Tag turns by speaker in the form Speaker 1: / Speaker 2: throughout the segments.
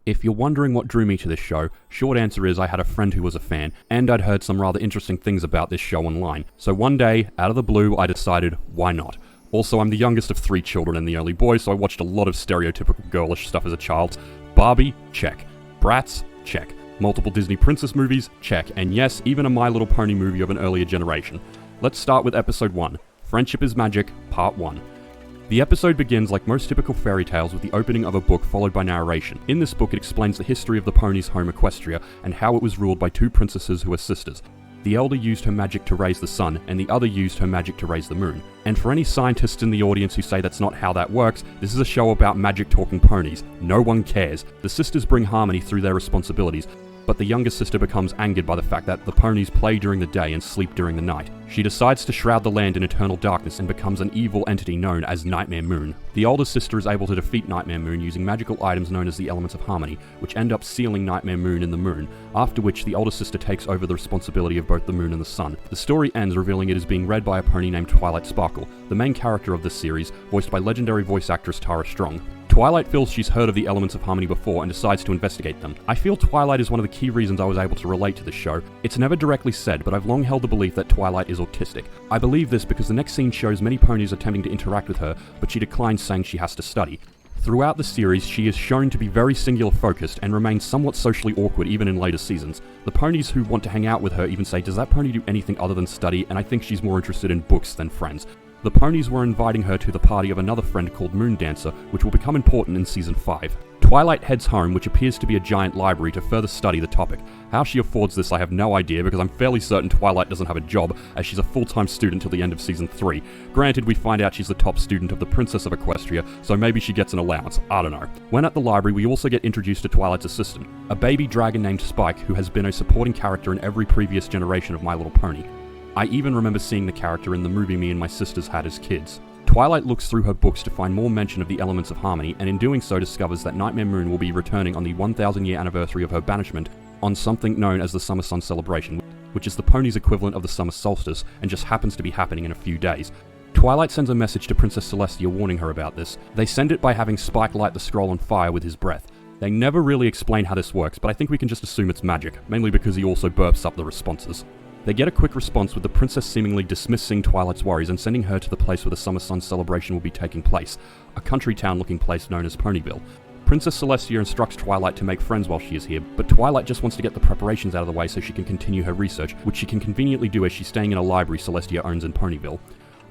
Speaker 1: If you're wondering what drew me to this show, short answer is I had a friend who was a fan, and I'd heard some rather interesting things about this show online. So one day, out of the blue, I decided, why not? Also, I'm the youngest of 3 children and the only boy, so I watched a lot of stereotypical girlish stuff as a child. Barbie? Check. Bratz? Check. Multiple Disney princess movies? Check. And yes, even a My Little Pony movie of an earlier generation. Let's start with episode 1, Friendship is Magic, Part 1. The episode begins like most typical fairy tales with the opening of a book followed by narration. In this book it explains the history of the pony's home Equestria and how it was ruled by 2 princesses who were sisters. The elder used her magic to raise the sun, and the other used her magic to raise the moon. And for any scientists in the audience who say that's not how that works, this is a show about magic talking ponies. No one cares. The sisters bring harmony through their responsibilities, but the younger sister becomes angered by the fact that the ponies play during the day and sleep during the night. She decides to shroud the land in eternal darkness and becomes an evil entity known as Nightmare Moon. The older sister is able to defeat Nightmare Moon using magical items known as the Elements of Harmony, which end up sealing Nightmare Moon in the moon, after which the older sister takes over the responsibility of both the moon and the sun. The story ends revealing it is being read by a pony named Twilight Sparkle, the main character of this series, voiced by legendary voice actress Tara Strong. Twilight feels she's heard of the Elements of Harmony before and decides to investigate them. I feel Twilight is one of the key reasons I was able to relate to this show. It's never directly said, but I've long held the belief that Twilight is autistic. I believe this because the next scene shows many ponies attempting to interact with her, but she declines, saying she has to study. Throughout the series, she is shown to be very singular focused and remains somewhat socially awkward even in later seasons. The ponies who want to hang out with her even say, "Does that pony do anything other than study?" And I think she's more interested in books than friends. The ponies were inviting her to the party of another friend called Moon Dancer, which will become important in Season 5. Twilight heads home, which appears to be a giant library, to further study the topic. How she affords this I have no idea, because I'm fairly certain Twilight doesn't have a job, as she's a full-time student till the end of Season 3. Granted, we find out she's the top student of the Princess of Equestria, so maybe she gets an allowance, I don't know. When at the library, we also get introduced to Twilight's assistant, a baby dragon named Spike, who has been a supporting character in every previous generation of My Little Pony. I even remember seeing the character in the movie me and my sisters had as kids. Twilight looks through her books to find more mention of the Elements of Harmony, and in doing so discovers that Nightmare Moon will be returning on the 1,000-year anniversary of her banishment on something known as the Summer Sun Celebration, which is the pony's equivalent of the summer solstice, and just happens to be happening in a few days. Twilight sends a message to Princess Celestia warning her about this. They send it by having Spike light the scroll on fire with his breath. They never really explain how this works, but I think we can just assume it's magic, mainly because he also burps up the responses. They get a quick response with the princess seemingly dismissing Twilight's worries and sending her to the place where the Summer Sun celebration will be taking place, a country town looking place known as Ponyville. Princess Celestia instructs Twilight to make friends while she is here, but Twilight just wants to get the preparations out of the way so she can continue her research, which she can conveniently do as she's staying in a library Celestia owns in Ponyville.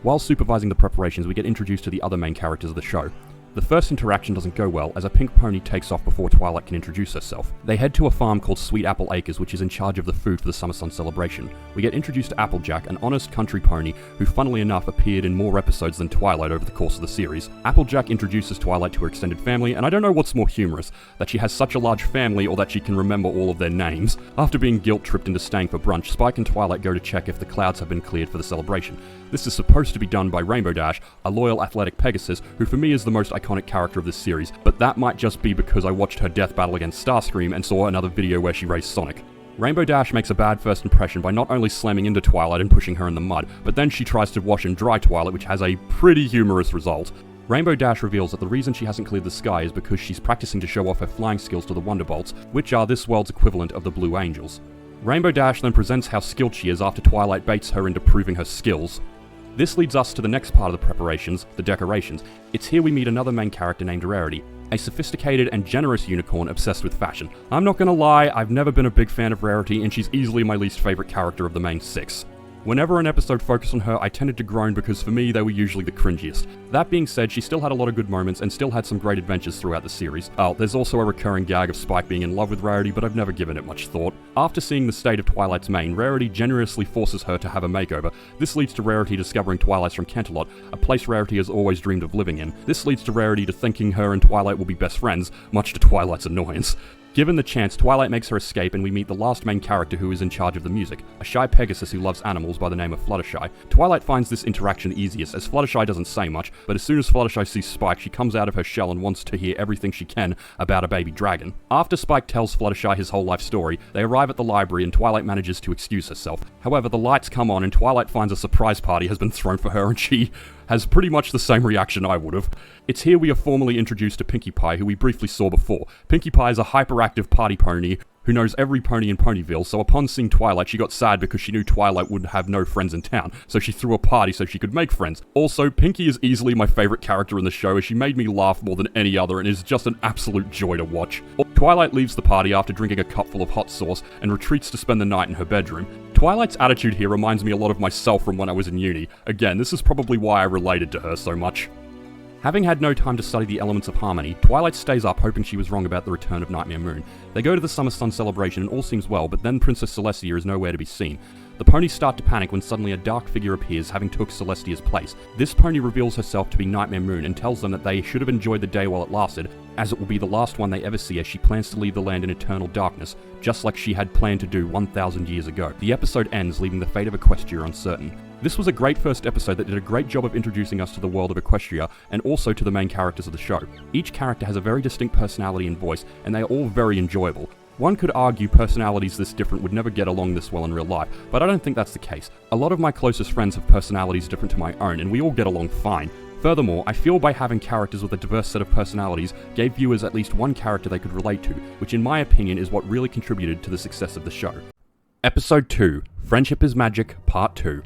Speaker 1: While supervising the preparations, we get introduced to the other main characters of the show. The first interaction doesn't go well, as a pink pony takes off before Twilight can introduce herself. They head to a farm called Sweet Apple Acres, which is in charge of the food for the Summer Sun celebration. We get introduced to Applejack, an honest country pony who funnily enough appeared in more episodes than Twilight over the course of the series. Applejack introduces Twilight to her extended family, and I don't know what's more humorous, that she has such a large family or that she can remember all of their names. After being guilt-tripped into staying for brunch, Spike and Twilight go to check if the clouds have been cleared for the celebration. This is supposed to be done by Rainbow Dash, a loyal athletic Pegasus, who for me is the most iconic character of this series, but that might just be because I watched her death battle against Starscream and saw another video where she raced Sonic. Rainbow Dash makes a bad first impression by not only slamming into Twilight and pushing her in the mud, but then she tries to wash and dry Twilight, which has a pretty humorous result. Rainbow Dash reveals that the reason she hasn't cleared the sky is because she's practicing to show off her flying skills to the Wonderbolts, which are this world's equivalent of the Blue Angels. Rainbow Dash then presents how skilled she is after Twilight baits her into proving her skills. This leads us to the next part of the preparations, the decorations. It's here we meet another main character named Rarity, a sophisticated and generous unicorn obsessed with fashion. I'm not gonna lie, I've never been a big fan of Rarity, and she's easily my least favorite character of the main 6. Whenever an episode focused on her, I tended to groan because for me, they were usually the cringiest. That being said, she still had a lot of good moments and still had some great adventures throughout the series. Oh, there's also a recurring gag of Spike being in love with Rarity, but I've never given it much thought. After seeing the state of Twilight's mane, Rarity generously forces her to have a makeover. This leads to Rarity discovering Twilight's from Canterlot, a place Rarity has always dreamed of living in. This leads to Rarity to thinking her and Twilight will be best friends, much to Twilight's annoyance. Given the chance, Twilight makes her escape and we meet the last main character who is in charge of the music, a shy Pegasus who loves animals by the name of Fluttershy. Twilight finds this interaction easiest, as Fluttershy doesn't say much, but as soon as Fluttershy sees Spike, she comes out of her shell and wants to hear everything she can about a baby dragon. After Spike tells Fluttershy his whole life story, they arrive at the library and Twilight manages to excuse herself. However, the lights come on and Twilight finds a surprise party has been thrown for her and she has pretty much the same reaction I would have. It's here we are formally introduced to Pinkie Pie, who we briefly saw before. Pinkie Pie is a hyperactive party pony who knows every pony in Ponyville, so upon seeing Twilight, she got sad because she knew Twilight would have no friends in town, so she threw a party so she could make friends. Also, Pinkie is easily my favorite character in the show, as she made me laugh more than any other and is just an absolute joy to watch. Twilight leaves the party after drinking a cup full of hot sauce and retreats to spend the night in her bedroom. Twilight's attitude here reminds me a lot of myself from when I was in uni. Again, this is probably why I related to her so much. Having had no time to study the elements of harmony, Twilight stays up hoping she was wrong about the return of Nightmare Moon. They go to the Summer Sun celebration and all seems well, but then Princess Celestia is nowhere to be seen. The ponies start to panic when suddenly a dark figure appears, having took Celestia's place. This pony reveals herself to be Nightmare Moon and tells them that they should have enjoyed the day while it lasted, as it will be the last one they ever see, as she plans to leave the land in eternal darkness, just like she had planned to do 1,000 years ago. The episode ends, leaving the fate of Equestria uncertain. This was a great first episode that did a great job of introducing us to the world of Equestria, and also to the main characters of the show. Each character has a very distinct personality and voice, and they are all very enjoyable. One could argue personalities this different would never get along this well in real life, but I don't think that's the case. A lot of my closest friends have personalities different to my own, and we all get along fine. Furthermore, I feel by having characters with a diverse set of personalities gave viewers at least one character they could relate to, which in my opinion is what really contributed to the success of the show. Episode 2, Friendship is Magic, Part 2.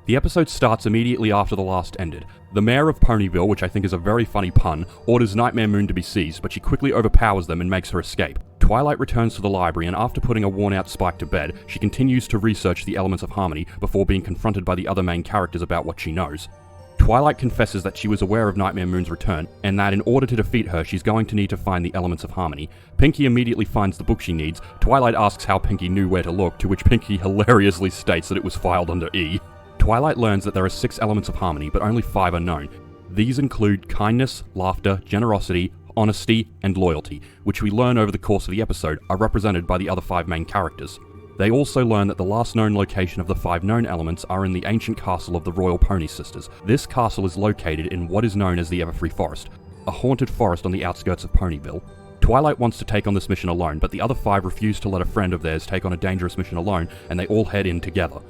Speaker 1: The episode starts immediately after the last ended. The mayor of Ponyville, which I think is a very funny pun, orders Nightmare Moon to be seized, but she quickly overpowers them and makes her escape. Twilight returns to the library, and after putting a worn-out Spike to bed, she continues to research the elements of harmony before being confronted by the other main characters about what she knows. Twilight confesses that she was aware of Nightmare Moon's return, and that in order to defeat her, she's going to need to find the elements of harmony. Pinkie immediately finds the book she needs. Twilight asks how Pinkie knew where to look, to which Pinkie hilariously states that it was filed under E. Twilight learns that there are 6 elements of harmony, but only 5 are known. These include kindness, laughter, generosity, honesty, and loyalty, which we learn over the course of the episode are represented by the other 5 main characters. They also learn that the last known location of the 5 known elements are in the ancient castle of the Royal Pony Sisters. This castle is located in what is known as the Everfree Forest, a haunted forest on the outskirts of Ponyville. Twilight wants to take on this mission alone, but the other 5 refuse to let a friend of theirs take on a dangerous mission alone, and they all head in together.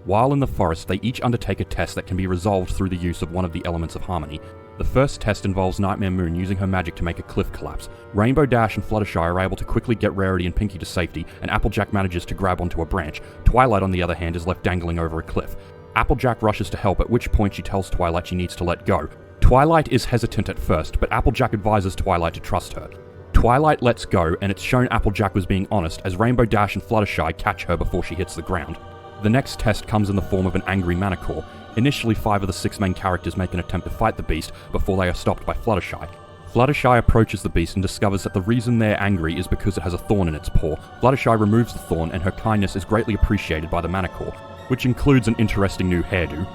Speaker 1: While in the forest, they each undertake a test that can be resolved through the use of one of the elements of harmony. The first test involves Nightmare Moon using her magic to make a cliff collapse. Rainbow Dash and Fluttershy are able to quickly get Rarity and Pinkie to safety, and Applejack manages to grab onto a branch. Twilight, on the other hand, is left dangling over a cliff. Applejack rushes to help, at which point she tells Twilight she needs to let go. Twilight is hesitant at first, but Applejack advises Twilight to trust her. Twilight lets go, and it's shown Applejack was being honest, as Rainbow Dash and Fluttershy catch her before she hits the ground. The next test comes in the form of an angry Manicore. Initially, 5 of the 6 main characters make an attempt to fight the beast before they are stopped by Fluttershy. Fluttershy approaches the beast and discovers that the reason they're angry is because it has a thorn in its paw. Fluttershy removes the thorn, and her kindness is greatly appreciated by the Manicore, which includes an interesting new hairdo.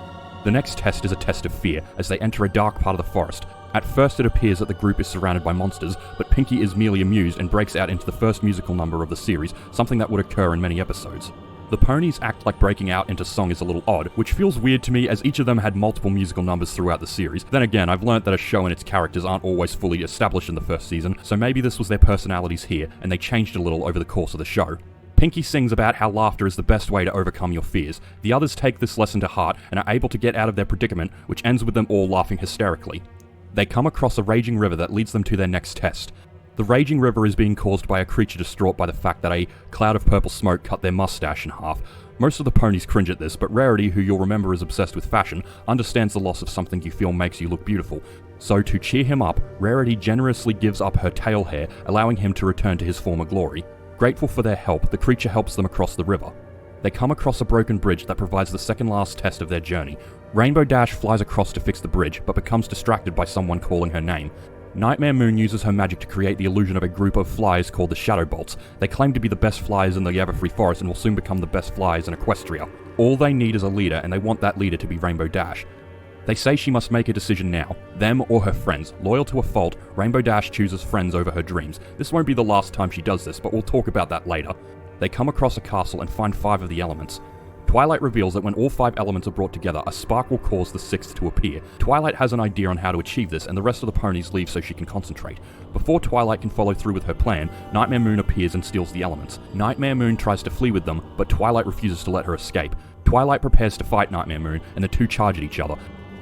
Speaker 1: The next test is a test of fear, as they enter a dark part of the forest. At first it appears that the group is surrounded by monsters, but Pinkie is merely amused and breaks out into the first musical number of the series, something that would occur in many episodes. The ponies act like breaking out into song is a little odd, which feels weird to me as each of them had multiple musical numbers throughout the series. Then again, I've learnt that a show and its characters aren't always fully established in the first season, so maybe this was their personalities here, and they changed a little over the course of the show. Pinkie sings about how laughter is the best way to overcome your fears. The others take this lesson to heart and are able to get out of their predicament, which ends with them all laughing hysterically. They come across a raging river that leads them to their next test. The raging river is being caused by a creature distraught by the fact that a cloud of purple smoke cut their mustache in half. Most of the ponies cringe at this, but Rarity, who you'll remember is obsessed with fashion, understands the loss of something you feel makes you look beautiful. So to cheer him up, Rarity generously gives up her tail hair, allowing him to return to his former glory. Grateful for their help, the creature helps them across the river. They come across a broken bridge that provides the second last test of their journey. Rainbow Dash flies across to fix the bridge, but becomes distracted by someone calling her name. Nightmare Moon uses her magic to create the illusion of a group of flies called the Shadow Bolts. They claim to be the best flies in the Everfree Forest and will soon become the best flies in Equestria. All they need is a leader, and they want that leader to be Rainbow Dash. They say she must make a decision now, them or her friends. Loyal to a fault, Rainbow Dash chooses friends over her dreams. This won't be the last time she does this, but we'll talk about that later. They come across a castle and find 5 of the elements. Twilight reveals that when all 5 elements are brought together, a spark will cause the 6th to appear. Twilight has an idea on how to achieve this, and the rest of the ponies leave so she can concentrate. Before Twilight can follow through with her plan, Nightmare Moon appears and steals the elements. Nightmare Moon tries to flee with them, but Twilight refuses to let her escape. Twilight prepares to fight Nightmare Moon, and the two charge at each other.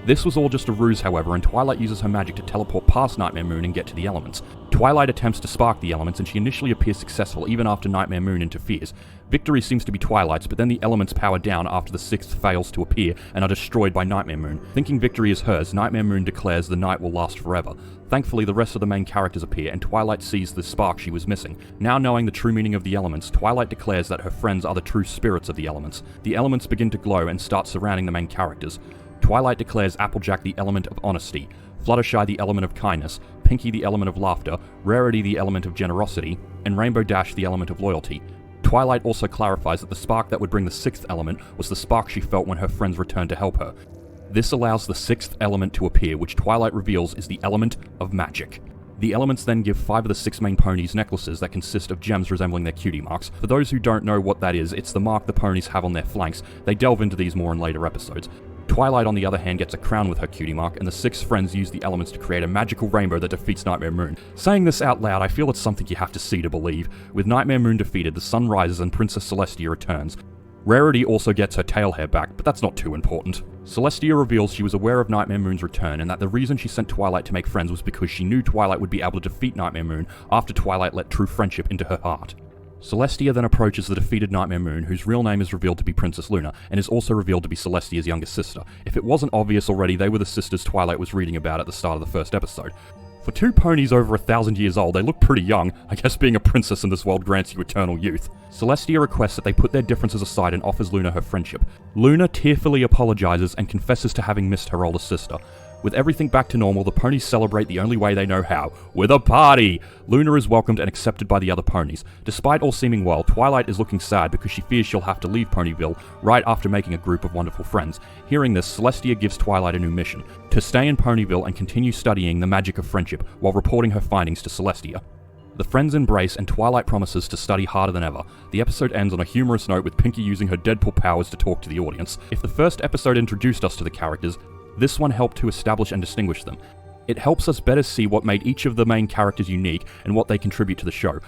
Speaker 1: This was all just a ruse, however, and Twilight uses her magic to teleport past Nightmare Moon and get to the elements. Twilight attempts to spark the elements, and she initially appears successful even after Nightmare Moon interferes. Victory seems to be Twilight's, but then the elements power down after the sixth fails to appear and are destroyed by Nightmare Moon. Thinking victory is hers, Nightmare Moon declares the night will last forever. Thankfully, the rest of the main characters appear, and Twilight sees the spark she was missing. Now knowing the true meaning of the elements, Twilight declares that her friends are the true spirits of the elements. The elements begin to glow and start surrounding the main characters. Twilight declares Applejack the element of honesty, Fluttershy the element of kindness, Pinkie the element of laughter, Rarity the element of generosity, and Rainbow Dash the element of loyalty. Twilight also clarifies that the spark that would bring the sixth element was the spark she felt when her friends returned to help her. This allows the sixth element to appear, which Twilight reveals is the element of magic. The elements then give 5 of the 6 main ponies necklaces that consist of gems resembling their cutie marks. For those who don't know what that is, it's the mark the ponies have on their flanks. They delve into these more in later episodes. Twilight, on the other hand, gets a crown with her cutie mark, and the 6 friends use the elements to create a magical rainbow that defeats Nightmare Moon. Saying this out loud, I feel it's something you have to see to believe. With Nightmare Moon defeated, the sun rises and Princess Celestia returns. Rarity also gets her tail hair back, but that's not too important. Celestia reveals she was aware of Nightmare Moon's return, and that the reason she sent Twilight to make friends was because she knew Twilight would be able to defeat Nightmare Moon after Twilight let true friendship into her heart. Celestia then approaches the defeated Nightmare Moon, whose real name is revealed to be Princess Luna, and is also revealed to be Celestia's younger sister. If it wasn't obvious already, they were the sisters Twilight was reading about at the start of the first episode. For 2 ponies over 1,000 years old, they look pretty young. I guess being a princess in this world grants you eternal youth. Celestia requests that they put their differences aside and offers Luna her friendship. Luna tearfully apologizes and confesses to having missed her older sister. With everything back to normal, the ponies celebrate the only way they know how, with a party! Luna is welcomed and accepted by the other ponies. Despite all seeming well, Twilight is looking sad because she fears she'll have to leave Ponyville right after making a group of wonderful friends. Hearing this, Celestia gives Twilight a new mission: to stay in Ponyville and continue studying the magic of friendship while reporting her findings to Celestia. The friends embrace, and Twilight promises to study harder than ever. The episode ends on a humorous note with Pinkie using her Deadpool powers to talk to the audience. If the first episode introduced us to the characters, this one helped to establish and distinguish them. It helps us better see what made each of the main characters unique and what they contribute to the show.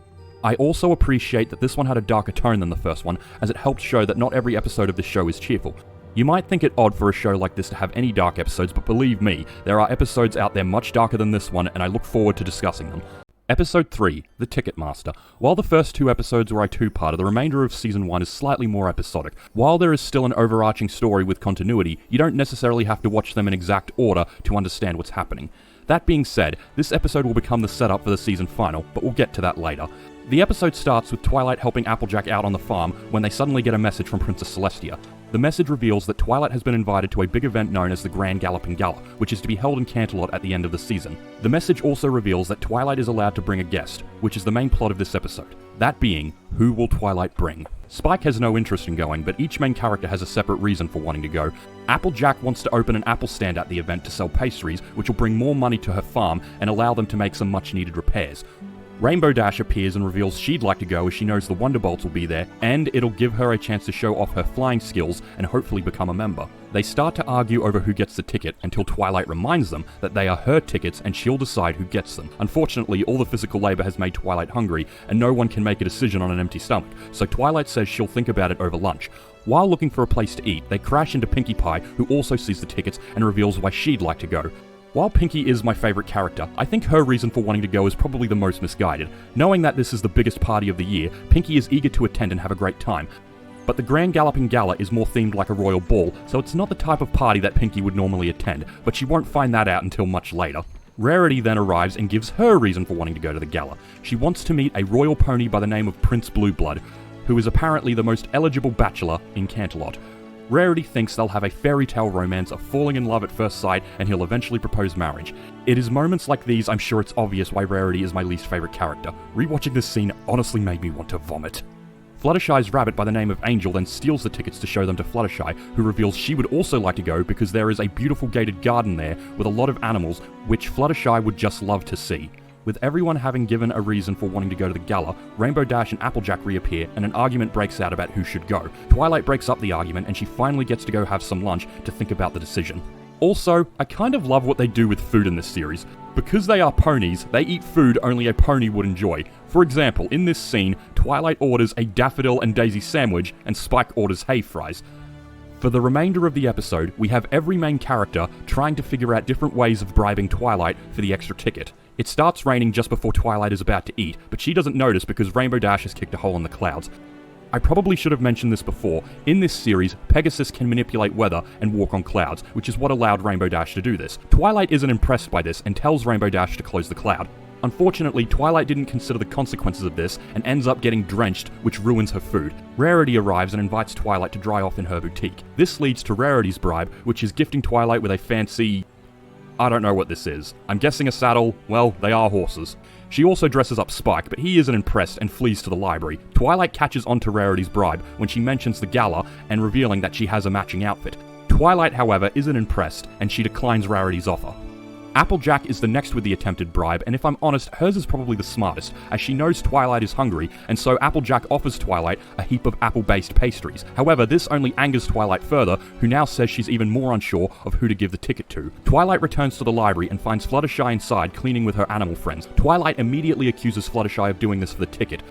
Speaker 1: I also appreciate that this one had a darker tone than the first one, as it helped show that not every episode of this show is cheerful. You might think it odd for a show like this to have any dark episodes, but believe me, there are episodes out there much darker than this one, and I look forward to discussing them. Episode 3, The Ticketmaster. While the first 2 episodes were a 2-parter, the remainder of Season 1 is slightly more episodic. While there is still an overarching story with continuity, you don't necessarily have to watch them in exact order to understand what's happening. That being said, this episode will become the setup for the season final, but we'll get to that later. The episode starts with Twilight helping Applejack out on the farm when they suddenly get a message from Princess Celestia. The message reveals that Twilight has been invited to a big event known as the Grand Galloping Gala, which is to be held in Canterlot at the end of the season. The message also reveals that Twilight is allowed to bring a guest, which is the main plot of this episode. That being, who will Twilight bring? Spike has no interest in going, but each main character has a separate reason for wanting to go. Applejack wants to open an apple stand at the event to sell pastries, which will bring more money to her farm and allow them to make some much needed repairs. Rainbow Dash appears and reveals she'd like to go as she knows the Wonderbolts will be there, and it'll give her a chance to show off her flying skills and hopefully become a member. They start to argue over who gets the ticket until Twilight reminds them that they are her tickets and she'll decide who gets them. Unfortunately, all the physical labor has made Twilight hungry, and no one can make a decision on an empty stomach, so Twilight says she'll think about it over lunch. While looking for a place to eat, they crash into Pinkie Pie, who also sees the tickets and reveals why she'd like to go. While Pinkie is my favourite character, I think her reason for wanting to go is probably the most misguided. Knowing that this is the biggest party of the year, Pinkie is eager to attend and have a great time. But the Grand Galloping Gala is more themed like a royal ball, so it's not the type of party that Pinkie would normally attend, but she won't find that out until much later. Rarity then arrives and gives her reason for wanting to go to the gala. She wants to meet a royal pony by the name of Prince Blueblood, who is apparently the most eligible bachelor in Canterlot. Rarity thinks they'll have a fairy tale romance of falling in love at first sight and he'll eventually propose marriage. It is moments like these I'm sure it's obvious why Rarity is my least favourite character. Rewatching this scene honestly made me want to vomit. Fluttershy's rabbit by the name of Angel then steals the tickets to show them to Fluttershy, who reveals she would also like to go because there is a beautiful gated garden there with a lot of animals which Fluttershy would just love to see. With everyone having given a reason for wanting to go to the gala, Rainbow Dash and Applejack reappear and an argument breaks out about who should go. Twilight breaks up the argument and she finally gets to go have some lunch to think about the decision. Also, I kind of love what they do with food in this series. Because they are ponies, they eat food only a pony would enjoy. For example, in this scene, Twilight orders a daffodil and daisy sandwich and Spike orders hay fries. For the remainder of the episode, we have every main character trying to figure out different ways of bribing Twilight for the extra ticket. It starts raining just before Twilight is about to eat, but she doesn't notice because Rainbow Dash has kicked a hole in the clouds. I probably should have mentioned this before. In this series, Pegasus can manipulate weather and walk on clouds, which is what allowed Rainbow Dash to do this. Twilight isn't impressed by this and tells Rainbow Dash to close the cloud. Unfortunately, Twilight didn't consider the consequences of this and ends up getting drenched, which ruins her food. Rarity arrives and invites Twilight to dry off in her boutique. This leads to Rarity's bribe, which is gifting Twilight with a fancy... I don't know what this is. I'm guessing a saddle. Well, they are horses. She also dresses up Spike, but he isn't impressed and flees to the library. Twilight catches on to Rarity's bribe when she mentions the gala and revealing that she has a matching outfit. Twilight, however, isn't impressed and she declines Rarity's offer. Applejack is the next with the attempted bribe, and if I'm honest, hers is probably the smartest, as she knows Twilight is hungry, and so Applejack offers Twilight a heap of apple-based pastries. However, this only angers Twilight further, who now says she's even more unsure of who to give the ticket to. Twilight returns to the library and finds Fluttershy inside cleaning with her animal friends. Twilight immediately accuses Fluttershy of doing this for the ticket.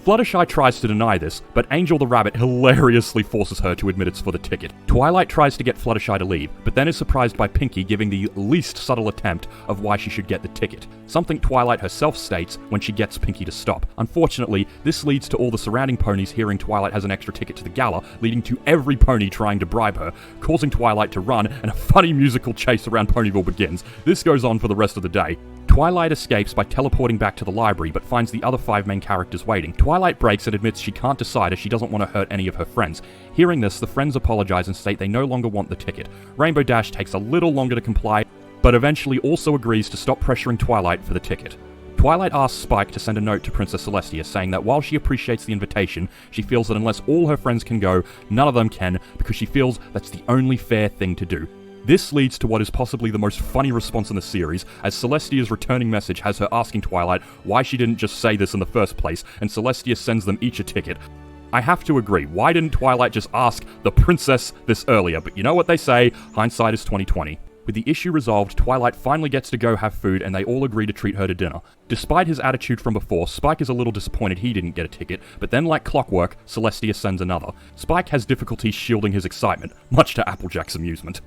Speaker 1: Fluttershy tries to deny this, but Angel the Rabbit hilariously forces her to admit it's for the ticket. Twilight tries to get Fluttershy to leave, but then is surprised by Pinkie giving the least subtle attempt of why she should get the ticket, something Twilight herself states when she gets Pinkie to stop. Unfortunately, this leads to all the surrounding ponies hearing Twilight has an extra ticket to the gala, leading to every pony trying to bribe her, causing Twilight to run, and a funny musical chase around Ponyville begins. This goes on for the rest of the day. Twilight escapes by teleporting back to the library, but finds the other 5 main characters waiting. Twilight breaks and admits she can't decide as she doesn't want to hurt any of her friends. Hearing this, the friends apologize and state they no longer want the ticket. Rainbow Dash takes a little longer to comply, but eventually also agrees to stop pressuring Twilight for the ticket. Twilight asks Spike to send a note to Princess Celestia saying that while she appreciates the invitation, she feels that unless all her friends can go, none of them can, because she feels that's the only fair thing to do. This leads to what is possibly the most funny response in the series, as Celestia's returning message has her asking Twilight why she didn't just say this in the first place, and Celestia sends them each a ticket. I have to agree, why didn't Twilight just ask the princess this earlier? But you know what they say, hindsight is 20/20. With the issue resolved, Twilight finally gets to go have food and they all agree to treat her to dinner. Despite his attitude from before, Spike is a little disappointed he didn't get a ticket, but then like clockwork, Celestia sends another. Spike has difficulty shielding his excitement, much to Applejack's amusement.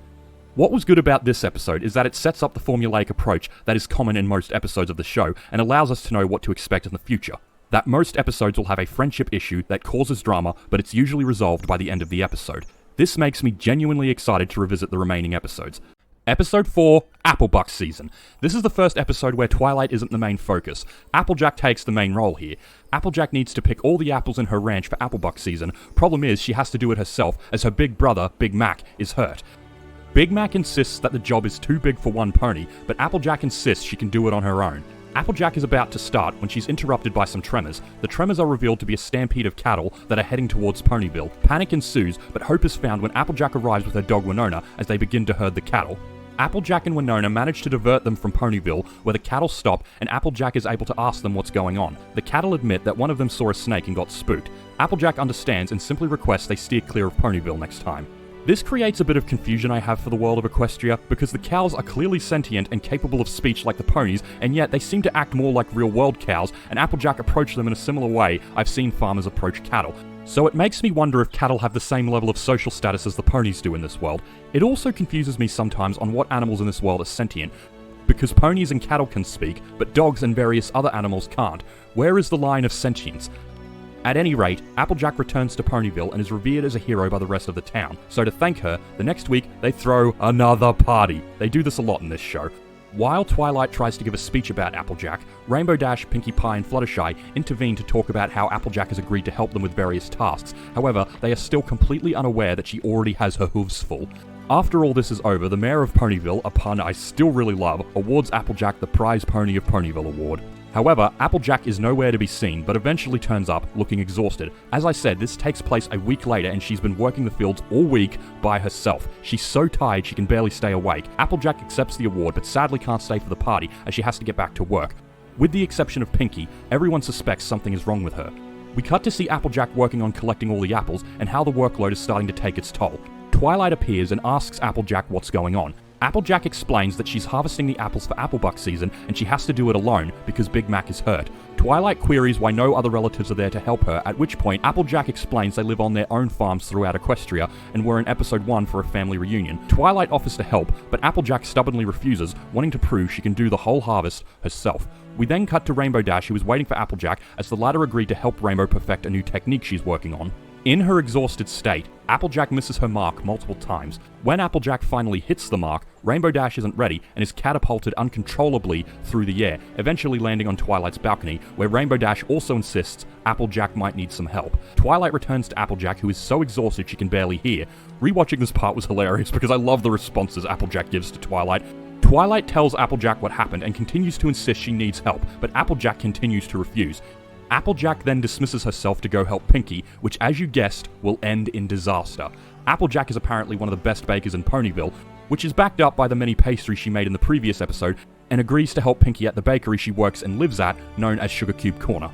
Speaker 1: What was good about this episode is that it sets up the formulaic approach that is common in most episodes of the show and allows us to know what to expect in the future. That most episodes will have a friendship issue that causes drama, but it's usually resolved by the end of the episode. This makes me genuinely excited to revisit the remaining episodes. Episode 4, Applebuck Season. This is the first episode where Twilight isn't the main focus. Applejack takes the main role here. Applejack needs to pick all the apples in her ranch for Applebuck Season. Problem is, she has to do it herself as her big brother, Big Mac, is hurt. Big Mac insists that the job is too big for one pony, but Applejack insists she can do it on her own. Applejack is about to start when she's interrupted by some tremors. The tremors are revealed to be a stampede of cattle that are heading towards Ponyville. Panic ensues, but hope is found when Applejack arrives with her dog Winona as they begin to herd the cattle. Applejack and Winona manage to divert them from Ponyville, where the cattle stop and Applejack is able to ask them what's going on. The cattle admit that one of them saw a snake and got spooked. Applejack understands and simply requests they steer clear of Ponyville next time. This creates a bit of confusion I have for the world of Equestria, because the cows are clearly sentient and capable of speech like the ponies, and yet they seem to act more like real-world cows, and Applejack approached them in a similar way I've seen farmers approach cattle. So it makes me wonder if cattle have the same level of social status as the ponies do in this world. It also confuses me sometimes on what animals in this world are sentient, because ponies and cattle can speak, but dogs and various other animals can't. Where is the line of sentience? At any rate, Applejack returns to Ponyville and is revered as a hero by the rest of the town. So to thank her, the next week they throw another party. They do this a lot in this show. While Twilight tries to give a speech about Applejack, Rainbow Dash, Pinkie Pie, and Fluttershy intervene to talk about how Applejack has agreed to help them with various tasks. However, they are still completely unaware that she already has her hooves full. After all this is over, the mayor of Ponyville, a pun I still really love, awards Applejack the Prize Pony of Ponyville award. However, Applejack is nowhere to be seen, but eventually turns up, looking exhausted. As I said, this takes place a week later and she's been working the fields all week by herself. She's so tired she can barely stay awake. Applejack accepts the award, but sadly can't stay for the party, as she has to get back to work. With the exception of Pinkie, everyone suspects something is wrong with her. We cut to see Applejack working on collecting all the apples, and how the workload is starting to take its toll. Twilight appears and asks Applejack what's going on. Applejack explains that she's harvesting the apples for Applebuck season and she has to do it alone because Big Mac is hurt. Twilight queries why no other relatives are there to help her, at which point Applejack explains they live on their own farms throughout Equestria and were in episode 1 for a family reunion. Twilight offers to help, but Applejack stubbornly refuses, wanting to prove she can do the whole harvest herself. We then cut to Rainbow Dash, who is waiting for Applejack, as the latter agreed to help Rainbow perfect a new technique she's working on. In her exhausted state, Applejack misses her mark multiple times. When Applejack finally hits the mark, Rainbow Dash isn't ready and is catapulted uncontrollably through the air, eventually landing on Twilight's balcony, where Rainbow Dash also insists Applejack might need some help. Twilight returns to Applejack, who is so exhausted she can barely hear. Rewatching this part was hilarious because I love the responses Applejack gives to Twilight. Twilight tells Applejack what happened and continues to insist she needs help, but Applejack continues to refuse. Applejack then dismisses herself to go help Pinkie, which, as you guessed, will end in disaster. Applejack is apparently one of the best bakers in Ponyville, which is backed up by the many pastries she made in the previous episode, and agrees to help Pinkie at the bakery she works and lives at, known as Sugar Cube Corner.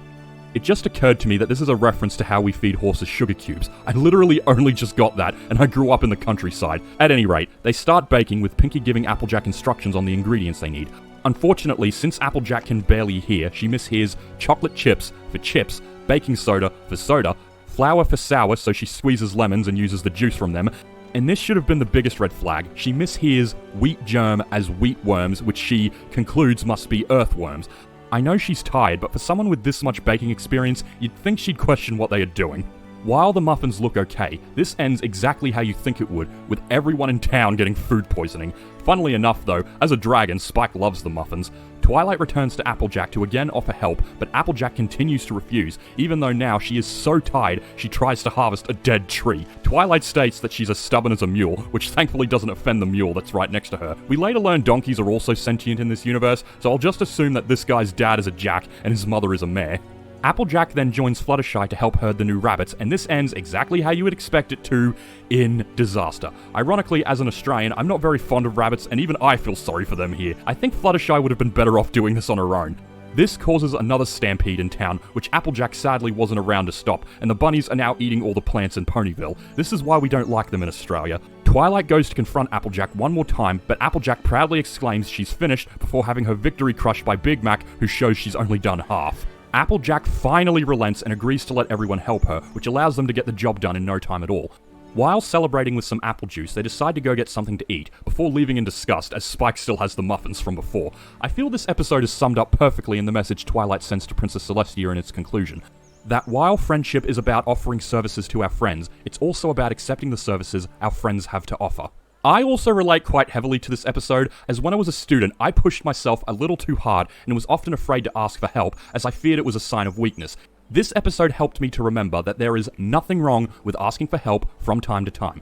Speaker 1: It just occurred to me that this is a reference to how we feed horses sugar cubes. I literally only just got that, and I grew up in the countryside. At any rate, they start baking with Pinkie giving Applejack instructions on the ingredients they need. Unfortunately, since Applejack can barely hear, she mishears chocolate chips for chips, baking soda for soda, flour for sour, so she squeezes lemons and uses the juice from them. And this should have been the biggest red flag. She mishears wheat germ as wheat worms, which she concludes must be earthworms. I know she's tired, but for someone with this much baking experience, you'd think she'd question what they are doing. While the muffins look okay, this ends exactly how you think it would, with everyone in town getting food poisoning. Funnily enough though, as a dragon, Spike loves the muffins. Twilight returns to Applejack to again offer help, but Applejack continues to refuse, even though now she is so tired she tries to harvest a dead tree. Twilight states that she's as stubborn as a mule, which thankfully doesn't offend the mule that's right next to her. We later learn donkeys are also sentient in this universe, so I'll just assume that this guy's dad is a jack and his mother is a mare. Applejack then joins Fluttershy to help herd the new rabbits, and this ends exactly how you would expect it to, in disaster. Ironically, as an Australian, I'm not very fond of rabbits, and even I feel sorry for them here. I think Fluttershy would have been better off doing this on her own. This causes another stampede in town, which Applejack sadly wasn't around to stop, and the bunnies are now eating all the plants in Ponyville. This is why we don't like them in Australia. Twilight goes to confront Applejack one more time, but Applejack proudly exclaims she's finished before having her victory crushed by Big Mac, who shows she's only done half. Applejack finally relents and agrees to let everyone help her, which allows them to get the job done in no time at all. While celebrating with some apple juice, they decide to go get something to eat, before leaving in disgust as Spike still has the muffins from before. I feel this episode is summed up perfectly in the message Twilight sends to Princess Celestia in its conclusion. That while friendship is about offering services to our friends, it's also about accepting the services our friends have to offer. I also relate quite heavily to this episode, as when I was a student, I pushed myself a little too hard and was often afraid to ask for help, as I feared it was a sign of weakness. This episode helped me to remember that there is nothing wrong with asking for help from time to time.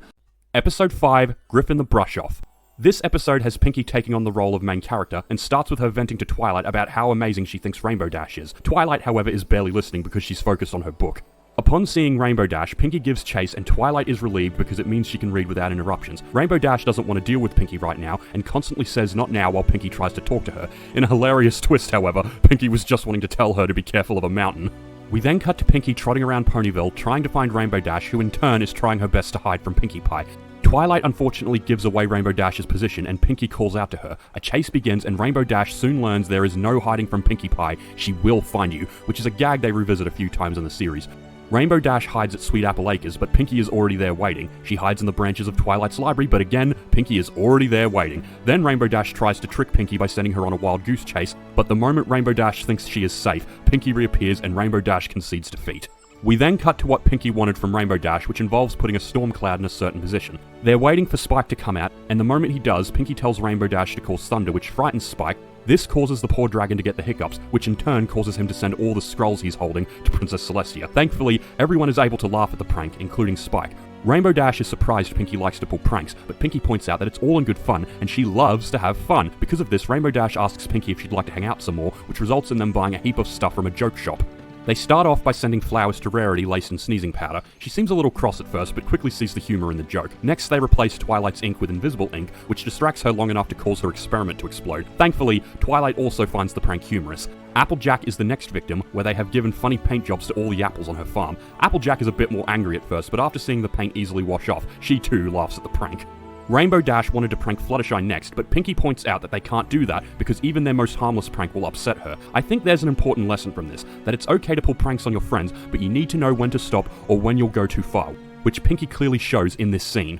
Speaker 1: Episode 5, Griffin the Brush-Off. This episode has Pinkie taking on the role of main character, and starts with her venting to Twilight about how amazing she thinks Rainbow Dash is. Twilight, however, is barely listening because she's focused on her book. Upon seeing Rainbow Dash, Pinkie gives chase and Twilight is relieved because it means she can read without interruptions. Rainbow Dash doesn't want to deal with Pinkie right now and constantly says not now while Pinkie tries to talk to her. In a hilarious twist, however, Pinkie was just wanting to tell her to be careful of a mountain. We then cut to Pinkie trotting around Ponyville trying to find Rainbow Dash, who in turn is trying her best to hide from Pinkie Pie. Twilight unfortunately gives away Rainbow Dash's position and Pinkie calls out to her. A chase begins and Rainbow Dash soon learns there is no hiding from Pinkie Pie, she will find you, which is a gag they revisit a few times in the series. Rainbow Dash hides at Sweet Apple Acres, but Pinkie is already there waiting. She hides in the branches of Twilight's library, but again, Pinkie is already there waiting. Then Rainbow Dash tries to trick Pinkie by sending her on a wild goose chase, but the moment Rainbow Dash thinks she is safe, Pinkie reappears and Rainbow Dash concedes defeat. We then cut to what Pinkie wanted from Rainbow Dash, which involves putting a storm cloud in a certain position. They're waiting for Spike to come out, and the moment he does, Pinkie tells Rainbow Dash to call Thunder, which frightens Spike. This causes the poor dragon to get the hiccups, which in turn causes him to send all the scrolls he's holding to Princess Celestia. Thankfully, everyone is able to laugh at the prank, including Spike. Rainbow Dash is surprised Pinkie likes to pull pranks, but Pinkie points out that it's all in good fun, and she loves to have fun. Because of this, Rainbow Dash asks Pinkie if she'd like to hang out some more, which results in them buying a heap of stuff from a joke shop. They start off by sending flowers to Rarity laced in sneezing powder. She seems a little cross at first, but quickly sees the humor in the joke. Next, they replace Twilight's ink with invisible ink, which distracts her long enough to cause her experiment to explode. Thankfully, Twilight also finds the prank humorous. Applejack is the next victim, where they have given funny paint jobs to all the apples on her farm. Applejack is a bit more angry at first, but after seeing the paint easily wash off, she too laughs at the prank. Rainbow Dash wanted to prank Fluttershy next, but Pinkie points out that they can't do that because even their most harmless prank will upset her. I think there's an important lesson from this, that it's okay to pull pranks on your friends, but you need to know when to stop or when you'll go too far, which Pinkie clearly shows in this scene.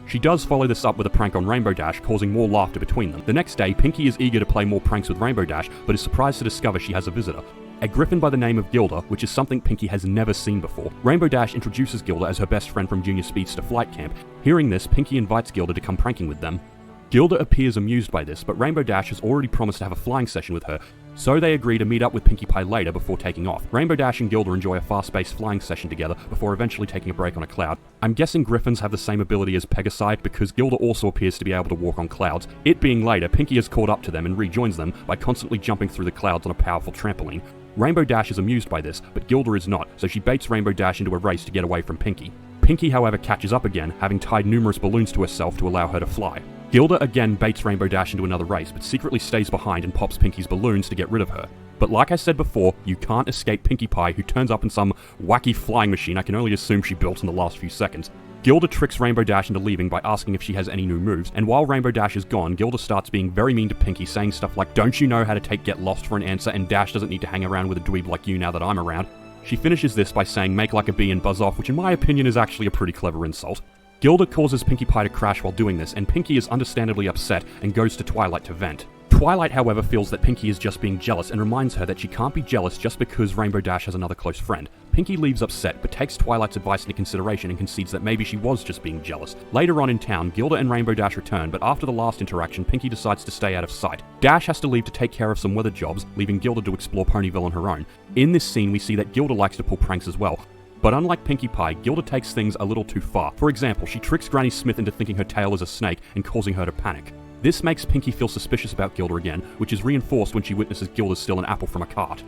Speaker 1: She does follow this up with a prank on Rainbow Dash, causing more laughter between them. The next day, Pinkie is eager to play more pranks with Rainbow Dash, but is surprised to discover she has a visitor. A griffin by the name of Gilda, which is something Pinkie has never seen before. Rainbow Dash introduces Gilda as her best friend from Junior Speedster Flight Camp. Hearing this, Pinkie invites Gilda to come pranking with them. Gilda appears amused by this, but Rainbow Dash has already promised to have a flying session with her, so they agree to meet up with Pinkie Pie later before taking off. Rainbow Dash and Gilda enjoy a fast-paced flying session together before eventually taking a break on a cloud. I'm guessing griffins have the same ability as Pegasi because Gilda also appears to be able to walk on clouds. It being later, Pinkie has caught up to them and rejoins them by constantly jumping through the clouds on a powerful trampoline. Rainbow Dash is amused by this, but Gilda is not, so she baits Rainbow Dash into a race to get away from Pinkie. Pinkie, however, catches up again, having tied numerous balloons to herself to allow her to fly. Gilda again baits Rainbow Dash into another race, but secretly stays behind and pops Pinkie's balloons to get rid of her. But like I said before, you can't escape Pinkie Pie, who turns up in some wacky flying machine I can only assume she built in the last few seconds. Gilda tricks Rainbow Dash into leaving by asking if she has any new moves, and while Rainbow Dash is gone, Gilda starts being very mean to Pinkie, saying stuff like, "Don't you know how to take Get Lost for an answer, and Dash doesn't need to hang around with a dweeb like you now that I'm around." She finishes this by saying, "Make like a bee and buzz off," which in my opinion is actually a pretty clever insult. Gilda causes Pinkie Pie to crash while doing this, and Pinkie is understandably upset and goes to Twilight to vent. Twilight, however, feels that Pinkie is just being jealous and reminds her that she can't be jealous just because Rainbow Dash has another close friend. Pinkie leaves upset, but takes Twilight's advice into consideration and concedes that maybe she was just being jealous. Later on in town, Gilda and Rainbow Dash return, but after the last interaction, Pinkie decides to stay out of sight. Dash has to leave to take care of some weather jobs, leaving Gilda to explore Ponyville on her own. In this scene, we see that Gilda likes to pull pranks as well. But unlike Pinkie Pie, Gilda takes things a little too far. For example, she tricks Granny Smith into thinking her tail is a snake and causing her to panic. This makes Pinkie feel suspicious about Gilda again, which is reinforced when she witnesses Gilda steal an apple from a cart.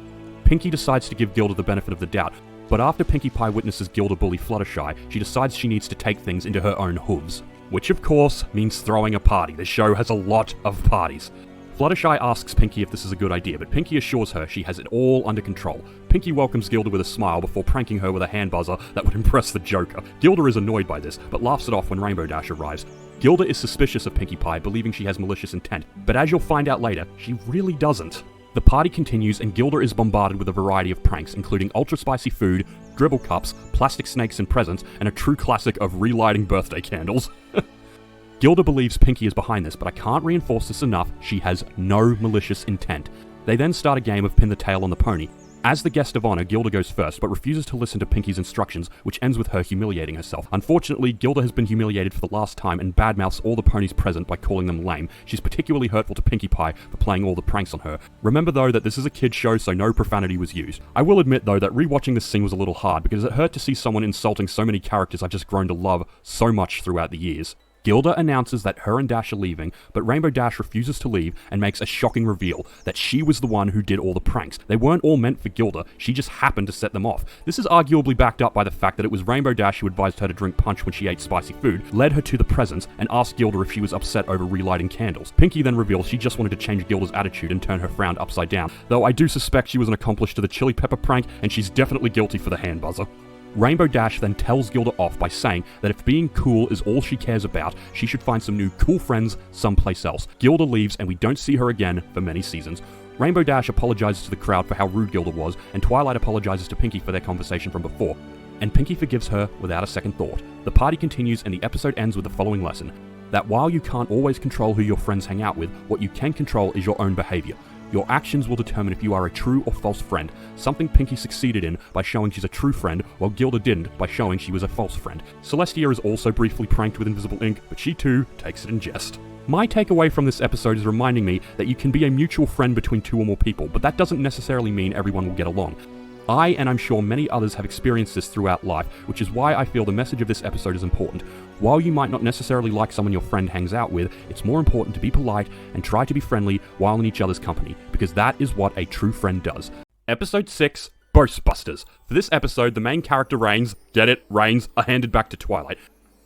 Speaker 1: Pinkie decides to give Gilda the benefit of the doubt, but after Pinkie Pie witnesses Gilda bully Fluttershy, she decides she needs to take things into her own hooves. Which of course means throwing a party. The show has a lot of parties. Fluttershy asks Pinkie if this is a good idea, but Pinkie assures her she has it all under control. Pinkie welcomes Gilda with a smile before pranking her with a hand buzzer that would impress the Joker. Gilda is annoyed by this, but laughs it off when Rainbow Dash arrives. Gilda is suspicious of Pinkie Pie, believing she has malicious intent, but as you'll find out later, she really doesn't. The party continues and Gilda is bombarded with a variety of pranks, including ultra spicy food, dribble cups, plastic snakes and presents, and a true classic of relighting birthday candles. Gilda believes Pinkie is behind this, but I can't reinforce this enough, she has no malicious intent. They then start a game of pin the tail on the pony. As the guest of honor, Gilda goes first, but refuses to listen to Pinkie's instructions, which ends with her humiliating herself. Unfortunately, Gilda has been humiliated for the last time and badmouths all the ponies present by calling them lame. She's particularly hurtful to Pinkie Pie for playing all the pranks on her. Remember though that this is a kid's show, so no profanity was used. I will admit though that rewatching this scene was a little hard because it hurt to see someone insulting so many characters I've just grown to love so much throughout the years. Gilda announces that her and Dash are leaving, but Rainbow Dash refuses to leave and makes a shocking reveal that she was the one who did all the pranks. They weren't all meant for Gilda, she just happened to set them off. This is arguably backed up by the fact that it was Rainbow Dash who advised her to drink punch when she ate spicy food, led her to the presents, and asked Gilda if she was upset over relighting candles. Pinkie then reveals she just wanted to change Gilda's attitude and turn her frown upside down, though I do suspect she was an accomplice to the chili pepper prank, and she's definitely guilty for the hand buzzer. Rainbow Dash then tells Gilda off by saying that if being cool is all she cares about, she should find some new cool friends someplace else. Gilda leaves and we don't see her again for many seasons. Rainbow Dash apologizes to the crowd for how rude Gilda was, and Twilight apologizes to Pinkie for their conversation from before. And Pinkie forgives her without a second thought. The party continues and the episode ends with the following lesson: that while you can't always control who your friends hang out with, what you can control is your own behavior. Your actions will determine if you are a true or false friend, something Pinkie succeeded in by showing she's a true friend, while Gilda didn't by showing she was a false friend. Celestia is also briefly pranked with invisible ink, but she too takes it in jest. My takeaway from this episode is reminding me that you can be a mutual friend between two or more people, but that doesn't necessarily mean everyone will get along. I, and I'm sure many others, have experienced this throughout life, which is why I feel the message of this episode is important. While you might not necessarily like someone your friend hangs out with, it's more important to be polite and try to be friendly while in each other's company, because that is what a true friend does. Episode 6, Ghostbusters. For this episode, the main character Rains, get it, Rains, are handed back to Twilight.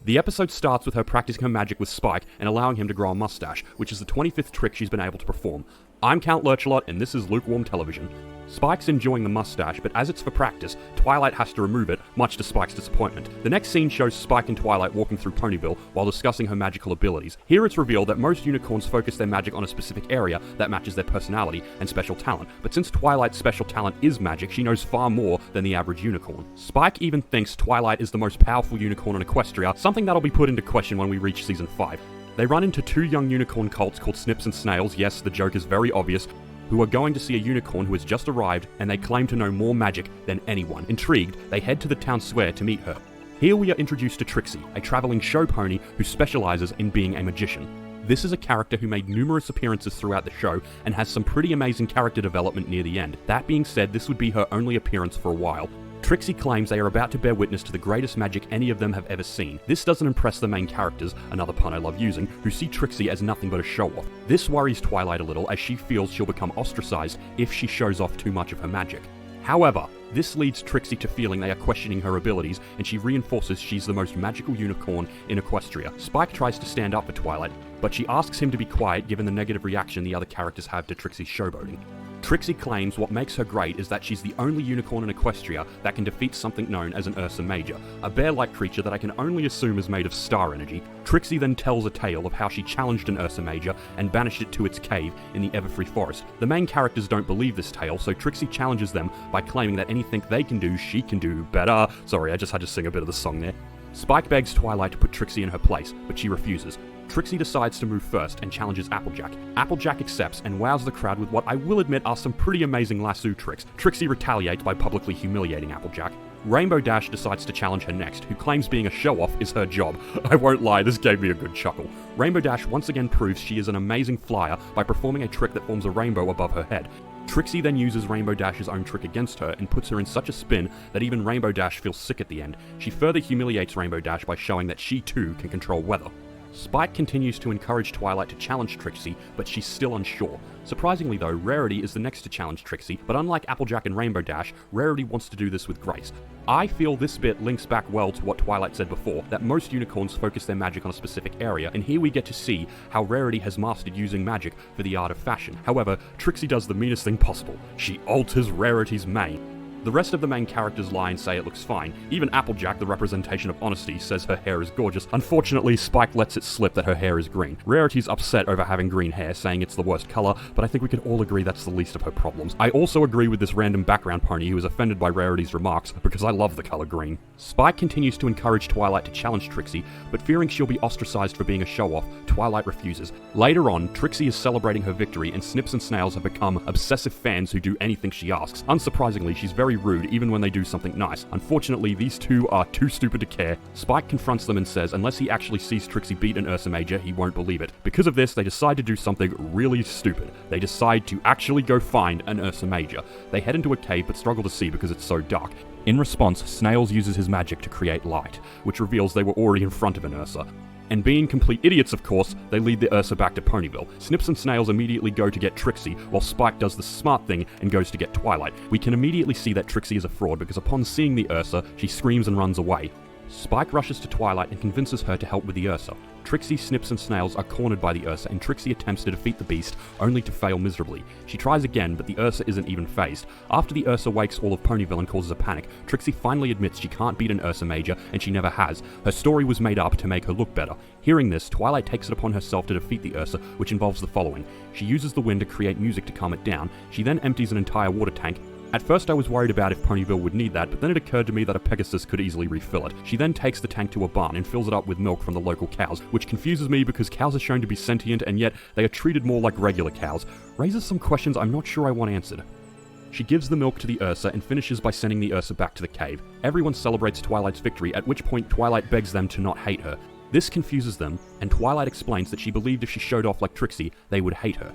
Speaker 1: The episode starts with her practicing her magic with Spike and allowing him to grow a mustache, which is the 25th trick she's been able to perform. I'm Count Lurchalot, and this is Lukewarm Television. Spike's enjoying the mustache, but as it's for practice, Twilight has to remove it, much to Spike's disappointment. The next scene shows Spike and Twilight walking through Ponyville while discussing her magical abilities. Here it's revealed that most unicorns focus their magic on a specific area that matches their personality and special talent, but since Twilight's special talent is magic, she knows far more than the average unicorn. Spike even thinks Twilight is the most powerful unicorn in Equestria, something that'll be put into question when we reach Season 5. They run into two young unicorn cults called Snips and Snails, yes, the joke is very obvious, who are going to see a unicorn who has just arrived, and they claim to know more magic than anyone. Intrigued, they head to the town square to meet her. Here we are introduced to Trixie, a traveling show pony who specializes in being a magician. This is a character who made numerous appearances throughout the show and has some pretty amazing character development near the end. That being said, this would be her only appearance for a while. Trixie claims they are about to bear witness to the greatest magic any of them have ever seen. This doesn't impress the main characters, another pun I love using, who see Trixie as nothing but a show-off. This worries Twilight a little as she feels she'll become ostracized if she shows off too much of her magic. However, this leads Trixie to feeling they are questioning her abilities, and she reinforces she's the most magical unicorn in Equestria. Spike tries to stand up for Twilight, but she asks him to be quiet given the negative reaction the other characters have to Trixie's showboating. Trixie claims what makes her great is that she's the only unicorn in Equestria that can defeat something known as an Ursa Major, a bear-like creature that I can only assume is made of star energy. Trixie then tells a tale of how she challenged an Ursa Major and banished it to its cave in the Everfree Forest. The main characters don't believe this tale, so Trixie challenges them by claiming that anything they can do, she can do better. Sorry, I just had to sing a bit of the song there. Spike begs Twilight to put Trixie in her place, but she refuses. Trixie decides to move first and challenges Applejack. Applejack accepts and wows the crowd with what I will admit are some pretty amazing lasso tricks. Trixie retaliates by publicly humiliating Applejack. Rainbow Dash decides to challenge her next, who claims being a show-off is her job. I won't lie, this gave me a good chuckle. Rainbow Dash once again proves she is an amazing flyer by performing a trick that forms a rainbow above her head. Trixie then uses Rainbow Dash's own trick against her and puts her in such a spin that even Rainbow Dash feels sick at the end. She further humiliates Rainbow Dash by showing that she too can control weather. Spike continues to encourage Twilight to challenge Trixie, but she's still unsure. Surprisingly though, Rarity is the next to challenge Trixie, but unlike Applejack and Rainbow Dash, Rarity wants to do this with grace. I feel this bit links back well to what Twilight said before, that most unicorns focus their magic on a specific area, and here we get to see how Rarity has mastered using magic for the art of fashion. However, Trixie does the meanest thing possible. She alters Rarity's mane. The rest of the main characters lie and say it looks fine. Even Applejack, the representation of honesty, says her hair is gorgeous. Unfortunately, Spike lets it slip that her hair is green. Rarity's upset over having green hair, saying it's the worst color, but I think we can all agree that's the least of her problems. I also agree with this random background pony who is offended by Rarity's remarks, because I love the color green. Spike continues to encourage Twilight to challenge Trixie, but fearing she'll be ostracized for being a show-off, Twilight refuses. Later on, Trixie is celebrating her victory, and Snips and Snails have become obsessive fans who do anything she asks. Unsurprisingly, she's very rude even when they do something nice. Unfortunately, these two are too stupid to care. Spike confronts them and says unless he actually sees Trixie beat an Ursa Major, he won't believe it. Because of this, they decide to do something really stupid. They decide to actually go find an Ursa Major. They head into a cave but struggle to see because it's so dark. In response, Snails uses his magic to create light, which reveals they were already in front of an Ursa. And being complete idiots, of course, they lead the Ursa back to Ponyville. Snips and Snails immediately go to get Trixie, while Spike does the smart thing and goes to get Twilight. We can immediately see that Trixie is a fraud because upon seeing the Ursa, she screams and runs away. Spike rushes to Twilight and convinces her to help with the Ursa. Trixie, Snips, and Snails are cornered by the Ursa, and Trixie attempts to defeat the beast, only to fail miserably. She tries again, but the Ursa isn't even phased. After the Ursa wakes all of Ponyville and causes a panic, Trixie finally admits she can't beat an Ursa Major, and she never has. Her story was made up to make her look better. Hearing this, Twilight takes it upon herself to defeat the Ursa, which involves the following. She uses the wind to create music to calm it down. She then empties an entire water tank. At first I was worried about if Ponyville would need that, but then it occurred to me that a Pegasus could easily refill it. She then takes the tank to a barn and fills it up with milk from the local cows, which confuses me because cows are shown to be sentient and yet they are treated more like regular cows. Raises some questions I'm not sure I want answered. She gives the milk to the Ursa and finishes by sending the Ursa back to the cave. Everyone celebrates Twilight's victory, at which point Twilight begs them to not hate her. This confuses them, and Twilight explains that she believed if she showed off like Trixie, they would hate her.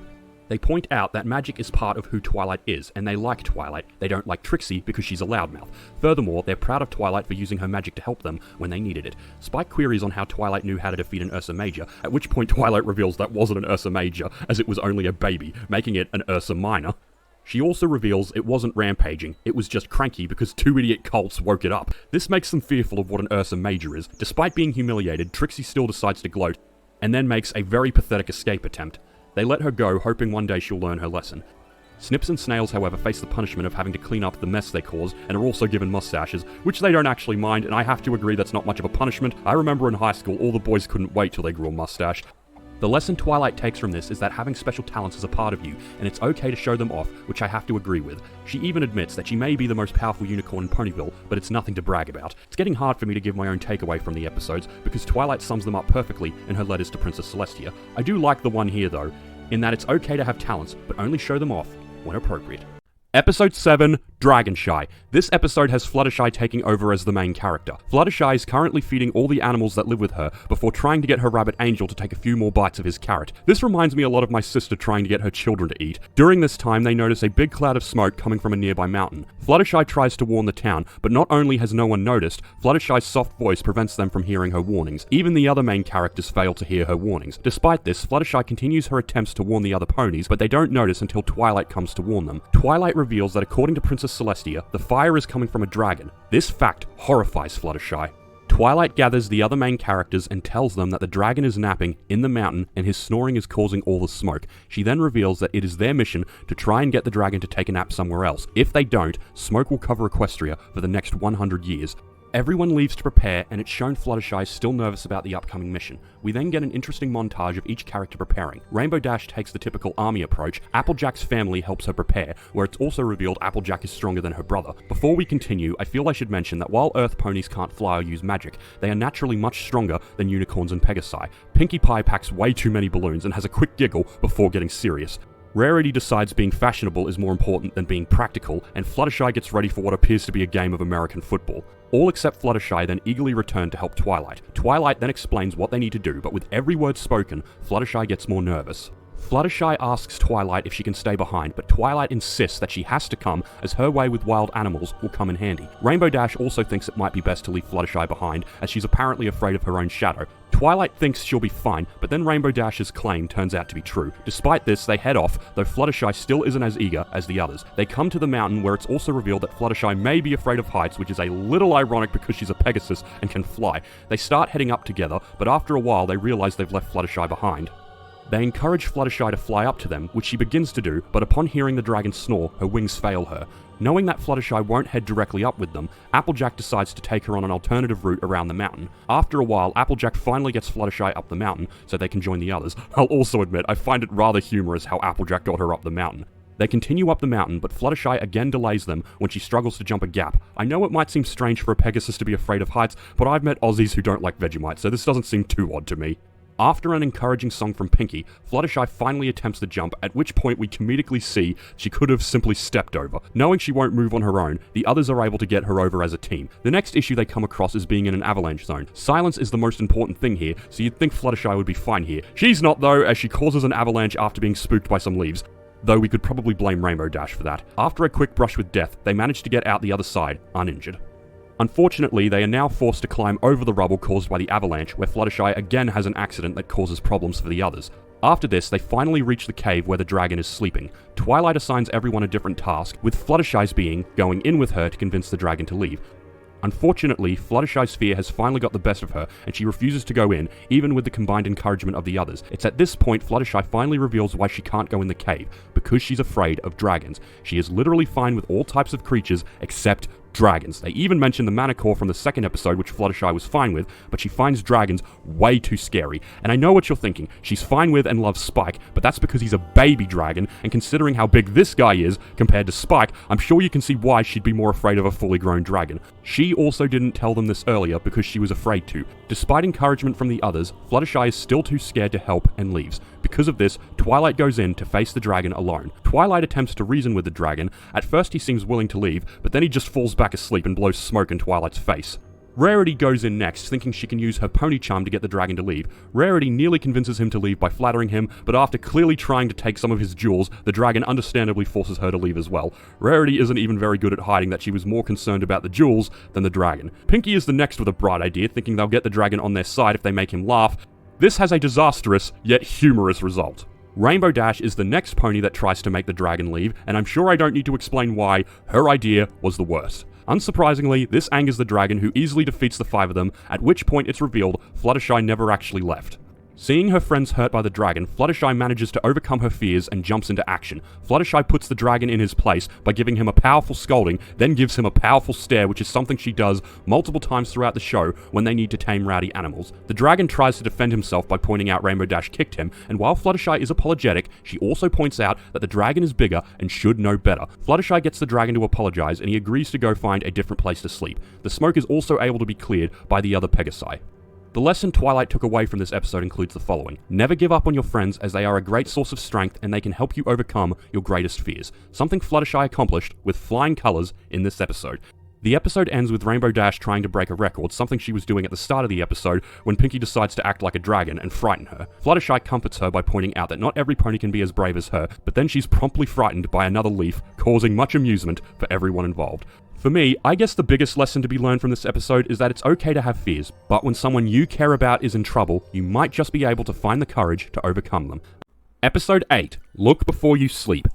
Speaker 1: They point out that magic is part of who Twilight is, and they like Twilight. They don't like Trixie because she's a loudmouth. Furthermore, they're proud of Twilight for using her magic to help them when they needed it. Spike queries on how Twilight knew how to defeat an Ursa Major, at which point Twilight reveals that wasn't an Ursa Major, as it was only a baby, making it an Ursa Minor. She also reveals it wasn't rampaging, it was just cranky because two idiot cults woke it up. This makes them fearful of what an Ursa Major is. Despite being humiliated, Trixie still decides to gloat, and then makes a very pathetic escape attempt. They let her go, hoping one day she'll learn her lesson. Snips and Snails, however, face the punishment of having to clean up the mess they cause, and are also given mustaches, which they don't actually mind, and I have to agree that's not much of a punishment. I remember in high school, all the boys couldn't wait till they grew a mustache. The lesson Twilight takes from this is that having special talents is a part of you, and it's okay to show them off, which I have to agree with. She even admits that she may be the most powerful unicorn in Ponyville, but it's nothing to brag about. It's getting hard for me to give my own takeaway from the episodes, because Twilight sums them up perfectly in her letters to Princess Celestia. I do like the one here though, in that it's okay to have talents, but only show them off when appropriate. Episode 7, Dragonshy. This episode has Fluttershy taking over as the main character. Fluttershy is currently feeding all the animals that live with her before trying to get her rabbit Angel to take a few more bites of his carrot. This reminds me a lot of my sister trying to get her children to eat. During this time, they notice a big cloud of smoke coming from a nearby mountain. Fluttershy tries to warn the town, but not only has no one noticed, Fluttershy's soft voice prevents them from hearing her warnings. Even the other main characters fail to hear her warnings. Despite this, Fluttershy continues her attempts to warn the other ponies, but they don't notice until Twilight comes to warn them. Twilight reveals that according to Princess Celestia, the fire is coming from a dragon. This fact horrifies Fluttershy. Twilight gathers the other main characters and tells them that the dragon is napping in the mountain and his snoring is causing all the smoke. She then reveals that it is their mission to try and get the dragon to take a nap somewhere else. If they don't, smoke will cover Equestria for the next 100 years. Everyone leaves to prepare, and it's shown Fluttershy is still nervous about the upcoming mission. We then get an interesting montage of each character preparing. Rainbow Dash takes the typical army approach. Applejack's family helps her prepare, where it's also revealed Applejack is stronger than her brother. Before we continue, I feel I should mention that while Earth ponies can't fly or use magic, they are naturally much stronger than unicorns and Pegasi. Pinkie Pie packs way too many balloons and has a quick giggle before getting serious. Rarity decides being fashionable is more important than being practical, and Fluttershy gets ready for what appears to be a game of American football. All except Fluttershy then eagerly return to help Twilight. Twilight then explains what they need to do, but with every word spoken, Fluttershy gets more nervous. Fluttershy asks Twilight if she can stay behind, but Twilight insists that she has to come, as her way with wild animals will come in handy. Rainbow Dash also thinks it might be best to leave Fluttershy behind, as she's apparently afraid of her own shadow. Twilight thinks she'll be fine, but then Rainbow Dash's claim turns out to be true. Despite this, they head off, though Fluttershy still isn't as eager as the others. They come to the mountain, where it's also revealed that Fluttershy may be afraid of heights, which is a little ironic because she's a Pegasus and can fly. They start heading up together, but after a while they realize they've left Fluttershy behind. They encourage Fluttershy to fly up to them, which she begins to do, but upon hearing the dragon snore, her wings fail her. Knowing that Fluttershy won't head directly up with them, Applejack decides to take her on an alternative route around the mountain. After a while, Applejack finally gets Fluttershy up the mountain, so they can join the others. I'll also admit, I find it rather humorous how Applejack got her up the mountain. They continue up the mountain, but Fluttershy again delays them when she struggles to jump a gap. I know it might seem strange for a Pegasus to be afraid of heights, but I've met Aussies who don't like Vegemite, so this doesn't seem too odd to me. After an encouraging song from Pinkie, Fluttershy finally attempts the jump, at which point we comedically see she could have simply stepped over. Knowing she won't move on her own, the others are able to get her over as a team. The next issue they come across is being in an avalanche zone. Silence is the most important thing here, so you'd think Fluttershy would be fine here. She's not though, as she causes an avalanche after being spooked by some leaves. Though we could probably blame Rainbow Dash for that. After a quick brush with death, they manage to get out the other side, uninjured. Unfortunately, they are now forced to climb over the rubble caused by the avalanche, where Fluttershy again has an accident that causes problems for the others. After this, they finally reach the cave where the dragon is sleeping. Twilight assigns everyone a different task, with Fluttershy's being going in with her to convince the dragon to leave. Unfortunately, Fluttershy's fear has finally got the best of her, and she refuses to go in, even with the combined encouragement of the others. It's at this point Fluttershy finally reveals why she can't go in the cave, because she's afraid of dragons. She is literally fine with all types of creatures, except dragons. They even mention the Manicore from the second episode, which Fluttershy was fine with, but she finds dragons way too scary. And I know what you're thinking, she's fine with and loves Spike, but that's because he's a baby dragon, and considering how big this guy is compared to Spike, I'm sure you can see why she'd be more afraid of a fully grown dragon. She also didn't tell them this earlier because she was afraid to. Despite encouragement from the others, Fluttershy is still too scared to help and leaves. Because of this, Twilight goes in to face the dragon alone. Twilight attempts to reason with the dragon. At first he seems willing to leave, but then he just falls back asleep and blows smoke in Twilight's face. Rarity goes in next, thinking she can use her pony charm to get the dragon to leave. Rarity nearly convinces him to leave by flattering him, but after clearly trying to take some of his jewels, the dragon understandably forces her to leave as well. Rarity isn't even very good at hiding that she was more concerned about the jewels than the dragon. Pinkie is the next with a bright idea, thinking they'll get the dragon on their side if they make him laugh. This has a disastrous, yet humorous result. Rainbow Dash is the next pony that tries to make the dragon leave, and I'm sure I don't need to explain why. Her idea was the worst. Unsurprisingly, this angers the dragon, who easily defeats the 5 of them, at which point it's revealed Fluttershy never actually left. Seeing her friends hurt by the dragon, Fluttershy manages to overcome her fears and jumps into action. Fluttershy puts the dragon in his place by giving him a powerful scolding, then gives him a powerful stare, which is something she does multiple times throughout the show when they need to tame rowdy animals. The dragon tries to defend himself by pointing out Rainbow Dash kicked him, and while Fluttershy is apologetic, she also points out that the dragon is bigger and should know better. Fluttershy gets the dragon to apologize, and he agrees to go find a different place to sleep. The smoke is also able to be cleared by the other Pegasi. The lesson Twilight took away from this episode includes the following. Never give up on your friends, as they are a great source of strength and they can help you overcome your greatest fears. Something Fluttershy accomplished with flying colors in this episode. The episode ends with Rainbow Dash trying to break a record, something she was doing at the start of the episode when Pinkie decides to act like a dragon and frighten her. Fluttershy comforts her by pointing out that not every pony can be as brave as her, but then she's promptly frightened by another leaf, causing much amusement for everyone involved. For me, I guess the biggest lesson to be learned from this episode is that it's okay to have fears, but when someone you care about is in trouble, you might just be able to find the courage to overcome them. Episode 8, Look Before You Sleep.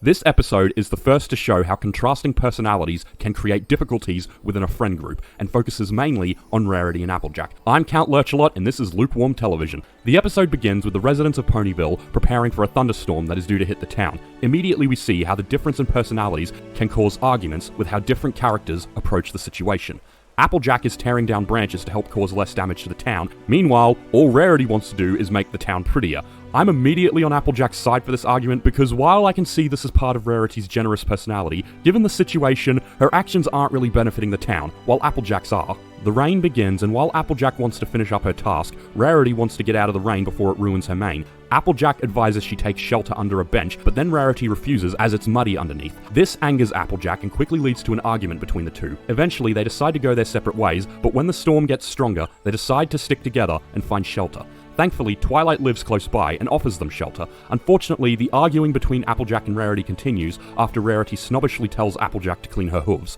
Speaker 1: This episode is the first to show how contrasting personalities can create difficulties within a friend group, and focuses mainly on Rarity and Applejack. I'm Count Lurchalot, and this is Lukewarm Television. The episode begins with the residents of Ponyville preparing for a thunderstorm that is due to hit the town. Immediately we see how the difference in personalities can cause arguments with how different characters approach the situation. Applejack is tearing down branches to help cause less damage to the town. Meanwhile, all Rarity wants to do is make the town prettier. I'm immediately on Applejack's side for this argument because while I can see this as part of Rarity's generous personality, given the situation, her actions aren't really benefiting the town, while Applejack's are. The rain begins, and while Applejack wants to finish up her task, Rarity wants to get out of the rain before it ruins her mane. Applejack advises she take shelter under a bench, but then Rarity refuses as it's muddy underneath. This angers Applejack and quickly leads to an argument between the two. Eventually, they decide to go their separate ways, but when the storm gets stronger, they decide to stick together and find shelter. Thankfully, Twilight lives close by and offers them shelter. Unfortunately, the arguing between Applejack and Rarity continues after Rarity snobbishly tells Applejack to clean her hooves.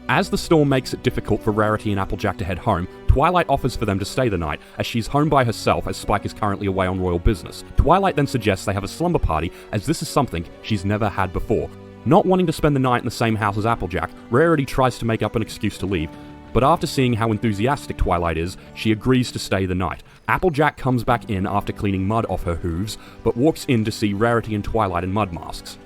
Speaker 1: As the storm makes it difficult for Rarity and Applejack to head home, Twilight offers for them to stay the night, as she's home by herself as Spike is currently away on royal business. Twilight then suggests they have a slumber party, as this is something she's never had before. Not wanting to spend the night in the same house as Applejack, Rarity tries to make up an excuse to leave, but after seeing how enthusiastic Twilight is, she agrees to stay the night. Applejack comes back in after cleaning mud off her hooves, but walks in to see Rarity and Twilight in mud masks.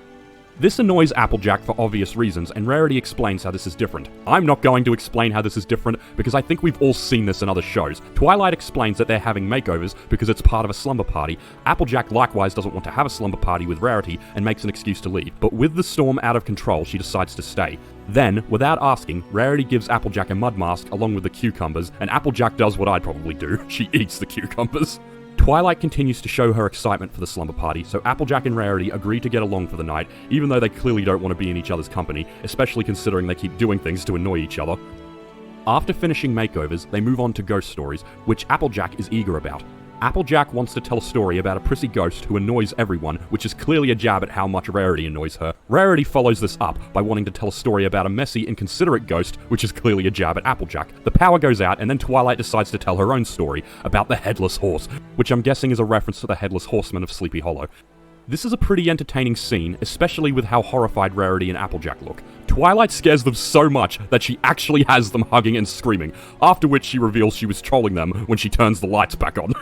Speaker 1: This annoys Applejack for obvious reasons, and Rarity explains how this is different. I'm not going to explain how this is different, because I think we've all seen this in other shows. Twilight explains that they're having makeovers because it's part of a slumber party. Applejack likewise doesn't want to have a slumber party with Rarity and makes an excuse to leave, but with the storm out of control, she decides to stay. Then, without asking, Rarity gives Applejack a mud mask along with the cucumbers, and Applejack does what I'd probably do. She eats the cucumbers. Twilight continues to show her excitement for the slumber party, so Applejack and Rarity agree to get along for the night, even though they clearly don't want to be in each other's company, especially considering they keep doing things to annoy each other. After finishing makeovers, they move on to ghost stories, which Applejack is eager about. Applejack wants to tell a story about a prissy ghost who annoys everyone, which is clearly a jab at how much Rarity annoys her. Rarity follows this up by wanting to tell a story about a messy, inconsiderate ghost, which is clearly a jab at Applejack. The power goes out, and then Twilight decides to tell her own story about the Headless Horse, which I'm guessing is a reference to the Headless Horseman of Sleepy Hollow. This is a pretty entertaining scene, especially with how horrified Rarity and Applejack look. Twilight scares them so much that she actually has them hugging and screaming, after which she reveals she was trolling them when she turns the lights back on.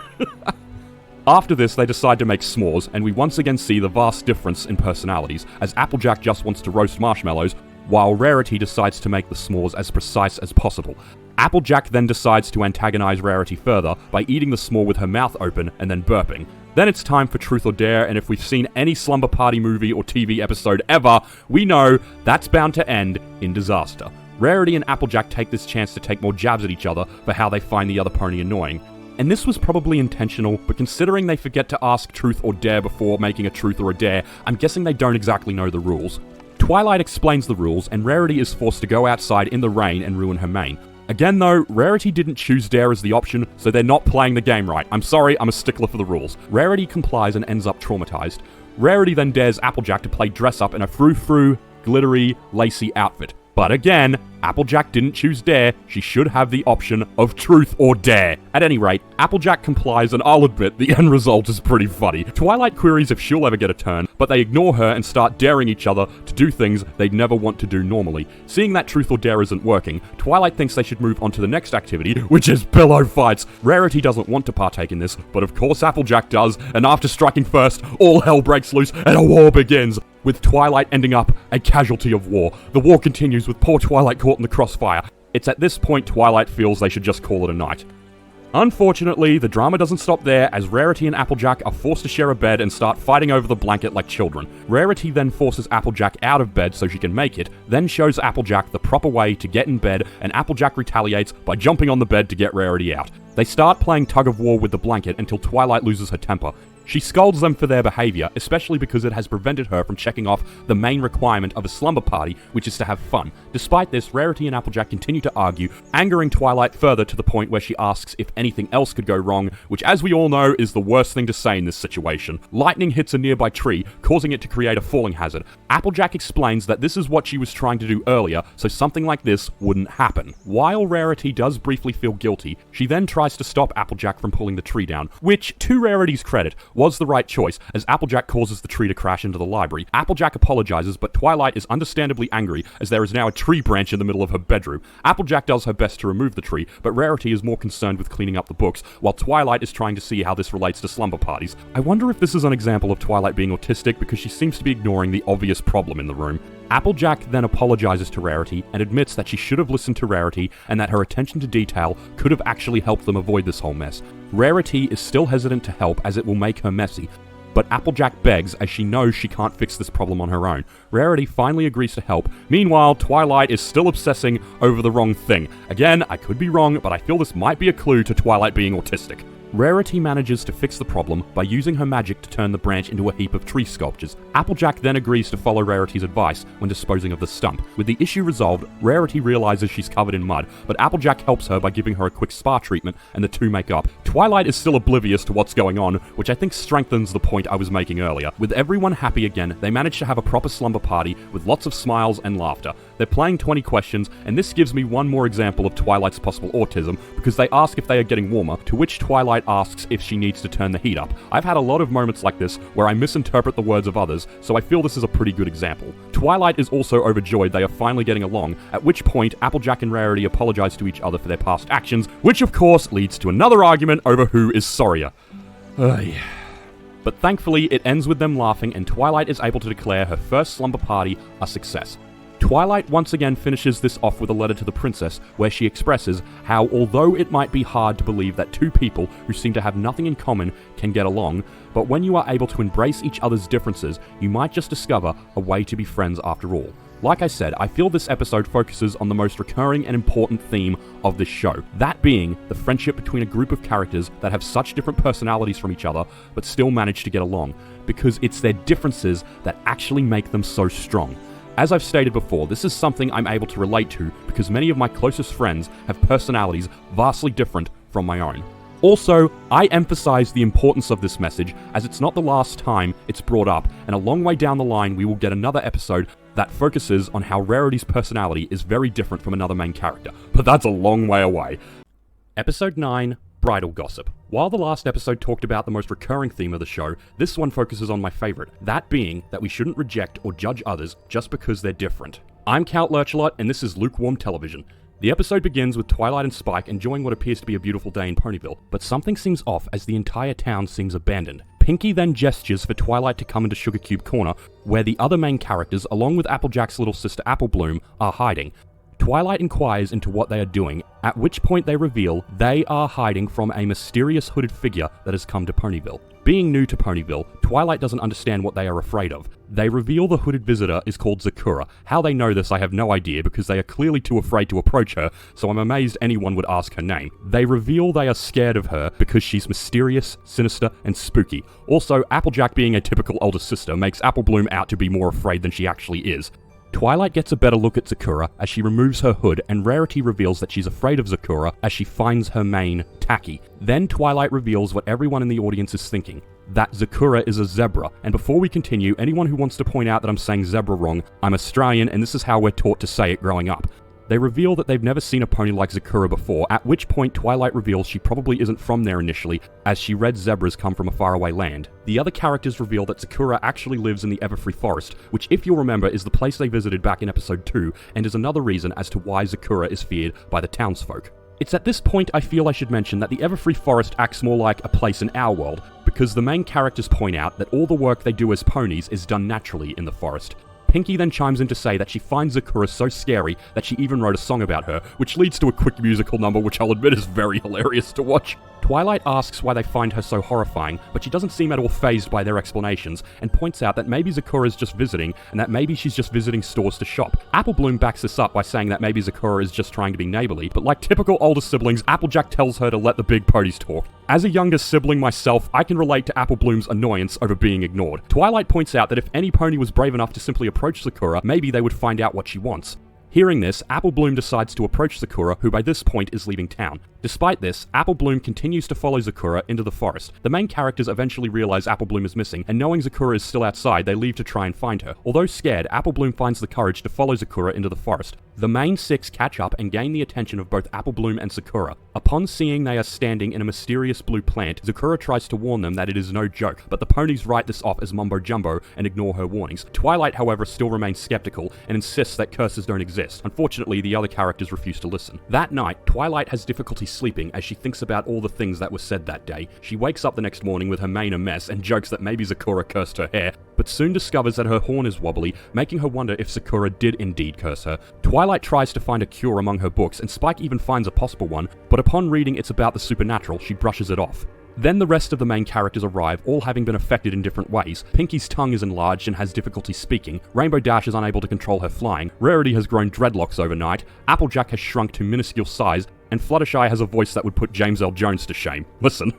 Speaker 1: After this, they decide to make s'mores, and we once again see the vast difference in personalities, as Applejack just wants to roast marshmallows, while Rarity decides to make the s'mores as precise as possible. Applejack then decides to antagonize Rarity further by eating the s'more with her mouth open and then burping. Then it's time for Truth or Dare, and if we've seen any slumber party movie or TV episode ever, we know that's bound to end in disaster. Rarity and Applejack take this chance to take more jabs at each other for how they find the other pony annoying. And this was probably intentional, but considering they forget to ask Truth or Dare before making a Truth or a Dare, I'm guessing they don't exactly know the rules. Twilight explains the rules, and Rarity is forced to go outside in the rain and ruin her mane. Again though, Rarity didn't choose Dare as the option, so they're not playing the game right. I'm sorry, I'm a stickler for the rules. Rarity complies and ends up traumatized. Rarity then dares Applejack to play dress up in a frou-frou, glittery, lacy outfit. But again, Applejack didn't choose dare, she should have the option of truth or dare. At any rate, Applejack complies, and I'll admit the end result is pretty funny. Twilight queries if she'll ever get a turn, but they ignore her and start daring each other to do things they'd never want to do normally. Seeing that truth or dare isn't working, Twilight thinks they should move on to the next activity, which is pillow fights. Rarity doesn't want to partake in this, but of course Applejack does, and after striking first, all hell breaks loose and a war begins, with Twilight ending up a casualty of war. The war continues with poor Twilight caught in the crossfire. It's at this point Twilight feels they should just call it a night. Unfortunately, the drama doesn't stop there, as Rarity and Applejack are forced to share a bed and start fighting over the blanket like children. Rarity then forces Applejack out of bed so she can make it, then shows Applejack the proper way to get in bed, and Applejack retaliates by jumping on the bed to get Rarity out. They start playing tug of war with the blanket until Twilight loses her temper. She scolds them for their behavior, especially because it has prevented her from checking off the main requirement of a slumber party, which is to have fun. Despite this, Rarity and Applejack continue to argue, angering Twilight further to the point where she asks if anything else could go wrong, which, as we all know, is the worst thing to say in this situation. Lightning hits a nearby tree, causing it to create a falling hazard. Applejack explains that this is what she was trying to do earlier, so something like this wouldn't happen. While Rarity does briefly feel guilty, she then tries to stop Applejack from pulling the tree down, which, to Rarity's credit, was the right choice, as Applejack causes the tree to crash into the library. Applejack apologizes, but Twilight is understandably angry, as there is now a tree branch in the middle of her bedroom. Applejack does her best to remove the tree, but Rarity is more concerned with cleaning up the books, while Twilight is trying to see how this relates to slumber parties. I wonder if this is an example of Twilight being autistic, because she seems to be ignoring the obvious problem in the room. Applejack then apologizes to Rarity and admits that she should have listened to Rarity and that her attention to detail could have actually helped them avoid this whole mess. Rarity is still hesitant to help, as it will make her messy, but Applejack begs, as she knows she can't fix this problem on her own. Rarity finally agrees to help. Meanwhile, Twilight is still obsessing over the wrong thing. Again, I could be wrong, but I feel this might be a clue to Twilight being autistic. Rarity manages to fix the problem by using her magic to turn the branch into a heap of tree sculptures. Applejack then agrees to follow Rarity's advice when disposing of the stump. With the issue resolved, Rarity realizes she's covered in mud, but Applejack helps her by giving her a quick spa treatment, and the two make up. Twilight is still oblivious to what's going on, which I think strengthens the point I was making earlier. With everyone happy again, they manage to have a proper slumber party with lots of smiles and laughter. They're playing 20 questions, and this gives me one more example of Twilight's possible autism, because they ask if they are getting warmer, to which Twilight asks if she needs to turn the heat up. I've had a lot of moments like this where I misinterpret the words of others, so I feel this is a pretty good example. Twilight is also overjoyed they are finally getting along, at which point Applejack and Rarity apologize to each other for their past actions, which of course leads to another argument over who is sorrier. But thankfully it ends with them laughing, and Twilight is able to declare her first slumber party a success. Twilight once again finishes this off with a letter to the princess, where she expresses how, although it might be hard to believe that two people who seem to have nothing in common can get along, but when you are able to embrace each other's differences, you might just discover a way to be friends after all. Like I said, I feel this episode focuses on the most recurring and important theme of this show, that being the friendship between a group of characters that have such different personalities from each other, but still manage to get along, because it's their differences that actually make them so strong. As I've stated before, this is something I'm able to relate to because many of my closest friends have personalities vastly different from my own. Also, I emphasize the importance of this message as it's not the last time it's brought up, and a long way down the line we will get another episode that focuses on how Rarity's personality is very different from another main character, but that's a long way away. Episode 9, Bridal Gossip. While the last episode talked about the most recurring theme of the show, this one focuses on my favorite, that being that we shouldn't reject or judge others just because they're different. I'm Count Lurchalot, and this is Lukewarm Television. The episode begins with Twilight and Spike enjoying what appears to be a beautiful day in Ponyville, but something seems off as the entire town seems abandoned. Pinkie then gestures for Twilight to come into Sugar Cube Corner, where the other main characters, along with Applejack's little sister Apple Bloom, are hiding. Twilight inquires into what they are doing, at which point they reveal they are hiding from a mysterious hooded figure that has come to Ponyville. Being new to Ponyville, Twilight doesn't understand what they are afraid of. They reveal the hooded visitor is called Zakura. How they know this I have no idea because they are clearly too afraid to approach her, so I'm amazed anyone would ask her name. They reveal they are scared of her because she's mysterious, sinister, and spooky. Also, Applejack being a typical older sister makes Apple Bloom out to be more afraid than she actually is. Twilight gets a better look at Zakura as she removes her hood, and Rarity reveals that she's afraid of Zakura as she finds her mane tacky. Then Twilight reveals what everyone in the audience is thinking, that Zakura is a zebra. And before we continue, anyone who wants to point out that I'm saying zebra wrong, I'm Australian and this is how we're taught to say it growing up. They reveal that they've never seen a pony like Sakura before, at which point Twilight reveals she probably isn't from there initially, as she read zebras come from a faraway land. The other characters reveal that Sakura actually lives in the Everfree Forest, which if you'll remember is the place they visited back in episode 2, and is another reason as to why Sakura is feared by the townsfolk. It's at this point I feel I should mention that the Everfree Forest acts more like a place in our world, because the main characters point out that all the work they do as ponies is done naturally in the forest. Pinky then chimes in to say that she finds Sakura so scary that she even wrote a song about her, which leads to a quick musical number which I'll admit is very hilarious to watch. Twilight asks why they find her so horrifying, but she doesn't seem at all fazed by their explanations, and points out that maybe Sakura's just visiting, and that maybe she's just visiting stores to shop. Applebloom backs this up by saying that maybe Sakura is just trying to be neighborly, but like typical older siblings, Applejack tells her to let the big ponies talk. As a younger sibling myself, I can relate to Applebloom's annoyance over being ignored. Twilight points out that if any pony was brave enough to simply approach Sakura, maybe they would find out what she wants. Hearing this, Applebloom decides to approach Sakura, who by this point is leaving town. Despite this, Applebloom continues to follow Sakura into the forest. The main characters eventually realize Applebloom is missing, and knowing Sakura is still outside, they leave to try and find her. Although scared, Applebloom finds the courage to follow Sakura into the forest. The main six catch up and gain the attention of both Applebloom and Sakura. Upon seeing they are standing in a mysterious blue plant, Sakura tries to warn them that it is no joke, but the ponies write this off as mumbo jumbo and ignore her warnings. Twilight, however, still remains skeptical and insists that curses don't exist. Unfortunately, the other characters refuse to listen. That night, Twilight has difficulty sleeping as she thinks about all the things that were said that day. She wakes up the next morning with her mane a mess and jokes that maybe Sakura cursed her hair, but soon discovers that her horn is wobbly, making her wonder if Sakura did indeed curse her. Twilight tries to find a cure among her books, and Spike even finds a possible one, but upon reading it's about the supernatural, she brushes it off. Then the rest of the main characters arrive, all having been affected in different ways. Pinky's tongue is enlarged and has difficulty speaking. Rainbow Dash is unable to control her flying. Rarity has grown dreadlocks overnight. Applejack has shrunk to minuscule size. And Fluttershy has a voice that would put James L. Jones to shame. Listen.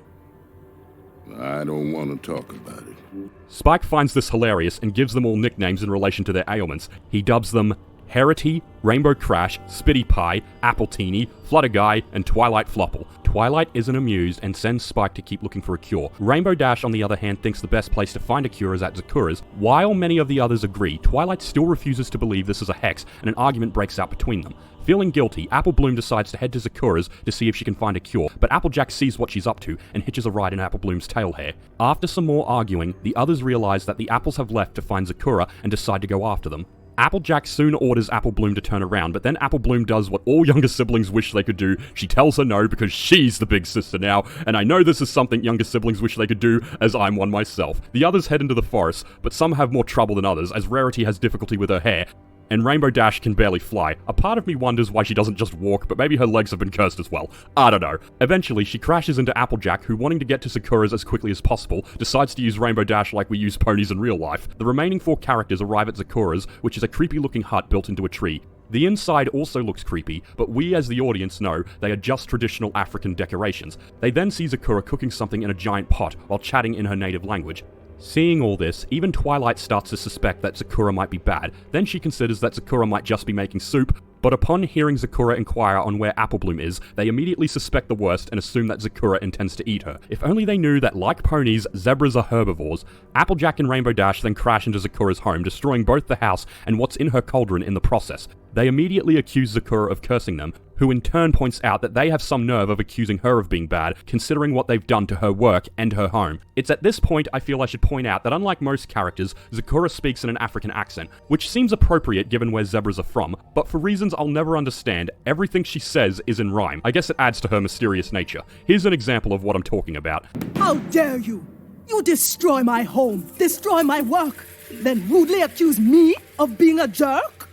Speaker 2: I don't want to talk about it.
Speaker 1: Spike finds this hilarious and gives them all nicknames in relation to their ailments. He dubs them Herity, Rainbow Crash, Spitty Pie, Appletini, Flutterguy, and Twilight Flopple. Twilight isn't amused and sends Spike to keep looking for a cure. Rainbow Dash, on the other hand, thinks the best place to find a cure is at Sakura's. While many of the others agree, Twilight still refuses to believe this is a hex, and an argument breaks out between them. Feeling guilty, Applebloom decides to head to Sakura's to see if she can find a cure, but Applejack sees what she's up to and hitches a ride in Applebloom's tail hair. After some more arguing, the others realize that the apples have left to find Sakura and decide to go after them. Applejack soon orders Applebloom to turn around, but then Applebloom does what all younger siblings wish they could do. She tells her no because she's the big sister now, and I know this is something younger siblings wish they could do, as I'm one myself. The others head into the forest, but some have more trouble than others, as Rarity has difficulty with her hair, and Rainbow Dash can barely fly. A part of me wonders why she doesn't just walk, but maybe her legs have been cursed as well. I don't know. Eventually, she crashes into Applejack, who, wanting to get to Sakura's as quickly as possible, decides to use Rainbow Dash like we use ponies in real life. The remaining 4 characters arrive at Sakura's, which is a creepy-looking hut built into a tree. The inside also looks creepy, but we as the audience know they are just traditional African decorations. They then see Sakura cooking something in a giant pot while chatting in her native language. Seeing all this, even Twilight starts to suspect that Sakura might be bad. Then she considers that Sakura might just be making soup, but upon hearing Sakura inquire on where Applebloom is, they immediately suspect the worst and assume that Sakura intends to eat her. If only they knew that, like ponies, zebras are herbivores. Applejack and Rainbow Dash then crash into Sakura's home, destroying both the house and what's in her cauldron in the process. They immediately accuse Sakura of cursing them, who in turn points out that they have some nerve of accusing her of being bad, considering what they've done to her work and her home. It's at this point I feel I should point out that unlike most characters, Sakura speaks in an African accent, which seems appropriate given where zebras are from, but for reasons I'll never understand, everything she says is in rhyme. I guess it adds to her mysterious nature. Here's an example of what I'm talking about.
Speaker 3: How dare you! You destroy my home, destroy my work, then rudely accuse me of being a jerk?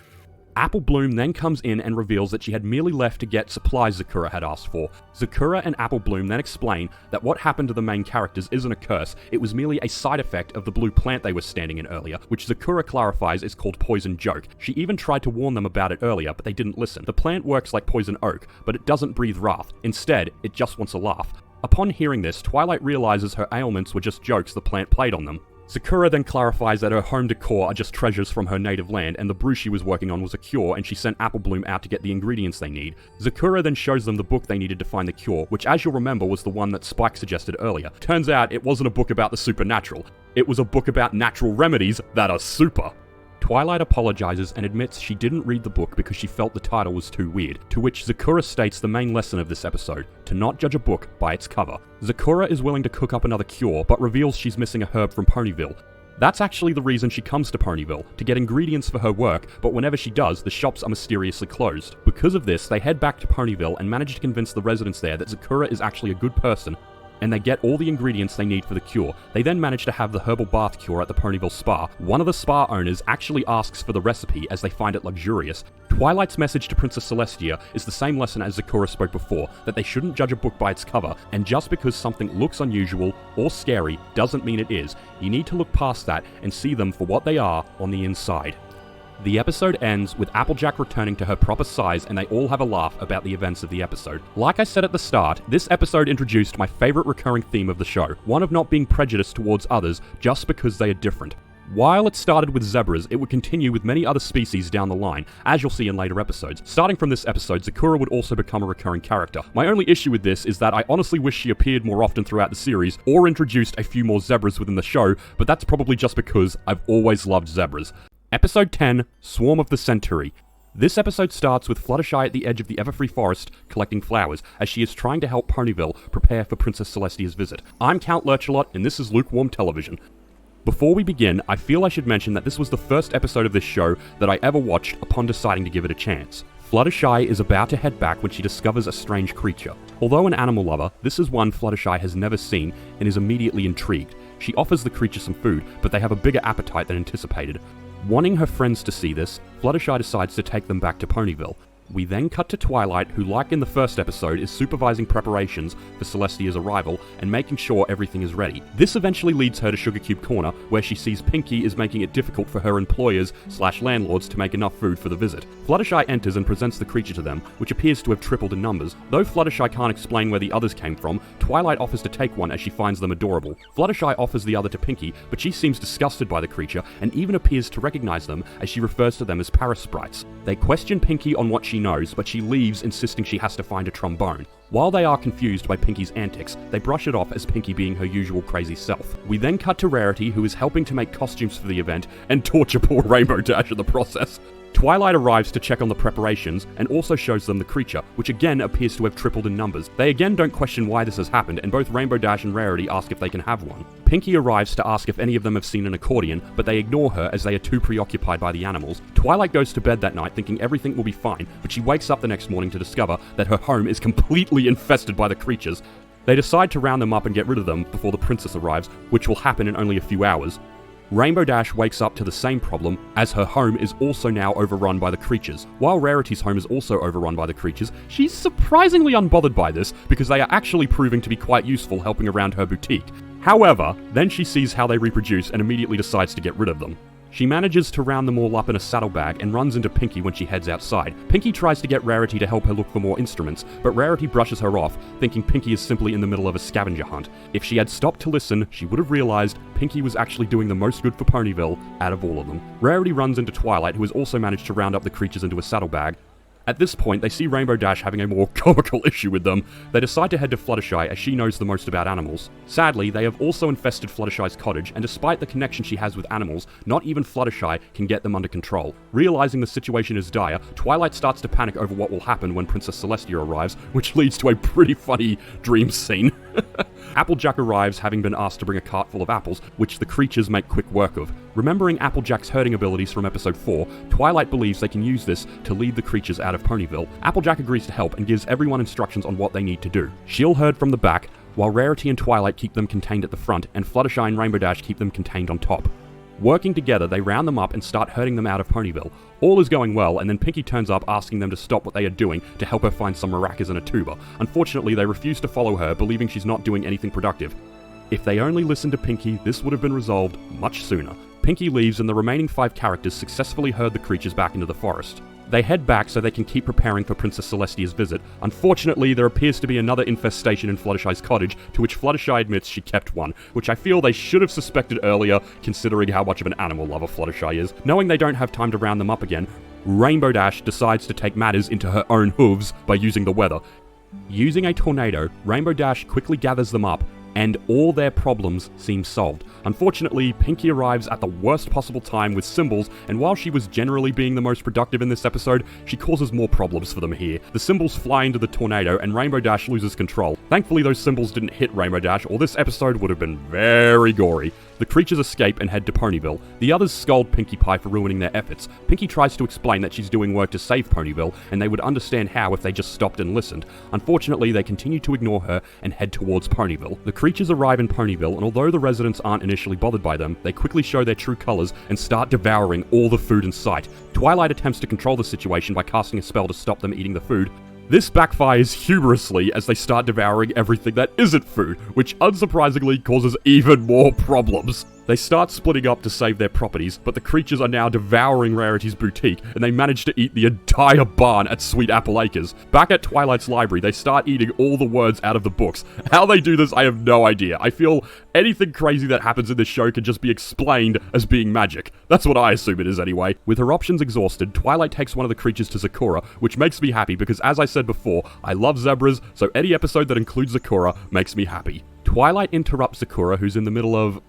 Speaker 1: Applebloom then comes in and reveals that she had merely left to get supplies Sakura had asked for. Sakura and Applebloom then explain that what happened to the main characters isn't a curse, it was merely a side effect of the blue plant they were standing in earlier, which Sakura clarifies is called Poison Joke. She even tried to warn them about it earlier, but they didn't listen. The plant works like poison oak, but it doesn't breathe wrath. Instead, it just wants a laugh. Upon hearing this, Twilight realizes her ailments were just jokes the plant played on them. Sakura then clarifies that her home decor are just treasures from her native land, and the brew she was working on was a cure, and she sent Applebloom out to get the ingredients they need. Sakura then shows them the book they needed to find the cure, which as you'll remember was the one that Spike suggested earlier. Turns out it wasn't a book about the supernatural, it was a book about natural remedies that are super. Twilight apologizes and admits she didn't read the book because she felt the title was too weird, to which Zakura states the main lesson of this episode, to not judge a book by its cover. Zakura is willing to cook up another cure, but reveals she's missing a herb from Ponyville. That's actually the reason she comes to Ponyville, to get ingredients for her work, but whenever she does, the shops are mysteriously closed. Because of this, they head back to Ponyville and manage to convince the residents there that Zakura is actually a good person, and they get all the ingredients they need for the cure. They then manage to have the herbal bath cure at the Ponyville Spa. One of the spa owners actually asks for the recipe as they find it luxurious. Twilight's message to Princess Celestia is the same lesson as Zakura spoke before, that they shouldn't judge a book by its cover, and just because something looks unusual or scary doesn't mean it is. You need to look past that and see them for what they are on the inside. The episode ends with Applejack returning to her proper size and they all have a laugh about the events of the episode. Like I said at the start, this episode introduced my favorite recurring theme of the show, one of not being prejudiced towards others just because they are different. While it started with zebras, it would continue with many other species down the line, as you'll see in later episodes. Starting from this episode, Zakura would also become a recurring character. My only issue with this is that I honestly wish she appeared more often throughout the series, or introduced a few more zebras within the show, but that's probably just because I've always loved zebras. Episode 10, Swarm of the Century. This episode starts with Fluttershy at the edge of the Everfree Forest collecting flowers, as she is trying to help Ponyville prepare for Princess Celestia's visit. I'm Count Lurchalot, and this is Lukewarm Television. Before we begin, I feel I should mention that this was the first episode of this show that I ever watched upon deciding to give it a chance. Fluttershy is about to head back when she discovers a strange creature. Although an animal lover, this is one Fluttershy has never seen and is immediately intrigued. She offers the creature some food, but they have a bigger appetite than anticipated. Wanting her friends to see this, Fluttershy decides to take them back to Ponyville. We then cut to Twilight, who, like in the first episode, is supervising preparations for Celestia's arrival and making sure everything is ready. This eventually leads her to Sugar Cube Corner, where she sees Pinkie is making it difficult for her employers/landlords to make enough food for the visit. Fluttershy enters and presents the creature to them, which appears to have tripled in numbers. Though Fluttershy can't explain where the others came from, Twilight offers to take one as she finds them adorable. Fluttershy offers the other to Pinkie, but she seems disgusted by the creature and even appears to recognize them as she refers to them as parasprites. They question Pinkie on what she knows, but she leaves, insisting she has to find a trombone. While they are confused by Pinkie's antics, they brush it off as Pinkie being her usual crazy self. We then cut to Rarity, who is helping to make costumes for the event and torture poor Rainbow Dash in the process. Twilight arrives to check on the preparations and also shows them the creature, which again appears to have tripled in numbers. They again don't question why this has happened, and both Rainbow Dash and Rarity ask if they can have one. Pinkie arrives to ask if any of them have seen an accordion, but they ignore her as they are too preoccupied by the animals. Twilight goes to bed that night thinking everything will be fine, but she wakes up the next morning to discover that her home is completely infested by the creatures. They decide to round them up and get rid of them before the princess arrives, which will happen in only a few hours. Rainbow Dash wakes up to the same problem, as her home is also now overrun by the creatures. While Rarity's home is also overrun by the creatures, she's surprisingly unbothered by this because they are actually proving to be quite useful helping around her boutique. However, then she sees how they reproduce and immediately decides to get rid of them. She manages to round them all up in a saddlebag and runs into Pinkie when she heads outside. Pinkie tries to get Rarity to help her look for more instruments, but Rarity brushes her off, thinking Pinkie is simply in the middle of a scavenger hunt. If she had stopped to listen, she would have realized Pinkie was actually doing the most good for Ponyville out of all of them. Rarity runs into Twilight, who has also managed to round up the creatures into a saddlebag. At this point, they see Rainbow Dash having a more comical issue with them. They decide to head to Fluttershy as she knows the most about animals. Sadly, they have also infested Fluttershy's cottage, and despite the connection she has with animals, not even Fluttershy can get them under control. Realizing the situation is dire, Twilight starts to panic over what will happen when Princess Celestia arrives, which leads to a pretty funny dream scene. Applejack arrives, having been asked to bring a cart full of apples, which the creatures make quick work of. Remembering Applejack's herding abilities from episode 4, Twilight believes they can use this to lead the creatures out of Ponyville. Applejack agrees to help and gives everyone instructions on what they need to do. She'll herd from the back, while Rarity and Twilight keep them contained at the front, and Fluttershy and Rainbow Dash keep them contained on top. Working together, they round them up and start herding them out of Ponyville. All is going well, and then Pinkie turns up asking them to stop what they are doing to help her find some maracas and a tuba. Unfortunately, they refuse to follow her, believing she's not doing anything productive. If they only listened to Pinkie, this would have been resolved much sooner. Pinkie leaves, and the remaining 5 characters successfully herd the creatures back into the forest. They head back so they can keep preparing for Princess Celestia's visit. Unfortunately, there appears to be another infestation in Fluttershy's cottage, to which Fluttershy admits she kept one, which I feel they should have suspected earlier, considering how much of an animal lover Fluttershy is. Knowing they don't have time to round them up again, Rainbow Dash decides to take matters into her own hooves by using the weather. Using a tornado, Rainbow Dash quickly gathers them up, and all their problems seem solved. Unfortunately, Pinky arrives at the worst possible time with symbols, and while she was generally being the most productive in this episode, she causes more problems for them here. The symbols fly into the tornado, and Rainbow Dash loses control. Thankfully, those symbols didn't hit Rainbow Dash, or this episode would have been very gory. The creatures escape and head to Ponyville. The others scold Pinkie Pie for ruining their efforts. Pinkie tries to explain that she's doing work to save Ponyville, and they would understand how if they just stopped and listened. Unfortunately, they continue to ignore her and head towards Ponyville. The creatures arrive in Ponyville, and although the residents aren't initially bothered by them, they quickly show their true colors and start devouring all the food in sight. Twilight attempts to control the situation by casting a spell to stop them eating the food. This backfires humorously as they start devouring everything that isn't food, which unsurprisingly causes even more problems. They start splitting up to save their properties, but the creatures are now devouring Rarity's boutique, and they manage to eat the entire barn at Sweet Apple Acres. Back at Twilight's library, they start eating all the words out of the books. How they do this, I have no idea. I feel anything crazy that happens in this show can just be explained as being magic. That's what I assume it is anyway. With her options exhausted, Twilight takes one of the creatures to Zakura, which makes me happy because, as I said before, I love zebras, so any episode that includes Zakura makes me happy. Twilight interrupts Zakura, who's in the middle of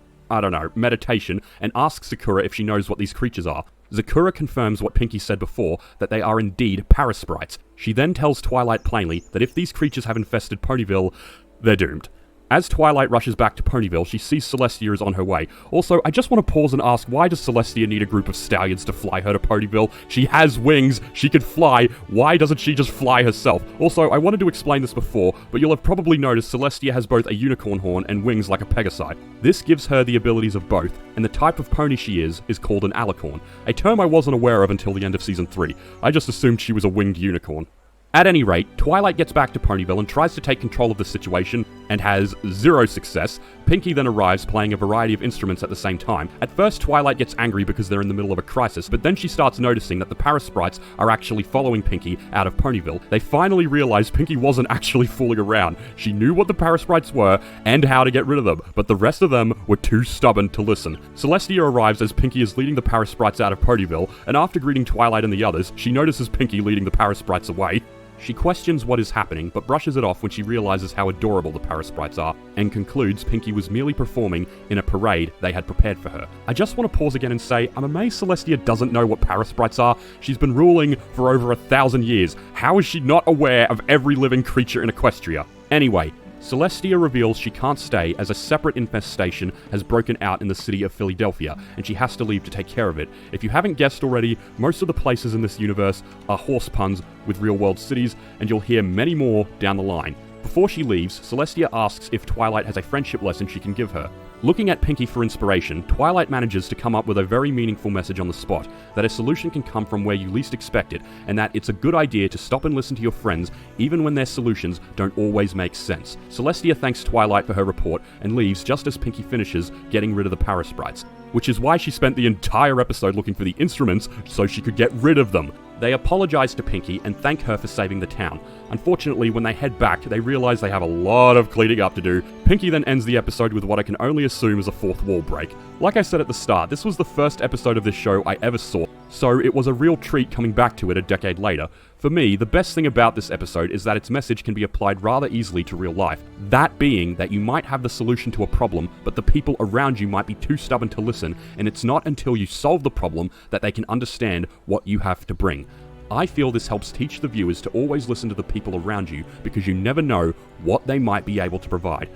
Speaker 1: meditation, and asks Zakura if she knows what these creatures are. Zakura confirms what Pinky said before, that they are indeed parasprites. She then tells Twilight plainly that if these creatures have infested Ponyville, they're doomed. As Twilight rushes back to Ponyville, she sees Celestia is on her way. Also, I just want to pause and ask, why does Celestia need a group of stallions to fly her to Ponyville? She has wings, she can fly, why doesn't she just fly herself? Also, I wanted to explain this before, but you'll have probably noticed Celestia has both a unicorn horn and wings like a Pegasi. This gives her the abilities of both, and the type of pony she is called an alicorn, a term I wasn't aware of until the end of Season 3. I just assumed she was a winged unicorn. At any rate, Twilight gets back to Ponyville and tries to take control of the situation, and has zero success. Pinky then arrives playing a variety of instruments at the same time. At first, Twilight gets angry because they're in the middle of a crisis, but then she starts noticing that the parasprites are actually following Pinky out of Ponyville. They finally realize Pinky wasn't actually fooling around. She knew what the parasprites were and how to get rid of them, but the rest of them were too stubborn to listen. Celestia arrives as Pinky is leading the parasprites out of Ponyville, and after greeting Twilight and the others, she notices Pinky leading the parasprites away. She questions what is happening, but brushes it off when she realizes how adorable the parasprites are, and concludes Pinky was merely performing in a parade they had prepared for her. I just want to pause again and say, I'm amazed Celestia doesn't know what parasprites are. She's been ruling for over 1,000 years. How is she not aware of every living creature in Equestria? Anyway, Celestia reveals she can't stay as a separate infestation has broken out in the city of Philadelphia, and she has to leave to take care of it. If you haven't guessed already, most of the places in this universe are horse puns with real-world cities, and you'll hear many more down the line. Before she leaves, Celestia asks if Twilight has a friendship lesson she can give her. Looking at Pinky for inspiration, Twilight manages to come up with a very meaningful message on the spot, that a solution can come from where you least expect it, and that it's a good idea to stop and listen to your friends, even when their solutions don't always make sense. Celestia thanks Twilight for her report, and leaves just as Pinky finishes getting rid of the parasprites, which is why she spent the entire episode looking for the instruments so she could get rid of them. They apologize to Pinky and thank her for saving the town. Unfortunately, when they head back, they realize they have a lot of cleaning up to do. Pinky then ends the episode with what I can only assume is a fourth wall break. Like I said at the start, this was the first episode of this show I ever saw, so it was a real treat coming back to it a decade later. For me, the best thing about this episode is that its message can be applied rather easily to real life. That being that you might have the solution to a problem, but the people around you might be too stubborn to listen, and it's not until you solve the problem that they can understand what you have to bring. I feel this helps teach the viewers to always listen to the people around you, because you never know what they might be able to provide.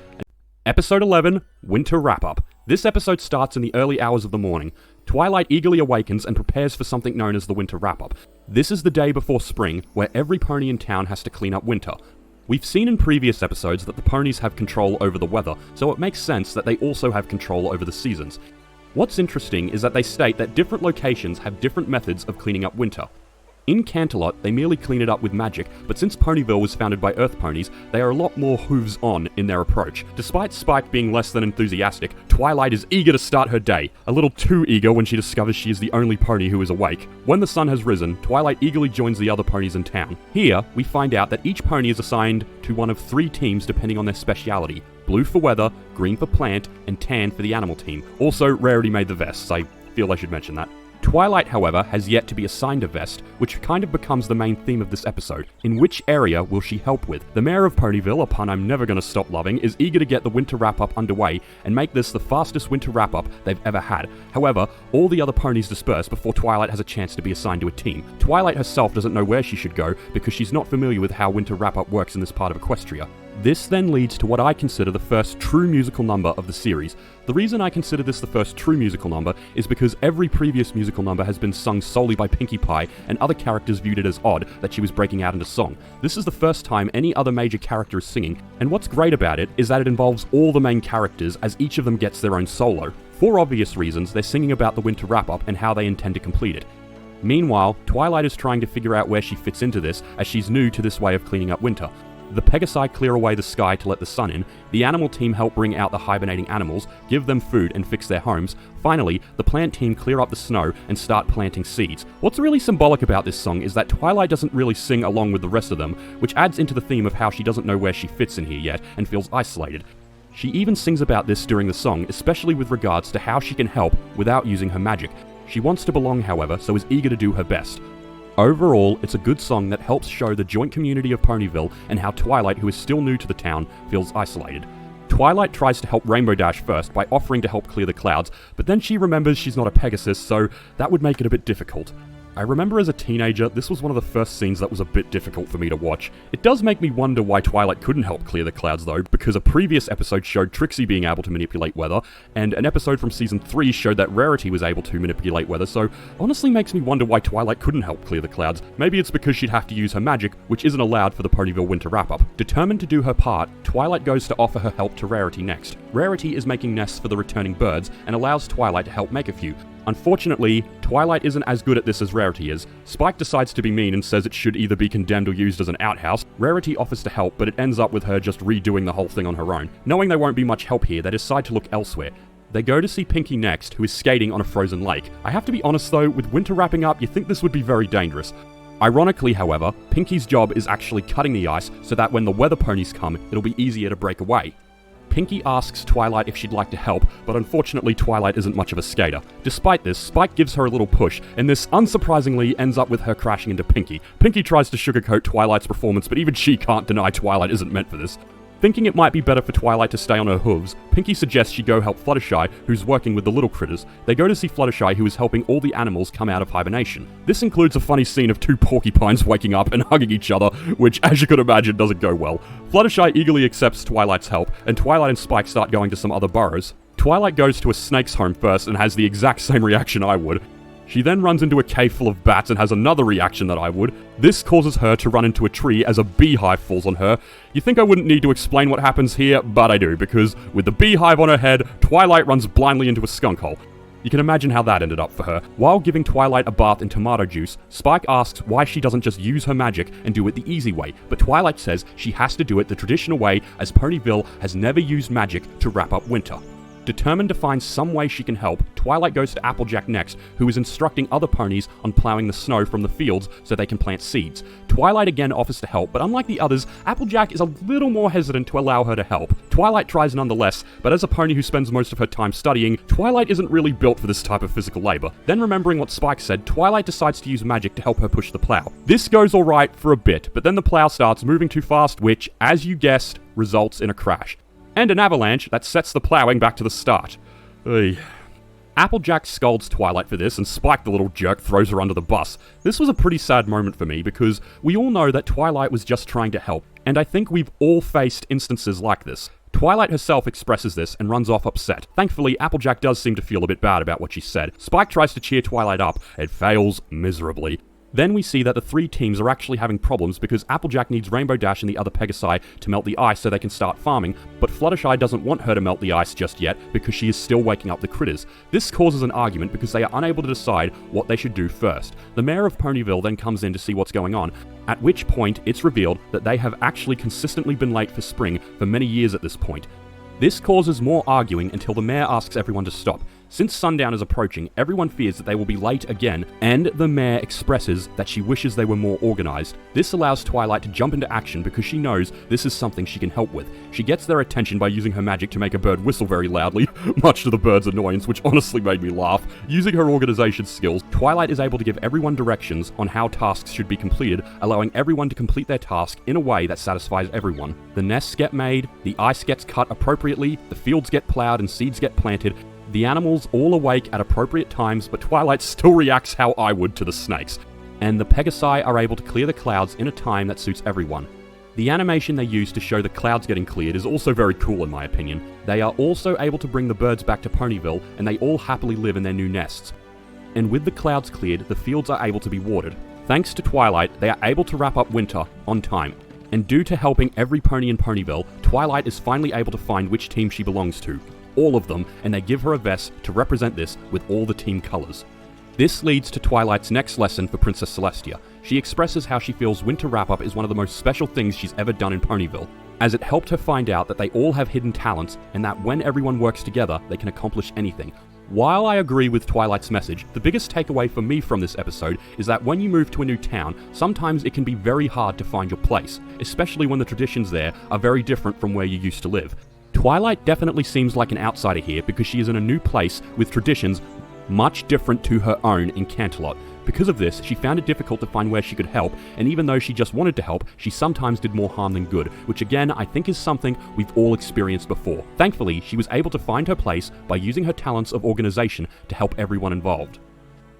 Speaker 1: Episode 11, Winter Wrap-Up. This episode starts in the early hours of the morning. Twilight eagerly awakens and prepares for something known as the Winter Wrap-Up. This is the day before spring, where every pony in town has to clean up winter. We've seen in previous episodes that the ponies have control over the weather, so it makes sense that they also have control over the seasons. What's interesting is that they state that different locations have different methods of cleaning up winter. In Canterlot, they merely clean it up with magic, but since Ponyville was founded by Earth ponies, they are a lot more hooves-on in their approach. Despite Spike being less than enthusiastic, Twilight is eager to start her day, a little too eager when she discovers she is the only pony who is awake. When the sun has risen, Twilight eagerly joins the other ponies in town. Here, we find out that each pony is assigned to one of 3 teams depending on their speciality: blue for weather, green for plant, and tan for the animal team. Also, Rarity made the vests, I feel I should mention that. Twilight, however, has yet to be assigned a vest, which kind of becomes the main theme of this episode. In which area will she help with? The mayor of Ponyville, a pun I'm never going to stop loving, is eager to get the winter wrap-up underway and make this the fastest winter wrap-up they've ever had. However, all the other ponies disperse before Twilight has a chance to be assigned to a team. Twilight herself doesn't know where she should go because she's not familiar with how winter wrap-up works in this part of Equestria. This then leads to what I consider the first true musical number of the series. The reason I consider this the first true musical number is because every previous musical number has been sung solely by Pinkie Pie, and other characters viewed it as odd that she was breaking out into song. This is the first time any other major character is singing, and what's great about it is that it involves all the main characters, as each of them gets their own solo. For obvious reasons, they're singing about the winter wrap-up and how they intend to complete it. Meanwhile, Twilight is trying to figure out where she fits into this, as she's new to this way of cleaning up winter. The Pegasi clear away the sky to let the sun in, the animal team help bring out the hibernating animals, give them food and fix their homes. Finally, the plant team clear up the snow and start planting seeds. What's really symbolic about this song is that Twilight doesn't really sing along with the rest of them, which adds into the theme of how she doesn't know where she fits in here yet and feels isolated. She even sings about this during the song, especially with regards to how she can help without using her magic. She wants to belong, however, so is eager to do her best. Overall, it's a good song that helps show the joint community of Ponyville and how Twilight, who is still new to the town, feels isolated. Twilight tries to help Rainbow Dash first by offering to help clear the clouds, but then she remembers she's not a Pegasus, so that would make it a bit difficult. I remember as a teenager, this was one of the first scenes that was a bit difficult for me to watch. It does make me wonder why Twilight couldn't help clear the clouds though, because a previous episode showed Trixie being able to manipulate weather, and an episode from Season 3 showed that Rarity was able to manipulate weather, so honestly makes me wonder why Twilight couldn't help clear the clouds. Maybe it's because she'd have to use her magic, which isn't allowed for the Ponyville winter wrap-up. Determined to do her part, Twilight goes to offer her help to Rarity next. Rarity is making nests for the returning birds, and allows Twilight to help make a few. Unfortunately, Twilight isn't as good at this as Rarity is. Spike decides to be mean and says it should either be condemned or used as an outhouse. Rarity offers to help, but it ends up with her just redoing the whole thing on her own. Knowing there won't be much help here, they decide to look elsewhere. They go to see Pinkie next, who is skating on a frozen lake. I have to be honest though, with winter wrapping up, you think this would be very dangerous. Ironically, however, Pinkie's job is actually cutting the ice so that when the weather ponies come, it'll be easier to break away. Pinkie asks Twilight if she'd like to help, but unfortunately Twilight isn't much of a skater. Despite this, Spike gives her a little push, and this unsurprisingly ends up with her crashing into Pinkie. Pinkie tries to sugarcoat Twilight's performance, but even she can't deny Twilight isn't meant for this. Thinking it might be better for Twilight to stay on her hooves, Pinkie suggests she go help Fluttershy, who's working with the little critters. They go to see Fluttershy, who is helping all the animals come out of hibernation. This includes a funny scene of two porcupines waking up and hugging each other, which, as you could imagine, doesn't go well. Fluttershy eagerly accepts Twilight's help, and Twilight and Spike start going to some other burrows. Twilight goes to a snake's home first and has the exact same reaction I would. She then runs into a cave full of bats and has another reaction that I would. This causes her to run into a tree as a beehive falls on her. You think I wouldn't need to explain what happens here, but I do, because with the beehive on her head, Twilight runs blindly into a skunk hole. You can imagine how that ended up for her. While giving Twilight a bath in tomato juice, Spike asks why she doesn't just use her magic and do it the easy way, but Twilight says she has to do it the traditional way, as Ponyville has never used magic to wrap up winter. Determined to find some way she can help, Twilight goes to Applejack next, who is instructing other ponies on plowing the snow from the fields so they can plant seeds. Twilight again offers to help, but unlike the others, Applejack is a little more hesitant to allow her to help. Twilight tries nonetheless, but as a pony who spends most of her time studying, Twilight isn't really built for this type of physical labor. Then remembering what Spike said, Twilight decides to use magic to help her push the plow. This goes alright for a bit, but then the plow starts moving too fast, which, as you guessed, results in a crash. And an avalanche that sets the plowing back to the start. Oy. Applejack scolds Twilight for this, and Spike the little jerk throws her under the bus. This was a pretty sad moment for me, because we all know that Twilight was just trying to help, and I think we've all faced instances like this. Twilight herself expresses this and runs off upset. Thankfully, Applejack does seem to feel a bit bad about what she said. Spike tries to cheer Twilight up, and fails miserably. Then we see that the three teams are actually having problems because Applejack needs Rainbow Dash and the other Pegasi to melt the ice so they can start farming, but Fluttershy doesn't want her to melt the ice just yet because she is still waking up the critters. This causes an argument because they are unable to decide what they should do first. The mayor of Ponyville then comes in to see what's going on, at which point it's revealed that they have actually consistently been late for spring for many years at this point. This causes more arguing until the mayor asks everyone to stop. Since sundown is approaching, everyone fears that they will be late again, and the mayor expresses that she wishes they were more organized. This allows Twilight to jump into action because she knows this is something she can help with. She gets their attention by using her magic to make a bird whistle very loudly, Much to the bird's annoyance, which honestly made me laugh. Using her organization skills, Twilight is able to give everyone directions on how tasks should be completed, allowing everyone to complete their task in a way that satisfies everyone. The nests get made, the ice gets cut appropriately, the fields get plowed and seeds get planted, the animals all awake at appropriate times, but Twilight still reacts how I would to the snakes. And the Pegasi are able to clear the clouds in a time that suits everyone. The animation they use to show the clouds getting cleared is also very cool in my opinion. They are also able to bring the birds back to Ponyville, and they all happily live in their new nests. And with the clouds cleared, the fields are able to be watered. Thanks to Twilight, they are able to wrap up winter on time. And due to helping every pony in Ponyville, Twilight is finally able to find which team she belongs to. All of them, and they give her a vest to represent this with all the team colors. This leads to Twilight's next lesson for Princess Celestia. She expresses how she feels Winter Wrap-Up is one of the most special things she's ever done in Ponyville, as it helped her find out that they all have hidden talents and that when everyone works together, they can accomplish anything. While I agree with Twilight's message, the biggest takeaway for me from this episode is that when you move to a new town, sometimes it can be very hard to find your place, especially when the traditions there are very different from where you used to live. Twilight definitely seems like an outsider here because she is in a new place with traditions much different to her own in Canterlot. Because of this, she found it difficult to find where she could help, and even though she just wanted to help, she sometimes did more harm than good, which again, I think is something we've all experienced before. Thankfully, she was able to find her place by using her talents of organization to help everyone involved.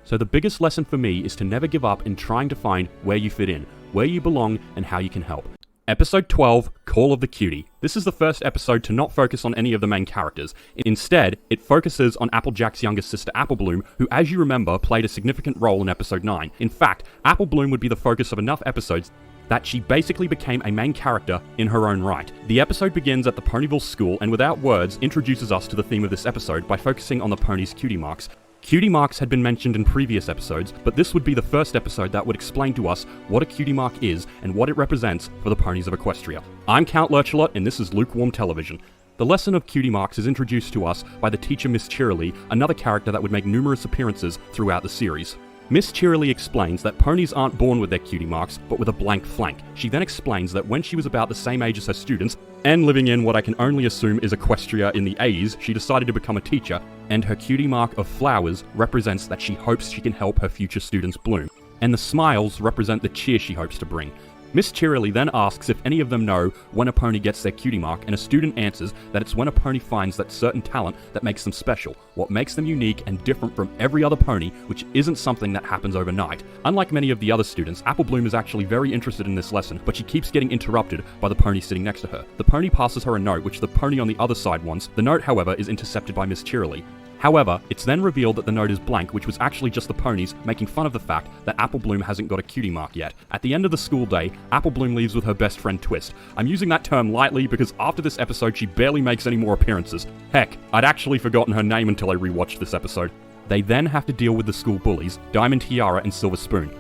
Speaker 1: So the biggest lesson for me is to never give up in trying to find where you fit in, where you belong, and how you can help. Episode 12, Call of the Cutie. This is the first episode to not focus on any of the main characters. Instead, it focuses on Applejack's younger sister Applebloom, who, as you remember, played a significant role in episode 9. In fact, Applebloom would be the focus of enough episodes that she basically became a main character in her own right. The episode begins at the Ponyville school and without words introduces us to the theme of this episode by focusing on the ponies' cutie marks. Cutie marks had been mentioned in previous episodes, but this would be the first episode that would explain to us what a cutie mark is and what it represents for the ponies of Equestria. I'm Count Lurchalot, and this is Lukewarm Television. The lesson of cutie marks is introduced to us by the teacher Miss Cheerilee, another character that would make numerous appearances throughout the series. Miss Cheerilee explains that ponies aren't born with their cutie marks, but with a blank flank. She then explains that when she was about the same age as her students, and living in what I can only assume is Equestria in the 80s, she decided to become a teacher, and her cutie mark of flowers represents that she hopes she can help her future students bloom, and the smiles represent the cheer she hopes to bring. Miss Cheerilee then asks if any of them know when a pony gets their cutie mark, and a student answers that it's when a pony finds that certain talent that makes them special, what makes them unique and different from every other pony, which isn't something that happens overnight. Unlike many of the other students, Applebloom is actually very interested in this lesson, but she keeps getting interrupted by the pony sitting next to her. The pony passes her a note, which the pony on the other side wants. The note, however, is intercepted by Miss Cheerilee. However, it's then revealed that the note is blank, which was actually just the ponies making fun of the fact that Applebloom hasn't got a cutie mark yet. At the end of the school day, Applebloom leaves with her best friend Twist. I'm using that term lightly because after this episode she barely makes any more appearances. Heck, I'd actually forgotten her name until I rewatched this episode. They then have to deal with the school bullies, Diamond Tiara and Silver Spoon.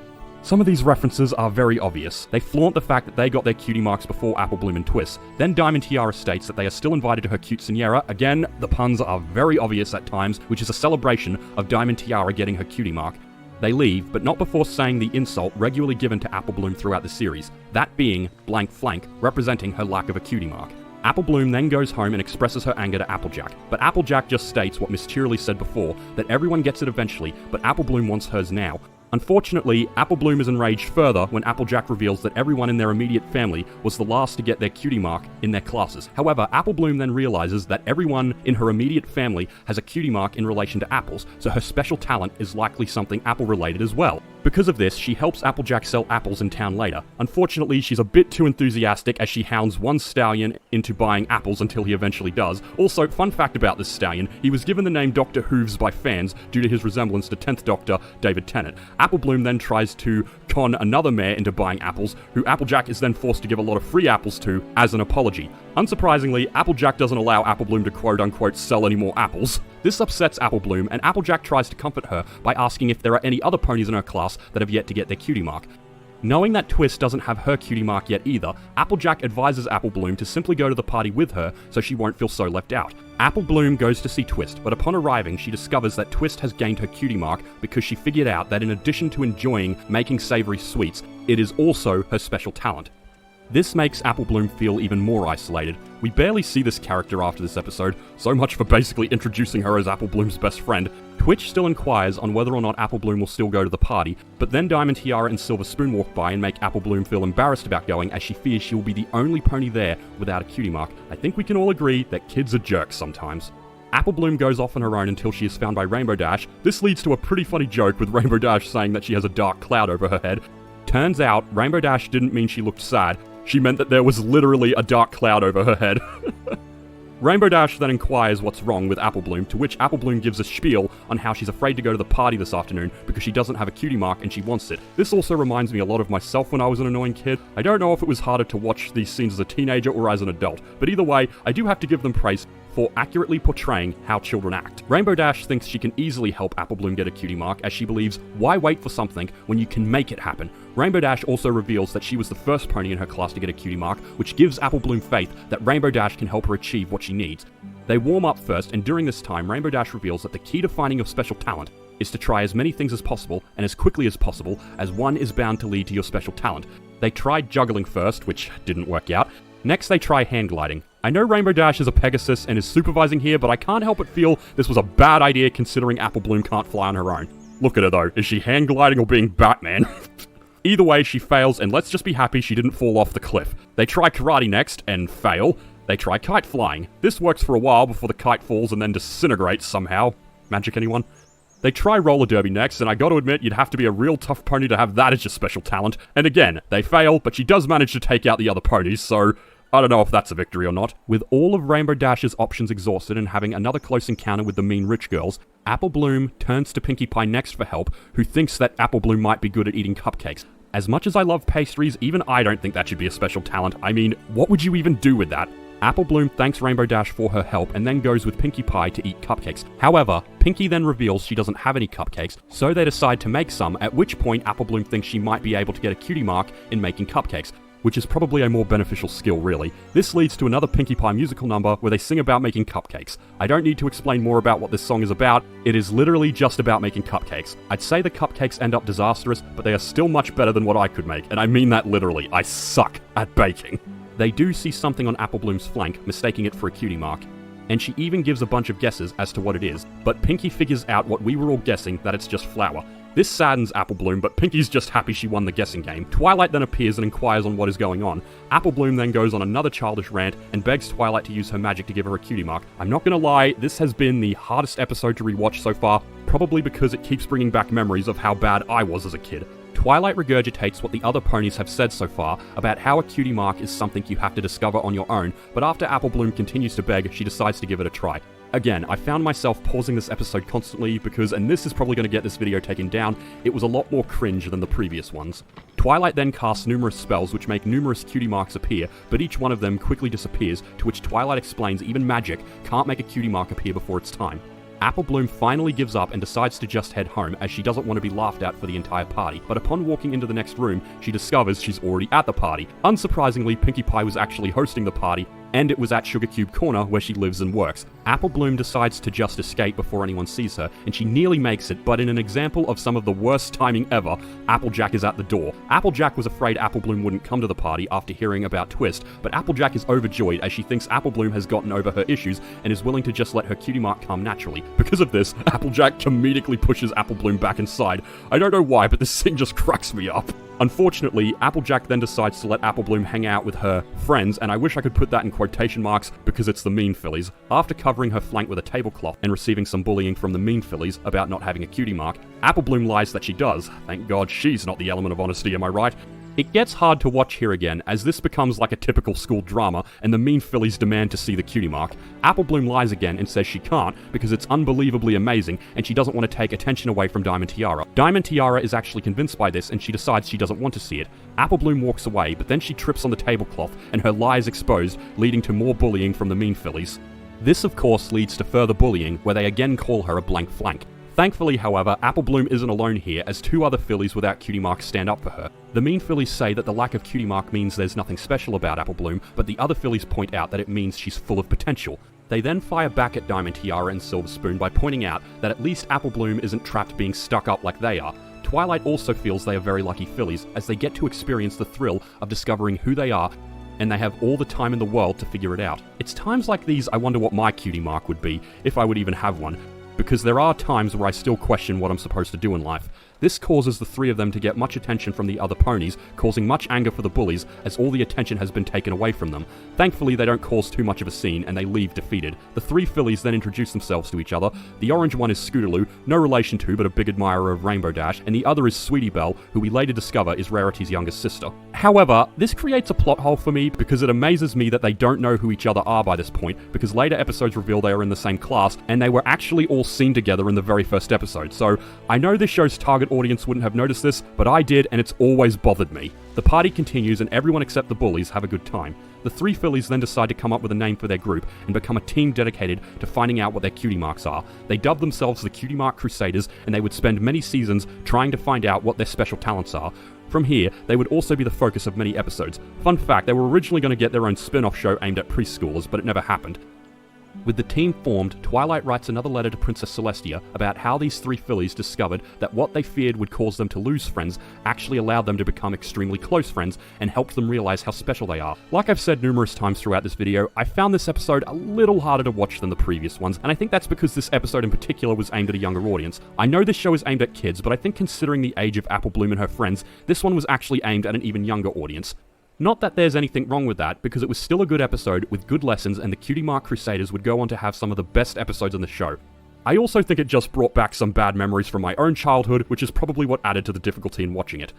Speaker 1: Some of these references are very obvious. They flaunt the fact that they got their cutie marks before Applebloom and Twist. Then Diamond Tiara states that they are still invited to her quinceañera. Again, the puns are very obvious at times, which is a celebration of Diamond Tiara getting her cutie mark. They leave, but not before saying the insult regularly given to Applebloom throughout the series, that being blank flank, representing her lack of a cutie mark. Applebloom then goes home and expresses her anger to Applejack, but Applejack just states what Miss Cheerilee said before, that everyone gets it eventually, but Applebloom wants hers now. Unfortunately, Applebloom is enraged further when Applejack reveals that everyone in their immediate family was the last to get their cutie mark in their classes. However, Applebloom then realizes that everyone in her immediate family has a cutie mark in relation to apples, so her special talent is likely something apple-related as well. Because of this, she helps Applejack sell apples in town later. Unfortunately, she's a bit too enthusiastic as she hounds one stallion into buying apples until he eventually does. Also, fun fact about this stallion, he was given the name Dr. Hooves by fans due to his resemblance to 10th Doctor David Tennant. Applebloom then tries to con another mare into buying apples, who Applejack is then forced to give a lot of free apples to as an apology. Unsurprisingly, Applejack doesn't allow Applebloom to quote-unquote sell any more apples. This upsets Applebloom, and Applejack tries to comfort her by asking if there are any other ponies in her class that have yet to get their cutie mark. Knowing that Twist doesn't have her cutie mark yet either, Applejack advises Applebloom to simply go to the party with her so she won't feel so left out. Applebloom goes to see Twist, but upon arriving she discovers that Twist has gained her cutie mark because she figured out that in addition to enjoying making savory sweets, it is also her special talent. This makes Applebloom feel even more isolated. We We barely see this character after this episode, so much for basically introducing her as Apple Bloom's best friend. Twitch still inquires on whether or not Apple Bloom will still go to the party, but then Diamond Tiara and Silver Spoon walk by and make Apple Bloom feel embarrassed about going, as she fears she will be the only pony there without a cutie mark. I think we can all agree that kids are jerks sometimes. Apple Bloom goes off on her own until she is found by Rainbow Dash. This leads to a pretty funny joke with Rainbow Dash saying that she has a dark cloud over her head. Turns out, Rainbow Dash didn't mean she looked sad. She meant that there was literally a dark cloud over her head. Rainbow Dash then inquires what's wrong with Apple Bloom, to which Apple Bloom gives a spiel on how she's afraid to go to the party this afternoon because she doesn't have a cutie mark and she wants it. This also reminds me a lot of myself when I was an annoying kid. I don't know if it was harder to watch these scenes as a teenager or as an adult, but either way, I do have to give them praise for accurately portraying how children act. Rainbow Dash thinks she can easily help Apple Bloom get a cutie mark, as she believes, why wait for something when you can make it happen? Rainbow Dash also reveals that she was the first pony in her class to get a cutie mark, which gives Apple Bloom faith that Rainbow Dash can help her achieve what she needs. They warm up first, and during this time, Rainbow Dash reveals that the key to finding your special talent is to try as many things as possible and as quickly as possible, as one is bound to lead to your special talent. They tried juggling first, which didn't work out. Next, they try hand gliding. I know Rainbow Dash is a Pegasus and is supervising here, but I can't help but feel this was a bad idea considering Apple Bloom can't fly on her own. Look at her though, is she hand gliding or being Batman? Either way, she fails, and let's just be happy she didn't fall off the cliff. They try karate next, and fail. They try kite flying. This works for a while before the kite falls and then disintegrates somehow. Magic, anyone? They try roller derby next, and I gotta admit, you'd have to be a real tough pony to have that as your special talent. And again, they fail, but she does manage to take out the other ponies, so I don't know if that's a victory or not. With all of Rainbow Dash's options exhausted and having another close encounter with the mean rich girls, Apple Bloom turns to Pinkie Pie next for help, who thinks that Apple Bloom might be good at eating cupcakes. As much as I love pastries, even I don't think that should be a special talent. I mean, what would you even do with that? Apple Bloom thanks Rainbow Dash for her help and then goes with Pinkie Pie to eat cupcakes. However, Pinkie then reveals she doesn't have any cupcakes, so they decide to make some, at which point Apple Bloom thinks she might be able to get a cutie mark in making cupcakes, which is probably a more beneficial skill, really. This leads to another Pinkie Pie musical number where they sing about making cupcakes. I don't need to explain more about what this song is about. It is literally just about making cupcakes. I'd say the cupcakes end up disastrous, but they are still much better than what I could make, and I mean that literally. I suck at baking. They do see something on Apple Bloom's flank, mistaking it for a cutie mark, and she even gives a bunch of guesses as to what it is, but Pinkie figures out what we were all guessing, that it's just flour. This saddens Apple Bloom, but Pinkie's just happy she won the guessing game. Twilight then appears and inquires on what is going on. Apple Bloom then goes on another childish rant and begs Twilight to use her magic to give her a cutie mark. I'm not gonna lie, this has been the hardest episode to rewatch so far, probably because it keeps bringing back memories of how bad I was as a kid. Twilight regurgitates what the other ponies have said so far about how a cutie mark is something you have to discover on your own, but after Apple Bloom continues to beg, she decides to give it a try. Again, I found myself pausing this episode constantly because, and this is probably going to get this video taken down, it was a lot more cringe than the previous ones. Twilight then casts numerous spells which make numerous cutie marks appear, but each one of them quickly disappears, to which Twilight explains even magic can't make a cutie mark appear before its time. Apple Bloom finally gives up and decides to just head home, as she doesn't want to be laughed at for the entire party, but upon walking into the next room, she discovers she's already at the party. Unsurprisingly, Pinkie Pie was actually hosting the party, and it was at Sugar Cube Corner where she lives and works. Apple Bloom decides to just escape before anyone sees her, and she nearly makes it, but in an example of some of the worst timing ever, Applejack is at the door. Applejack was afraid Apple Bloom wouldn't come to the party after hearing about Twist, but Applejack is overjoyed as she thinks Apple Bloom has gotten over her issues and is willing to just let her cutie mark come naturally. Because of this, Applejack comedically pushes Apple Bloom back inside. I don't know why, but this scene just cracks me up. Unfortunately, Applejack then decides to let Apple Bloom hang out with her friends, and I wish I could put that in quotation marks because it's the mean fillies. After covering her flank with a tablecloth and receiving some bullying from the mean fillies about not having a cutie mark, Apple Bloom lies that she does. Thank God she's not the element of honesty, am I right? It gets hard to watch here again, as this becomes like a typical school drama, and the mean fillies demand to see the cutie mark. Apple Bloom lies again and says she can't, because it's unbelievably amazing, and she doesn't want to take attention away from Diamond Tiara. Diamond Tiara is actually convinced by this, and she decides she doesn't want to see it. Apple Bloom walks away, but then she trips on the tablecloth, and her lie is exposed, leading to more bullying from the mean fillies. This, of course, leads to further bullying, where they again call her a blank flank. Thankfully, however, Apple Bloom isn't alone here, as two other fillies without cutie marks stand up for her. The mean fillies say that the lack of cutie mark means there's nothing special about Apple Bloom, but the other fillies point out that it means she's full of potential. They then fire back at Diamond Tiara and Silver Spoon by pointing out that at least Apple Bloom isn't trapped being stuck up like they are. Twilight also feels they are very lucky fillies, as they get to experience the thrill of discovering who they are and they have all the time in the world to figure it out. It's times like these I wonder what my cutie mark would be, if I would even have one, because there are times where I still question what I'm supposed to do in life. This causes the three of them to get much attention from the other ponies, causing much anger for the bullies as all the attention has been taken away from them. Thankfully, they don't cause too much of a scene and they leave defeated. The three fillies then introduce themselves to each other. The orange one is Scootaloo, no relation to but a big admirer of Rainbow Dash, and the other is Sweetie Belle, who we later discover is Rarity's younger sister. However, this creates a plot hole for me because it amazes me that they don't know who each other are by this point, because later episodes reveal they are in the same class and they were actually all seen together in the very first episode. So I know this show's target audience wouldn't have noticed this, but I did, and it's always bothered me. The party continues and everyone except the bullies have a good time. The three fillies then decide to come up with a name for their group and become a team dedicated to finding out what their cutie marks are. They dub themselves the Cutie Mark Crusaders, and they would spend many seasons trying to find out what their special talents are. From here, they would also be the focus of many episodes. Fun fact, they were originally going to get their own spin-off show aimed at preschoolers, but it never happened. With the team formed, Twilight writes another letter to Princess Celestia about how these three fillies discovered that what they feared would cause them to lose friends actually allowed them to become extremely close friends and helped them realize how special they are. Like I've said numerous times throughout this video, I found this episode a little harder to watch than the previous ones, and I think that's because this episode in particular was aimed at a younger audience. I know this show is aimed at kids, but I think considering the age of Apple Bloom and her friends, this one was actually aimed at an even younger audience. Not that there's anything wrong with that, because it was still a good episode with good lessons, and the Cutie Mark Crusaders would go on to have some of the best episodes in the show. I also think it just brought back some bad memories from my own childhood, which is probably what added to the difficulty in watching it.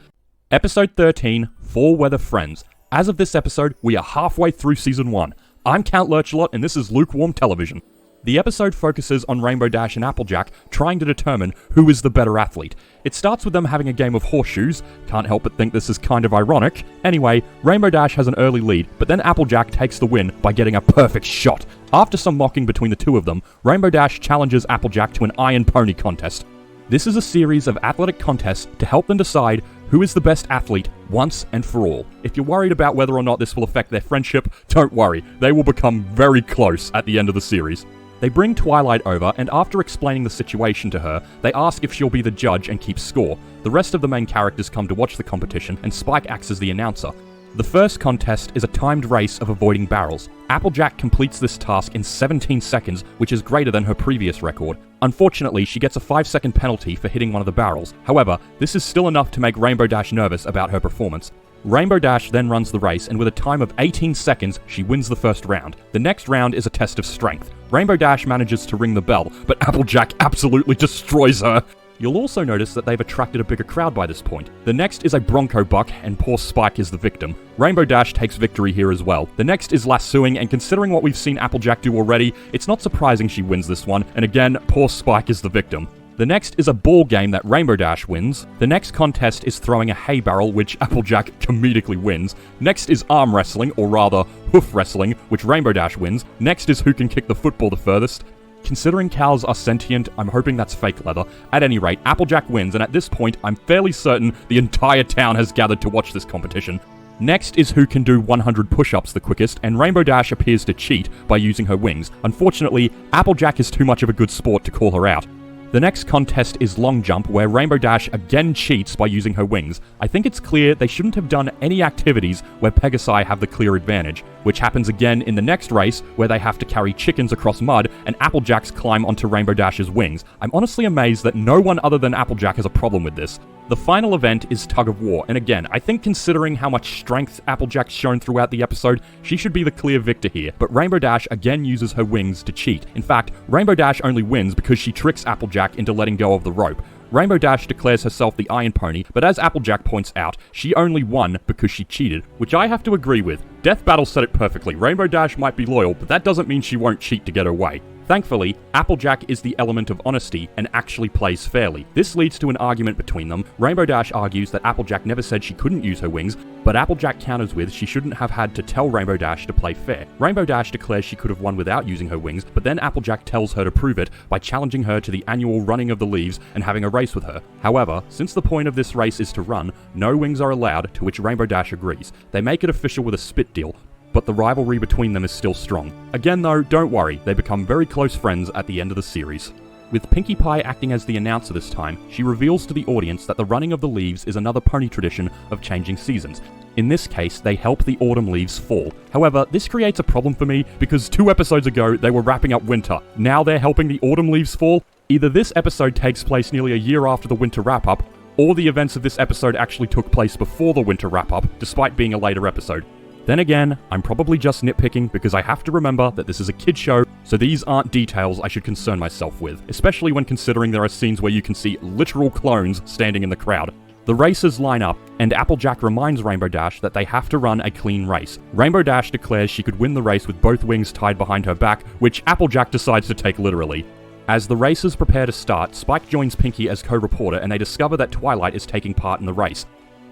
Speaker 1: Episode 13, Four Weather Friends. As of this episode, we are halfway through Season 1. I'm Count Lurchalot, and this is Lukewarm Television. The episode focuses on Rainbow Dash and Applejack trying to determine who is the better athlete. It starts with them having a game of horseshoes. Can't help but think this is kind of ironic. Anyway, Rainbow Dash has an early lead, but then Applejack takes the win by getting a perfect shot. After some mocking between the two of them, Rainbow Dash challenges Applejack to an Iron Pony contest. This is a series of athletic contests to help them decide who is the best athlete once and for all. If you're worried about whether or not this will affect their friendship, don't worry. They will become very close at the end of the series. They bring Twilight over, and after explaining the situation to her, they ask if she'll be the judge and keep score. The rest of the main characters come to watch the competition, and Spike acts as the announcer. The first contest is a timed race of avoiding barrels. Applejack completes this task in 17 seconds, which is greater than her previous record. Unfortunately, she gets a 5-second penalty for hitting one of the barrels. However, this is still enough to make Rainbow Dash nervous about her performance. Rainbow Dash then runs the race, and with a time of 18 seconds, she wins the first round. The next round is a test of strength. Rainbow Dash manages to ring the bell, but Applejack absolutely destroys her. You'll also notice that they've attracted a bigger crowd by this point. The next is a bronco buck, and poor Spike is the victim. Rainbow Dash takes victory here as well. The next is lassoing, and considering what we've seen Applejack do already, it's not surprising she wins this one, and again, poor Spike is the victim. The next is a ball game that Rainbow Dash wins. The next contest is throwing a hay barrel, which Applejack comedically wins. Next is arm wrestling, or rather, hoof wrestling, which Rainbow Dash wins. Next is who can kick the football the furthest. Considering cows are sentient, I'm hoping that's fake leather. At any rate, Applejack wins, and at this point, I'm fairly certain the entire town has gathered to watch this competition. Next is who can do 100 push-ups the quickest, and Rainbow Dash appears to cheat by using her wings. Unfortunately, Applejack is too much of a good sport to call her out. The next contest is long jump, where Rainbow Dash again cheats by using her wings. I think it's clear they shouldn't have done any activities where Pegasi have the clear advantage, which happens again in the next race, where they have to carry chickens across mud and Applejacks climb onto Rainbow Dash's wings. I'm honestly amazed that no one other than Applejack has a problem with this. The final event is Tug of War, and again, I think considering how much strength Applejack's shown throughout the episode, she should be the clear victor here, but Rainbow Dash again uses her wings to cheat. In fact, Rainbow Dash only wins because she tricks Applejack into letting go of the rope. Rainbow Dash declares herself the Iron Pony, but as Applejack points out, she only won because she cheated, which I have to agree with. Death Battle said it perfectly. Rainbow Dash might be loyal, but that doesn't mean she won't cheat to get her way. Thankfully, Applejack is the element of honesty and actually plays fairly. This leads to an argument between them. Rainbow Dash argues that Applejack never said she couldn't use her wings, but Applejack counters with she shouldn't have had to tell Rainbow Dash to play fair. Rainbow Dash declares she could have won without using her wings, but then Applejack tells her to prove it by challenging her to the annual running of the leaves and having a race with her. However, since the point of this race is to run, no wings are allowed, to which Rainbow Dash agrees. They make it official with a spit deal, but the rivalry between them is still strong. Again though, don't worry, they become very close friends at the end of the series. With Pinkie Pie acting as the announcer this time, she reveals to the audience that the running of the leaves is another pony tradition of changing seasons. In this case, they help the autumn leaves fall. However, this creates a problem for me because 2 episodes ago they were wrapping up winter. Now they're helping the autumn leaves fall? Either this episode takes place nearly a year after the winter wrap-up, or the events of this episode actually took place before the winter wrap-up, despite being a later episode. Then again, I'm probably just nitpicking because I have to remember that this is a kid show, so these aren't details I should concern myself with, especially when considering there are scenes where you can see literal clones standing in the crowd. The racers line up, and Applejack reminds Rainbow Dash that they have to run a clean race. Rainbow Dash declares she could win the race with both wings tied behind her back, which Applejack decides to take literally. As the racers prepare to start, Spike joins Pinky as co-reporter and they discover that Twilight is taking part in the race.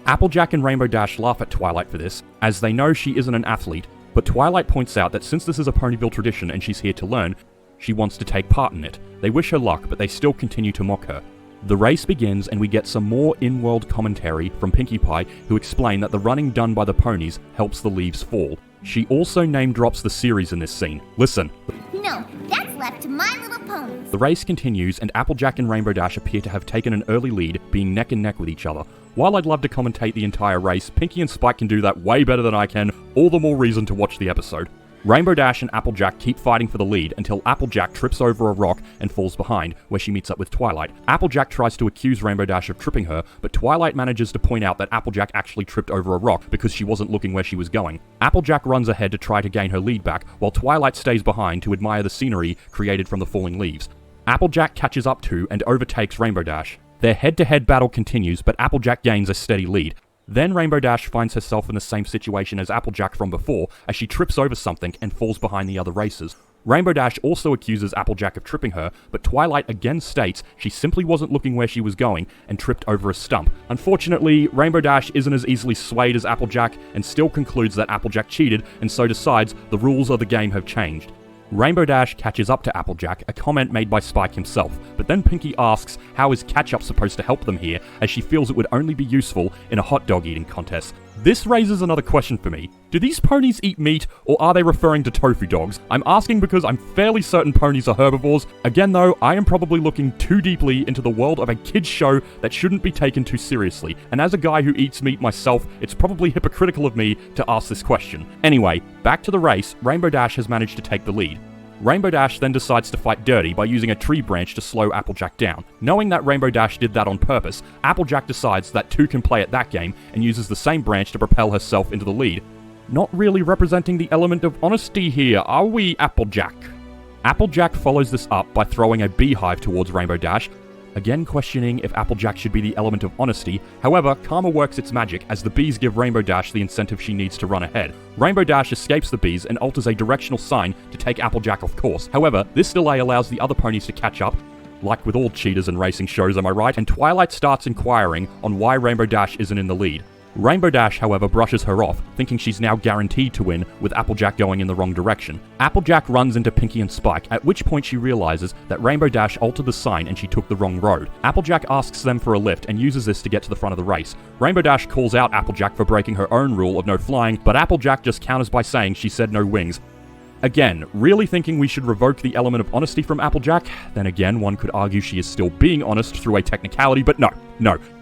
Speaker 1: Applejack and Rainbow Dash laugh at Twilight for this, as they know she isn't an athlete, but Twilight points out that since this is a Ponyville tradition and she's here to learn, she wants to take part in it. They wish her luck, but they still continue to mock her. The race begins and we get some more in-world commentary from Pinkie Pie, who explain that the running done by the ponies helps the leaves fall. She also name drops the series in this scene. Listen.
Speaker 4: No, that's left to My Little Ponies.
Speaker 1: The race continues and Applejack and Rainbow Dash appear to have taken an early lead, being neck and neck with each other. While I'd love to commentate the entire race, Pinky and Spike can do that way better than I can, all the more reason to watch the episode. Rainbow Dash and Applejack keep fighting for the lead until Applejack trips over a rock and falls behind, where she meets up with Twilight. Applejack tries to accuse Rainbow Dash of tripping her, but Twilight manages to point out that Applejack actually tripped over a rock because she wasn't looking where she was going. Applejack runs ahead to try to gain her lead back, while Twilight stays behind to admire the scenery created from the falling leaves. Applejack catches up to and overtakes Rainbow Dash. Their head-to-head battle continues, but Applejack gains a steady lead. Then Rainbow Dash finds herself in the same situation as Applejack from before, as she trips over something and falls behind the other racers. Rainbow Dash also accuses Applejack of tripping her, but Twilight again states she simply wasn't looking where she was going and tripped over a stump. Unfortunately, Rainbow Dash isn't as easily swayed as Applejack and still concludes that Applejack cheated and so decides the rules of the game have changed. Rainbow Dash catches up to Applejack, a comment made by Spike himself, but then Pinky asks how is catch-up supposed to help them here, as she feels it would only be useful in a hot dog eating contest. This raises another question for me. Do these ponies eat meat, or are they referring to tofu dogs? I'm asking because I'm fairly certain ponies are herbivores. Again though, I am probably looking too deeply into the world of a kid's show that shouldn't be taken too seriously, and as a guy who eats meat myself, it's probably hypocritical of me to ask this question. Anyway, back to the race, Rainbow Dash has managed to take the lead. Rainbow Dash then decides to fight dirty by using a tree branch to slow Applejack down. Knowing that Rainbow Dash did that on purpose, Applejack decides that two can play at that game and uses the same branch to propel herself into the lead. Not really representing the element of honesty here, are we, Applejack? Applejack follows this up by throwing a beehive towards Rainbow Dash, again questioning if Applejack should be the element of honesty. However, karma works its magic as the bees give Rainbow Dash the incentive she needs to run ahead. Rainbow Dash escapes the bees and alters a directional sign to take Applejack off course. However, this delay allows the other ponies to catch up, like with all cheaters in racing shows, am I right? And Twilight starts inquiring on why Rainbow Dash isn't in the lead. Rainbow Dash, however, brushes her off, thinking she's now guaranteed to win, with Applejack going in the wrong direction. Applejack runs into Pinky and Spike, at which point she realizes that Rainbow Dash altered the sign and she took the wrong road. Applejack asks them for a lift and uses this to get to the front of the race. Rainbow Dash calls out Applejack for breaking her own rule of no flying, but Applejack just counters by saying she said no wings. Again, really thinking we should revoke the element of honesty from Applejack? Then again, one could argue she is still being honest through a technicality, but no.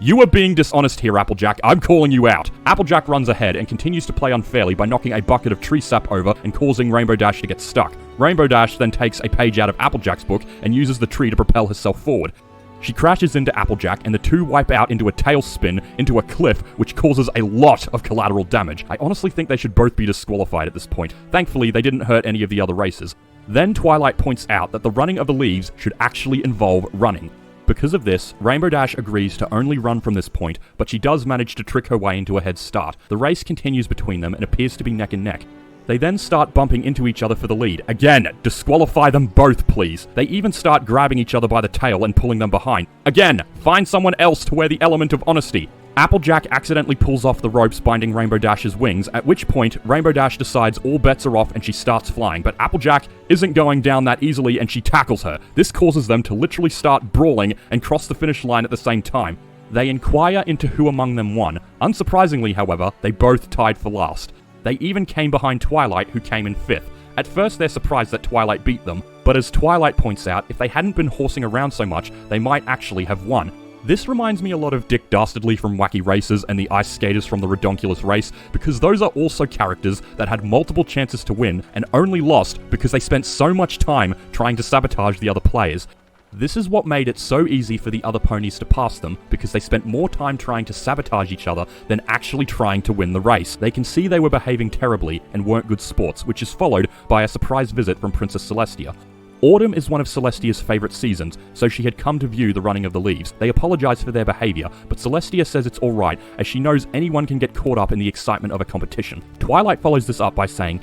Speaker 1: You are being dishonest here, Applejack. I'm calling you out. Applejack runs ahead and continues to play unfairly by knocking a bucket of tree sap over and causing Rainbow Dash to get stuck. Rainbow Dash then takes a page out of Applejack's book and uses the tree to propel herself forward. She crashes into Applejack and the two wipe out into a tailspin into a cliff, which causes a lot of collateral damage. I honestly think they should both be disqualified at this point. Thankfully, they didn't hurt any of the other racers. Then Twilight points out that the running of the leaves should actually involve running. Because of this, Rainbow Dash agrees to only run from this point, but she does manage to trick her way into a head start. The race continues between them and appears to be neck and neck. They then start bumping into each other for the lead. Again, disqualify them both, please. They even start grabbing each other by the tail and pulling them behind. Again, find someone else to wear the element of honesty. Applejack accidentally pulls off the ropes binding Rainbow Dash's wings, at which point Rainbow Dash decides all bets are off and she starts flying, but Applejack isn't going down that easily and she tackles her. This causes them to literally start brawling and cross the finish line at the same time. They inquire into who among them won. Unsurprisingly, however, they both tied for last. They even came behind Twilight, who came in 5th. At first, they're surprised that Twilight beat them, but as Twilight points out, if they hadn't been horsing around so much, they might actually have won. This reminds me a lot of Dick Dastardly from Wacky Races and the Ice Skaters from the Redonkulous Race, because those are also characters that had multiple chances to win and only lost because they spent so much time trying to sabotage the other players. This is what made it so easy for the other ponies to pass them, because they spent more time trying to sabotage each other than actually trying to win the race. They can see they were behaving terribly and weren't good sports, which is followed by a surprise visit from Princess Celestia. Autumn is one of Celestia's favourite seasons, so she had come to view the running of the leaves. They apologise for their behaviour, but Celestia says it's alright, as she knows anyone can get caught up in the excitement of a competition. Twilight follows this up by saying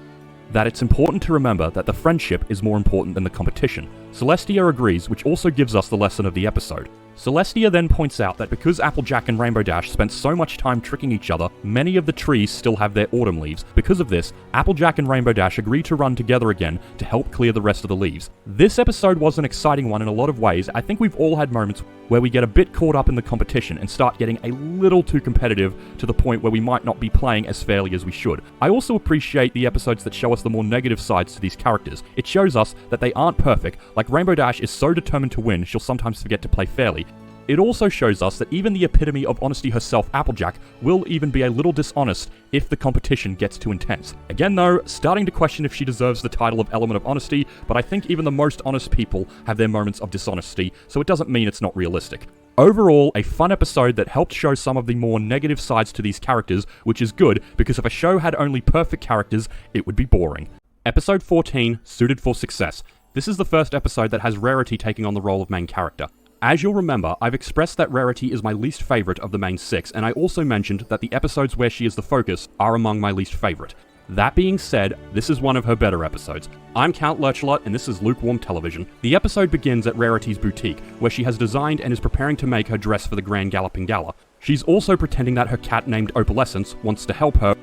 Speaker 1: that it's important to remember that the friendship is more important than the competition. Celestia agrees, which also gives us the lesson of the episode. Celestia then points out that because Applejack and Rainbow Dash spent so much time tricking each other, many of the trees still have their autumn leaves. Because of this, Applejack and Rainbow Dash agree to run together again to help clear the rest of the leaves. This episode was an exciting one in a lot of ways. I think we've all had moments where we get a bit caught up in the competition and start getting a little too competitive to the point where we might not be playing as fairly as we should. I also appreciate the episodes that show us the more negative sides to these characters. It shows us that they aren't perfect, like Rainbow Dash is so determined to win she'll sometimes forget to play fairly. It also shows us that even the epitome of honesty herself, Applejack, will even be a little dishonest if the competition gets too intense. Again though, starting to question if she deserves the title of Element of Honesty, but I think even the most honest people have their moments of dishonesty, so it doesn't mean it's not realistic. Overall, a fun episode that helped show some of the more negative sides to these characters, which is good, because if a show had only perfect characters, it would be boring. Episode 14, Suited for Success. This is the first episode that has Rarity taking on the role of main character. As you'll remember, I've expressed that Rarity is my least favourite of the main 6, and I also mentioned that the episodes where she is the focus are among my least favourite. That being said, this is one of her better episodes. I'm Count Lurchlot, and this is Lukewarm Television. The episode begins at Rarity's boutique, where she has designed and is preparing to make her dress for the Grand Galloping Gala. She's also pretending that her cat named Opalescence wants to help her,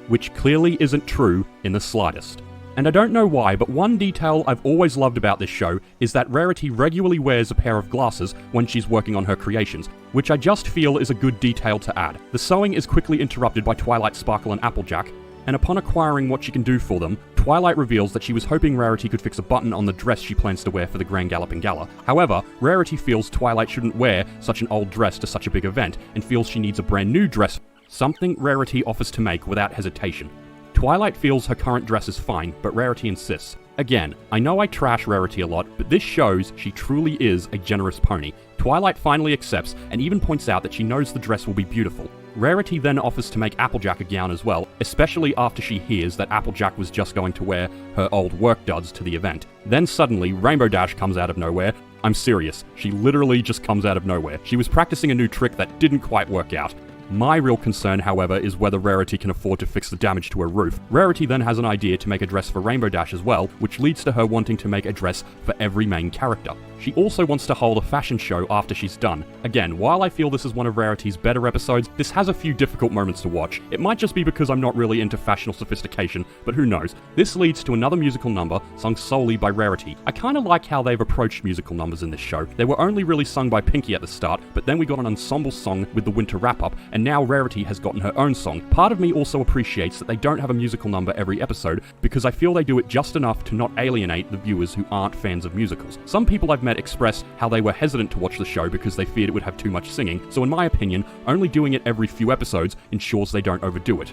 Speaker 1: which clearly isn't true in the slightest. And I don't know why, but one detail I've always loved about this show is that Rarity regularly wears a pair of glasses when she's working on her creations, which I just feel is a good detail to add. The sewing is quickly interrupted by Twilight, Sparkle, and Applejack, and upon acquiring what she can do for them, Twilight reveals that she was hoping Rarity could fix a button on the dress she plans to wear for the Grand Galloping Gala. However, Rarity feels Twilight shouldn't wear such an old dress to such a big event, and feels she needs a brand new dress, something Rarity offers to make without hesitation. Twilight feels her current dress is fine, but Rarity insists. Again, I know I trash Rarity a lot, but this shows she truly is a generous pony. Twilight finally accepts, and even points out that she knows the dress will be beautiful. Rarity then offers to make Applejack a gown as well, especially after she hears that Applejack was just going to wear her old work duds to the event. Then suddenly, Rainbow Dash comes out of nowhere. I'm serious, she literally just comes out of nowhere. She was practicing a new trick that didn't quite work out. My real concern, however, is whether Rarity can afford to fix the damage to her roof. Rarity then has an idea to make a dress for Rainbow Dash as well, which leads to her wanting to make a dress for every main character. She also wants to hold a fashion show after she's done. Again, while I feel this is one of Rarity's better episodes, this has a few difficult moments to watch. It might just be because I'm not really into fashion or sophistication, but who knows. This leads to another musical number sung solely by Rarity. I kinda like how they've approached musical numbers in this show. They were only really sung by Pinky at the start, but then we got an ensemble song with the winter wrap-up, and now Rarity has gotten her own song. Part of me also appreciates that they don't have a musical number every episode, because I feel they do it just enough to not alienate the viewers who aren't fans of musicals. Some people I've met expressed how they were hesitant to watch the show because they feared it would have too much singing, so in my opinion, only doing it every few episodes ensures they don't overdo it.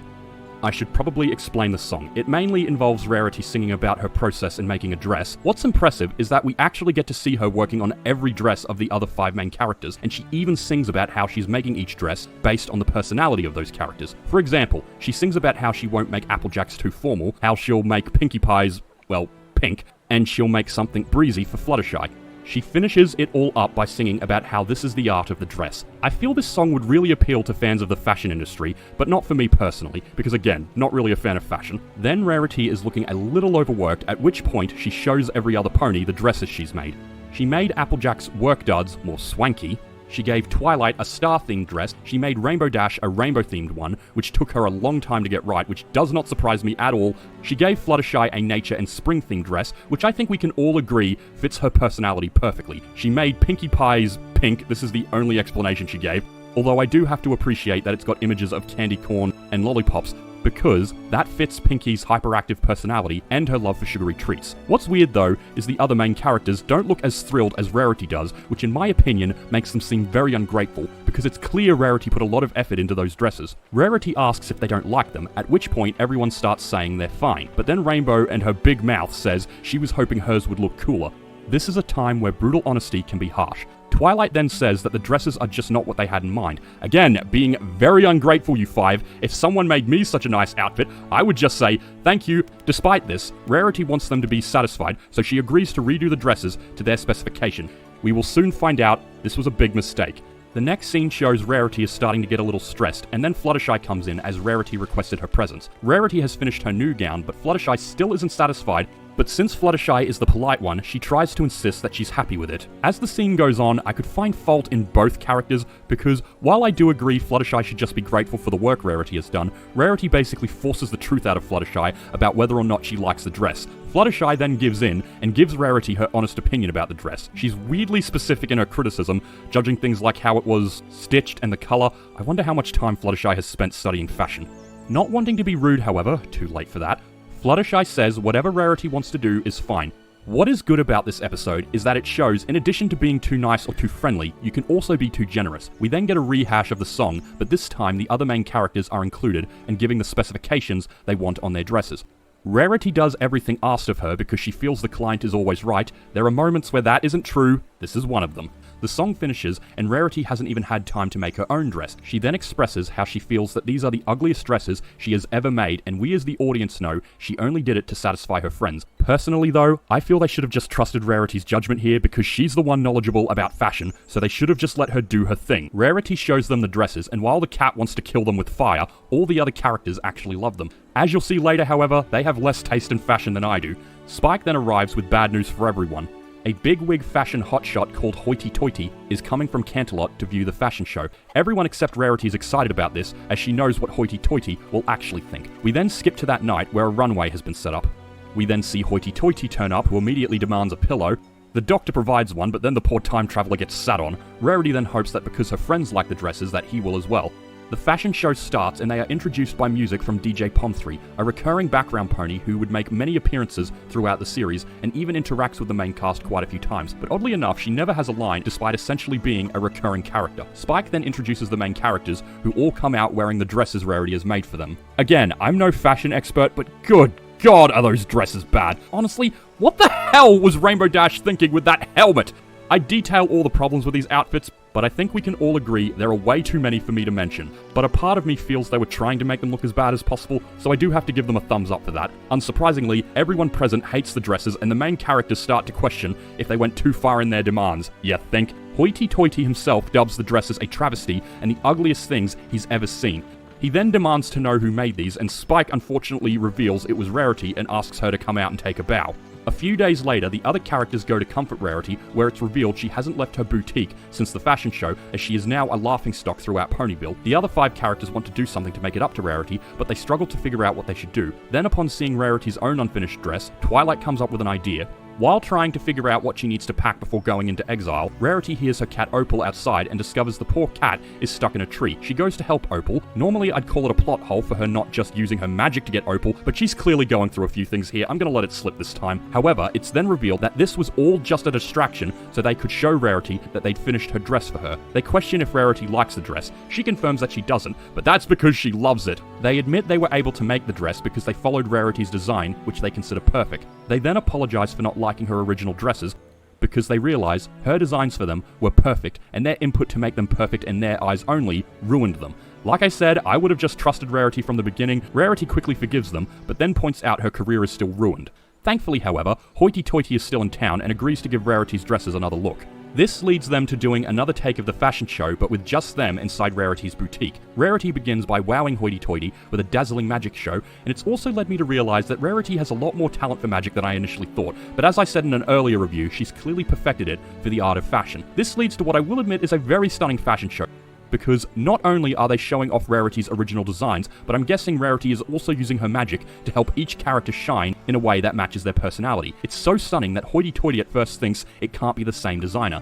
Speaker 1: I should probably explain the song. It mainly involves Rarity singing about her process in making a dress. What's impressive is that we actually get to see her working on every dress of the other 5 main characters, and she even sings about how she's making each dress based on the personality of those characters. For example, she sings about how she won't make Applejack's too formal, how she'll make Pinkie Pie's, well, pink, and she'll make something breezy for Fluttershy. She finishes it all up by singing about how this is the art of the dress. I feel this song would really appeal to fans of the fashion industry, but not for me personally, because again, not really a fan of fashion. Then Rarity is looking a little overworked, at which point she shows every other pony the dresses she's made. She made Applejack's work duds more swanky. She gave Twilight a star-themed dress. She made Rainbow Dash a rainbow-themed one, which took her a long time to get right, which does not surprise me at all. She gave Fluttershy a nature and spring-themed dress, which I think we can all agree fits her personality perfectly. She made Pinkie Pie's pink. This is the only explanation she gave. Although I do have to appreciate that it's got images of candy corn and lollipops, because that fits Pinky's hyperactive personality and her love for sugary treats. What's weird though is the other main characters don't look as thrilled as Rarity does, which in my opinion makes them seem very ungrateful, because it's clear Rarity put a lot of effort into those dresses. Rarity asks if they don't like them, at which point everyone starts saying they're fine, but then Rainbow and her big mouth says she was hoping hers would look cooler. This is a time where brutal honesty can be harsh. Twilight then says that the dresses are just not what they had in mind. Again, being very ungrateful, you five. If someone made me such a nice outfit, I would just say, thank you. Despite this, Rarity wants them to be satisfied, so she agrees to redo the dresses to their specification. We will soon find out this was a big mistake. The next scene shows Rarity is starting to get a little stressed, and then Fluttershy comes in as Rarity requested her presence. Rarity has finished her new gown, but Fluttershy still isn't satisfied. But since Fluttershy is the polite one, she tries to insist that she's happy with it. As the scene goes on, I could find fault in both characters, because while I do agree Fluttershy should just be grateful for the work Rarity has done, Rarity basically forces the truth out of Fluttershy about whether or not she likes the dress. Fluttershy then gives in, and gives Rarity her honest opinion about the dress. She's weirdly specific in her criticism, judging things like how it was stitched and the colour. I wonder how much time Fluttershy has spent studying fashion. Not wanting to be rude, however, too late for that, Fluttershy says whatever Rarity wants to do is fine. What is good about this episode is that it shows, in addition to being too nice or too friendly, you can also be too generous. We then get a rehash of the song, but this time the other main characters are included and giving the specifications they want on their dresses. Rarity does everything asked of her because she feels the client is always right. There are moments where that isn't true. This is one of them. The song finishes, and Rarity hasn't even had time to make her own dress. She then expresses how she feels that these are the ugliest dresses she has ever made, and we as the audience know she only did it to satisfy her friends. Personally though, I feel they should have just trusted Rarity's judgment here because she's the one knowledgeable about fashion, so they should have just let her do her thing. Rarity shows them the dresses, and while the cat wants to kill them with fire, all the other characters actually love them. As you'll see later, however, they have less taste in fashion than I do. Spike then arrives with bad news for everyone. A bigwig fashion hotshot called Hoity Toity is coming from Canterlot to view the fashion show. Everyone except Rarity is excited about this, as she knows what Hoity Toity will actually think. We then skip to that night where a runway has been set up. We then see Hoity Toity turn up, who immediately demands a pillow. The doctor provides one, but then the poor time traveler gets sat on. Rarity then hopes that because her friends like the dresses that he will as well. The fashion show starts and they are introduced by music from DJ Pom3, a recurring background pony who would make many appearances throughout the series and even interacts with the main cast quite a few times, but oddly enough she never has a line despite essentially being a recurring character. Spike then introduces the main characters, who all come out wearing the dresses Rarity has made for them. Again, I'm no fashion expert, but good God are those dresses bad. Honestly, what the hell was Rainbow Dash thinking with that helmet? I detail all the problems with these outfits, but I think we can all agree there are way too many for me to mention. But a part of me feels they were trying to make them look as bad as possible, so I do have to give them a thumbs up for that. Unsurprisingly, everyone present hates the dresses, and the main characters start to question if they went too far in their demands. You think? Hoity Toity himself dubs the dresses a travesty and the ugliest things he's ever seen. He then demands to know who made these, and Spike unfortunately reveals it was Rarity and asks her to come out and take a bow. A few days later, the other characters go to comfort Rarity, where it's revealed she hasn't left her boutique since the fashion show, as she is now a laughingstock throughout Ponyville. The other 5 characters want to do something to make it up to Rarity, but they struggle to figure out what they should do. Then upon seeing Rarity's own unfinished dress, Twilight comes up with an idea. While trying to figure out what she needs to pack before going into exile, Rarity hears her cat Opal outside and discovers the poor cat is stuck in a tree. She goes to help Opal. Normally I'd call it a plot hole for her not just using her magic to get Opal, but she's clearly going through a few things here. I'm gonna let it slip this time. However, it's then revealed that this was all just a distraction so they could show Rarity that they'd finished her dress for her. They question if Rarity likes the dress. She confirms that she doesn't, but that's because she loves it. They admit they were able to make the dress because they followed Rarity's design, which they consider perfect. They then apologize for not liking her original dresses, because they realize her designs for them were perfect, and their input to make them perfect in their eyes only ruined them. Like I said, I would have just trusted Rarity from the beginning. Rarity quickly forgives them, but then points out her career is still ruined. Thankfully, however, Hoity Toity is still in town and agrees to give Rarity's dresses another look. This leads them to doing another take of the fashion show, but with just them inside Rarity's boutique. Rarity begins by wowing Hoity Toity with a dazzling magic show, and it's also led me to realize that Rarity has a lot more talent for magic than I initially thought, but as I said in an earlier review, she's clearly perfected it for the art of fashion. This leads to what I will admit is a very stunning fashion show, because not only are they showing off Rarity's original designs, but I'm guessing Rarity is also using her magic to help each character shine in a way that matches their personality. It's so stunning that Hoity Toity at first thinks it can't be the same designer.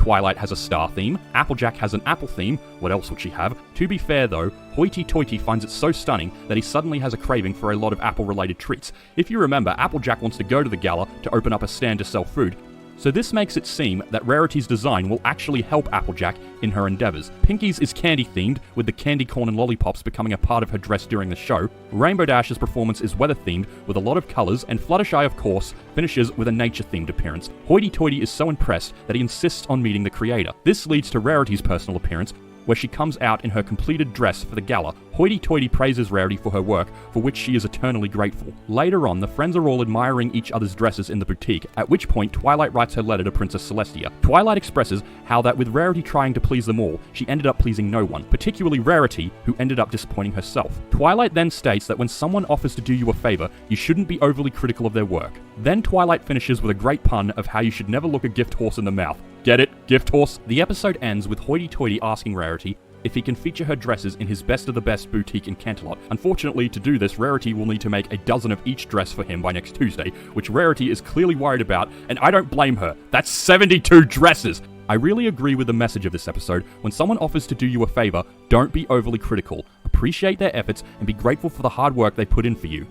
Speaker 1: Twilight has a star theme, Applejack has an apple theme, what else would she have? To be fair though, Hoity-Toity finds it so stunning that he suddenly has a craving for a lot of apple-related treats. If you remember, Applejack wants to go to the gala to open up a stand to sell food, so this makes it seem that Rarity's design will actually help Applejack in her endeavors. Pinky's is candy-themed, with the candy corn and lollipops becoming a part of her dress during the show. Rainbow Dash's performance is weather-themed, with a lot of colors, and Fluttershy, of course, finishes with a nature-themed appearance. Hoity-Toity is so impressed that he insists on meeting the creator. This leads to Rarity's personal appearance, where she comes out in her completed dress for the gala. Hoity-Toity praises Rarity for her work, for which she is eternally grateful. Later on, the friends are all admiring each other's dresses in the boutique, at which point Twilight writes her letter to Princess Celestia. Twilight expresses how that with Rarity trying to please them all, she ended up pleasing no one, particularly Rarity, who ended up disappointing herself. Twilight then states that when someone offers to do you a favor, you shouldn't be overly critical of their work. Then Twilight finishes with a great pun of how you should never look a gift horse in the mouth. Get it? Gift horse? The episode ends with Hoity-Toity asking Rarity if he can feature her dresses in his best of the best boutique in Canterlot. Unfortunately, to do this, Rarity will need to make a dozen of each dress for him by next Tuesday, which Rarity is clearly worried about, and I don't blame her. That's 72 dresses! I really agree with the message of this episode. When someone offers to do you a favor, don't be overly critical. Appreciate their efforts and be grateful for the hard work they put in for you.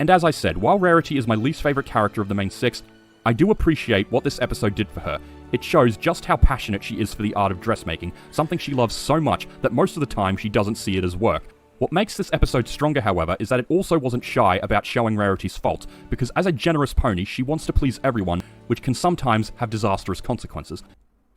Speaker 1: And as I said, while Rarity is my least favorite character of the main six, I do appreciate what this episode did for her. It shows just how passionate she is for the art of dressmaking, something she loves so much that most of the time she doesn't see it as work. What makes this episode stronger, however, is that it also wasn't shy about showing Rarity's faults, because as a generous pony, she wants to please everyone, which can sometimes have disastrous consequences.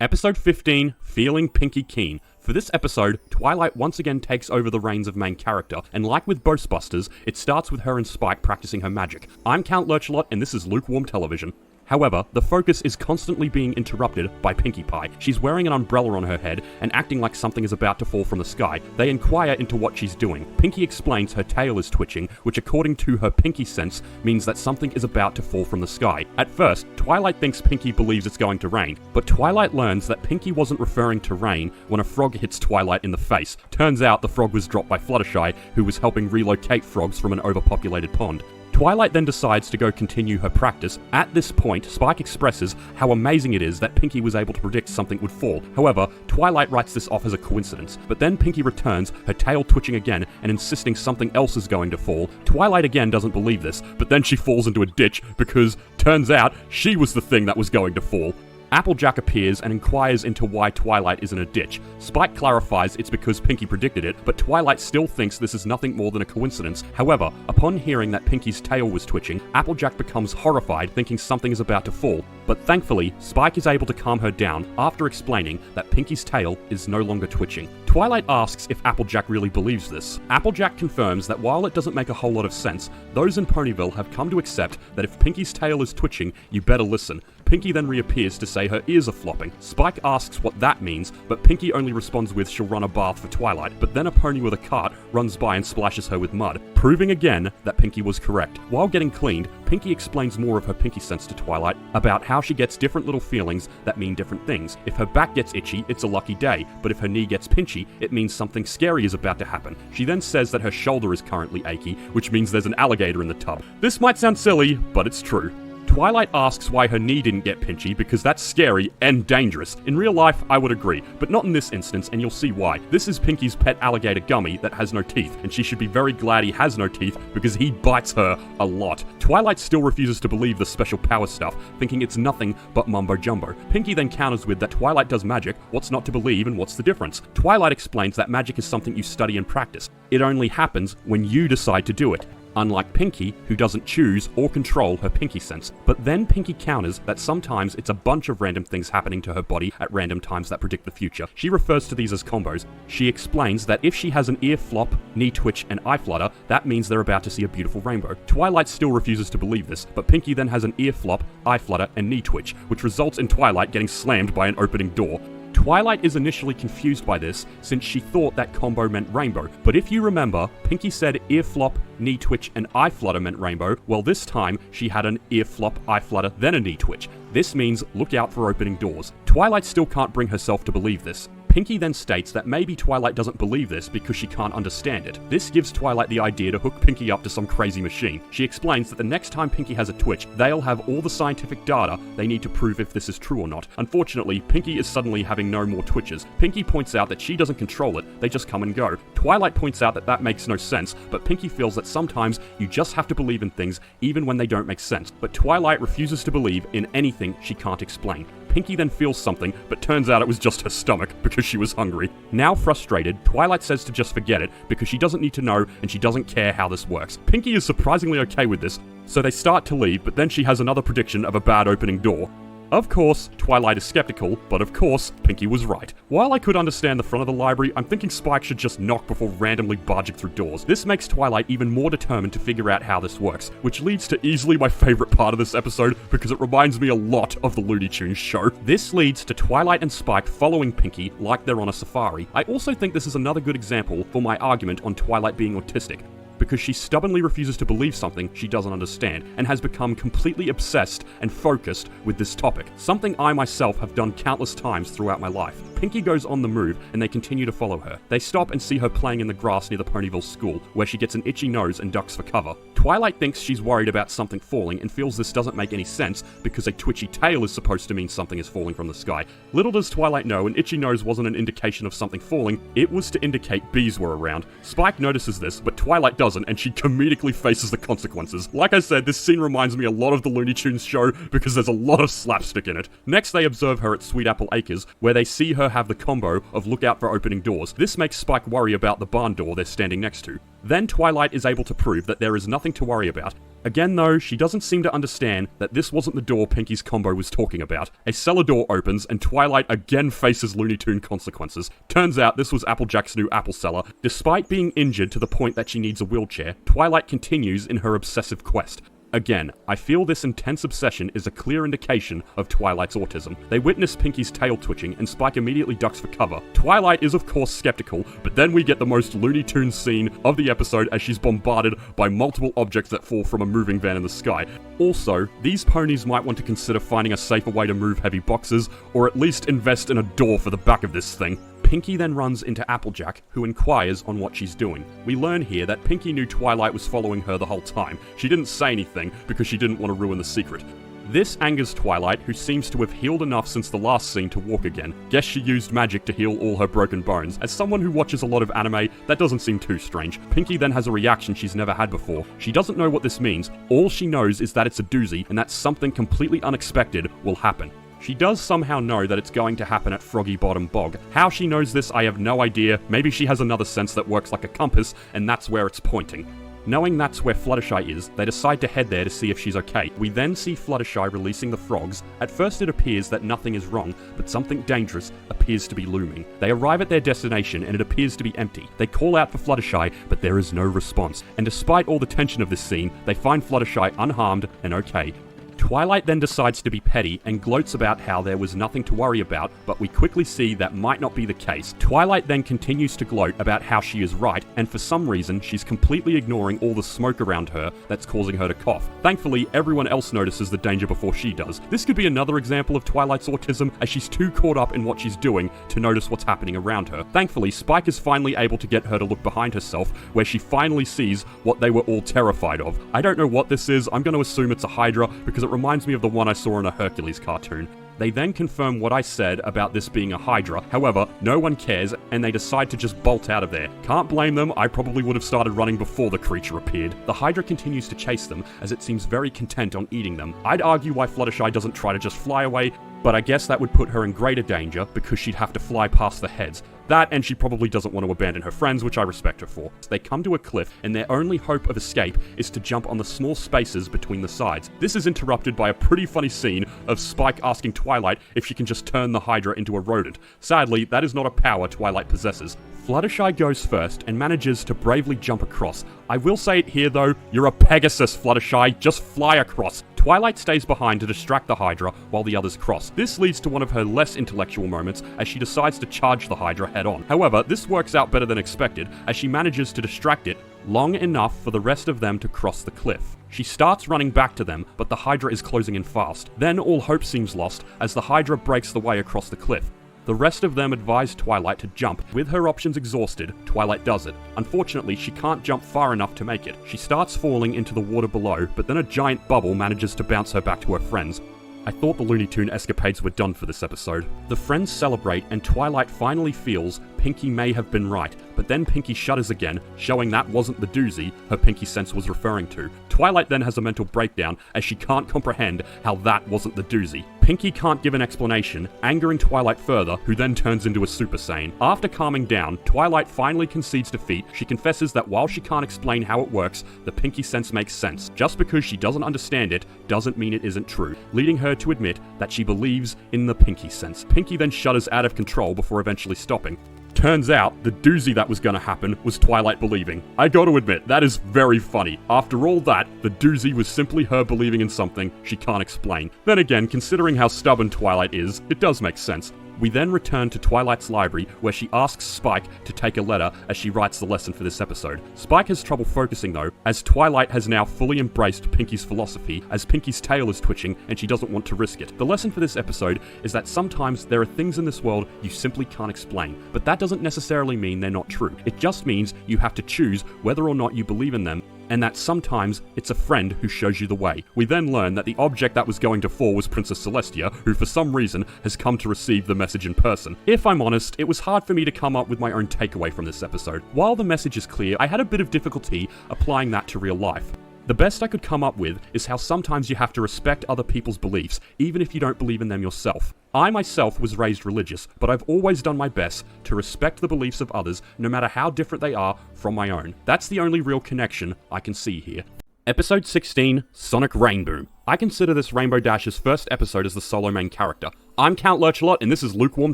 Speaker 1: Episode 15, Feeling Pinky Keen. For this episode, Twilight once again takes over the reins of main character, and like with Ghostbusters, it starts with her and Spike practicing her magic. I'm Count Lurchlot, and this is Lukewarm Television. However, the focus is constantly being interrupted by Pinkie Pie. She's wearing an umbrella on her head and acting like something is about to fall from the sky. They inquire into what she's doing. Pinkie explains her tail is twitching, which according to her Pinkie sense means that something is about to fall from the sky. At first, Twilight thinks Pinkie believes it's going to rain, but Twilight learns that Pinkie wasn't referring to rain when a frog hits Twilight in the face. Turns out the frog was dropped by Fluttershy, who was helping relocate frogs from an overpopulated pond. Twilight then decides to go continue her practice. At this point, Spike expresses how amazing it is that Pinkie was able to predict something would fall. However, Twilight writes this off as a coincidence. But then Pinkie returns, her tail twitching again and insisting something else is going to fall. Twilight again doesn't believe this, but then she falls into a ditch because, turns out, she was the thing that was going to fall. Applejack appears and inquires into why Twilight is in a ditch. Spike clarifies it's because Pinkie predicted it, but Twilight still thinks this is nothing more than a coincidence. However, upon hearing that Pinkie's tail was twitching, Applejack becomes horrified, thinking something is about to fall. But thankfully, Spike is able to calm her down after explaining that Pinkie's tail is no longer twitching. Twilight asks if Applejack really believes this. Applejack confirms that while it doesn't make a whole lot of sense, those in Ponyville have come to accept that if Pinkie's tail is twitching, you better listen. Pinkie then reappears to say her ears are flopping. Spike asks what that means, but Pinkie only responds with she'll run a bath for Twilight, but then a pony with a cart runs by and splashes her with mud, proving again that Pinkie was correct. While getting cleaned, Pinkie explains more of her Pinkie sense to Twilight about how she gets different little feelings that mean different things. If her back gets itchy, it's a lucky day, but if her knee gets pinchy, it means something scary is about to happen. She then says that her shoulder is currently achy, which means there's an alligator in the tub. This might sound silly, but it's true. Twilight asks why her knee didn't get pinchy because that's scary and dangerous. In real life, I would agree, but not in this instance, and you'll see why. This is Pinkie's pet alligator Gummy that has no teeth, and she should be very glad he has no teeth because he bites her a lot. Twilight still refuses to believe the special power stuff, thinking it's nothing but mumbo-jumbo. Pinkie then counters with that Twilight does magic, what's not to believe and what's the difference? Twilight explains that magic is something you study and practice. It only happens when you decide to do it. Unlike Pinkie, who doesn't choose or control her Pinkie sense. But then Pinkie counters that sometimes it's a bunch of random things happening to her body at random times that predict the future. She refers to these as combos. She explains that if she has an ear flop, knee twitch, and eye flutter, that means they're about to see a beautiful rainbow. Twilight still refuses to believe this, but Pinkie then has an ear flop, eye flutter, and knee twitch, which results in Twilight getting slammed by an opening door. Twilight is initially confused by this, since she thought that combo meant rainbow. But if you remember, Pinkie said ear flop, knee twitch, and eye flutter meant rainbow. Well, this time, she had an ear flop, eye flutter, then a knee twitch. This means look out for opening doors. Twilight still can't bring herself to believe this. Pinky then states that maybe Twilight doesn't believe this because she can't understand it. This gives Twilight the idea to hook Pinky up to some crazy machine. She explains that the next time Pinky has a twitch, they'll have all the scientific data they need to prove if this is true or not. Unfortunately, Pinky is suddenly having no more twitches. Pinky points out that she doesn't control it, they just come and go. Twilight points out that that makes no sense, but Pinky feels that sometimes you just have to believe in things even when they don't make sense. But Twilight refuses to believe in anything she can't explain. Pinky then feels something, but turns out it was just her stomach because she was hungry. Now frustrated, Twilight says to just forget it because she doesn't need to know and she doesn't care how this works. Pinky is surprisingly okay with this, so they start to leave, but then she has another prediction of a bad opening door. Of course, Twilight is skeptical, but of course, Pinky was right. While I could understand the front of the library, I'm thinking Spike should just knock before randomly barging through doors. This makes Twilight even more determined to figure out how this works, which leads to easily my favorite part of this episode because it reminds me a lot of the Looney Tunes show. This leads to Twilight and Spike following Pinky like they're on a safari. I also think this is another good example for my argument on Twilight being autistic, because she stubbornly refuses to believe something she doesn't understand, and has become completely obsessed and focused with this topic, something I myself have done countless times throughout my life. Pinky goes on the move, and they continue to follow her. They stop and see her playing in the grass near the Ponyville school, where she gets an itchy nose and ducks for cover. Twilight thinks she's worried about something falling, and feels this doesn't make any sense, because a twitchy tail is supposed to mean something is falling from the sky. Little does Twilight know, an itchy nose wasn't an indication of something falling, it was to indicate bees were around. Spike notices this, but Twilight doesn't, and she comedically faces the consequences. Like I said, this scene reminds me a lot of the Looney Tunes show, because there's a lot of slapstick in it. Next, they observe her at Sweet Apple Acres, where they see her have the combo of look out for opening doors. This makes Spike worry about the barn door they're standing next to. Then Twilight is able to prove that there is nothing to worry about. Again though, she doesn't seem to understand that this wasn't the door Pinky's combo was talking about. A cellar door opens and Twilight again faces Looney Tune consequences. Turns out this was Applejack's new apple cellar. Despite being injured to the point that she needs a wheelchair, Twilight continues in her obsessive quest. Again, I feel this intense obsession is a clear indication of Twilight's autism. They witness Pinky's tail twitching, and Spike immediately ducks for cover. Twilight is of course skeptical, but then we get the most Looney Tunes scene of the episode as she's bombarded by multiple objects that fall from a moving van in the sky. Also, these ponies might want to consider finding a safer way to move heavy boxes, or at least invest in a door for the back of this thing. Pinky then runs into Applejack, who inquires on what she's doing. We learn here that Pinky knew Twilight was following her the whole time. She didn't say anything because she didn't want to ruin the secret. This angers Twilight, who seems to have healed enough since the last scene to walk again. Guess she used magic to heal all her broken bones. As someone who watches a lot of anime, that doesn't seem too strange. Pinky then has a reaction she's never had before. She doesn't know what this means. All she knows is that it's a doozy and that something completely unexpected will happen. She does somehow know that it's going to happen at Froggy Bottom Bog. How she knows this, I have no idea. Maybe she has another sense that works like a compass, and that's where it's pointing. Knowing that's where Fluttershy is, they decide to head there to see if she's okay. We then see Fluttershy releasing the frogs. At first it appears that nothing is wrong, but something dangerous appears to be looming. They arrive at their destination and it appears to be empty. They call out for Fluttershy, but there is no response. And despite all the tension of this scene, they find Fluttershy unharmed and okay. Twilight then decides to be petty and gloats about how there was nothing to worry about, but we quickly see that might not be the case. Twilight then continues to gloat about how she is right, and for some reason she's completely ignoring all the smoke around her that's causing her to cough. Thankfully, everyone else notices the danger before she does. This could be another example of Twilight's autism, as she's too caught up in what she's doing to notice what's happening around her. Thankfully, Spike is finally able to get her to look behind herself, where she finally sees what they were all terrified of. I don't know what this is, I'm going to assume it's a Hydra, because it reminds me of the one I saw in a Hercules cartoon. They then confirm what I said about this being a Hydra. However, no one cares, and they decide to just bolt out of there. Can't blame them, I probably would have started running before the creature appeared. The Hydra continues to chase them, as it seems very content on eating them. I'd argue why Fluttershy doesn't try to just fly away, but I guess that would put her in greater danger because she'd have to fly past the heads. That, and she probably doesn't want to abandon her friends, which I respect her for. They come to a cliff, and their only hope of escape is to jump on the small spaces between the sides. This is interrupted by a pretty funny scene of Spike asking Twilight if she can just turn the Hydra into a rodent. Sadly, that is not a power Twilight possesses. Fluttershy goes first and manages to bravely jump across. I will say it here though, you're a Pegasus, Fluttershy, just fly across. Twilight stays behind to distract the Hydra while the others cross. This leads to one of her less intellectual moments as she decides to charge the Hydra head on. However, this works out better than expected as she manages to distract it long enough for the rest of them to cross the cliff. She starts running back to them, but the Hydra is closing in fast. Then all hope seems lost as the Hydra breaks the way across the cliff. The rest of them advise Twilight to jump. With her options exhausted, Twilight does it. Unfortunately, she can't jump far enough to make it. She starts falling into the water below, but then a giant bubble manages to bounce her back to her friends. I thought the Looney Tune escapades were done for this episode. The friends celebrate, and Twilight finally feels Pinky may have been right, but then Pinky shudders again, showing that wasn't the doozy her Pinky sense was referring to. Twilight then has a mental breakdown as she can't comprehend how that wasn't the doozy. Pinky can't give an explanation, angering Twilight further, who then turns into a Super Saiyan. After calming down, Twilight finally concedes defeat. She confesses that while she can't explain how it works, the Pinky sense makes sense. Just because she doesn't understand it doesn't mean it isn't true, leading her to admit that she believes in the Pinky sense. Pinky then shudders out of control before eventually stopping. Turns out, the doozy that was gonna happen was Twilight believing. I gotta admit, that is very funny. After all that, the doozy was simply her believing in something she can't explain. Then again, considering how stubborn Twilight is, it does make sense. We then return to Twilight's library, where she asks Spike to take a letter as she writes the lesson for this episode. Spike has trouble focusing though, as Twilight has now fully embraced Pinky's philosophy, as Pinky's tail is twitching and she doesn't want to risk it. The lesson for this episode is that sometimes there are things in this world you simply can't explain, but that doesn't necessarily mean they're not true. It just means you have to choose whether or not you believe in them, and that sometimes it's a friend who shows you the way. We then learn that the object that was going to fall was Princess Celestia, who for some reason has come to receive the message in person. If I'm honest, it was hard for me to come up with my own takeaway from this episode. While the message is clear, I had a bit of difficulty applying that to real life. The best I could come up with is how sometimes you have to respect other people's beliefs, even if you don't believe in them yourself. I myself was raised religious, but I've always done my best to respect the beliefs of others, no matter how different they are from my own. That's the only real connection I can see here. Episode 16, Sonic Rainboom. I consider this Rainbow Dash's first episode as the solo main character. I'm Count Lurchalot, and this is Lukewarm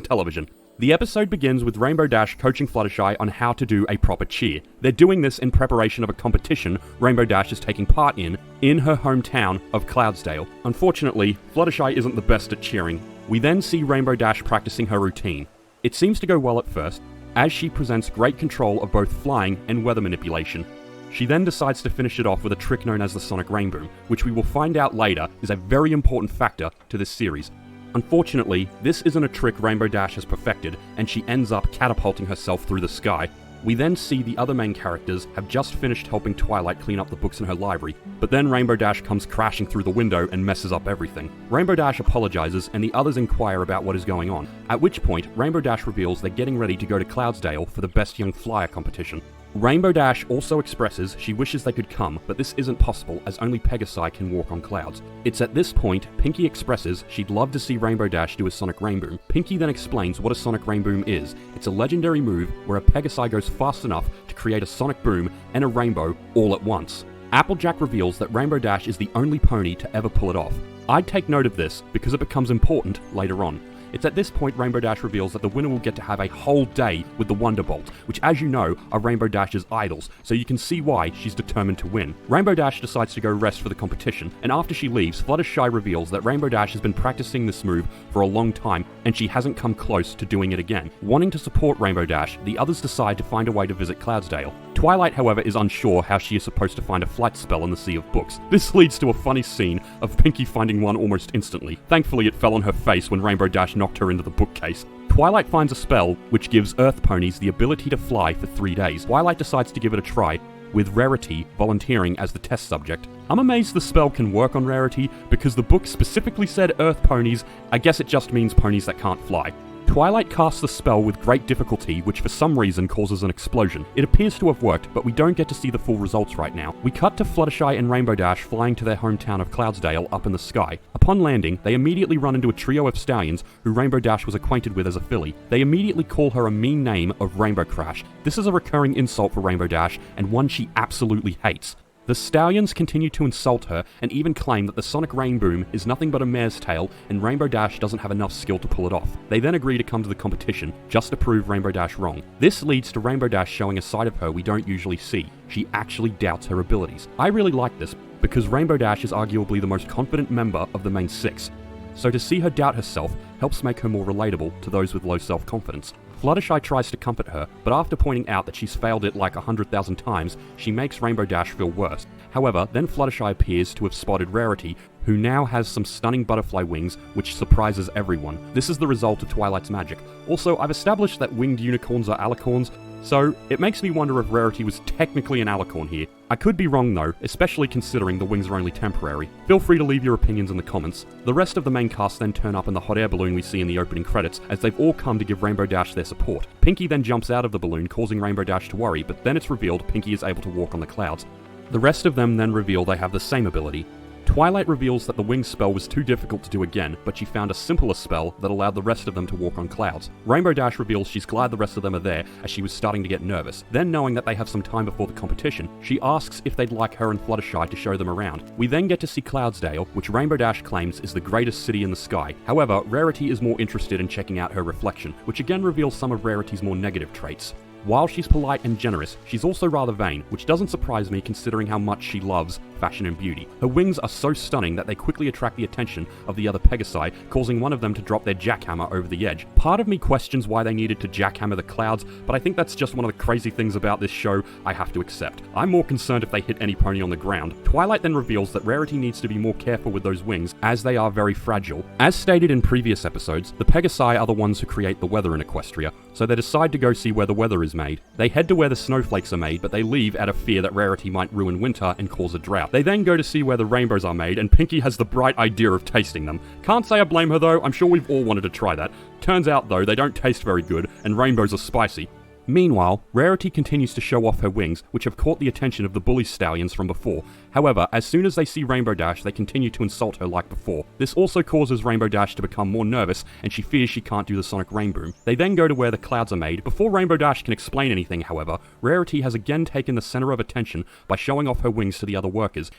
Speaker 1: Television. The episode begins with Rainbow Dash coaching Fluttershy on how to do a proper cheer. They're doing this in preparation of a competition Rainbow Dash is taking part in her hometown of Cloudsdale. Unfortunately, Fluttershy isn't the best at cheering. We then see Rainbow Dash practicing her routine. It seems to go well at first, as she presents great control of both flying and weather manipulation. She then decides to finish it off with a trick known as the Sonic Rainboom, which we will find out later is a very important factor to this series. Unfortunately, this isn't a trick Rainbow Dash has perfected, and she ends up catapulting herself through the sky. We then see the other main characters have just finished helping Twilight clean up the books in her library, but then Rainbow Dash comes crashing through the window and messes up everything. Rainbow Dash apologizes and the others inquire about what is going on, at which point Rainbow Dash reveals they're getting ready to go to Cloudsdale for the Best Young Flyer competition. Rainbow Dash also expresses she wishes they could come, but this isn't possible as only Pegasi can walk on clouds. It's at this point Pinky expresses she'd love to see Rainbow Dash do a Sonic Rainboom. Pinky then explains what a Sonic Rainboom is. It's a legendary move where a Pegasi goes fast enough to create a sonic boom and a rainbow all at once. Applejack reveals that Rainbow Dash is the only pony to ever pull it off. I'd take note of this because it becomes important later on. It's at this point Rainbow Dash reveals that the winner will get to have a whole day with the Wonderbolt, which as you know are Rainbow Dash's idols, so you can see why she's determined to win. Rainbow Dash decides to go rest for the competition, and after she leaves, Fluttershy reveals that Rainbow Dash has been practicing this move for a long time, and she hasn't come close to doing it again. Wanting to support Rainbow Dash, the others decide to find a way to visit Cloudsdale. Twilight, however, is unsure how she is supposed to find a flight spell in the Sea of Books. This leads to a funny scene of Pinky finding one almost instantly. Thankfully, it fell on her face when Rainbow Dash knocked her into the bookcase. Twilight finds a spell which gives Earth ponies the ability to fly for 3 days. Twilight decides to give it a try, with Rarity volunteering as the test subject. I'm amazed the spell can work on Rarity because the book specifically said Earth ponies. I guess it just means ponies that can't fly. Twilight casts the spell with great difficulty, which for some reason causes an explosion. It appears to have worked, but we don't get to see the full results right now. We cut to Fluttershy and Rainbow Dash flying to their hometown of Cloudsdale up in the sky. Upon landing, they immediately run into a trio of stallions who Rainbow Dash was acquainted with as a filly. They immediately call her a mean name of Rainbow Crash. This is a recurring insult for Rainbow Dash, and one she absolutely hates. The stallions continue to insult her and even claim that the Sonic Rainboom is nothing but a mare's tail and Rainbow Dash doesn't have enough skill to pull it off. They then agree to come to the competition just to prove Rainbow Dash wrong. This leads to Rainbow Dash showing a side of her we don't usually see. She actually doubts her abilities. I really like this because Rainbow Dash is arguably the most confident member of the main 6. So to see her doubt herself helps make her more relatable to those with low self-confidence. Fluttershy tries to comfort her, but after pointing out that she's failed it like 100,000 times, she makes Rainbow Dash feel worse. However, then Fluttershy appears to have spotted Rarity, who now has some stunning butterfly wings, which surprises everyone. This is the result of Twilight's magic. Also, I've established that winged unicorns are alicorns, so it makes me wonder if Rarity was technically an alicorn here. I could be wrong though, especially considering the wings are only temporary. Feel free to leave your opinions in the comments. The rest of the main cast then turn up in the hot air balloon we see in the opening credits, as they've all come to give Rainbow Dash their support. Pinkie then jumps out of the balloon, causing Rainbow Dash to worry, but then it's revealed Pinkie is able to walk on the clouds. The rest of them then reveal they have the same ability. Twilight reveals that the wings spell was too difficult to do again, but she found a simpler spell that allowed the rest of them to walk on clouds. Rainbow Dash reveals she's glad the rest of them are there, as she was starting to get nervous. Then, knowing that they have some time before the competition, she asks if they'd like her and Fluttershy to show them around. We then get to see Cloudsdale, which Rainbow Dash claims is the greatest city in the sky. However, Rarity is more interested in checking out her reflection, which again reveals some of Rarity's more negative traits. While she's polite and generous, she's also rather vain, which doesn't surprise me considering how much she loves fashion and beauty. Her wings are so stunning that they quickly attract the attention of the other Pegasi, causing one of them to drop their jackhammer over the edge. Part of me questions why they needed to jackhammer the clouds, but I think that's just one of the crazy things about this show I have to accept. I'm more concerned if they hit any pony on the ground. Twilight then reveals that Rarity needs to be more careful with those wings, as they are very fragile. As stated in previous episodes, the Pegasi are the ones who create the weather in Equestria, so they decide to go see where the weather is made. They head to where the snowflakes are made, but they leave out of fear that Rarity might ruin winter and cause a drought. They then go to see where the rainbows are made, and Pinkie has the bright idea of tasting them. Can't say I blame her though, I'm sure we've all wanted to try that. Turns out though, they don't taste very good, and rainbows are spicy. Meanwhile, Rarity continues to show off her wings, which have caught the attention of the bully stallions from before. However, as soon as they see Rainbow Dash, they continue to insult her like before. This also causes Rainbow Dash to become more nervous, and she fears she can't do the Sonic Rainboom. They then go to where the clouds are made. Before Rainbow Dash can explain anything, however, Rarity has again taken the center of attention by showing off her wings to the other workers,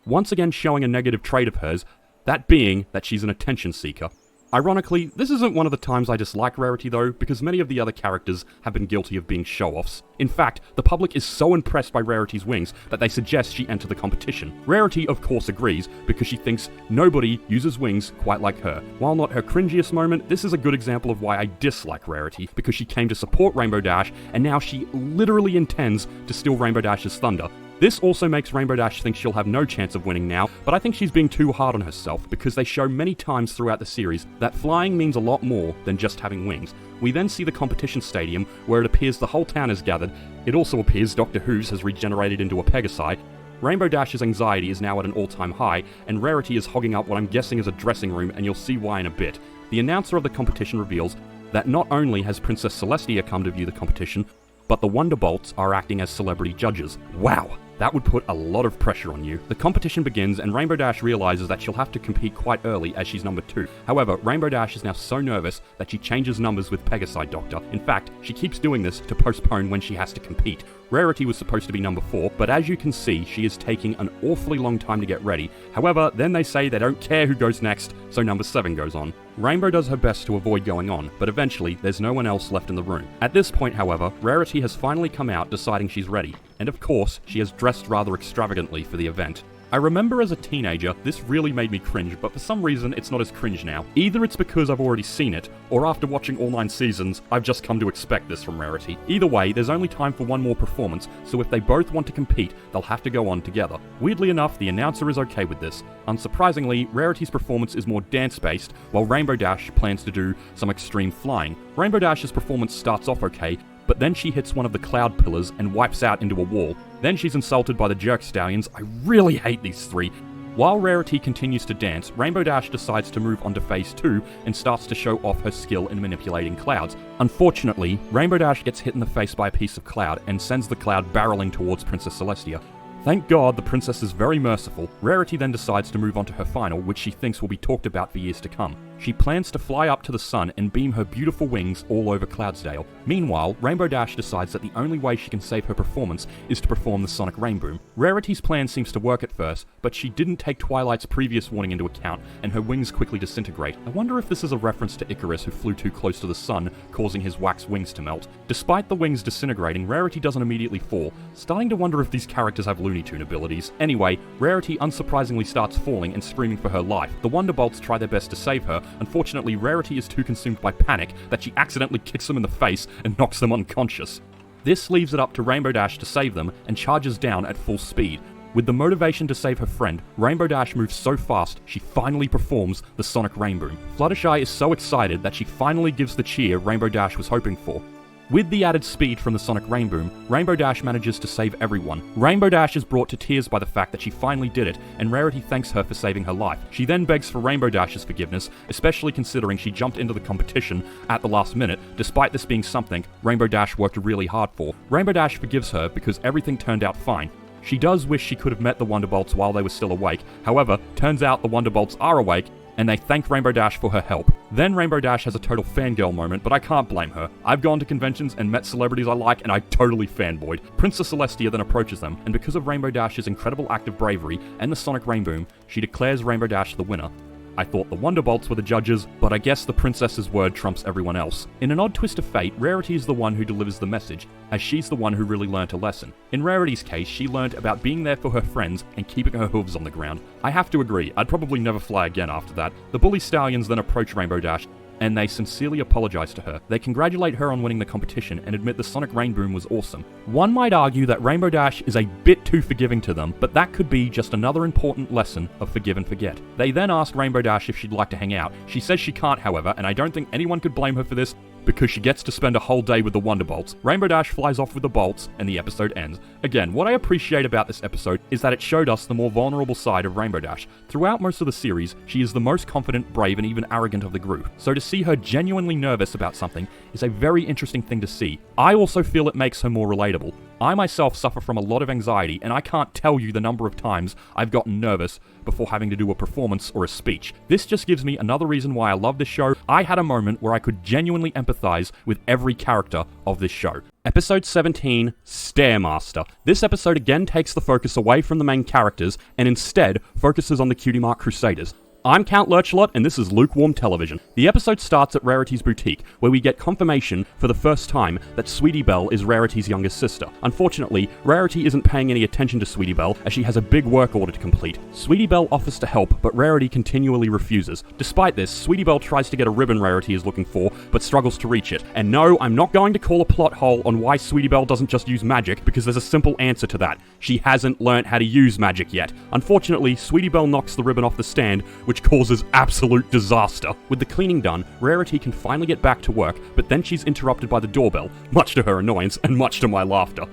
Speaker 1: once again showing a negative trait of hers, that being that she's an attention seeker. Ironically, this isn't one of the times I dislike Rarity though, because many of the other characters have been guilty of being show-offs. In fact, the public is so impressed by Rarity's wings that they suggest she enter the competition. Rarity of course agrees, because she thinks nobody uses wings quite like her. While not her cringiest moment, this is a good example of why I dislike Rarity, because she came to support Rainbow Dash, and now she literally intends to steal Rainbow Dash's thunder. This also makes Rainbow Dash think she'll have no chance of winning now, but I think she's being too hard on herself, because they show many times throughout the series that flying means a lot more than just having wings. We then see the competition stadium, where it appears the whole town is gathered. It also appears Doctor Who's has regenerated into a Pegasi. Rainbow Dash's anxiety is now at an all-time high, and Rarity is hogging up what I'm guessing is a dressing room, and you'll see why in a bit. The announcer of the competition reveals that not only has Princess Celestia come to view the competition, but the Wonderbolts are acting as celebrity judges. Wow! That would put a lot of pressure on you. The competition begins, and Rainbow Dash realizes that she'll have to compete quite early as she's number 2. However, Rainbow Dash is now so nervous that she changes numbers with Pegasi Doctor. In fact, she keeps doing this to postpone when she has to compete. Rarity was supposed to be number 4, but as you can see, she is taking an awfully long time to get ready. However, then they say they don't care who goes next, so number 7 goes on. Rainbow does her best to avoid going on, but eventually, there's no one else left in the room. At this point, however, Rarity has finally come out deciding she's ready. And of course, she has dressed rather extravagantly for the event. I remember as a teenager, this really made me cringe, but for some reason it's not as cringe now. Either it's because I've already seen it, or after watching all 9 seasons, I've just come to expect this from Rarity. Either way, there's only time for one more performance, so if they both want to compete, they'll have to go on together. Weirdly enough, the announcer is okay with this. Unsurprisingly, Rarity's performance is more dance-based, while Rainbow Dash plans to do some extreme flying. Rainbow Dash's performance starts off okay, but then she hits one of the cloud pillars and wipes out into a wall. Then she's insulted by the jerk stallions. I really hate these 3. While Rarity continues to dance, Rainbow Dash decides to move on to phase 2 and starts to show off her skill in manipulating clouds. Unfortunately, Rainbow Dash gets hit in the face by a piece of cloud and sends the cloud barreling towards Princess Celestia. Thank God the princess is very merciful. Rarity then decides to move on to her final, which she thinks will be talked about for years to come. She plans to fly up to the sun and beam her beautiful wings all over Cloudsdale. Meanwhile, Rainbow Dash decides that the only way she can save her performance is to perform the Sonic Rainboom. Rarity's plan seems to work at first, but she didn't take Twilight's previous warning into account, and her wings quickly disintegrate. I wonder if this is a reference to Icarus, who flew too close to the sun, causing his wax wings to melt. Despite the wings disintegrating, Rarity doesn't immediately fall, starting to wonder if these characters have Looney Tune abilities. Anyway, Rarity unsurprisingly starts falling and screaming for her life. The Wonderbolts try their best to save her, Unfortunately, Rarity is too consumed by panic that she accidentally kicks them in the face and knocks them unconscious. This leaves it up to Rainbow Dash to save them and charges down at full speed. With the motivation to save her friend, Rainbow Dash moves so fast she finally performs the Sonic Rainboom. Fluttershy is so excited that she finally gives the cheer Rainbow Dash was hoping for. With the added speed from the Sonic Rainboom, Rainbow Dash manages to save everyone. Rainbow Dash is brought to tears by the fact that she finally did it, and Rarity thanks her for saving her life. She then begs for Rainbow Dash's forgiveness, especially considering she jumped into the competition at the last minute, despite this being something Rainbow Dash worked really hard for. Rainbow Dash forgives her because everything turned out fine. She does wish she could have met the Wonderbolts while they were still awake. However, turns out the Wonderbolts are awake, and they thank Rainbow Dash for her help. Then Rainbow Dash has a total fangirl moment, but I can't blame her. I've gone to conventions and met celebrities I like, and I totally fanboyed. Princess Celestia then approaches them, and because of Rainbow Dash's incredible act of bravery and the Sonic Rainboom, she declares Rainbow Dash the winner. I thought the Wonderbolts were the judges, but I guess the princess's word trumps everyone else. In an odd twist of fate, Rarity is the one who delivers the message, as she's the one who really learnt a lesson. In Rarity's case, she learnt about being there for her friends and keeping her hooves on the ground. I have to agree, I'd probably never fly again after that. The bully stallions then approach Rainbow Dash, and they sincerely apologize to her. They congratulate her on winning the competition and admit the Sonic Rainboom was awesome. One might argue that Rainbow Dash is a bit too forgiving to them, but that could be just another important lesson of forgive and forget. They then ask Rainbow Dash if she'd like to hang out. She says she can't, however, and I don't think anyone could blame her for this, because she gets to spend a whole day with the Wonderbolts. Rainbow Dash flies off with the bolts, and the episode ends. Again, what I appreciate about this episode is that it showed us the more vulnerable side of Rainbow Dash. Throughout most of the series, she is the most confident, brave, and even arrogant of the group. So to see her genuinely nervous about something is a very interesting thing to see. I also feel it makes her more relatable. I myself suffer from a lot of anxiety, and I can't tell you the number of times I've gotten nervous before having to do a performance or a speech. This just gives me another reason why I love this show. I had a moment where I could genuinely empathize with every character of this show. Episode 17, Stairmaster. This episode again takes the focus away from the main characters and instead focuses on the Cutie Mark Crusaders. I'm Count Lurchlot, and this is Lukewarm Television. The episode starts at Rarity's boutique, where we get confirmation for the first time that Sweetie Belle is Rarity's youngest sister. Unfortunately, Rarity isn't paying any attention to Sweetie Belle, as she has a big work order to complete. Sweetie Belle offers to help, but Rarity continually refuses. Despite this, Sweetie Belle tries to get a ribbon Rarity is looking for, but struggles to reach it. And no, I'm not going to call a plot hole on why Sweetie Belle doesn't just use magic, because there's a simple answer to that. She hasn't learnt how to use magic yet. Unfortunately, Sweetie Belle knocks the ribbon off the stand, which causes absolute disaster. With the cleaning done, Rarity can finally get back to work, but then she's interrupted by the doorbell, much to her annoyance and much to my laughter.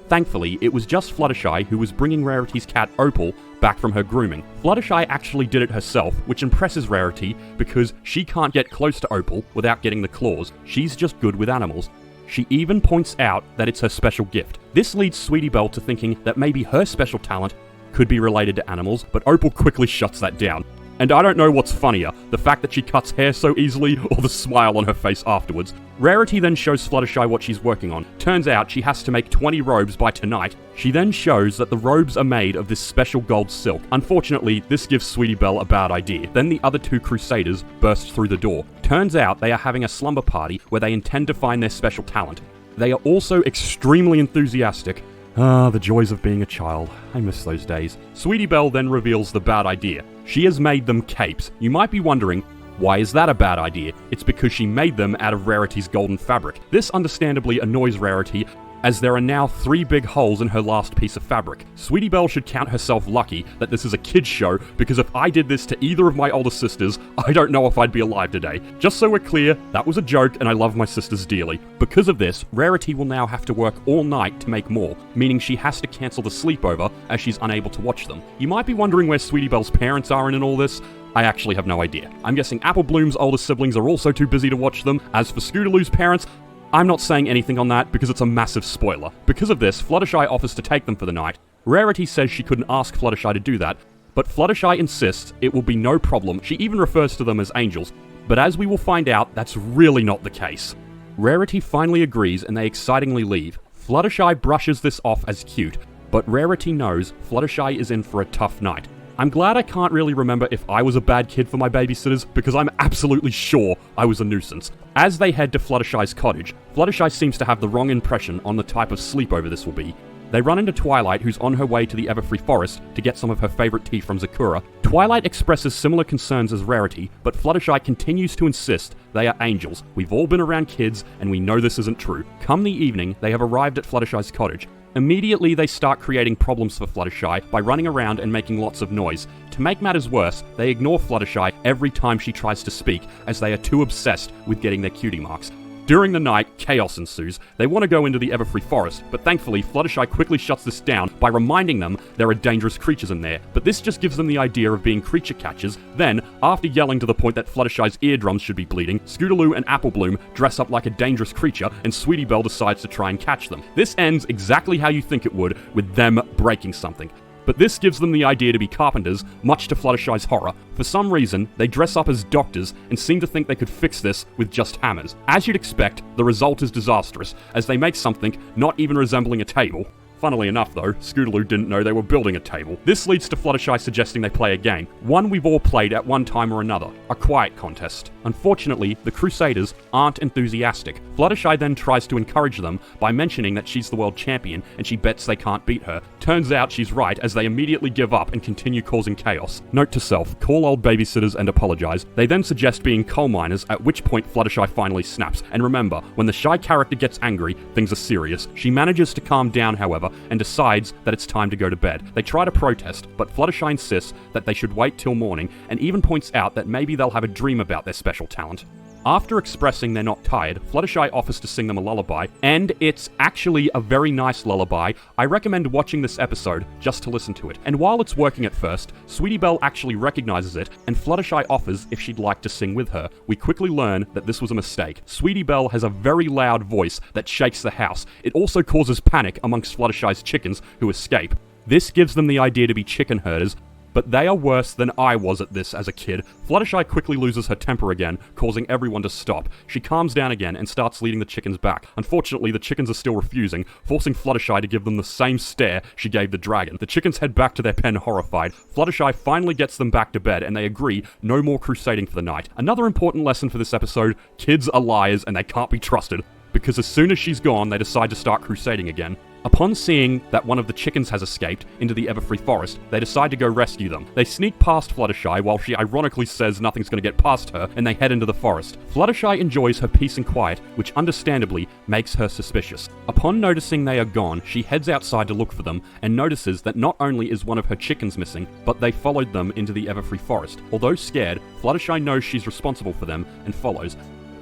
Speaker 1: Thankfully, it was just Fluttershy who was bringing Rarity's cat Opal back from her grooming. Fluttershy actually did it herself, which impresses Rarity because she can't get close to Opal without getting the claws. She's just good with animals. She even points out that it's her special gift. This leads Sweetie Belle to thinking that maybe her special talent could be related to animals, but Opal quickly shuts that down. And I don't know what's funnier, the fact that she cuts hair so easily or the smile on her face afterwards. Rarity then shows Fluttershy what she's working on. Turns out she has to make 20 robes by tonight. She then shows that the robes are made of this special gold silk. Unfortunately, this gives Sweetie Belle a bad idea. Then the other two Crusaders burst through the door. Turns out they are having a slumber party where they intend to find their special talent. They are also extremely enthusiastic. Ah, the joys of being a child. I miss those days. Sweetie Belle then reveals the bad idea. She has made them capes. You might be wondering, why is that a bad idea? It's because she made them out of Rarity's golden fabric. This understandably annoys Rarity, as there are now 3 big holes in her last piece of fabric. Sweetie Belle should count herself lucky that this is a kid's show, because if I did this to either of my older sisters, I don't know if I'd be alive today. Just so we're clear, that was a joke and I love my sisters dearly. Because of this, Rarity will now have to work all night to make more, meaning she has to cancel the sleepover as she's unable to watch them. You might be wondering where Sweetie Belle's parents are in all this. I actually have no idea. I'm guessing Apple Bloom's older siblings are also too busy to watch them. As for Scootaloo's parents, I'm not saying anything on that because it's a massive spoiler. Because of this, Fluttershy offers to take them for the night. Rarity says she couldn't ask Fluttershy to do that, but Fluttershy insists it will be no problem. She even refers to them as angels. But as we will find out, that's really not the case. Rarity finally agrees and they excitingly leave. Fluttershy brushes this off as cute, but Rarity knows Fluttershy is in for a tough night. I'm glad I can't really remember if I was a bad kid for my babysitters, because I'm absolutely sure I was a nuisance. As they head to Fluttershy's cottage, Fluttershy seems to have the wrong impression on the type of sleepover this will be. They run into Twilight, who's on her way to the Everfree Forest to get some of her favorite tea from Zakura. Twilight expresses similar concerns as Rarity, but Fluttershy continues to insist they are angels. We've all been around kids, and we know this isn't true. Come the evening, they have arrived at Fluttershy's cottage. Immediately, they start creating problems for Fluttershy by running around and making lots of noise. To make matters worse, they ignore Fluttershy every time she tries to speak, as they are too obsessed with getting their cutie marks. During the night, chaos ensues. They want to go into the Everfree Forest, but thankfully, Fluttershy quickly shuts this down by reminding them there are dangerous creatures in there. But this just gives them the idea of being creature catchers. Then, after yelling to the point that Fluttershy's eardrums should be bleeding, Scootaloo and Applebloom dress up like a dangerous creature, and Sweetie Belle decides to try and catch them. This ends exactly how you think it would, with them breaking something. But this gives them the idea to be carpenters, much to Fluttershy's horror. For some reason, they dress up as doctors and seem to think they could fix this with just hammers. As you'd expect, the result is disastrous, as they make something not even resembling a table. Funnily enough though, Scootaloo didn't know they were building a table. This leads to Fluttershy suggesting they play a game, one we've all played at one time or another, a quiet contest. Unfortunately, the Crusaders aren't enthusiastic. Fluttershy then tries to encourage them by mentioning that she's the world champion and she bets they can't beat her. Turns out she's right, as they immediately give up and continue causing chaos. Note to self, call old babysitters and apologize. They then suggest being coal miners, at which point Fluttershy finally snaps. And remember, when the shy character gets angry, things are serious. She manages to calm down, however, and decides that it's time to go to bed. They try to protest, but Fluttershy insists that they should wait till morning, and even points out that maybe they'll have a dream about their special talent. After expressing they're not tired, Fluttershy offers to sing them a lullaby, and it's actually a very nice lullaby. I recommend watching this episode just to listen to it. And while it's working at first, Sweetie Belle actually recognizes it, and Fluttershy offers if she'd like to sing with her. We quickly learn that this was a mistake. Sweetie Belle has a very loud voice that shakes the house. It also causes panic amongst Fluttershy's chickens who escape. This gives them the idea to be chicken herders, but they are worse than I was at this as a kid. Fluttershy quickly loses her temper again, causing everyone to stop. She calms down again and starts leading the chickens back. Unfortunately, the chickens are still refusing, forcing Fluttershy to give them the same stare she gave the dragon. The chickens head back to their pen horrified. Fluttershy finally gets them back to bed, and they agree no more crusading for the night. Another important lesson for this episode: kids are liars and they can't be trusted, because as soon as she's gone, they decide to start crusading again. Upon seeing that one of the chickens has escaped into the Everfree Forest, they decide to go rescue them. They sneak past Fluttershy while she ironically says nothing's going to get past her, and they head into the forest. Fluttershy enjoys her peace and quiet, which understandably makes her suspicious. Upon noticing they are gone, she heads outside to look for them, and notices that not only is one of her chickens missing, but they followed them into the Everfree Forest. Although scared, Fluttershy knows she's responsible for them, and follows.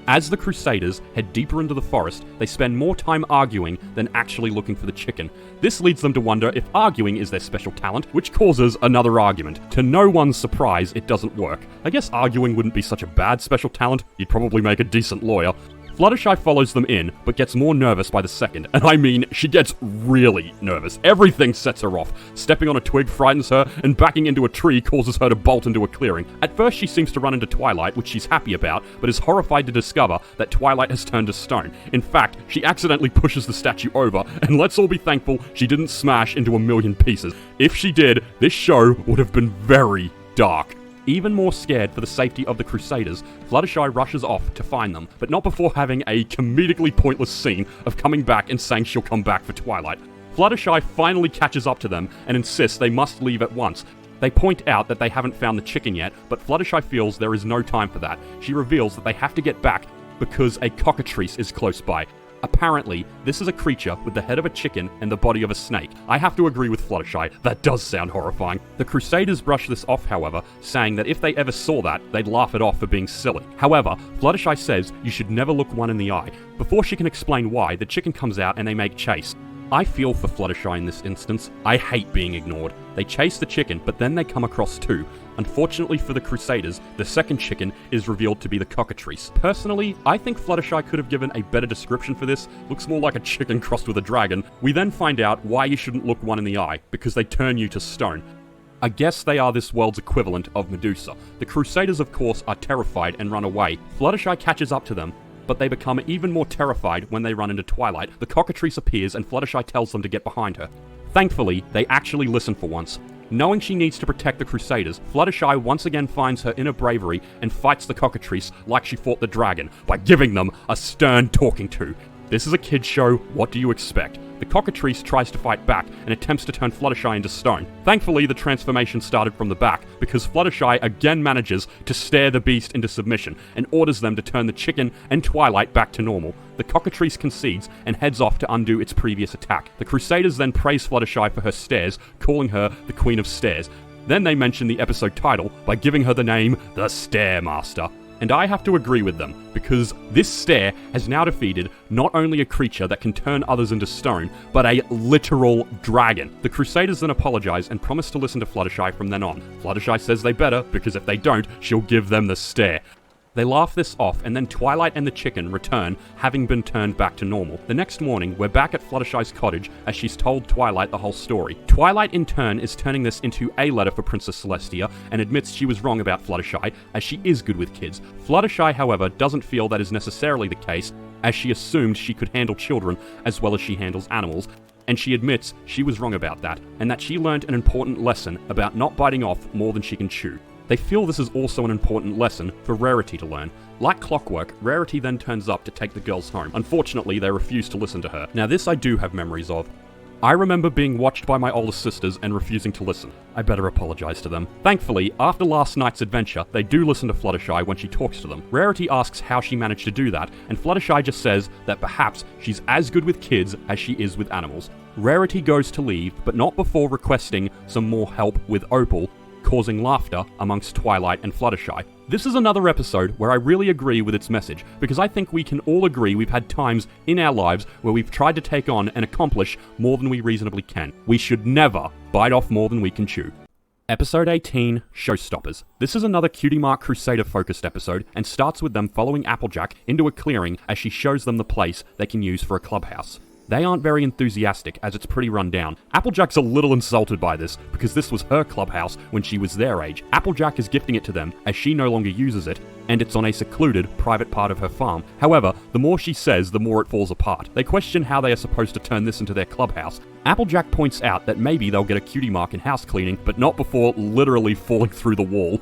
Speaker 1: As the Crusaders head deeper into the forest, they spend more time arguing than actually looking for the chicken. This leads them to wonder if arguing is their special talent, which causes another argument. To no one's surprise, it doesn't work. I guess arguing wouldn't be such a bad special talent. You'd probably make a decent lawyer. Fluttershy follows them in, but gets more nervous by the second. And I mean, she gets really nervous. Everything sets her off. Stepping on a twig frightens her, and backing into a tree causes her to bolt into a clearing. At first, she seems to run into Twilight, which she's happy about, but is horrified to discover that Twilight has turned to stone. In fact, she accidentally pushes the statue over, and let's all be thankful she didn't smash into a million pieces. If she did, this show would have been very dark. Even more scared for the safety of the Crusaders, Fluttershy rushes off to find them, but not before having a comedically pointless scene of coming back and saying she'll come back for Twilight. Fluttershy finally catches up to them and insists they must leave at once. They point out that they haven't found the chicken yet, but Fluttershy feels there is no time for that. She reveals that they have to get back because a cockatrice is close by. Apparently, this is a creature with the head of a chicken and the body of a snake. I have to agree with Fluttershy, that does sound horrifying. The Crusaders brush this off, however, saying that if they ever saw that, they'd laugh it off for being silly. However, Fluttershy says you should never look one in the eye. Before she can explain why, the chicken comes out and they make chase. I feel for Fluttershy in this instance. I hate being ignored. They chase the chicken, but then they come across two. Unfortunately for the Crusaders, the second chicken is revealed to be the cockatrice. Personally, I think Fluttershy could have given a better description for this. Looks more like a chicken crossed with a dragon. We then find out why you shouldn't look one in the eye, because they turn you to stone. I guess they are this world's equivalent of Medusa. The Crusaders, of course, are terrified and run away. Fluttershy catches up to them, but they become even more terrified when they run into Twilight. The cockatrice appears and Fluttershy tells them to get behind her. Thankfully, they actually listen for once. Knowing she needs to protect the Crusaders, Fluttershy once again finds her inner bravery and fights the cockatrice like she fought the dragon, by giving them a stern talking to. This is a kid's show, what do you expect? The cockatrice tries to fight back and attempts to turn Fluttershy into stone. Thankfully, the transformation started from the back, because Fluttershy again manages to stare the beast into submission and orders them to turn the chicken and Twilight back to normal. The cockatrice concedes and heads off to undo its previous attack. The Crusaders then praise Fluttershy for her stares, calling her the Queen of Stairs. Then they mention the episode title by giving her the name, the Stairmaster. And I have to agree with them, because this stare has now defeated not only a creature that can turn others into stone, but a literal dragon. The Crusaders then apologize and promise to listen to Fluttershy from then on. Fluttershy says they better, because if they don't, she'll give them the stare. They laugh this off, and then Twilight and the chicken return, having been turned back to normal. The next morning, we're back at Fluttershy's cottage as she's told Twilight the whole story. Twilight, in turn, is turning this into a letter for Princess Celestia and admits she was wrong about Fluttershy, as she is good with kids. Fluttershy, however, doesn't feel that is necessarily the case, as she assumed she could handle children as well as she handles animals, and she admits she was wrong about that, and that she learned an important lesson about not biting off more than she can chew. They feel this is also an important lesson for Rarity to learn. Like clockwork, Rarity then turns up to take the girls home. Unfortunately, they refuse to listen to her. Now this I do have memories of. I remember being watched by my older sisters and refusing to listen. I better apologize to them. Thankfully, after last night's adventure, they do listen to Fluttershy when she talks to them. Rarity asks how she managed to do that, and Fluttershy just says that perhaps she's as good with kids as she is with animals. Rarity goes to leave, but not before requesting some more help with Opal, causing laughter amongst Twilight and Fluttershy. This is another episode where I really agree with its message, because I think we can all agree we've had times in our lives where we've tried to take on and accomplish more than we reasonably can. We should never bite off more than we can chew. Episode 18, Showstoppers. This is another Cutie Mark Crusader focused episode and starts with them following Applejack into a clearing as she shows them the place they can use for a clubhouse. They aren't very enthusiastic, as it's pretty run down. Applejack's a little insulted by this, because this was her clubhouse when she was their age. Applejack is gifting it to them, as she no longer uses it, and it's on a secluded, private part of her farm. However, the more she says, the more it falls apart. They question how they are supposed to turn this into their clubhouse. Applejack points out that maybe they'll get a cutie mark in house cleaning, but not before literally falling through the wall.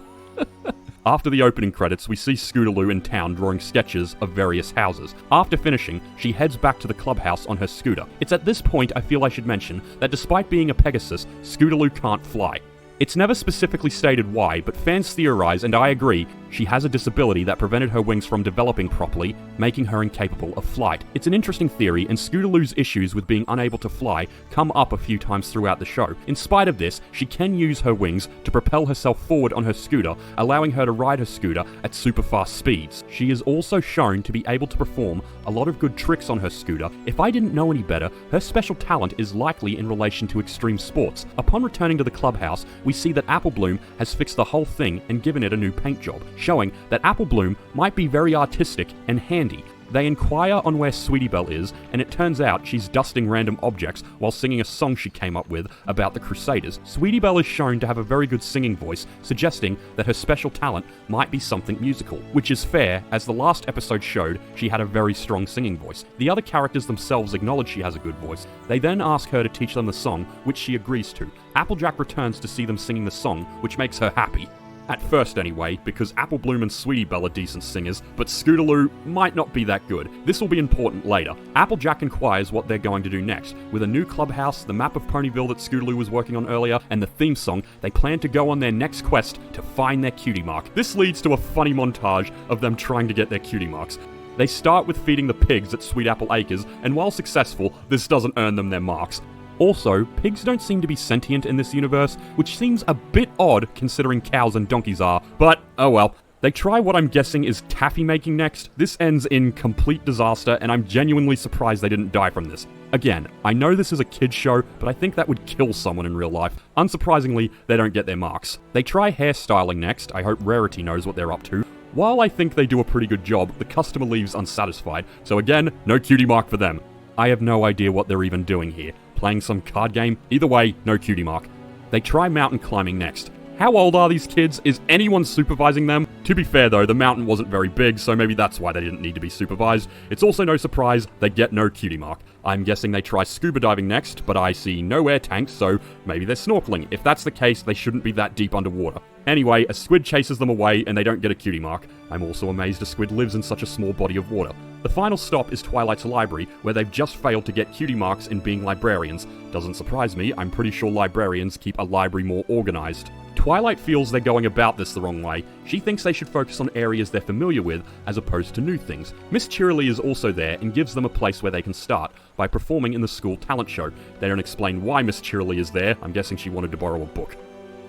Speaker 1: After the opening credits, we see Scootaloo in town drawing sketches of various houses. After finishing, she heads back to the clubhouse on her scooter. It's at this point I feel I should mention that despite being a Pegasus, Scootaloo can't fly. It's never specifically stated why, but fans theorize, and I agree, she has a disability that prevented her wings from developing properly, making her incapable of flight. It's an interesting theory, and Scootaloo's issues with being unable to fly come up a few times throughout the show. In spite of this, she can use her wings to propel herself forward on her scooter, allowing her to ride her scooter at super fast speeds. She is also shown to be able to perform a lot of good tricks on her scooter. If I didn't know any better, her special talent is likely in relation to extreme sports. Upon returning to the clubhouse, we see that Apple Bloom has fixed the whole thing and given it a new paint job, showing that Apple Bloom might be very artistic and handy. They inquire on where Sweetie Belle is, and it turns out she's dusting random objects while singing a song she came up with about the Crusaders. Sweetie Belle is shown to have a very good singing voice, suggesting that her special talent might be something musical, which is fair, as the last episode showed she had a very strong singing voice. The other characters themselves acknowledge she has a good voice. They then ask her to teach them the song, which she agrees to. Applejack returns to see them singing the song, which makes her happy. At first anyway, because Apple Bloom and Sweetie Belle are decent singers, but Scootaloo might not be that good. This will be important later. Applejack inquires what they're going to do next. With a new clubhouse, the map of Ponyville that Scootaloo was working on earlier, and the theme song, they plan to go on their next quest to find their cutie mark. This leads to a funny montage of them trying to get their cutie marks. They start with feeding the pigs at Sweet Apple Acres, and while successful, this doesn't earn them their marks. Also, pigs don't seem to be sentient in this universe, which seems a bit odd considering cows and donkeys are, but oh well. They try what I'm guessing is taffy making next. This ends in complete disaster, and I'm genuinely surprised they didn't die from this. Again, I know this is a kid's show, but I think that would kill someone in real life. Unsurprisingly, they don't get their marks. They try hairstyling next. I hope Rarity knows what they're up to. While I think they do a pretty good job, the customer leaves unsatisfied, so again, no cutie mark for them. I have no idea what they're even doing here. Playing some card game? Either way, no cutie mark. They try mountain climbing next. How old are these kids? Is anyone supervising them? To be fair though, the mountain wasn't very big, so maybe that's why they didn't need to be supervised. It's also no surprise they get no cutie mark. I'm guessing they try scuba diving next, but I see no air tanks, so maybe they're snorkeling. If that's the case, they shouldn't be that deep underwater. Anyway, a squid chases them away and they don't get a cutie mark. I'm also amazed a squid lives in such a small body of water. The final stop is Twilight's library, where they've just failed to get cutie marks in being librarians. Doesn't surprise me, I'm pretty sure librarians keep a library more organized. Twilight feels they're going about this the wrong way. She thinks they should focus on areas they're familiar with as opposed to new things. Miss Cheerilee is also there and gives them a place where they can start by performing in the school talent show. They don't explain why Miss Cheerilee is there. I'm guessing she wanted to borrow a book.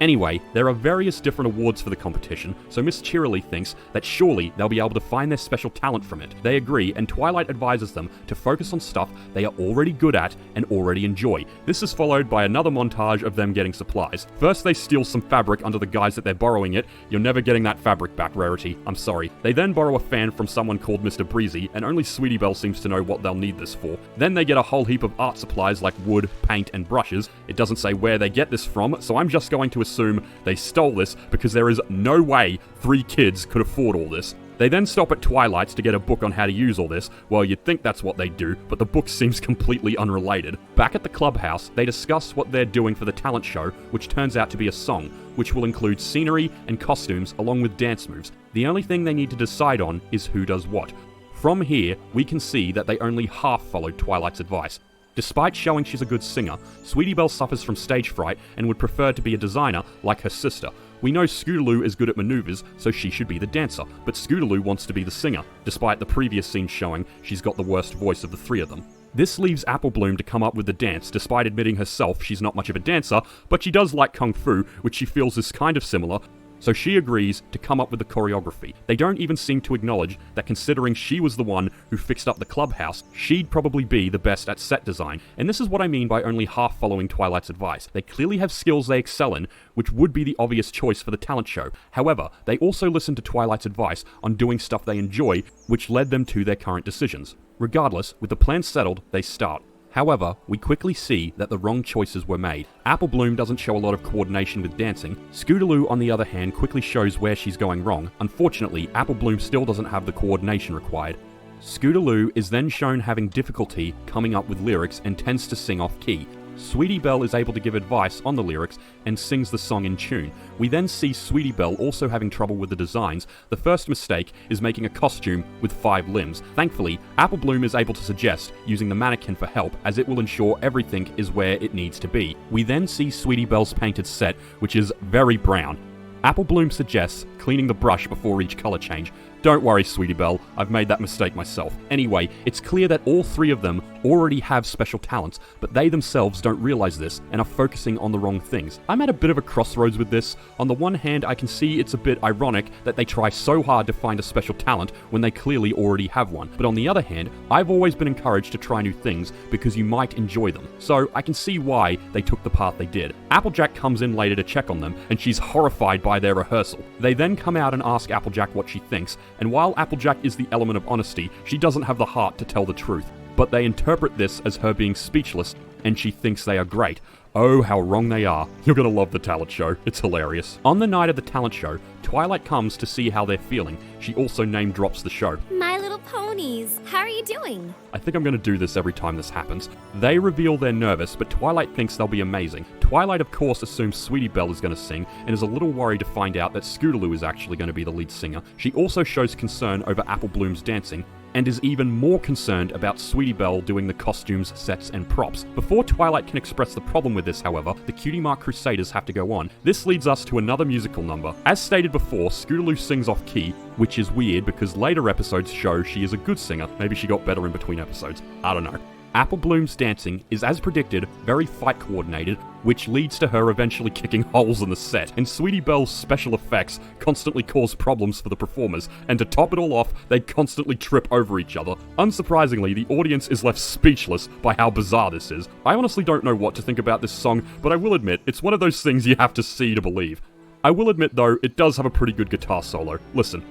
Speaker 1: Anyway, there are various different awards for the competition, so Miss Cheerilee thinks that surely they'll be able to find their special talent from it. They agree, and Twilight advises them to focus on stuff they are already good at and already enjoy. This is followed by another montage of them getting supplies. First, they steal some fabric under the guise that they're borrowing it. You're never getting that fabric back, Rarity. I'm sorry. They then borrow a fan from someone called Mr. Breezy, and only Sweetie Belle seems to know what they'll need this for. Then they get a whole heap of art supplies like wood, paint, and brushes. It doesn't say where they get this from, so I'm just going to assume they stole this because there is no way 3 kids could afford all this. They then stop at Twilight's to get a book on how to use all this. Well, you'd think that's what they do, but the book seems completely unrelated. Back at the clubhouse, they discuss what they're doing for the talent show, which turns out to be a song, which will include scenery and costumes along with dance moves. The only thing they need to decide on is who does what. From here, we can see that they only half followed Twilight's advice. Despite showing she's a good singer, Sweetie Belle suffers from stage fright and would prefer to be a designer like her sister. We know Scootaloo is good at maneuvers, so she should be the dancer, but Scootaloo wants to be the singer, despite the previous scene showing she's got the worst voice of the 3 of them. This leaves Apple Bloom to come up with the dance, despite admitting herself she's not much of a dancer, but she does like Kung Fu, which she feels is kind of similar, so she agrees to come up with the choreography. They don't even seem to acknowledge that considering she was the one who fixed up the clubhouse, she'd probably be the best at set design. And this is what I mean by only half following Twilight's advice. They clearly have skills they excel in, which would be the obvious choice for the talent show. However, they also listen to Twilight's advice on doing stuff they enjoy, which led them to their current decisions. Regardless, with the plan settled, they start. However, we quickly see that the wrong choices were made. Apple Bloom doesn't show a lot of coordination with dancing. Scootaloo, on the other hand, quickly shows where she's going wrong. Unfortunately, Apple Bloom still doesn't have the coordination required. Scootaloo is then shown having difficulty coming up with lyrics and tends to sing off key. Sweetie Belle is able to give advice on the lyrics and sings the song in tune. We then see Sweetie Belle also having trouble with the designs. The first mistake is making a costume with 5 limbs. Thankfully, Apple Bloom is able to suggest using the mannequin for help, as it will ensure everything is where it needs to be. We then see Sweetie Belle's painted set, which is very brown. Apple Bloom suggests cleaning the brush before each color change. Don't worry, Sweetie Belle, I've made that mistake myself. Anyway, it's clear that all 3 of them already have special talents, but they themselves don't realize this and are focusing on the wrong things. I'm at a bit of a crossroads with this. On the one hand, I can see it's a bit ironic that they try so hard to find a special talent when they clearly already have one. But on the other hand, I've always been encouraged to try new things because you might enjoy them. So I can see why they took the path they did. Applejack comes in later to check on them, and she's horrified by their rehearsal. They then come out and ask Applejack what she thinks, and while Applejack is the element of honesty, she doesn't have the heart to tell the truth. But they interpret this as her being speechless, and she thinks they are great. Oh, how wrong they are. You're gonna love the talent show. It's hilarious. On the night of the talent show, Twilight comes to see how they're feeling. She also name drops the show.
Speaker 5: My little ponies, how are you doing?
Speaker 1: I think I'm gonna do this every time this happens. They reveal they're nervous, but Twilight thinks they'll be amazing. Twilight, of course, assumes Sweetie Belle is gonna sing, and is a little worried to find out that Scootaloo is actually gonna be the lead singer. She also shows concern over Apple Bloom's dancing, and is even more concerned about Sweetie Belle doing the costumes, sets, and props. Before Twilight can express the problem with this, however, the Cutie Mark Crusaders have to go on. This leads us to another musical number. As stated before, Scootaloo sings off key, which is weird because later episodes show she is a good singer. Maybe she got better in between episodes. I don't know. Apple Bloom's dancing is, as predicted, very fight coordinated, which leads to her eventually kicking holes in the set. And Sweetie Belle's special effects constantly cause problems for the performers, and to top it all off, they constantly trip over each other. Unsurprisingly, the audience is left speechless by how bizarre this is. I honestly don't know what to think about this song, but I will admit, it's one of those things you have to see to believe. I will admit though, it does have a pretty good guitar solo. Listen.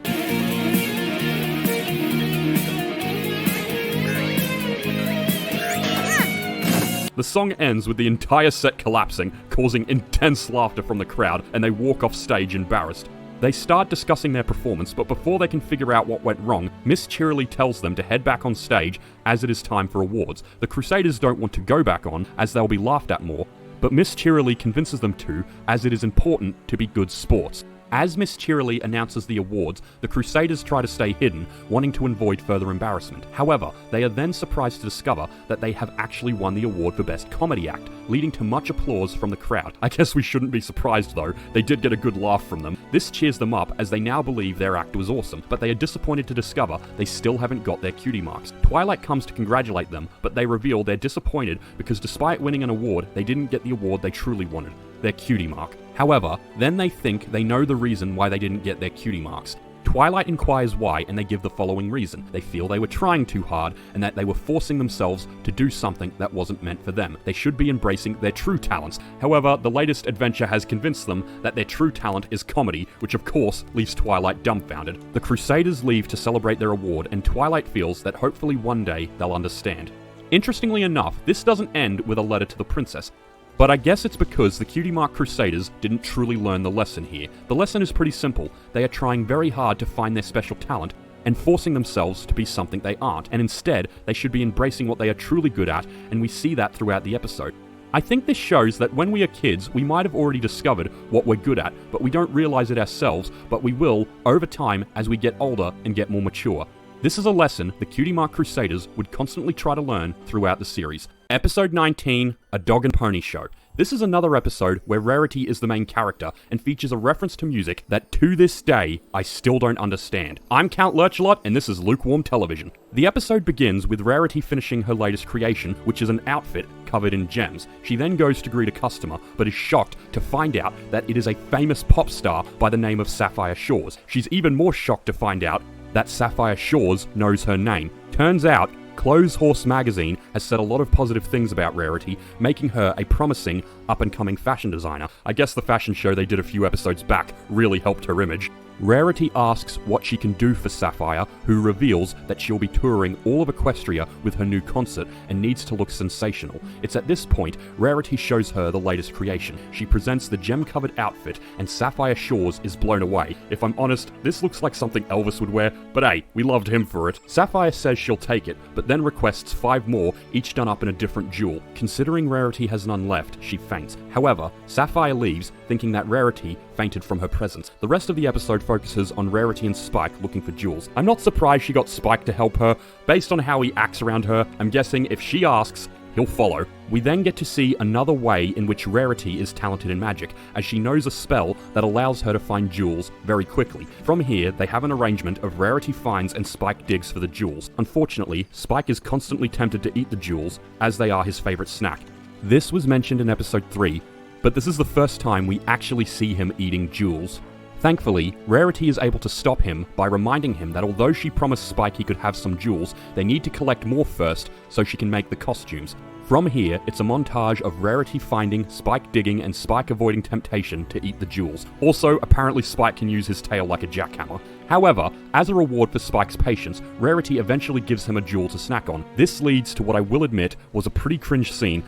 Speaker 1: The song ends with the entire set collapsing, causing intense laughter from the crowd, and they walk off stage embarrassed. They start discussing their performance, but before they can figure out what went wrong, Miss Cheerilee tells them to head back on stage as it is time for awards. The Crusaders don't want to go back on, as they'll be laughed at more, but Miss Cheerilee convinces them to, as it is important to be good sports. As Miss Cheerilee announces the awards, the Crusaders try to stay hidden, wanting to avoid further embarrassment. However, they are then surprised to discover that they have actually won the award for Best Comedy Act, leading to much applause from the crowd. I guess we shouldn't be surprised though, they did get a good laugh from them. This cheers them up as they now believe their act was awesome, but they are disappointed to discover they still haven't got their cutie marks. Twilight comes to congratulate them, but they reveal they're disappointed because despite winning an award, they didn't get the award they truly wanted, their cutie mark. However, then they think they know the reason why they didn't get their cutie marks. Twilight inquires why, and they give the following reason. They feel they were trying too hard, and that they were forcing themselves to do something that wasn't meant for them. They should be embracing their true talents. However, the latest adventure has convinced them that their true talent is comedy, which of course leaves Twilight dumbfounded. The Crusaders leave to celebrate their award, and Twilight feels that hopefully one day they'll understand. Interestingly enough, this doesn't end with a letter to the princess. But I guess it's because the Cutie Mark Crusaders didn't truly learn the lesson here. The lesson is pretty simple. They are trying very hard to find their special talent and forcing themselves to be something they aren't, and instead, they should be embracing what they are truly good at, and we see that throughout the episode. I think this shows that when we are kids, we might have already discovered what we're good at, but we don't realize it ourselves, but we will over time as we get older and get more mature. This is a lesson the Cutie Mark Crusaders would constantly try to learn throughout the series. Episode 19, A Dog and Pony Show. This is another episode where Rarity is the main character and features a reference to music that to this day, I still don't understand. I'm Count Lurchalot and this is Lukewarm Television. The episode begins with Rarity finishing her latest creation, which is an outfit covered in gems. She then goes to greet a customer, but is shocked to find out that it is a famous pop star by the name of Sapphire Shores. She's even more shocked to find out that Sapphire Shores knows her name. Turns out, Clothes Horse magazine has said a lot of positive things about Rarity, making her a promising, up-and-coming fashion designer. I guess the fashion show they did a few episodes back really helped her image. Rarity asks what she can do for Sapphire, who reveals that she'll be touring all of Equestria with her new concert and needs to look sensational. It's at this point, Rarity shows her the latest creation. She presents the gem-covered outfit, and Sapphire Shores is blown away. If I'm honest, this looks like something Elvis would wear, but hey, we loved him for it. Sapphire says she'll take it, but then requests 5 more, each done up in a different jewel. Considering Rarity has none left, she faints. However, Sapphire leaves, thinking that Rarity fainted from her presence. The rest of the episode focuses on Rarity and Spike looking for jewels. I'm not surprised she got Spike to help her. Based on how he acts around her, I'm guessing if she asks, he'll follow. We then get to see another way in which Rarity is talented in magic, as she knows a spell that allows her to find jewels very quickly. From here, they have an arrangement of Rarity finds and Spike digs for the jewels. Unfortunately, Spike is constantly tempted to eat the jewels, as they are his favorite snack. This was mentioned in episode 3, but this is the first time we actually see him eating jewels. Thankfully, Rarity is able to stop him by reminding him that although she promised Spike he could have some jewels, they need to collect more first so she can make the costumes. From here, it's a montage of Rarity finding, Spike digging, and Spike avoiding temptation to eat the jewels. Also, apparently Spike can use his tail like a jackhammer. However, as a reward for Spike's patience, Rarity eventually gives him a jewel to snack on. This leads to what I will admit was a pretty cringe scene,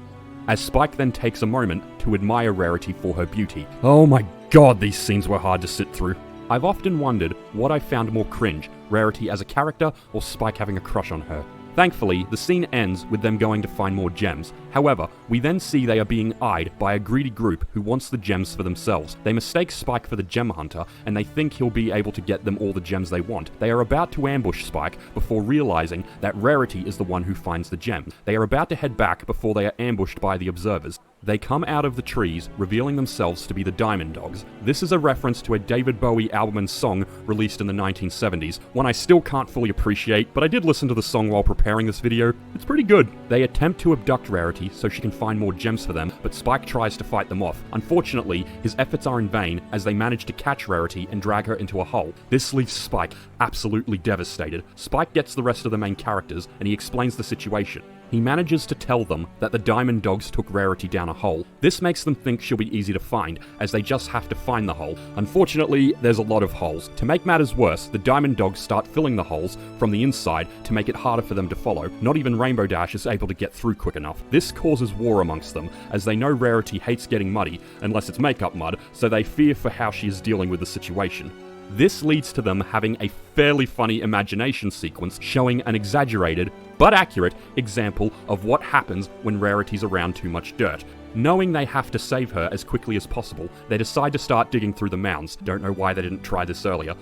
Speaker 1: as Spike then takes a moment to admire Rarity for her beauty. Oh my god, these scenes were hard to sit through. I've often wondered what I found more cringe, Rarity as a character or Spike having a crush on her. Thankfully, the scene ends with them going to find more gems. However, we then see they are being eyed by a greedy group who wants the gems for themselves. They mistake Spike for the gem hunter, and they think he'll be able to get them all the gems they want. They are about to ambush Spike before realizing that Rarity is the one who finds the gems. They are about to head back before they are ambushed by the observers. They come out of the trees, revealing themselves to be the Diamond Dogs. This is a reference to a David Bowie album and song released in the 1970s, one I still can't fully appreciate, but I did listen to the song while preparing this video. It's pretty good. They attempt to abduct Rarity so she can find more gems for them, but Spike tries to fight them off. Unfortunately, his efforts are in vain as they manage to catch Rarity and drag her into a hole. This leaves Spike absolutely devastated. Spike gets the rest of the main characters and he explains the situation. He manages to tell them that the Diamond Dogs took Rarity down a hole. This makes them think she'll be easy to find, as they just have to find the hole. Unfortunately, there's a lot of holes. To make matters worse, the Diamond Dogs start filling the holes from the inside to make it harder for them to follow. Not even Rainbow Dash is able to get through quick enough. This causes war amongst them, as they know Rarity hates getting muddy, unless it's makeup mud, so they fear for how she is dealing with the situation. This leads to them having a fairly funny imagination sequence showing an exaggerated, but accurate, example of what happens when Rarity's around too much dirt. Knowing they have to save her as quickly as possible, they decide to start digging through the mounds. Don't know why they didn't try this earlier.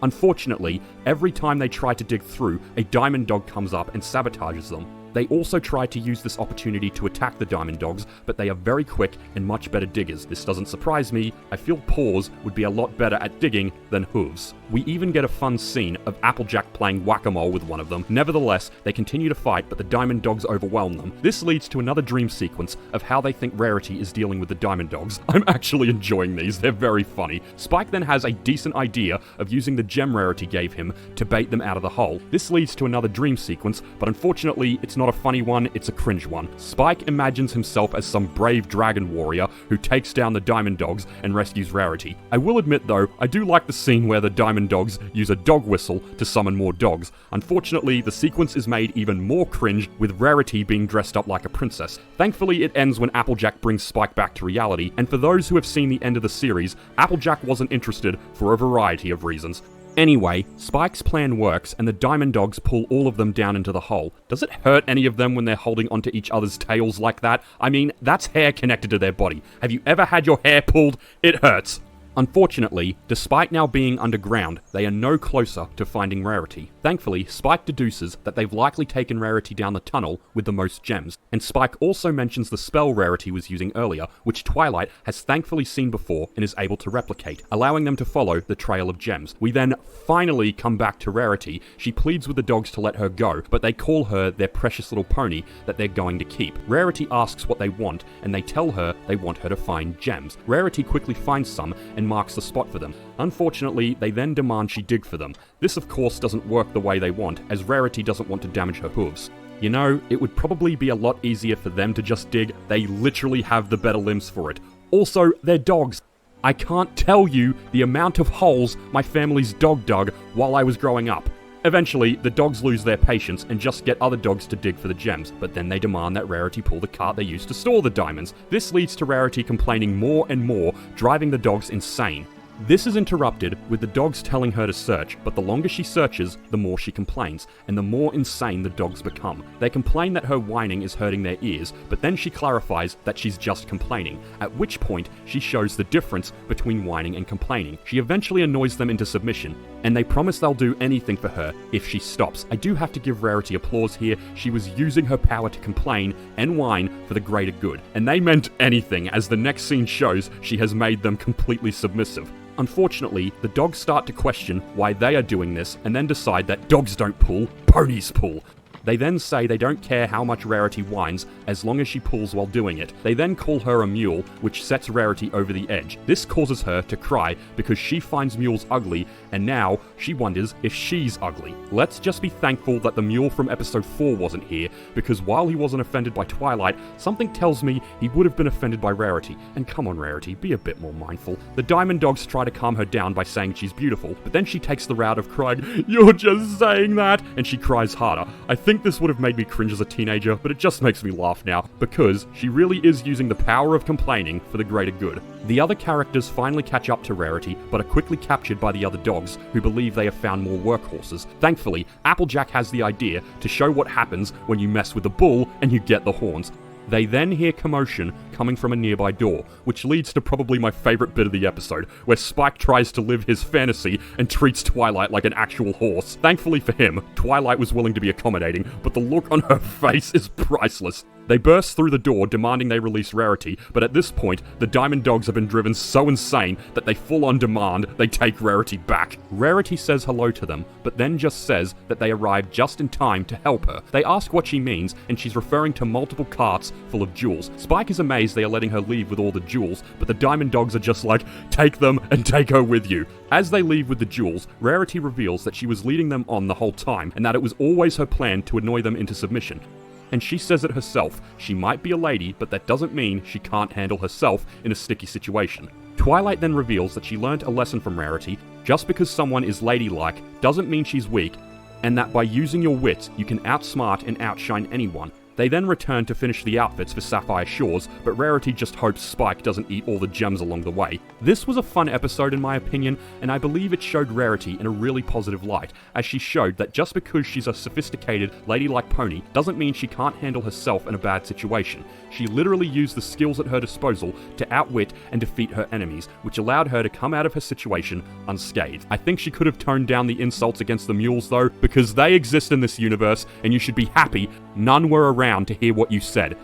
Speaker 1: Unfortunately, every time they try to dig through, a diamond dog comes up and sabotages them. They also try to use this opportunity to attack the diamond dogs, but they are very quick and much better diggers. This doesn't surprise me. I feel paws would be a lot better at digging than hooves. We even get a fun scene of Applejack playing whack-a-mole with one of them. Nevertheless, they continue to fight, but the diamond dogs overwhelm them. This leads to another dream sequence of how they think Rarity is dealing with the diamond dogs. I'm actually enjoying these. They're very funny. Spike then has a decent idea of using the gem Rarity gave him to bait them out of the hole. This leads to another dream sequence, but unfortunately, it's not a funny one, it's a cringe one. Spike imagines himself as some brave dragon warrior who takes down the diamond dogs and rescues Rarity. I will admit though, I do like the scene where the diamond dogs use a dog whistle to summon more dogs. Unfortunately, the sequence is made even more cringe with Rarity being dressed up like a princess. Thankfully, it ends when Applejack brings Spike back to reality, and for those who have seen the end of the series, Applejack wasn't interested for a variety of reasons. Anyway, Spike's plan works, and the diamond dogs pull all of them down into the hole. Does it hurt any of them when they're holding onto each other's tails like that? I mean, that's hair connected to their body. Have you ever had your hair pulled? It hurts. Unfortunately, despite now being underground, they are no closer to finding Rarity. Thankfully, Spike deduces that they've likely taken Rarity down the tunnel with the most gems, and Spike also mentions the spell Rarity was using earlier, which Twilight has thankfully seen before and is able to replicate, allowing them to follow the trail of gems. We then finally come back to Rarity. She pleads with the dogs to let her go, but they call her their precious little pony that they're going to keep. Rarity asks what they want, and they tell her they want her to find gems. Rarity quickly finds some and marks the spot for them. Unfortunately, they then demand she dig for them. This of course doesn't work the way they want, as Rarity doesn't want to damage her hooves. You know, it would probably be a lot easier for them to just dig. They literally have the better limbs for it. Also, they're dogs. I can't tell you the amount of holes my family's dog dug while I was growing up. Eventually, the dogs lose their patience and just get other dogs to dig for the gems, but then they demand that Rarity pull the cart they used to store the diamonds. This leads to Rarity complaining more and more, driving the dogs insane. This is interrupted with the dogs telling her to search, but the longer she searches, the more she complains, and the more insane the dogs become. They complain that her whining is hurting their ears, but then she clarifies that she's just complaining, at which point she shows the difference between whining and complaining. She eventually annoys them into submission, and they promise they'll do anything for her if she stops. I do have to give Rarity applause here. She was using her power to complain and whine for the greater good, and they meant anything, as the next scene shows she has made them completely submissive. Unfortunately, the dogs start to question why they are doing this and then decide that dogs don't pull, ponies pull. They then say they don't care how much Rarity whines as long as she pulls while doing it. They then call her a mule, which sets Rarity over the edge. This causes her to cry because she finds mules ugly, and now she wonders if she's ugly. Let's just be thankful that the mule from episode 4 wasn't here, because while he wasn't offended by Twilight, something tells me he would have been offended by Rarity. And come on, Rarity, be a bit more mindful. The diamond dogs try to calm her down by saying she's beautiful, but then she takes the route of crying, "You're just saying that," and she cries harder. I think this would have made me cringe as a teenager, but it just makes me laugh now, because she really is using the power of complaining for the greater good. The other characters finally catch up to Rarity, but are quickly captured by the other dogs, who believe they have found more workhorses. Thankfully, Applejack has the idea to show what happens when you mess with a bull and you get the horns. They then hear commotion coming from a nearby door, which leads to probably my favorite bit of the episode, where Spike tries to live his fantasy and treats Twilight like an actual horse. Thankfully for him, Twilight was willing to be accommodating, but the look on her face is priceless. They burst through the door, demanding they release Rarity, but at this point, the diamond dogs have been driven so insane that they full on demand they take Rarity back. Rarity says hello to them, but then just says that they arrived just in time to help her. They ask what she means, and she's referring to multiple carts full of jewels. Spike is amazed they are letting her leave with all the jewels, but the diamond dogs are just like, "Take them and take her with you." As they leave with the jewels, Rarity reveals that she was leading them on the whole time, and that it was always her plan to annoy them into submission. And she says it herself. She might be a lady, but that doesn't mean she can't handle herself in a sticky situation. Twilight then reveals that she learned a lesson from Rarity. Just because someone is ladylike doesn't mean she's weak, and that by using your wits, you can outsmart and outshine anyone. They then return to finish the outfits for Sapphire Shores, but Rarity just hopes Spike doesn't eat all the gems along the way. This was a fun episode in my opinion, and I believe it showed Rarity in a really positive light, as she showed that just because she's a sophisticated, ladylike pony doesn't mean she can't handle herself in a bad situation. She literally used the skills at her disposal to outwit and defeat her enemies, which allowed her to come out of her situation unscathed. I think she could have toned down the insults against the mules though, because they exist in this universe, and you should be happy none were around to hear what you said.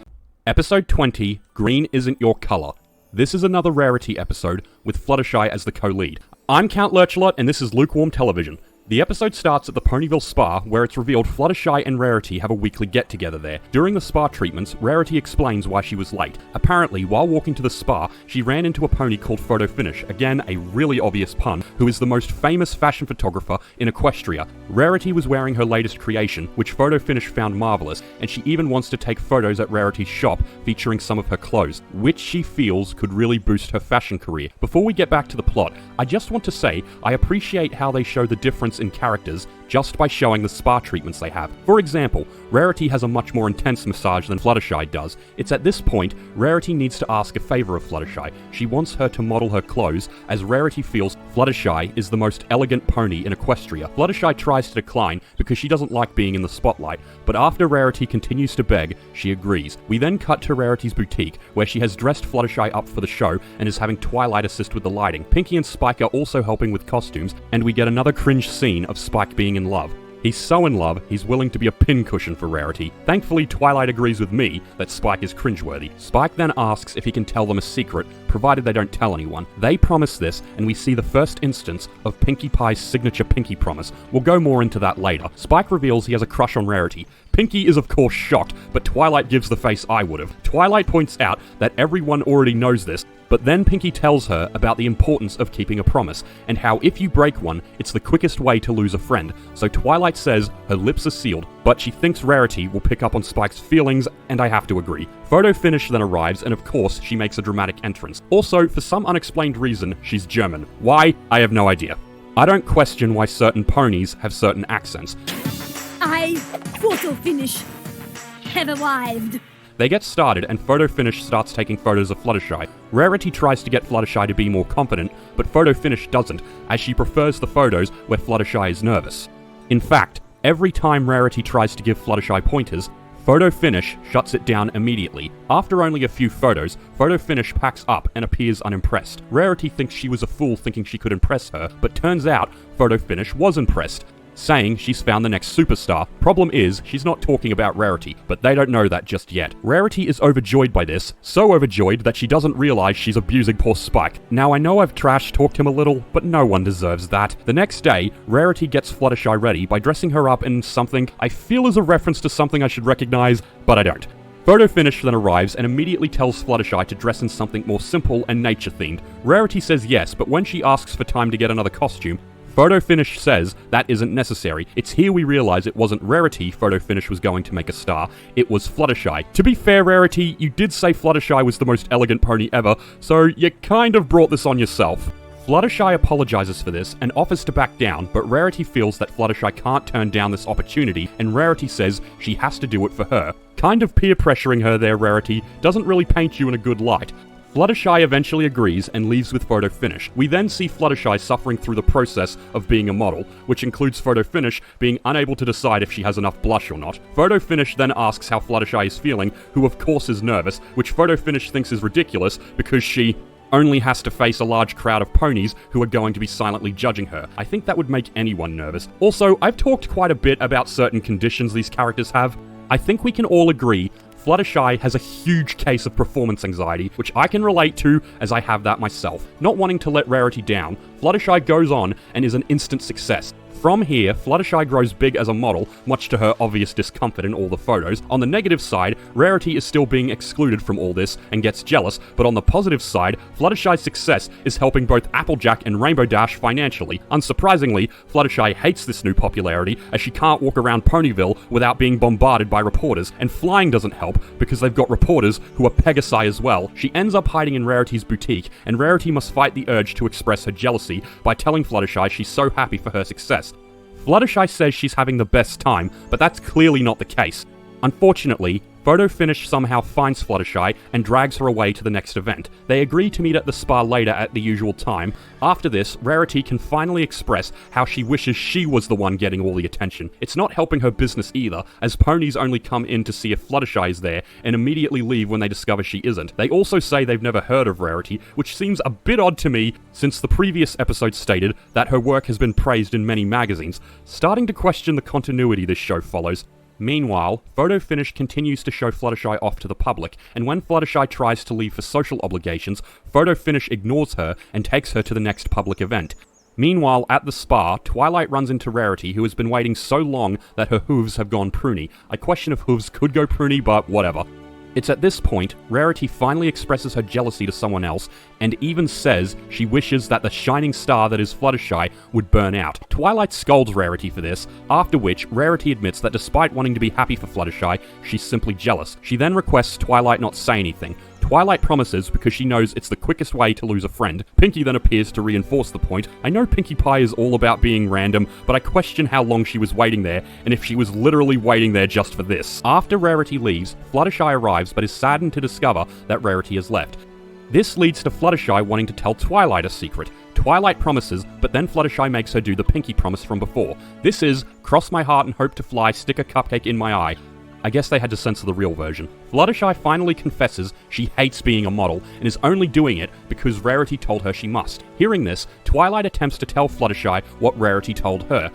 Speaker 1: Episode 20, Green Isn't Your Color. This is another Rarity episode, with Fluttershy as the co-lead. I'm Count Lurchlot, and this is Lukewarm Television. The episode starts at the Ponyville Spa, where it's revealed Fluttershy and Rarity have a weekly get-together there. During the spa treatments, Rarity explains why she was late. Apparently, while walking to the spa, she ran into a pony called Photo Finish, again a really obvious pun, who is the most famous fashion photographer in Equestria. Rarity was wearing her latest creation, which Photo Finish found marvelous, and she even wants to take photos at Rarity's shop featuring some of her clothes, which she feels could really boost her fashion career. Before we get back to the plot, I just want to say I appreciate how they show the difference in characters just by showing the spa treatments they have. For example, Rarity has a much more intense massage than Fluttershy does. It's at this point, Rarity needs to ask a favor of Fluttershy. She wants her to model her clothes, as Rarity feels Fluttershy is the most elegant pony in Equestria. Fluttershy tries to decline because she doesn't like being in the spotlight, but after Rarity continues to beg, she agrees. We then cut to Rarity's boutique, where she has dressed Fluttershy up for the show and is having Twilight assist with the lighting. Pinkie and Spike are also helping with costumes, and we get another cringe scene of Spike being in love. He's so in love, he's willing to be a pincushion for Rarity. Thankfully, Twilight agrees with me that Spike is cringeworthy. Spike then asks if he can tell them a secret, provided they don't tell anyone. They promise this, and we see the first instance of Pinkie Pie's signature Pinkie promise. We'll go more into that later. Spike reveals he has a crush on Rarity. Pinkie is of course shocked, but Twilight gives the face I would've. Twilight points out that everyone already knows this, but then Pinkie tells her about the importance of keeping a promise, and how if you break one, it's the quickest way to lose a friend. So Twilight says her lips are sealed, but she thinks Rarity will pick up on Spike's feelings, and I have to agree. Photo Finish then arrives, and of course, she makes a dramatic entrance. Also, for some unexplained reason, she's German. Why? I have no idea. I don't question why certain ponies have certain accents.
Speaker 6: I, Photo Finish, have arrived.
Speaker 1: They get started, and Photo Finish starts taking photos of Fluttershy. Rarity tries to get Fluttershy to be more confident, but Photo Finish doesn't, as she prefers the photos where Fluttershy is nervous. In fact, every time Rarity tries to give Fluttershy pointers, Photo Finish shuts it down immediately. After only a few photos, Photo Finish packs up and appears unimpressed. Rarity thinks she was a fool thinking she could impress her, but turns out Photo Finish was impressed, saying she's found the next superstar. Problem is, she's not talking about Rarity, but they don't know that just yet. Rarity is overjoyed by this, so overjoyed that she doesn't realize she's abusing poor Spike. Now I know I've trash-talked him a little, but no one deserves that. The next day, Rarity gets Fluttershy ready by dressing her up in something I feel is a reference to something I should recognize, but I don't. Photo Finish then arrives and immediately tells Fluttershy to dress in something more simple and nature-themed. Rarity says yes, but when she asks for time to get another costume, Photo Finish says that isn't necessary. It's here we realize it wasn't Rarity Photo Finish was going to make a star, it was Fluttershy. To be fair, Rarity, you did say Fluttershy was the most elegant pony ever, so you kind of brought this on yourself. Fluttershy apologizes for this and offers to back down, but Rarity feels that Fluttershy can't turn down this opportunity, and Rarity says she has to do it for her. Kind of peer pressuring her there, Rarity, doesn't really paint you in a good light. Fluttershy eventually agrees and leaves with Photo Finish. We then see Fluttershy suffering through the process of being a model, which includes Photo Finish being unable to decide if she has enough blush or not. Photo Finish then asks how Fluttershy is feeling, who of course is nervous, which Photo Finish thinks is ridiculous because she only has to face a large crowd of ponies who are going to be silently judging her. I think that would make anyone nervous. Also, I've talked quite a bit about certain conditions these characters have. I think we can all agree Fluttershy has a huge case of performance anxiety, which I can relate to as I have that myself. Not wanting to let Rarity down, Fluttershy goes on and is an instant success. From here, Fluttershy grows big as a model, much to her obvious discomfort in all the photos. On the negative side, Rarity is still being excluded from all this and gets jealous, but on the positive side, Fluttershy's success is helping both Applejack and Rainbow Dash financially. Unsurprisingly, Fluttershy hates this new popularity, as she can't walk around Ponyville without being bombarded by reporters, and flying doesn't help because they've got reporters who are Pegasi as well. She ends up hiding in Rarity's boutique, and Rarity must fight the urge to express her jealousy by telling Fluttershy she's so happy for her success. Fluttershy says she's having the best time, but that's clearly not the case. Unfortunately, Photo Finish somehow finds Fluttershy and drags her away to the next event. They agree to meet at the spa later at the usual time. After this, Rarity can finally express how she wishes she was the one getting all the attention. It's not helping her business either, as ponies only come in to see if Fluttershy is there and immediately leave when they discover she isn't. They also say they've never heard of Rarity, which seems a bit odd to me since the previous episode stated that her work has been praised in many magazines, starting to question the continuity this show follows. Meanwhile, Photo Finish continues to show Fluttershy off to the public, and when Fluttershy tries to leave for social obligations, Photo Finish ignores her and takes her to the next public event. Meanwhile, at the spa, Twilight runs into Rarity, who has been waiting so long that her hooves have gone pruny. I question if hooves could go pruny, but whatever. It's at this point, Rarity finally expresses her jealousy to someone else, and even says she wishes that the shining star that is Fluttershy would burn out. Twilight scolds Rarity for this, after which Rarity admits that despite wanting to be happy for Fluttershy, she's simply jealous. She then requests Twilight not say anything. Twilight promises because she knows it's the quickest way to lose a friend. Pinkie then appears to reinforce the point. I know Pinkie Pie is all about being random, but I question how long she was waiting there, and if she was literally waiting there just for this. After Rarity leaves, Fluttershy arrives but is saddened to discover that Rarity has left. This leads to Fluttershy wanting to tell Twilight a secret. Twilight promises, but then Fluttershy makes her do the Pinkie promise from before. This is, cross my heart and hope to fly, stick a cupcake in my eye. I guess they had to censor the real version. Fluttershy finally confesses she hates being a model and is only doing it because Rarity told her she must. Hearing this, Twilight attempts to tell Fluttershy what Rarity told her,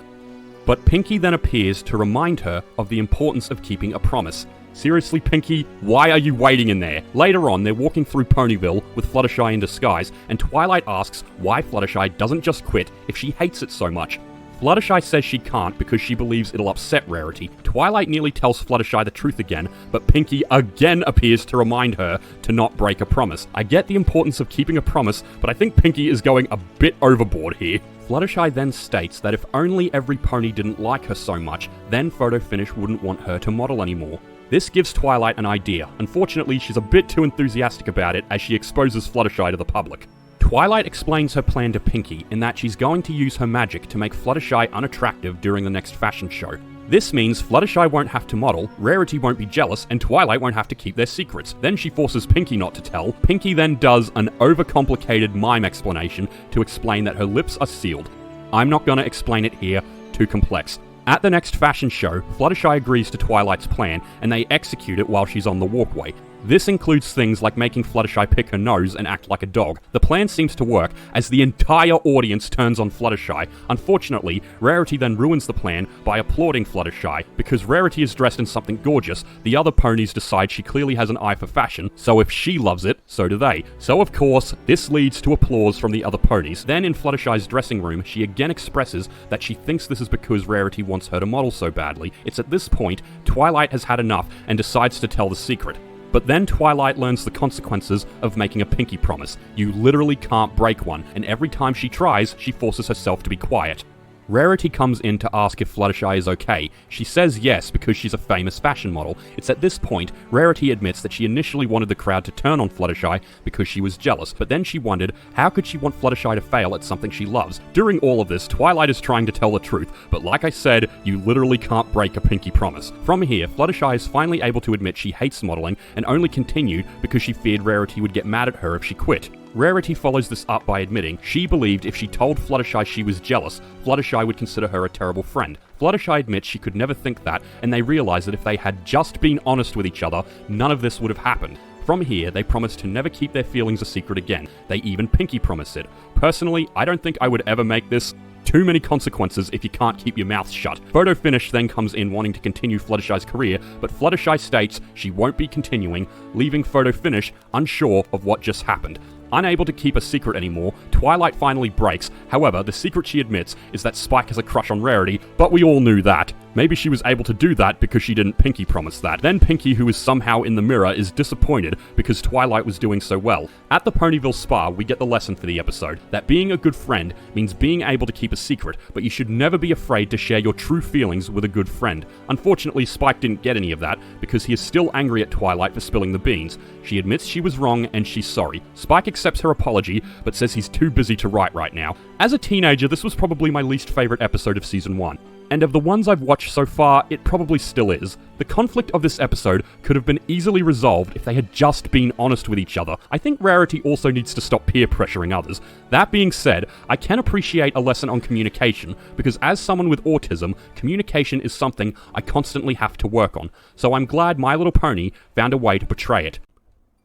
Speaker 1: but Pinkie then appears to remind her of the importance of keeping a promise. Seriously, Pinkie, why are you waiting in there? Later on, they're walking through Ponyville with Fluttershy in disguise, and Twilight asks why Fluttershy doesn't just quit if she hates it so much. Fluttershy says she can't because she believes it'll upset Rarity. Twilight nearly tells Fluttershy the truth again, but Pinkie again appears to remind her to not break a promise. I get the importance of keeping a promise, but I think Pinkie is going a bit overboard here. Fluttershy then states that if only every pony didn't like her so much, then Photo Finish wouldn't want her to model anymore. This gives Twilight an idea. Unfortunately, she's a bit too enthusiastic about it as she exposes Fluttershy to the public. Twilight explains her plan to Pinkie in that she's going to use her magic to make Fluttershy unattractive during the next fashion show. This means Fluttershy won't have to model, Rarity won't be jealous, and Twilight won't have to keep their secrets. Then she forces Pinkie not to tell. Pinkie then does an overcomplicated mime explanation to explain that her lips are sealed. I'm not gonna explain it here, too complex. At the next fashion show, Fluttershy agrees to Twilight's plan, and they execute it while she's on the walkway. This includes things like making Fluttershy pick her nose and act like a dog. The plan seems to work, as the entire audience turns on Fluttershy. Unfortunately, Rarity then ruins the plan by applauding Fluttershy. Because Rarity is dressed in something gorgeous, the other ponies decide she clearly has an eye for fashion, so if she loves it, so do they. So of course, this leads to applause from the other ponies. Then in Fluttershy's dressing room, she again expresses that she thinks this is because Rarity wants her to model so badly. It's at this point, Twilight has had enough and decides to tell the secret. But then Twilight learns the consequences of making a Pinkie promise. You literally can't break one, and every time she tries, she forces herself to be quiet. Rarity comes in to ask if Fluttershy is okay. She says yes because she's a famous fashion model. It's at this point, Rarity admits that she initially wanted the crowd to turn on Fluttershy because she was jealous, but then she wondered how could she want Fluttershy to fail at something she loves. During all of this, Twilight is trying to tell the truth, but like I said, you literally can't break a Pinkie promise. From here, Fluttershy is finally able to admit she hates modeling and only continued because she feared Rarity would get mad at her if she quit. Rarity follows this up by admitting she believed if she told Fluttershy she was jealous, Fluttershy would consider her a terrible friend. Fluttershy admits she could never think that, and they realize that if they had just been honest with each other, none of this would have happened. From here, they promise to never keep their feelings a secret again. They even Pinkie promise it. Personally, I don't think I would ever make this. Too many consequences if you can't keep your mouth shut. Photo Finish then comes in wanting to continue Fluttershy's career, but Fluttershy states she won't be continuing, leaving Photo Finish unsure of what just happened. Unable to keep a secret anymore, Twilight finally breaks. However, the secret she admits is that Spike has a crush on Rarity, but we all knew that. Maybe she was able to do that because she didn't Pinkie promise that. Then Pinkie, who is somehow in the mirror, is disappointed because Twilight was doing so well. At the Ponyville Spa, we get the lesson for the episode, that being a good friend means being able to keep a secret, but you should never be afraid to share your true feelings with a good friend. Unfortunately, Spike didn't get any of that because he is still angry at Twilight for spilling the beans. She admits she was wrong and she's sorry. Spike accepts her apology, but says he's too busy to write right now. As a teenager, this was probably my least favorite episode of Season 1. And of the ones I've watched so far, it probably still is. The conflict of this episode could have been easily resolved if they had just been honest with each other. I think Rarity also needs to stop peer pressuring others. That being said, I can appreciate a lesson on communication, because as someone with autism, communication is something I constantly have to work on, so I'm glad My Little Pony found a way to portray it.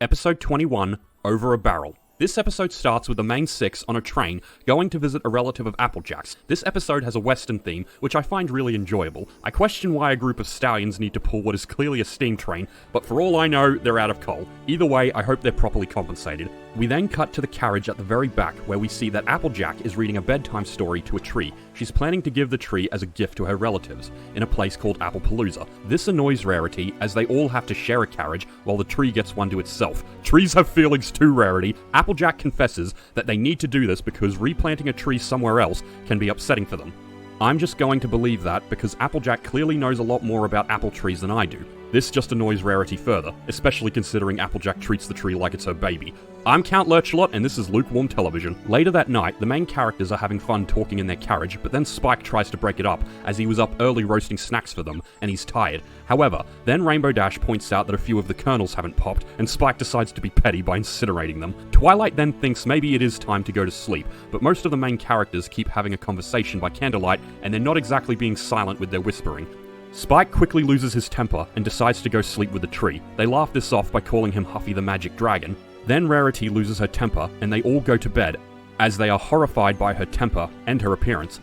Speaker 1: Episode 21, Over a Barrel. This episode starts with the main six on a train going to visit a relative of Applejack's. This episode has a western theme, which I find really enjoyable. I question why a group of stallions need to pull what is clearly a steam train, but for all I know, they're out of coal. Either way, I hope they're properly compensated. We then cut to the carriage at the very back, where we see that Applejack is reading a bedtime story to a tree. She's planning to give the tree as a gift to her relatives, in a place called Applepalooza. This annoys Rarity, as they all have to share a carriage, while the tree gets one to itself. Trees have feelings too, Rarity. Applejack confesses that they need to do this because replanting a tree somewhere else can be upsetting for them. I'm just going to believe that because Applejack clearly knows a lot more about apple trees than I do. This just annoys Rarity further, especially considering Applejack treats the tree like it's her baby. I'm Count Lurchlot, and this is Lukewarm Television. Later that night, the main characters are having fun talking in their carriage, but then Spike tries to break it up, as he was up early roasting snacks for them, and he's tired. However, then Rainbow Dash points out that a few of the kernels haven't popped, and Spike decides to be petty by incinerating them. Twilight then thinks maybe it is time to go to sleep, but most of the main characters keep having a conversation by candlelight, and they're not exactly being silent with their whispering. Spike quickly loses his temper and decides to go sleep with the tree. They laugh this off by calling him Huffy the Magic Dragon. Then Rarity loses her temper and they all go to bed, as they are horrified by her temper and her appearance.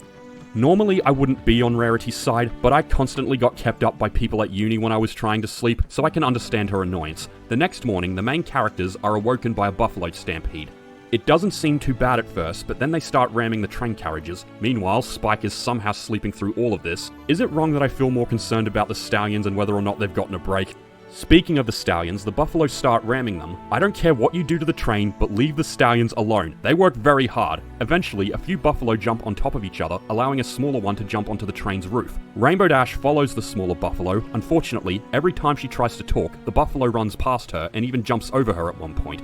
Speaker 1: Normally I wouldn't be on Rarity's side, but I constantly got kept up by people at uni when I was trying to sleep, so I can understand her annoyance. The next morning, the main characters are awoken by a buffalo stampede. It doesn't seem too bad at first, but then they start ramming the train carriages. Meanwhile, Spike is somehow sleeping through all of this. Is it wrong that I feel more concerned about the stallions and whether or not they've gotten a break? Speaking of the stallions, the buffalo start ramming them. I don't care what you do to the train, but leave the stallions alone. They work very hard. Eventually, a few buffalo jump on top of each other, allowing a smaller one to jump onto the train's roof. Rainbow Dash follows the smaller buffalo. Unfortunately, every time she tries to talk, the buffalo runs past her and even jumps over her at one point.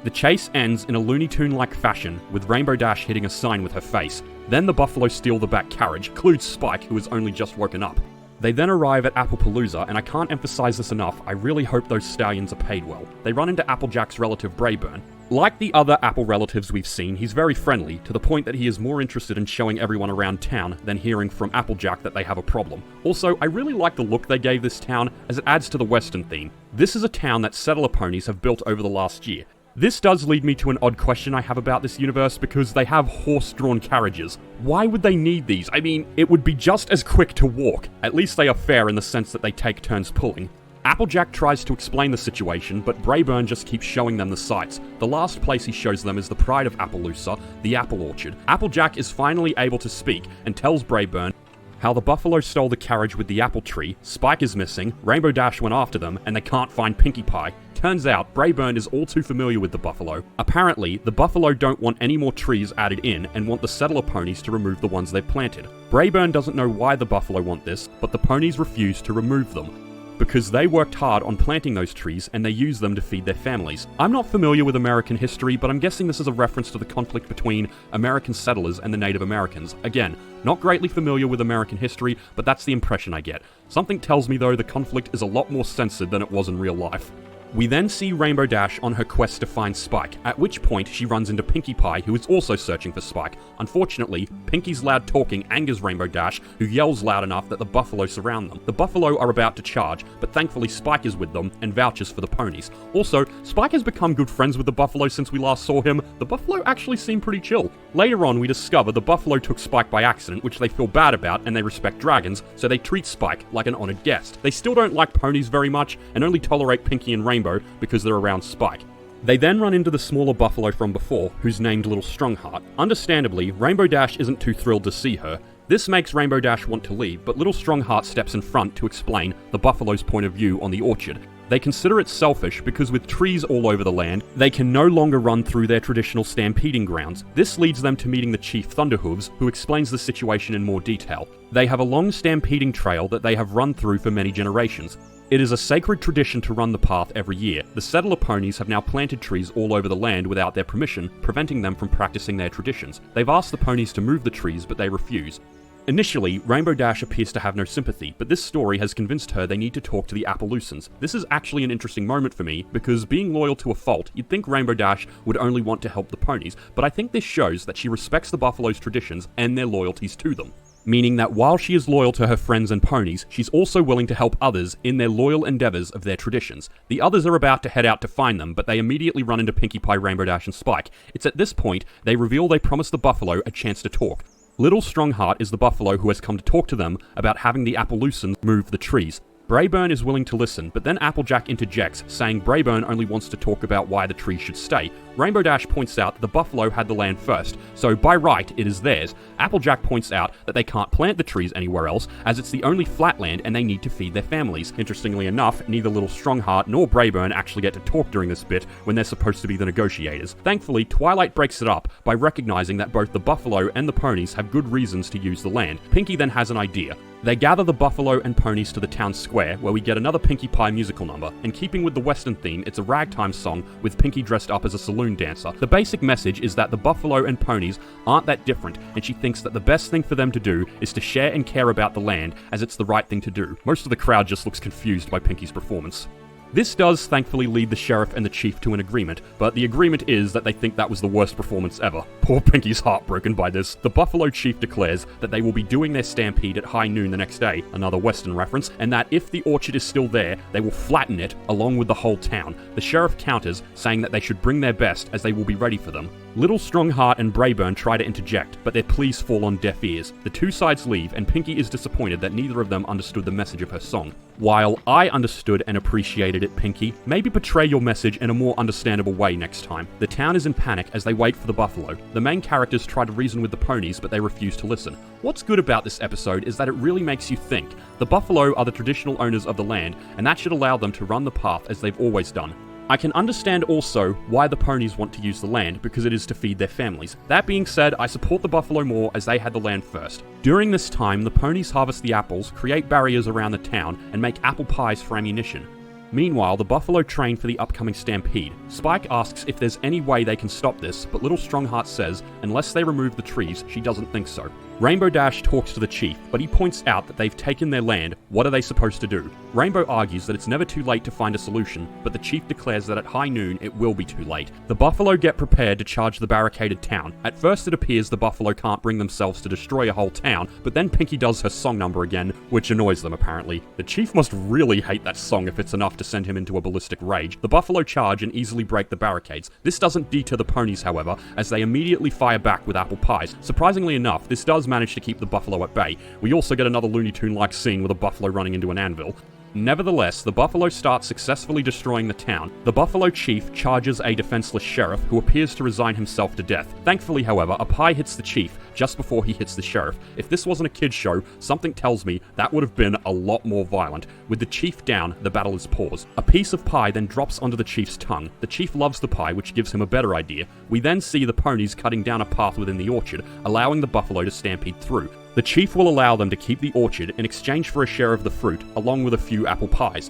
Speaker 1: The chase ends in a Looney Tune-like fashion, with Rainbow Dash hitting a sign with her face. Then the buffalo steal the back carriage, includes Spike, who has only just woken up. They then arrive at Applepalooza, and I can't emphasize this enough, I really hope those stallions are paid well. They run into Applejack's relative Brayburn. Like the other Apple relatives we've seen, he's very friendly, to the point that he is more interested in showing everyone around town than hearing from Applejack that they have a problem. Also, I really like the look they gave this town, as it adds to the western theme. This is a town that settler ponies have built over the last year. This does lead me to an odd question I have about this universe, because they have horse-drawn carriages. Why would they need these? I mean, it would be just as quick to walk. At least they are fair in the sense that they take turns pulling. Applejack tries to explain the situation, but Brayburn just keeps showing them the sights. The last place he shows them is the pride of Appaloosa, the apple orchard. Applejack is finally able to speak and tells Brayburn how the buffalo stole the carriage with the apple tree, Spike is missing, Rainbow Dash went after them, and they can't find Pinkie Pie. Turns out, Brayburn is all too familiar with the buffalo. Apparently, the buffalo don't want any more trees added in and want the settler ponies to remove the ones they've planted. Brayburn doesn't know why the buffalo want this, but the ponies refuse to remove them, because they worked hard on planting those trees and they use them to feed their families. I'm not familiar with American history, but I'm guessing this is a reference to the conflict between American settlers and the Native Americans. Again, not greatly familiar with American history, but that's the impression I get. Something tells me though the conflict is a lot more censored than it was in real life. We then see Rainbow Dash on her quest to find Spike, at which point she runs into Pinkie Pie, who is also searching for Spike. Unfortunately, Pinkie's loud talking angers Rainbow Dash, who yells loud enough that the buffalo surround them. The buffalo are about to charge, but thankfully Spike is with them and vouches for the ponies. Also, Spike has become good friends with the buffalo since we last saw him. The buffalo actually seemed pretty chill. Later on, we discover the buffalo took Spike by accident, which they feel bad about, and they respect dragons, so they treat Spike like an honored guest. They still don't like ponies very much, and only tolerate Pinkie and Rainbow because they're around Spike. They then run into the smaller buffalo from before, who's named Little Strongheart. Understandably, Rainbow Dash isn't too thrilled to see her. This makes Rainbow Dash want to leave, but Little Strongheart steps in front to explain the buffalo's point of view on the orchard. They consider it selfish because with trees all over the land, they can no longer run through their traditional stampeding grounds. This leads them to meeting the Chief Thunderhooves, who explains the situation in more detail. They have a long stampeding trail that they have run through for many generations. It is a sacred tradition to run the path every year. The settler ponies have now planted trees all over the land without their permission, preventing them from practicing their traditions. They've asked the ponies to move the trees, but they refuse. Initially, Rainbow Dash appears to have no sympathy, but this story has convinced her they need to talk to the Appaloosans. This is actually an interesting moment for me, because being loyal to a fault, you'd think Rainbow Dash would only want to help the ponies, but I think this shows that she respects the Buffalo's traditions and their loyalties to them. Meaning that while she is loyal to her friends and ponies, she's also willing to help others in their loyal endeavors of their traditions. The others are about to head out to find them, but they immediately run into Pinkie Pie, Rainbow Dash, and Spike. It's at this point they reveal they promised the Buffalo a chance to talk. Little Strongheart is the Buffalo who has come to talk to them about having the Appaloosans move the trees. Brayburn is willing to listen, but then Applejack interjects, saying Brayburn only wants to talk about why the trees should stay. Rainbow Dash points out that the Buffalo had the land first, so by right, it is theirs. Applejack points out that they can't plant the trees anywhere else, as it's the only flat land and they need to feed their families. Interestingly enough, neither Little Strongheart nor Brayburn actually get to talk during this bit when they're supposed to be the negotiators. Thankfully, Twilight breaks it up by recognizing that both the Buffalo and the ponies have good reasons to use the land. Pinkie then has an idea. They gather the Buffalo and ponies to the town square, where we get another Pinkie Pie musical number. In keeping with the Western theme, it's a ragtime song with Pinkie dressed up as a saloon dancer. The basic message is that the Buffalo and ponies aren't that different, and she thinks that the best thing for them to do is to share and care about the land, as it's the right thing to do. Most of the crowd just looks confused by Pinkie's performance. This does thankfully lead the sheriff and the chief to an agreement, but the agreement is that they think that was the worst performance ever. Poor Pinkie's heartbroken by this. The Buffalo chief declares that they will be doing their stampede at high noon the next day, another Western reference, and that if the orchard is still there, they will flatten it along with the whole town. The sheriff counters, saying that they should bring their best as they will be ready for them. Little Strongheart and Brayburn try to interject, but their pleas fall on deaf ears. The two sides leave, and Pinkie is disappointed that neither of them understood the message of her song. While I understood and appreciated it, Pinkie, maybe portray your message in a more understandable way next time. The town is in panic as they wait for the Buffalo. The main characters try to reason with the ponies, but they refuse to listen. What's good about this episode is that it really makes you think. The Buffalo are the traditional owners of the land, and that should allow them to run the path as they've always done. I can understand also why the ponies want to use the land, because it is to feed their families. That being said, I support the Buffalo more as they had the land first. During this time, the ponies harvest the apples, create barriers around the town, and make apple pies for ammunition. Meanwhile, the Buffalo train for the upcoming stampede. Spike asks if there's any way they can stop this, but Little Strongheart says unless they remove the trees, she doesn't think so. Rainbow Dash talks to the chief, but he points out that they've taken their land. What are they supposed to do? Rainbow argues that it's never too late to find a solution, but the chief declares that at high noon it will be too late. The Buffalo get prepared to charge the barricaded town. At first it appears the Buffalo can't bring themselves to destroy a whole town, but then Pinkie does her song number again, which annoys them apparently. The chief must really hate that song if it's enough to send him into a ballistic rage. The Buffalo charge and easily break the barricades. This doesn't deter the ponies, however, as they immediately fire back with apple pies. Surprisingly enough, this does manage to keep the Buffalo at bay. We also get another Looney Tune-like scene with a Buffalo running into an anvil. Nevertheless, the Buffalo start successfully destroying the town. The Buffalo chief charges a defenseless sheriff who appears to resign himself to death. Thankfully, however, a pie hits the chief just before he hits the sheriff. If this wasn't a kid's show, something tells me that would have been a lot more violent. With the chief down, the battle is paused. A piece of pie then drops onto the chief's tongue. The chief loves the pie, which gives him a better idea. We then see the ponies cutting down a path within the orchard, allowing the Buffalo to stampede through. The chief will allow them to keep the orchard in exchange for a share of the fruit, along with a few apple pies.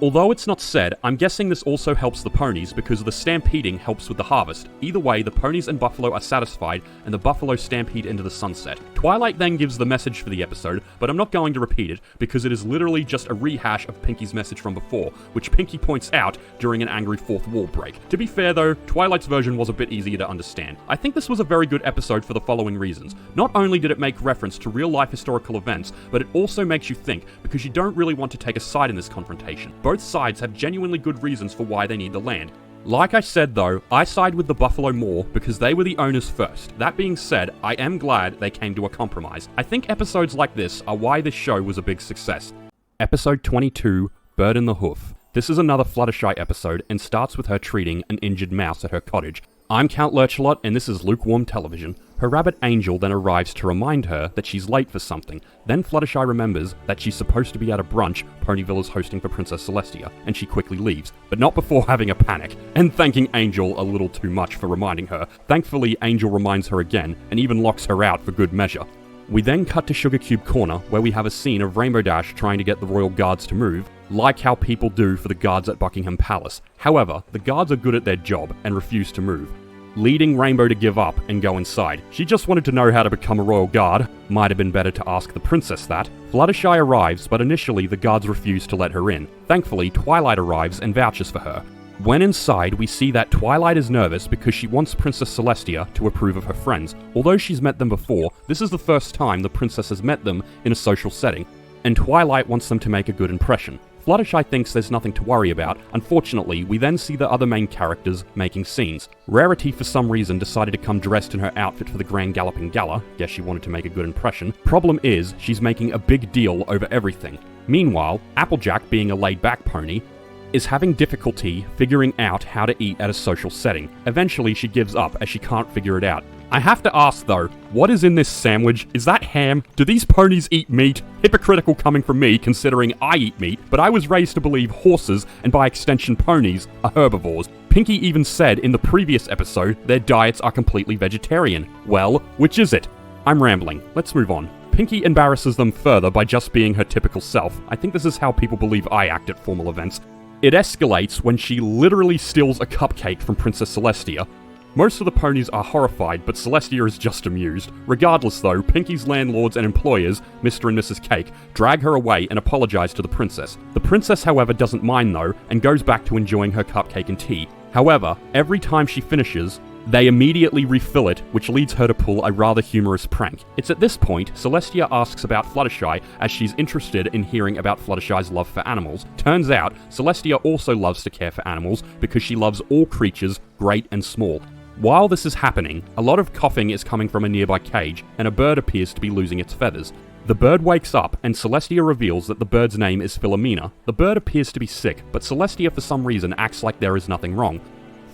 Speaker 1: Although it's not said, I'm guessing this also helps the ponies because the stampeding helps with the harvest. Either way, the ponies and Buffalo are satisfied, and the Buffalo stampede into the sunset. Twilight then gives the message for the episode, but I'm not going to repeat it because it is literally just a rehash of Pinkie's message from before, which Pinkie points out during an angry fourth wall break. To be fair though, Twilight's version was a bit easier to understand. I think this was a very good episode for the following reasons. Not only did it make reference to real-life historical events, but it also makes you think because you don't really want to take a side in this confrontation. Both sides have genuinely good reasons for why they need the land. Like I said though, I side with the Buffalo more because they were the owners first. That being said, I am glad they came to a compromise. I think episodes like this are why this show was a big success. Episode 22, Bird in the Hoof. This is another Fluttershy episode and starts with her treating an injured mouse at her cottage. I'm Count Lurchalot and this is Lukewarm Television. Her rabbit Angel then arrives to remind her that she's late for something. Then Fluttershy remembers that she's supposed to be at a brunch Ponyville is hosting for Princess Celestia, and she quickly leaves, but not before having a panic, and thanking Angel a little too much for reminding her. Thankfully, Angel reminds her again, and even locks her out for good measure. We then cut to Sugar Cube Corner, where we have a scene of Rainbow Dash trying to get the royal guards to move, like how people do for the guards at Buckingham Palace. However, the guards are good at their job and refuse to move. leading Rainbow to give up and go inside. She just wanted to know how to become a royal guard. Might have been better to ask the princess that. Fluttershy arrives, but initially the guards refuse to let her in. Thankfully, Twilight arrives and vouches for her. When inside, we see that Twilight is nervous because she wants Princess Celestia to approve of her friends. Although she's met them before, this is the first time the princess has met them in a social setting, and Twilight wants them to make a good impression. Fluttershy thinks there's nothing to worry about. Unfortunately, we then see the other main characters making scenes. Rarity, for some reason, decided to come dressed in her outfit for the Grand Galloping Gala. Guess she wanted to make a good impression. Problem is, she's making a big deal over everything. Meanwhile, Applejack, being a laid-back pony, is having difficulty figuring out how to eat at a social setting. Eventually, she gives up as she can't figure it out. I have to ask though, what is in this sandwich? Is that ham? Do these ponies eat meat? Hypocritical coming from me, considering I eat meat, but I was raised to believe horses, and by extension ponies, are herbivores. Pinky even said in the previous episode their diets are completely vegetarian. Well, which is it? I'm rambling. Let's move on. Pinky embarrasses them further by just being her typical self. I think this is how people believe I act at formal events. It escalates when she literally steals a cupcake from Princess Celestia. Most of the ponies are horrified, but Celestia is just amused. Regardless though, Pinky's landlords and employers, Mr. and Mrs. Cake, drag her away and apologize to the princess. The princess, however, doesn't mind though, and goes back to enjoying her cupcake and tea. However, every time she finishes, they immediately refill it, which leads her to pull a rather humorous prank. It's at this point, Celestia asks about Fluttershy, as she's interested in hearing about Fluttershy's love for animals. Turns out, Celestia also loves to care for animals, because she loves all creatures, great and small. While this is happening, a lot of coughing is coming from a nearby cage, and a bird appears to be losing its feathers. The bird wakes up, and Celestia reveals that the bird's name is Philomena. The bird appears to be sick, but Celestia for some reason acts like there is nothing wrong.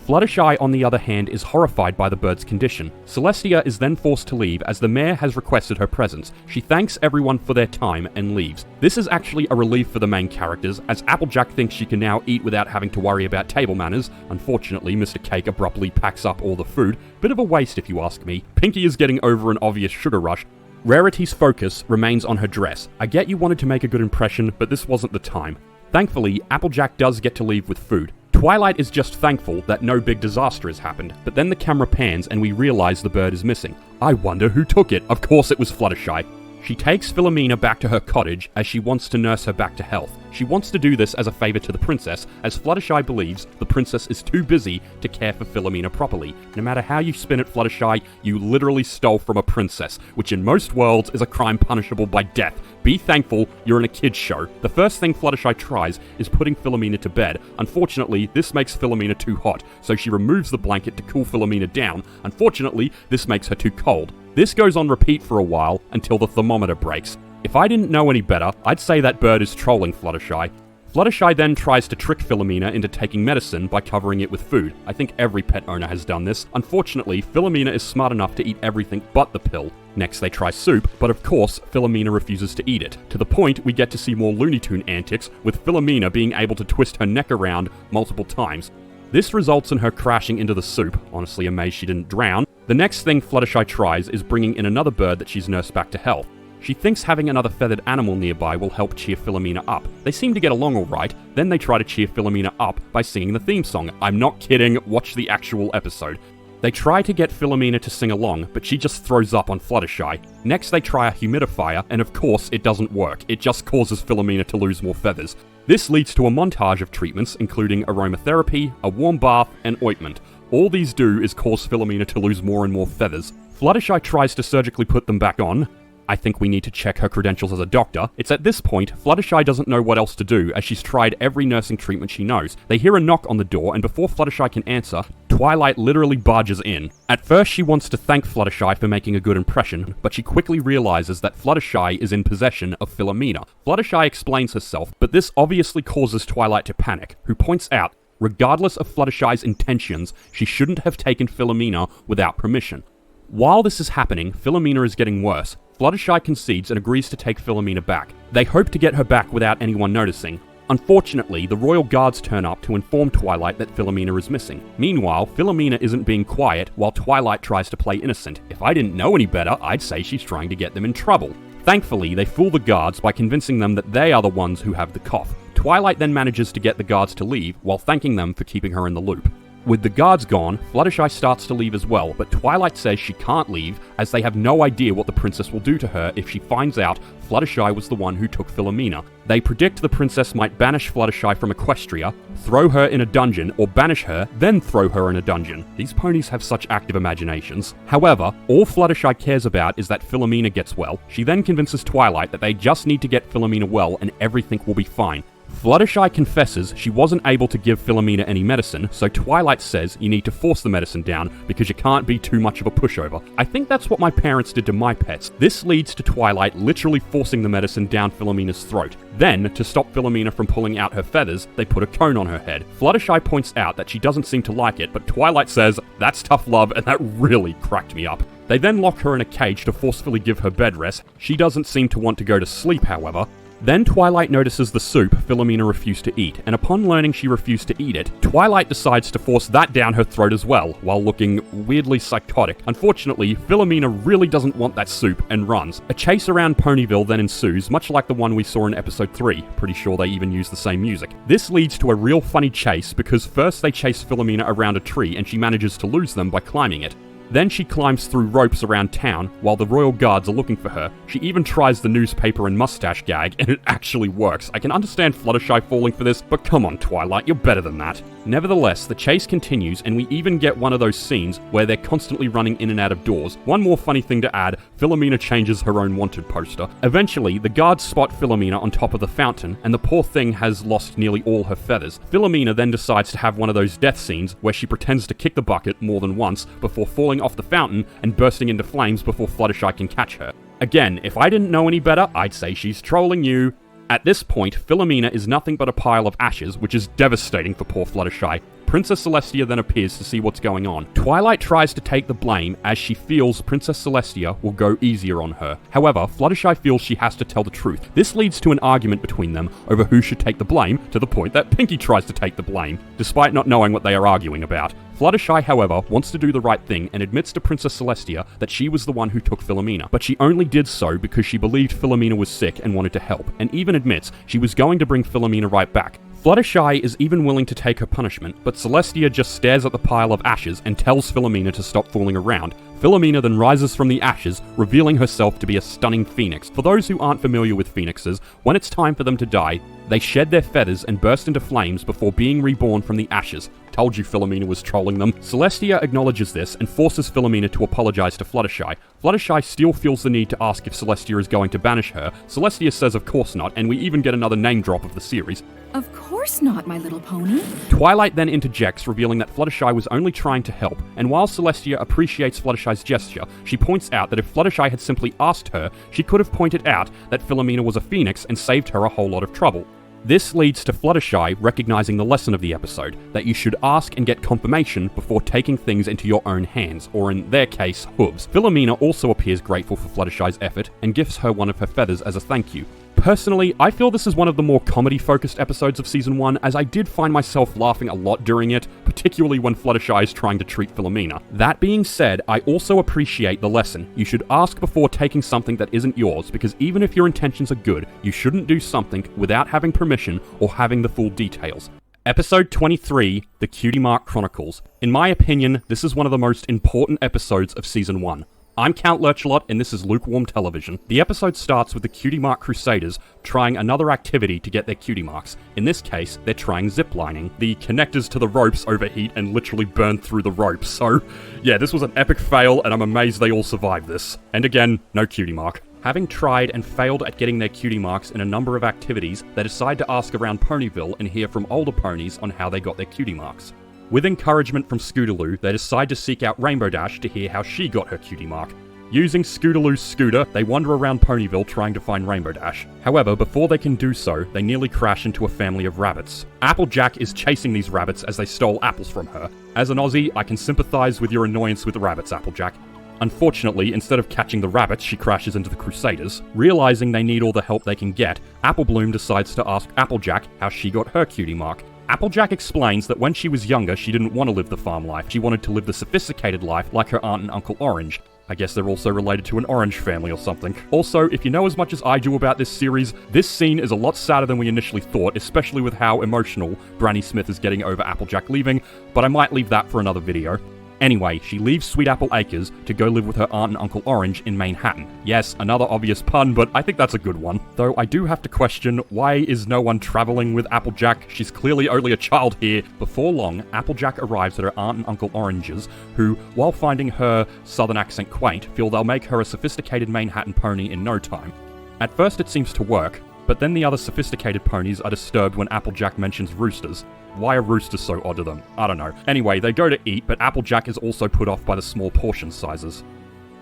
Speaker 1: Fluttershy, on the other hand, is horrified by the bird's condition. Celestia is then forced to leave as the mayor has requested her presence. She thanks everyone for their time and leaves. This is actually a relief for the main characters, as Applejack thinks she can now eat without having to worry about table manners. Unfortunately, Mr. Cake abruptly packs up all the food. Bit of a waste if you ask me. Pinky is getting over an obvious sugar rush. Rarity's focus remains on her dress. I get you wanted to make a good impression, but this wasn't the time. Thankfully, Applejack does get to leave with food. Twilight is just thankful that no big disaster has happened, but then the camera pans and we realize the bird is missing. I wonder who took it. Of course it was Fluttershy. She takes Philomena back to her cottage as she wants to nurse her back to health. She wants to do this as a favor to the princess, as Fluttershy believes the princess is too busy to care for Philomena properly. No matter how you spin it, Fluttershy, you literally stole from a princess, which in most worlds is a crime punishable by death. Be thankful you're in a kid's show. The first thing Fluttershy tries is putting Philomena to bed. Unfortunately, this makes Philomena too hot, so she removes the blanket to cool Philomena down. Unfortunately, this makes her too cold. This goes on repeat for a while until the thermometer breaks. If I didn't know any better, I'd say that bird is trolling Fluttershy. Fluttershy then tries to trick Philomena into taking medicine by covering it with food. I think every pet owner has done this. Unfortunately, Philomena is smart enough to eat everything but the pill. Next they try soup, but of course, Philomena refuses to eat it. To the point, we get to see more Looney Tune antics, with Philomena being able to twist her neck around multiple times. This results in her crashing into the soup, honestly amazed she didn't drown. The next thing Fluttershy tries is bringing in another bird that she's nursed back to health. She thinks having another feathered animal nearby will help cheer Philomena up. They seem to get along alright, then they try to cheer Philomena up by singing the theme song. I'm not kidding, watch the actual episode. They try to get Philomena to sing along, but she just throws up on Fluttershy. Next they try a humidifier, and of course it doesn't work, it just causes Philomena to lose more feathers. This leads to a montage of treatments, including aromatherapy, a warm bath, and ointment. All these do is cause Philomena to lose more and more feathers. Fluttershy tries to surgically put them back on. I think we need to check her credentials as a doctor. It's at this point, Fluttershy doesn't know what else to do, as she's tried every nursing treatment she knows. They hear a knock on the door, and before Fluttershy can answer, Twilight literally barges in. At first, she wants to thank Fluttershy for making a good impression, but she quickly realizes that Fluttershy is in possession of Philomena. Fluttershy explains herself, but this obviously causes Twilight to panic, who points out, regardless of Fluttershy's intentions, she shouldn't have taken Philomena without permission. While this is happening, Philomena is getting worse. Fluttershy concedes and agrees to take Philomena back. They hope to get her back without anyone noticing. Unfortunately, the royal guards turn up to inform Twilight that Philomena is missing. Meanwhile, Philomena isn't being quiet while Twilight tries to play innocent. If I didn't know any better, I'd say she's trying to get them in trouble. Thankfully, they fool the guards by convincing them that they are the ones who have the cough. Twilight then manages to get the guards to leave while thanking them for keeping her in the loop. With the guards gone, Fluttershy starts to leave as well, but Twilight says she can't leave as they have no idea what the princess will do to her if she finds out Fluttershy was the one who took Philomena. They predict the princess might banish Fluttershy from Equestria, throw her in a dungeon, or banish her, then throw her in a dungeon. These ponies have such active imaginations. However, all Fluttershy cares about is that Philomena gets well. She then convinces Twilight that they just need to get Philomena well and everything will be fine. Fluttershy confesses she wasn't able to give Philomena any medicine, so Twilight says you need to force the medicine down because you can't be too much of a pushover. I think that's what my parents did to my pets. This leads to Twilight literally forcing the medicine down Philomena's throat. Then, to stop Philomena from pulling out her feathers, they put a cone on her head. Fluttershy points out that she doesn't seem to like it, but Twilight says, "That's tough love," and that really cracked me up. They then lock her in a cage to forcefully give her bed rest. She doesn't seem to want to go to sleep, however. Then Twilight notices the soup Philomena refused to eat, and upon learning she refused to eat it, Twilight decides to force that down her throat as well, while looking weirdly psychotic. Unfortunately, Philomena really doesn't want that soup and runs. A chase around Ponyville then ensues, much like the one we saw in episode 3. Pretty sure they even use the same music. This leads to a real funny chase, because first they chase Philomena around a tree and she manages to lose them by climbing it. Then she climbs through ropes around town while the royal guards are looking for her. She even tries the newspaper and mustache gag, and it actually works. I can understand Fluttershy falling for this, but come on, Twilight, you're better than that. Nevertheless, the chase continues, and we even get one of those scenes where they're constantly running in and out of doors. One more funny thing to add, Philomena changes her own wanted poster. Eventually, the guards spot Philomena on top of the fountain, and the poor thing has lost nearly all her feathers. Philomena then decides to have one of those death scenes where she pretends to kick the bucket more than once before falling off the fountain and bursting into flames before Fluttershy can catch her. Again, if I didn't know any better, I'd say she's trolling you. At this point, Philomena is nothing but a pile of ashes, which is devastating for poor Fluttershy. Princess Celestia then appears to see what's going on. Twilight tries to take the blame as she feels Princess Celestia will go easier on her. However, Fluttershy feels she has to tell the truth. This leads to an argument between them over who should take the blame, to the point that Pinkie tries to take the blame, despite not knowing what they are arguing about. Fluttershy, however, wants to do the right thing and admits to Princess Celestia that she was the one who took Philomena, but she only did so because she believed Philomena was sick and wanted to help, and even admits she was going to bring Philomena right back. Fluttershy is even willing to take her punishment, but Celestia just stares at the pile of ashes and tells Philomena to stop fooling around. Philomena then rises from the ashes, revealing herself to be a stunning phoenix. For those who aren't familiar with phoenixes, when it's time for them to die, they shed their feathers and burst into flames before being reborn from the ashes. Told you Philomena was trolling them. Celestia acknowledges this and forces Philomena to apologize to Fluttershy. Fluttershy still feels the need to ask if Celestia is going to banish her. Celestia says of course not, and we even get another name drop of the series.
Speaker 7: Of course not, my little pony.
Speaker 1: Twilight then interjects, revealing that Fluttershy was only trying to help, and while Celestia appreciates Fluttershy's gesture, she points out that if Fluttershy had simply asked her, she could have pointed out that Philomena was a phoenix and saved her a whole lot of trouble. This leads to Fluttershy recognizing the lesson of the episode, that you should ask and get confirmation before taking things into your own hands, or in their case, hooves. Philomena also appears grateful for Fluttershy's effort and gives her one of her feathers as a thank you. Personally, I feel this is one of the more comedy-focused episodes of Season 1, as I did find myself laughing a lot during it, particularly when Fluttershy is trying to treat Philomena. That being said, I also appreciate the lesson. You should ask before taking something that isn't yours, because even if your intentions are good, you shouldn't do something without having permission or having the full details. Episode 23, The Cutie Mark Chronicles. In my opinion, this is one of the most important episodes of Season 1. I'm Count Lurchalot, and this is Lukewarm Television. The episode starts with the Cutie Mark Crusaders trying another activity to get their cutie marks. In this case, they're trying ziplining. The connectors to the ropes overheat and literally burn through the ropes. So, yeah, this was an epic fail, and I'm amazed they all survived this. And again, no cutie mark. Having tried and failed at getting their cutie marks in a number of activities, they decide to ask around Ponyville and hear from older ponies on how they got their cutie marks. With encouragement from Scootaloo, they decide to seek out Rainbow Dash to hear how she got her cutie mark. Using Scootaloo's scooter, they wander around Ponyville trying to find Rainbow Dash. However, before they can do so, they nearly crash into a family of rabbits. Applejack is chasing these rabbits as they stole apples from her. As an Aussie, I can sympathize with your annoyance with rabbits, Applejack. Unfortunately, instead of catching the rabbits, she crashes into the Crusaders. Realizing they need all the help they can get, Applebloom decides to ask Applejack how she got her cutie mark. Applejack explains that when she was younger, she didn't want to live the farm life. She wanted to live the sophisticated life like her aunt and Uncle Orange. I guess they're also related to an orange family or something. Also, if you know as much as I do about this series, this scene is a lot sadder than we initially thought, especially with how emotional Granny Smith is getting over Applejack leaving, but I might leave that for another video. Anyway, she leaves Sweet Apple Acres to go live with her aunt and Uncle Orange in Manhattan. Yes, another obvious pun, but I think that's a good one. Though I do have to question, why is no one traveling with Applejack? She's clearly only a child here. Before long, Applejack arrives at her aunt and Uncle Orange's, who, while finding her southern accent quaint, feel they'll make her a sophisticated Manhattan pony in no time. At first it seems to work, but then the other sophisticated ponies are disturbed when Applejack mentions roosters. Why are roosters so odd to them? I don't know. Anyway, they go to eat, but Applejack is also put off by the small portion sizes.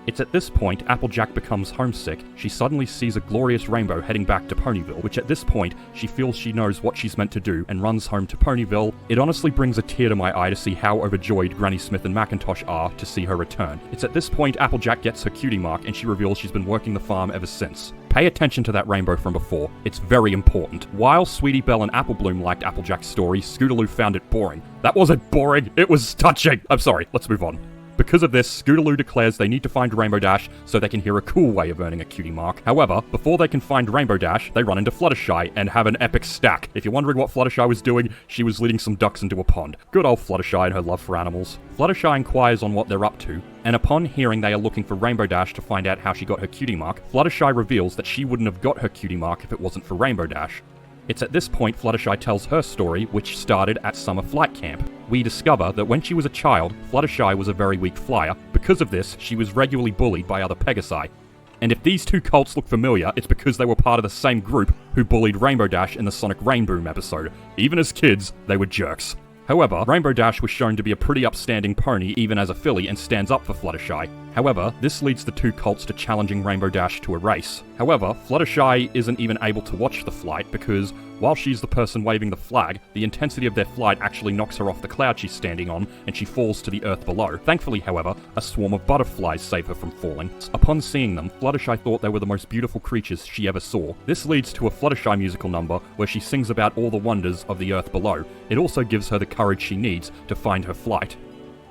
Speaker 1: It's at this point Applejack becomes homesick. She suddenly sees a glorious rainbow heading back to Ponyville, which at this point she feels she knows what she's meant to do and runs home to Ponyville. It honestly brings a tear to my eye to see how overjoyed Granny Smith and Macintosh are to see her return. It's at this point Applejack gets her cutie mark and she reveals she's been working the farm ever since. Pay attention to that rainbow from before. It's very important. While Sweetie Belle and Apple Bloom liked Applejack's story, Scootaloo found it boring. That wasn't boring, it was touching. I'm sorry, let's move on. Because of this, Scootaloo declares they need to find Rainbow Dash so they can hear a cool way of earning a cutie mark. However, before they can find Rainbow Dash, they run into Fluttershy and have an epic stack. If you're wondering what Fluttershy was doing, she was leading some ducks into a pond. Good old Fluttershy and her love for animals. Fluttershy inquires on what they're up to, and upon hearing they are looking for Rainbow Dash to find out how she got her cutie mark, Fluttershy reveals that she wouldn't have got her cutie mark if it wasn't for Rainbow Dash. It's at this point Fluttershy tells her story, which started at summer flight camp. We discover that when she was a child, Fluttershy was a very weak flyer. Because of this, she was regularly bullied by other Pegasi. And if these two cults look familiar, it's because they were part of the same group who bullied Rainbow Dash in the Sonic Rainboom episode. Even as kids, they were jerks. However, Rainbow Dash was shown to be a pretty upstanding pony even as a filly and stands up for Fluttershy. However, this leads the two cults to challenging Rainbow Dash to a race. However, Fluttershy isn't even able to watch the flight because, while she's the person waving the flag, the intensity of their flight actually knocks her off the cloud she's standing on and she falls to the earth below. Thankfully, however, a swarm of butterflies save her from falling. Upon seeing them, Fluttershy thought they were the most beautiful creatures she ever saw. This leads to a Fluttershy musical number where she sings about all the wonders of the earth below. It also gives her the courage she needs to find her flight.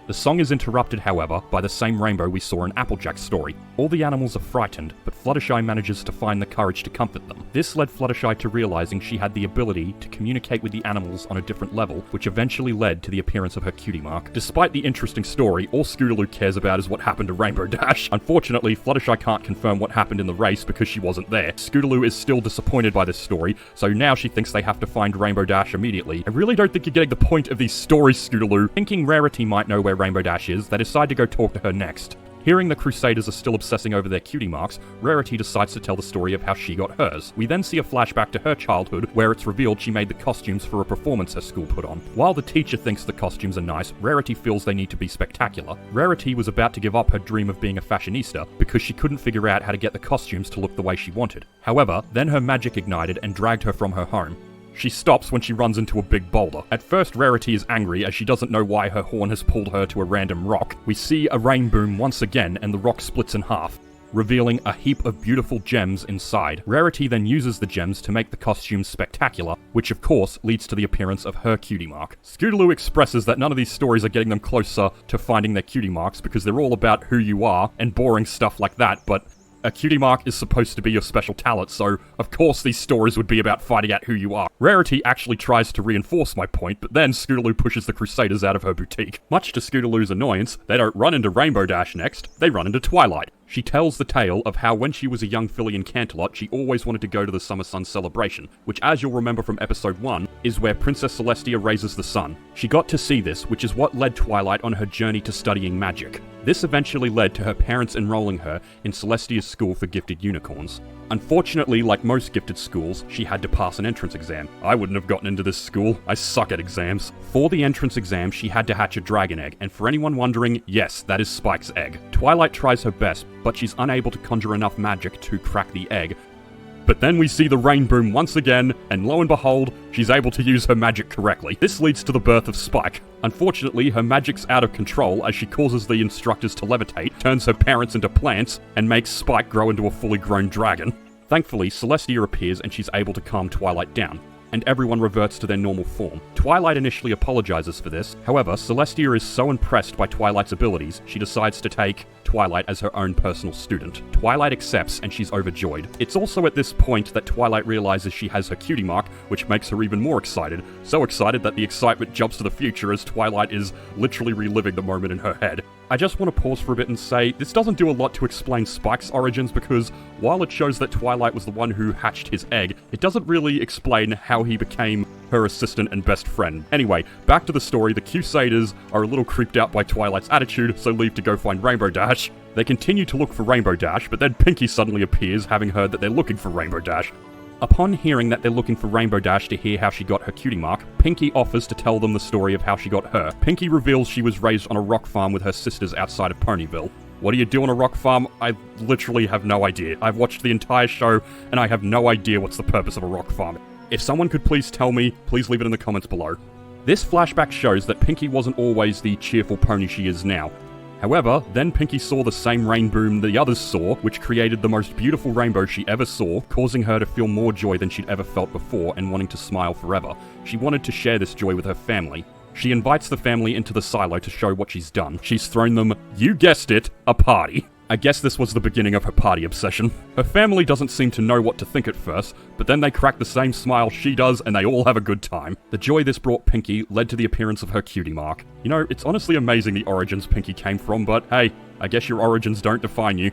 Speaker 1: The song is interrupted, however, by the same rainbow we saw in Applejack's story. All the animals are frightened, but Fluttershy manages to find the courage to comfort them. This led Fluttershy to realizing she had the ability to communicate with the animals on a different level, which eventually led to the appearance of her cutie mark. Despite the interesting story, all Scootaloo cares about is what happened to Rainbow Dash. Unfortunately, Fluttershy can't confirm what happened in the race because she wasn't there. Scootaloo is still disappointed by this story, so now she thinks they have to find Rainbow Dash immediately. I really don't think you're getting the point of these stories, Scootaloo. Thinking Rarity might know where Rainbow Dash is, they decide to go talk to her next. Hearing the Crusaders are still obsessing over their cutie marks, Rarity decides to tell the story of how she got hers. We then see a flashback to her childhood, where it's revealed she made the costumes for a performance her school put on. While the teacher thinks the costumes are nice, Rarity feels they need to be spectacular. Rarity was about to give up her dream of being a fashionista because she couldn't figure out how to get the costumes to look the way she wanted. However, then her magic ignited and dragged her from her home. She stops when she runs into a big boulder. At first, Rarity is angry as she doesn't know why her horn has pulled her to a random rock. We see a rain boom once again and the rock splits in half, revealing a heap of beautiful gems inside. Rarity then uses the gems to make the costumes spectacular, which of course leads to the appearance of her cutie mark. Scootaloo expresses that none of these stories are getting them closer to finding their cutie marks because they're all about who you are and boring stuff like that, but a cutie mark is supposed to be your special talent, so of course these stories would be about finding out who you are. Rarity actually tries to reinforce my point, but then Scootaloo pushes the Crusaders out of her boutique. Much to Scootaloo's annoyance, they don't run into Rainbow Dash next, they run into Twilight. She tells the tale of how when she was a young filly in Canterlot, she always wanted to go to the Summer Sun celebration, which, as you'll remember from episode 1, is where Princess Celestia raises the sun. She got to see this, which is what led Twilight on her journey to studying magic. This eventually led to her parents enrolling her in Celestia's school for gifted unicorns. Unfortunately, like most gifted schools, she had to pass an entrance exam. I wouldn't have gotten into this school. I suck at exams. For the entrance exam, she had to hatch a dragon egg, and for anyone wondering, yes, that is Spike's egg. Twilight tries her best, but she's unable to conjure enough magic to crack the egg. But then we see the rain boom once again, and lo and behold, she's able to use her magic correctly. This leads to the birth of Spike. Unfortunately, her magic's out of control as she causes the instructors to levitate, turns her parents into plants, and makes Spike grow into a fully grown dragon. Thankfully, Celestia appears and she's able to calm Twilight down, and everyone reverts to their normal form. Twilight initially apologizes for this, however, Celestia is so impressed by Twilight's abilities, she decides to take Twilight as her own personal student. Twilight accepts, and she's overjoyed. It's also at this point that Twilight realizes she has her cutie mark, which makes her even more excited. So excited that the excitement jumps to the future as Twilight is literally reliving the moment in her head. I just want to pause for a bit and say, this doesn't do a lot to explain Spike's origins because, while it shows that Twilight was the one who hatched his egg, it doesn't really explain how he became her assistant and best friend. Anyway, back to the story, the Crusaders are a little creeped out by Twilight's attitude, so leave to go find Rainbow Dash. They continue to look for Rainbow Dash, but then Pinkie suddenly appears, having heard that they're looking for Rainbow Dash. Upon hearing that they're looking for Rainbow Dash to hear how she got her cutie mark, Pinkie offers to tell them the story of how she got her. Pinkie reveals she was raised on a rock farm with her sisters outside of Ponyville. What do you do on a rock farm? I literally have no idea. I've watched the entire show, and I have no idea what's the purpose of a rock farm. If someone could please tell me, please leave it in the comments below. This flashback shows that Pinkie wasn't always the cheerful pony she is now. However, then Pinkie saw the same rainbow the others saw, which created the most beautiful rainbow she ever saw, causing her to feel more joy than she'd ever felt before and wanting to smile forever. She wanted to share this joy with her family. She invites the family into the silo to show what she's done. She's thrown them, you guessed it, a party. I guess this was the beginning of her party obsession. Her family doesn't seem to know what to think at first, but then they crack the same smile she does and they all have a good time. The joy this brought Pinkie led to the appearance of her cutie mark. You know, it's honestly amazing the origins Pinkie came from, but hey, I guess your origins don't define you.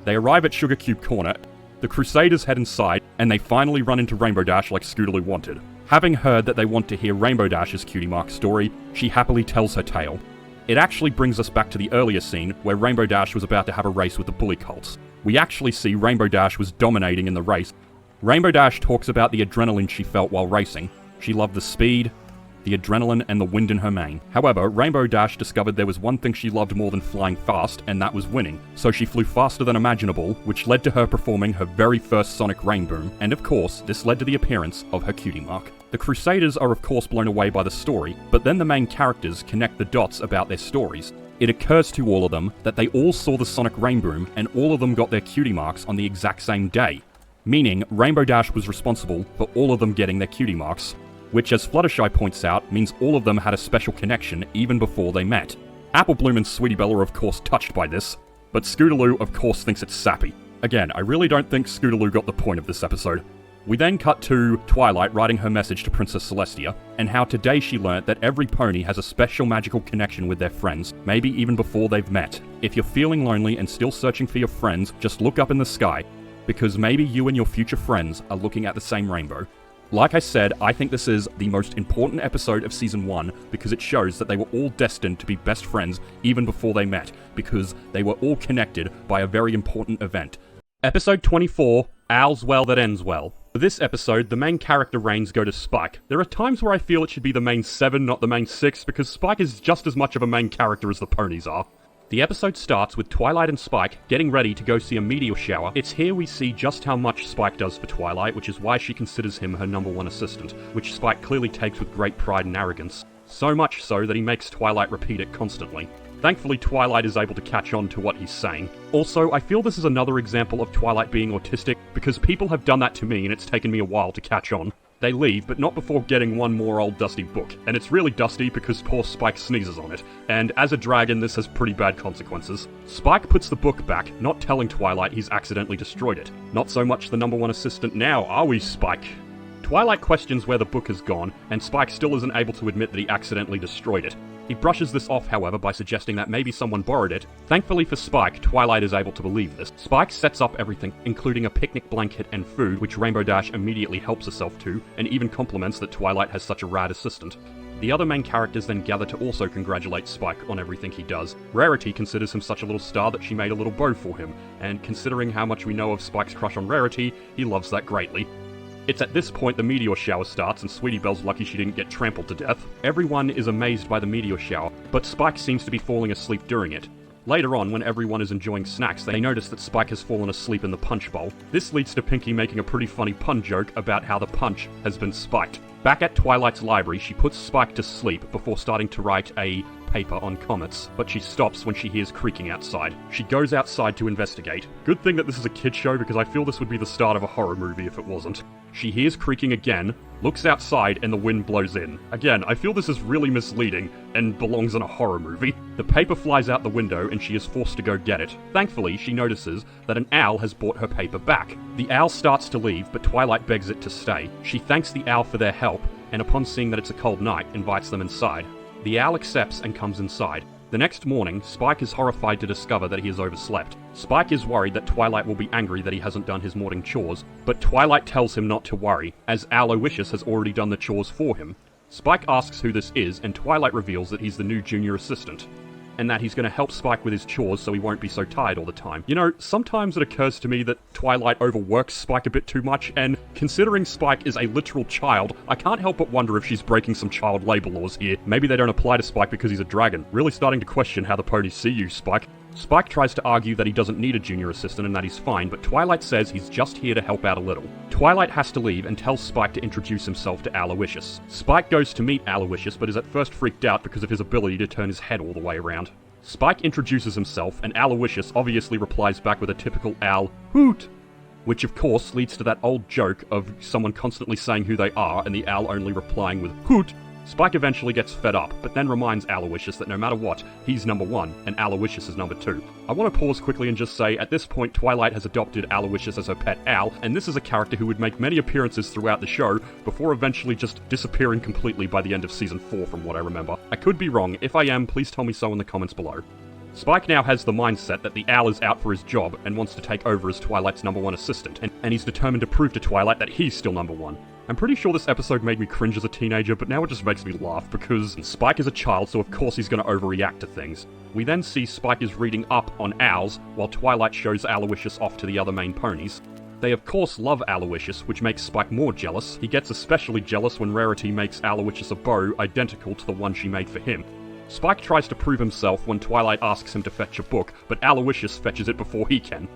Speaker 1: They arrive at Sugar Cube Corner, the Crusaders head inside, and they finally run into Rainbow Dash like Scootaloo wanted. Having heard that they want to hear Rainbow Dash's cutie mark story, she happily tells her tale. It actually brings us back to the earlier scene where Rainbow Dash was about to have a race with the Bully Colts. We actually see Rainbow Dash was dominating in the race. Rainbow Dash talks about the adrenaline she felt while racing. She loved the speed, the adrenaline, and the wind in her mane. However, Rainbow Dash discovered there was one thing she loved more than flying fast, and that was winning. So she flew faster than imaginable, which led to her performing her very first sonic rainboom, and of course, this led to the appearance of her cutie mark. The Crusaders are of course blown away by the story, but then the main characters connect the dots about their stories. It occurs to all of them that they all saw the sonic rainboom, and all of them got their cutie marks on the exact same day. Meaning, Rainbow Dash was responsible for all of them getting their cutie marks. Which, as Fluttershy points out, means all of them had a special connection even before they met. Apple Bloom and Sweetie Belle are of course touched by this, but Scootaloo of course thinks it's sappy. Again, I really don't think Scootaloo got the point of this episode. We then cut to Twilight writing her message to Princess Celestia, and how today she learnt that every pony has a special magical connection with their friends, maybe even before they've met. If you're feeling lonely and still searching for your friends, just look up in the sky, because maybe you and your future friends are looking at the same rainbow. Like I said, I think this is the most important episode of Season 1 because it shows that they were all destined to be best friends even before they met, because they were all connected by a very important event. Episode 24, All's Well That Ends Well. For this episode, the main character reigns go to Spike. There are times where I feel it should be the main 7, not the main 6, because Spike is just as much of a main character as the ponies are. The episode starts with Twilight and Spike getting ready to go see a meteor shower. It's here we see just how much Spike does for Twilight, which is why she considers him her #1 assistant, which Spike clearly takes with great pride and arrogance. So much so that he makes Twilight repeat it constantly. Thankfully, Twilight is able to catch on to what he's saying. Also, I feel this is another example of Twilight being autistic, because people have done that to me and it's taken me a while to catch on. They leave, but not before getting one more old dusty book. And it's really dusty because poor Spike sneezes on it. And as a dragon, this has pretty bad consequences. Spike puts the book back, not telling Twilight he's accidentally destroyed it. Not so much the #1 assistant now, are we, Spike? Twilight questions where the book has gone, and Spike still isn't able to admit that he accidentally destroyed it. He brushes this off, however, by suggesting that maybe someone borrowed it. Thankfully for Spike, Twilight is able to believe this. Spike sets up everything, including a picnic blanket and food, which Rainbow Dash immediately helps herself to, and even compliments that Twilight has such a rad assistant. The other main characters then gather to also congratulate Spike on everything he does. Rarity considers him such a little star that she made a little bow for him, and considering how much we know of Spike's crush on Rarity, he loves that greatly. It's at this point the meteor shower starts, and Sweetie Belle's lucky she didn't get trampled to death. Everyone is amazed by the meteor shower, but Spike seems to be falling asleep during it. Later on, when everyone is enjoying snacks, they notice that Spike has fallen asleep in the punch bowl. This leads to Pinkie making a pretty funny pun joke about how the punch has been spiked. Back at Twilight's library, she puts Spike to sleep before starting to write a paper on comets, but she stops when she hears creaking outside. She goes outside to investigate. Good thing that this is a kid's show, because I feel this would be the start of a horror movie if it wasn't. She hears creaking again, looks outside, and the wind blows in. Again, I feel this is really misleading and belongs in a horror movie. The paper flies out the window and she is forced to go get it. Thankfully, she notices that an owl has brought her paper back. The owl starts to leave, but Twilight begs it to stay. She thanks the owl for their help, and upon seeing that it's a cold night, invites them inside. The owl accepts and comes inside. The next morning, Spike is horrified to discover that he has overslept. Spike is worried that Twilight will be angry that he hasn't done his morning chores, but Twilight tells him not to worry, as Aloysius has already done the chores for him. Spike asks who this is, and Twilight reveals that he's the new junior assistant, and that he's going to help Spike with his chores so he won't be so tired all the time. You know, sometimes it occurs to me that Twilight overworks Spike a bit too much, and considering Spike is a literal child, I can't help but wonder if she's breaking some child labor laws here. Maybe they don't apply to Spike because he's a dragon. Really starting to question how the ponies see you, Spike. Spike tries to argue that he doesn't need a junior assistant and that he's fine, but Twilight says he's just here to help out a little. Twilight has to leave and tells Spike to introduce himself to Aloysius. Spike goes to meet Aloysius, but is at first freaked out because of his ability to turn his head all the way around. Spike introduces himself, and Aloysius obviously replies back with a typical owl hoot, which of course leads to that old joke of someone constantly saying who they are and the owl only replying with hoot. Spike eventually gets fed up, but then reminds Aloysius that no matter what, he's number one, and Aloysius is number two. I want to pause quickly and just say, at this point, Twilight has adopted Aloysius as her pet owl, and this is a character who would make many appearances throughout the show, before eventually just disappearing completely by the end of Season 4 from what I remember. I could be wrong. If I am, please tell me so in the comments below. Spike now has the mindset that the owl is out for his job and wants to take over as Twilight's number one assistant, and he's determined to prove to Twilight that he's still number one. I'm pretty sure this episode made me cringe as a teenager, but now it just makes me laugh because Spike is a child, so of course he's going to overreact to things. We then see Spike is reading up on owls, while Twilight shows Aloysius off to the other main ponies. They of course love Aloysius, which makes Spike more jealous. He gets especially jealous when Rarity makes Aloysius a bow identical to the one she made for him. Spike tries to prove himself when Twilight asks him to fetch a book, but Aloysius fetches it before he can.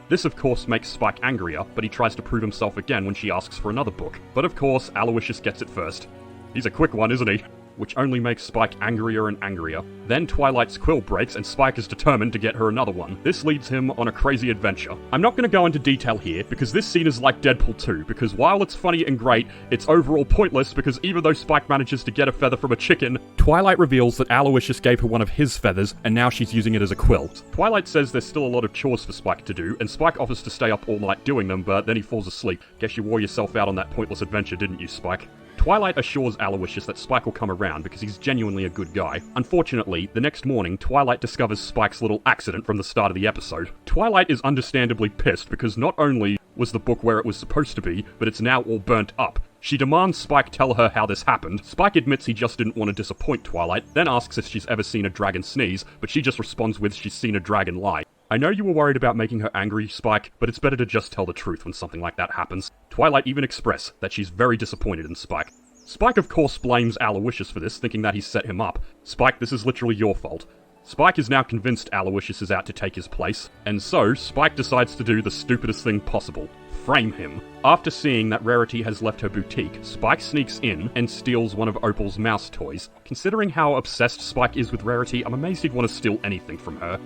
Speaker 1: This of course makes Spike angrier, but he tries to prove himself again when she asks for another book. But of course, Aloysius gets it first. He's a quick one, isn't he? Which only makes Spike angrier and angrier. Then Twilight's quill breaks and Spike is determined to get her another one. This leads him on a crazy adventure. I'm not going to go into detail here because this scene is like Deadpool 2, because while it's funny and great, it's overall pointless because even though Spike manages to get a feather from a chicken, Twilight reveals that Aloysius gave her one of his feathers and now she's using it as a quill. Twilight says there's still a lot of chores for Spike to do, and Spike offers to stay up all night doing them, but then he falls asleep. Guess you wore yourself out on that pointless adventure, didn't you, Spike? Twilight assures Aloysius that Spike will come around because he's genuinely a good guy. Unfortunately, the next morning, Twilight discovers Spike's little accident from the start of the episode. Twilight is understandably pissed because not only was the book where it was supposed to be, but it's now all burnt up. She demands Spike tell her how this happened. Spike admits he just didn't want to disappoint Twilight, then asks if she's ever seen a dragon sneeze, but she just responds with she's seen a dragon lie. I know you were worried about making her angry, Spike, but it's better to just tell the truth when something like that happens. Twilight even expressed that she's very disappointed in Spike. Spike of course blames Aloysius for this, thinking that he set him up. Spike, this is literally your fault. Spike is now convinced Aloysius is out to take his place, and so Spike decides to do the stupidest thing possible. Frame him. After seeing that Rarity has left her boutique, Spike sneaks in and steals one of Opal's mouse toys. Considering how obsessed Spike is with Rarity, I'm amazed he'd want to steal anything from her.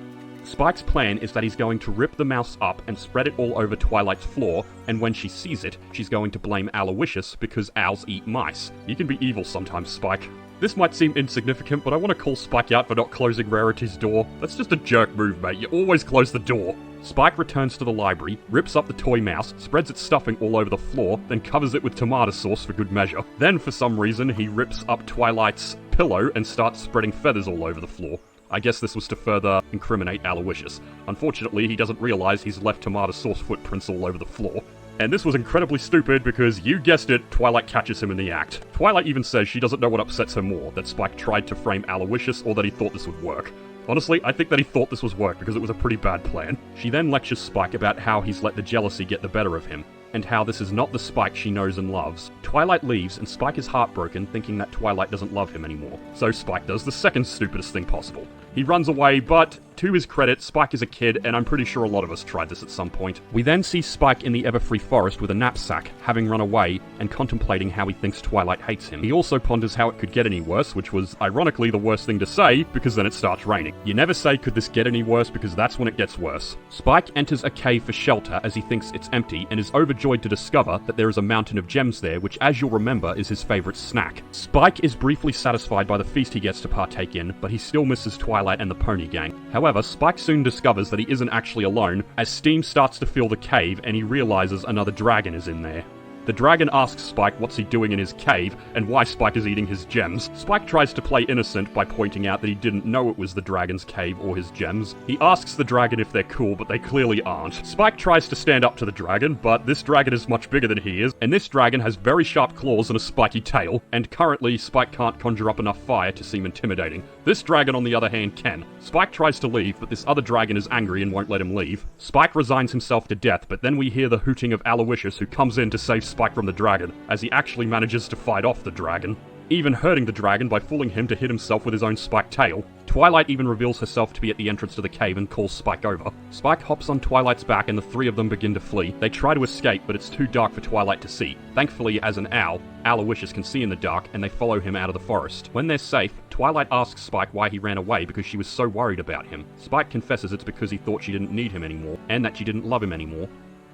Speaker 1: Spike's plan is that he's going to rip the mouse up and spread it all over Twilight's floor, and when she sees it, she's going to blame Aloysius because owls eat mice. You can be evil sometimes, Spike. This might seem insignificant, but I want to call Spike out for not closing Rarity's door. That's just a jerk move, mate. You always close the door. Spike returns to the library, rips up the toy mouse, spreads its stuffing all over the floor, then covers it with tomato sauce for good measure. Then, for some reason, he rips up Twilight's pillow and starts spreading feathers all over the floor. I guess this was to further incriminate Aloysius. Unfortunately, he doesn't realize he's left tomato sauce footprints all over the floor. And this was incredibly stupid because, you guessed it, Twilight catches him in the act. Twilight even says she doesn't know what upsets her more, that Spike tried to frame Aloysius or that he thought this would work. Honestly, I think that he thought this was work because it was a pretty bad plan. She then lectures Spike about how he's let the jealousy get the better of him, and how this is not the Spike she knows and loves. Twilight leaves, and Spike is heartbroken, thinking that Twilight doesn't love him anymore. So Spike does the second stupidest thing possible. He runs away, but To his credit, Spike is a kid, and I'm pretty sure a lot of us tried this at some point. We then see Spike in the Everfree Forest with a knapsack, having run away, and contemplating how he thinks Twilight hates him. He also ponders how it could get any worse, which was, ironically, the worst thing to say, because then it starts raining. You never say, could this get any worse, because that's when it gets worse. Spike enters a cave for shelter as he thinks it's empty, and is overjoyed to discover that there is a mountain of gems there, which, as you'll remember, is his favorite snack. Spike is briefly satisfied by the feast he gets to partake in, but he still misses Twilight and the Pony Gang. However, Spike soon discovers that he isn't actually alone, as steam starts to fill the cave and he realizes another dragon is in there. The dragon asks Spike what's he doing in his cave, and why Spike is eating his gems. Spike tries to play innocent by pointing out that he didn't know it was the dragon's cave or his gems. He asks the dragon if they're cool, but they clearly aren't. Spike tries to stand up to the dragon, but this dragon is much bigger than he is, and this dragon has very sharp claws and a spiky tail, and currently Spike can't conjure up enough fire to seem intimidating. This dragon, on the other hand, can. Spike tries to leave, but this other dragon is angry and won't let him leave. Spike resigns himself to death, but then we hear the hooting of Aloysius, who comes in to save Spike from the dragon, as he actually manages to fight off the dragon, even hurting the dragon by fooling him to hit himself with his own spiked tail. Twilight even reveals herself to be at the entrance to the cave and calls Spike over. Spike hops on Twilight's back and the three of them begin to flee. They try to escape, but it's too dark for Twilight to see. Thankfully, as an owl, Aloysius can see in the dark, and they follow him out of the forest. When they're safe, Twilight asks Spike why he ran away because she was so worried about him. Spike confesses it's because he thought she didn't need him anymore, and that she didn't love him anymore.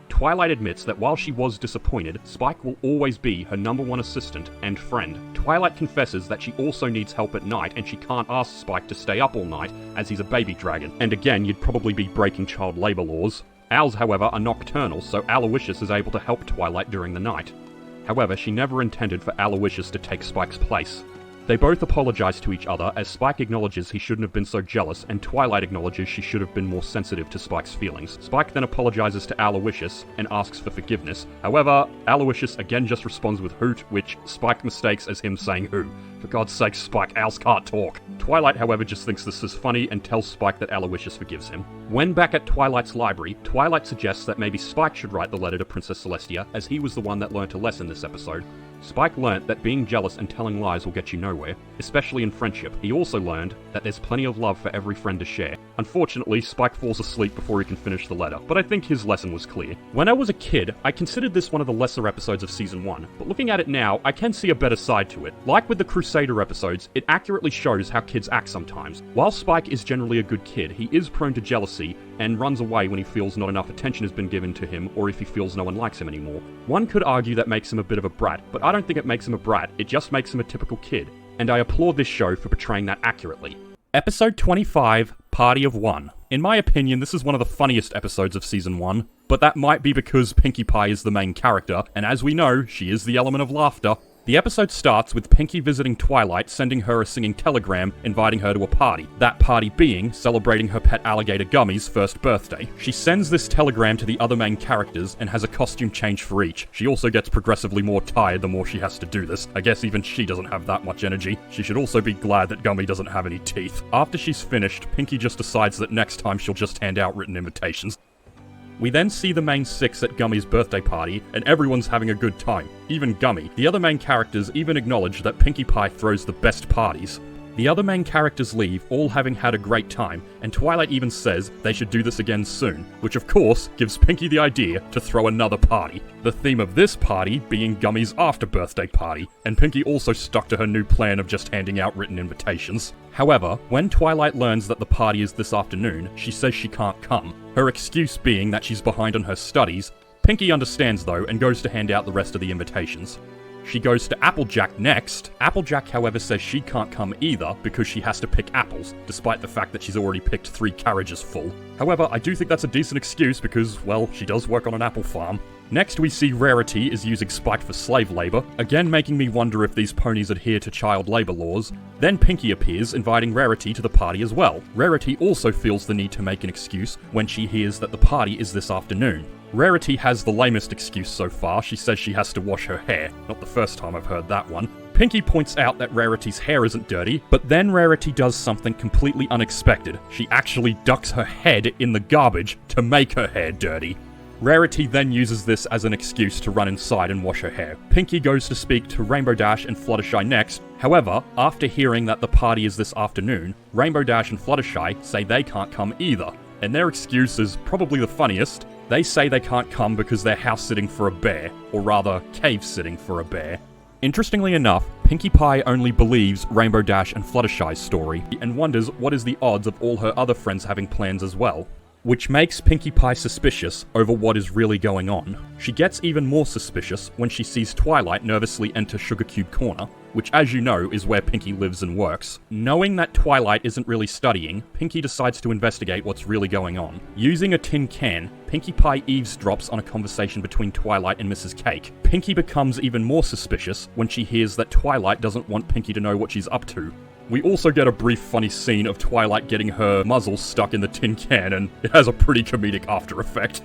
Speaker 1: Twilight admits that while she was disappointed, Spike will always be her #1 assistant and friend. Twilight confesses that she also needs help at night, and she can't ask Spike to stay up all night, as he's a baby dragon. And again, you'd probably be breaking child labor laws. Owls, however, are nocturnal, so Aloysius is able to help Twilight during the night. However, she never intended for Aloysius to take Spike's place. They both apologize to each other, as Spike acknowledges he shouldn't have been so jealous, and Twilight acknowledges she should have been more sensitive to Spike's feelings. Spike then apologizes to Aloysius and asks for forgiveness. However, Aloysius again just responds with hoot, which Spike mistakes as him saying who. For God's sake, Spike, owls can't talk. Twilight, however, just thinks this is funny and tells Spike that Aloysius forgives him. When back at Twilight's library, Twilight suggests that maybe Spike should write the letter to Princess Celestia, as he was the one that learnt a lesson this episode. Spike learnt that being jealous and telling lies will get you nowhere, especially in friendship. He also learned that there's plenty of love for every friend to share. Unfortunately, Spike falls asleep before he can finish the letter, but I think his lesson was clear. When I was a kid, I considered this one of the lesser episodes of Season 1, but looking at it now, I can see a better side to it. Like with the Crusader episodes, it accurately shows how kids act sometimes. While Spike is generally a good kid, he is prone to jealousy and runs away when he feels not enough attention has been given to him or if he feels no one likes him anymore. One could argue that makes him a bit of a brat, but I don't think it makes him a brat, it just makes him a typical kid. And I applaud this show for portraying that accurately. Episode 25, Party of One. In my opinion, this is one of the funniest episodes of Season 1, but that might be because Pinkie Pie is the main character, and as we know, she is the element of laughter. The episode starts with Pinkie visiting Twilight, sending her a singing telegram inviting her to a party. That party being celebrating her pet alligator Gummy's first birthday. She sends this telegram to the other main characters and has a costume change for each. She also gets progressively more tired the more she has to do this. I guess even she doesn't have that much energy. She should also be glad that Gummy doesn't have any teeth. After she's finished, Pinkie just decides that next time she'll just hand out written invitations. We then see the main six at Gummy's birthday party, and everyone's having a good time. Even Gummy. The other main characters even acknowledge that Pinkie Pie throws the best parties. The other main characters leave, all having had a great time, and Twilight even says they should do this again soon, which of course gives Pinkie the idea to throw another party. The theme of this party being Gummy's after-birthday party, and Pinkie also stuck to her new plan of just handing out written invitations. However, when Twilight learns that the party is this afternoon, she says she can't come. Her excuse being that she's behind on her studies. Pinkie understands though, and goes to hand out the rest of the invitations. She goes to Applejack next. Applejack, however, says she can't come either because she has to pick apples, despite the fact that she's already picked 3 carriages full. However, I do think that's a decent excuse because, well, she does work on an apple farm. Next we see Rarity is using Spike for slave labor, again making me wonder if these ponies adhere to child labor laws. Then Pinkie appears, inviting Rarity to the party as well. Rarity also feels the need to make an excuse when she hears that the party is this afternoon. Rarity has the lamest excuse so far. She says she has to wash her hair. Not the first time I've heard that one. Pinkie points out that Rarity's hair isn't dirty, but then Rarity does something completely unexpected. She actually ducks her head in the garbage to make her hair dirty. Rarity then uses this as an excuse to run inside and wash her hair. Pinkie goes to speak to Rainbow Dash and Fluttershy next. However, after hearing that the party is this afternoon, Rainbow Dash and Fluttershy say they can't come either. And their excuse is probably the funniest. They say they can't come because they're house-sitting for a bear, or rather, cave-sitting for a bear. Interestingly enough, Pinkie Pie only believes Rainbow Dash and Fluttershy's story, and wonders what is the odds of all her other friends having plans as well. Which makes Pinkie Pie suspicious over what is really going on. She gets even more suspicious when she sees Twilight nervously enter Sugar Cube Corner, which as you know is where Pinkie lives and works. Knowing that Twilight isn't really studying, Pinkie decides to investigate what's really going on. Using a tin can, Pinkie Pie eavesdrops on a conversation between Twilight and Mrs. Cake. Pinkie becomes even more suspicious when she hears that Twilight doesn't want Pinkie to know what she's up to. We also get a brief funny scene of Twilight getting her muzzle stuck in the tin can, and it has a pretty comedic after effect.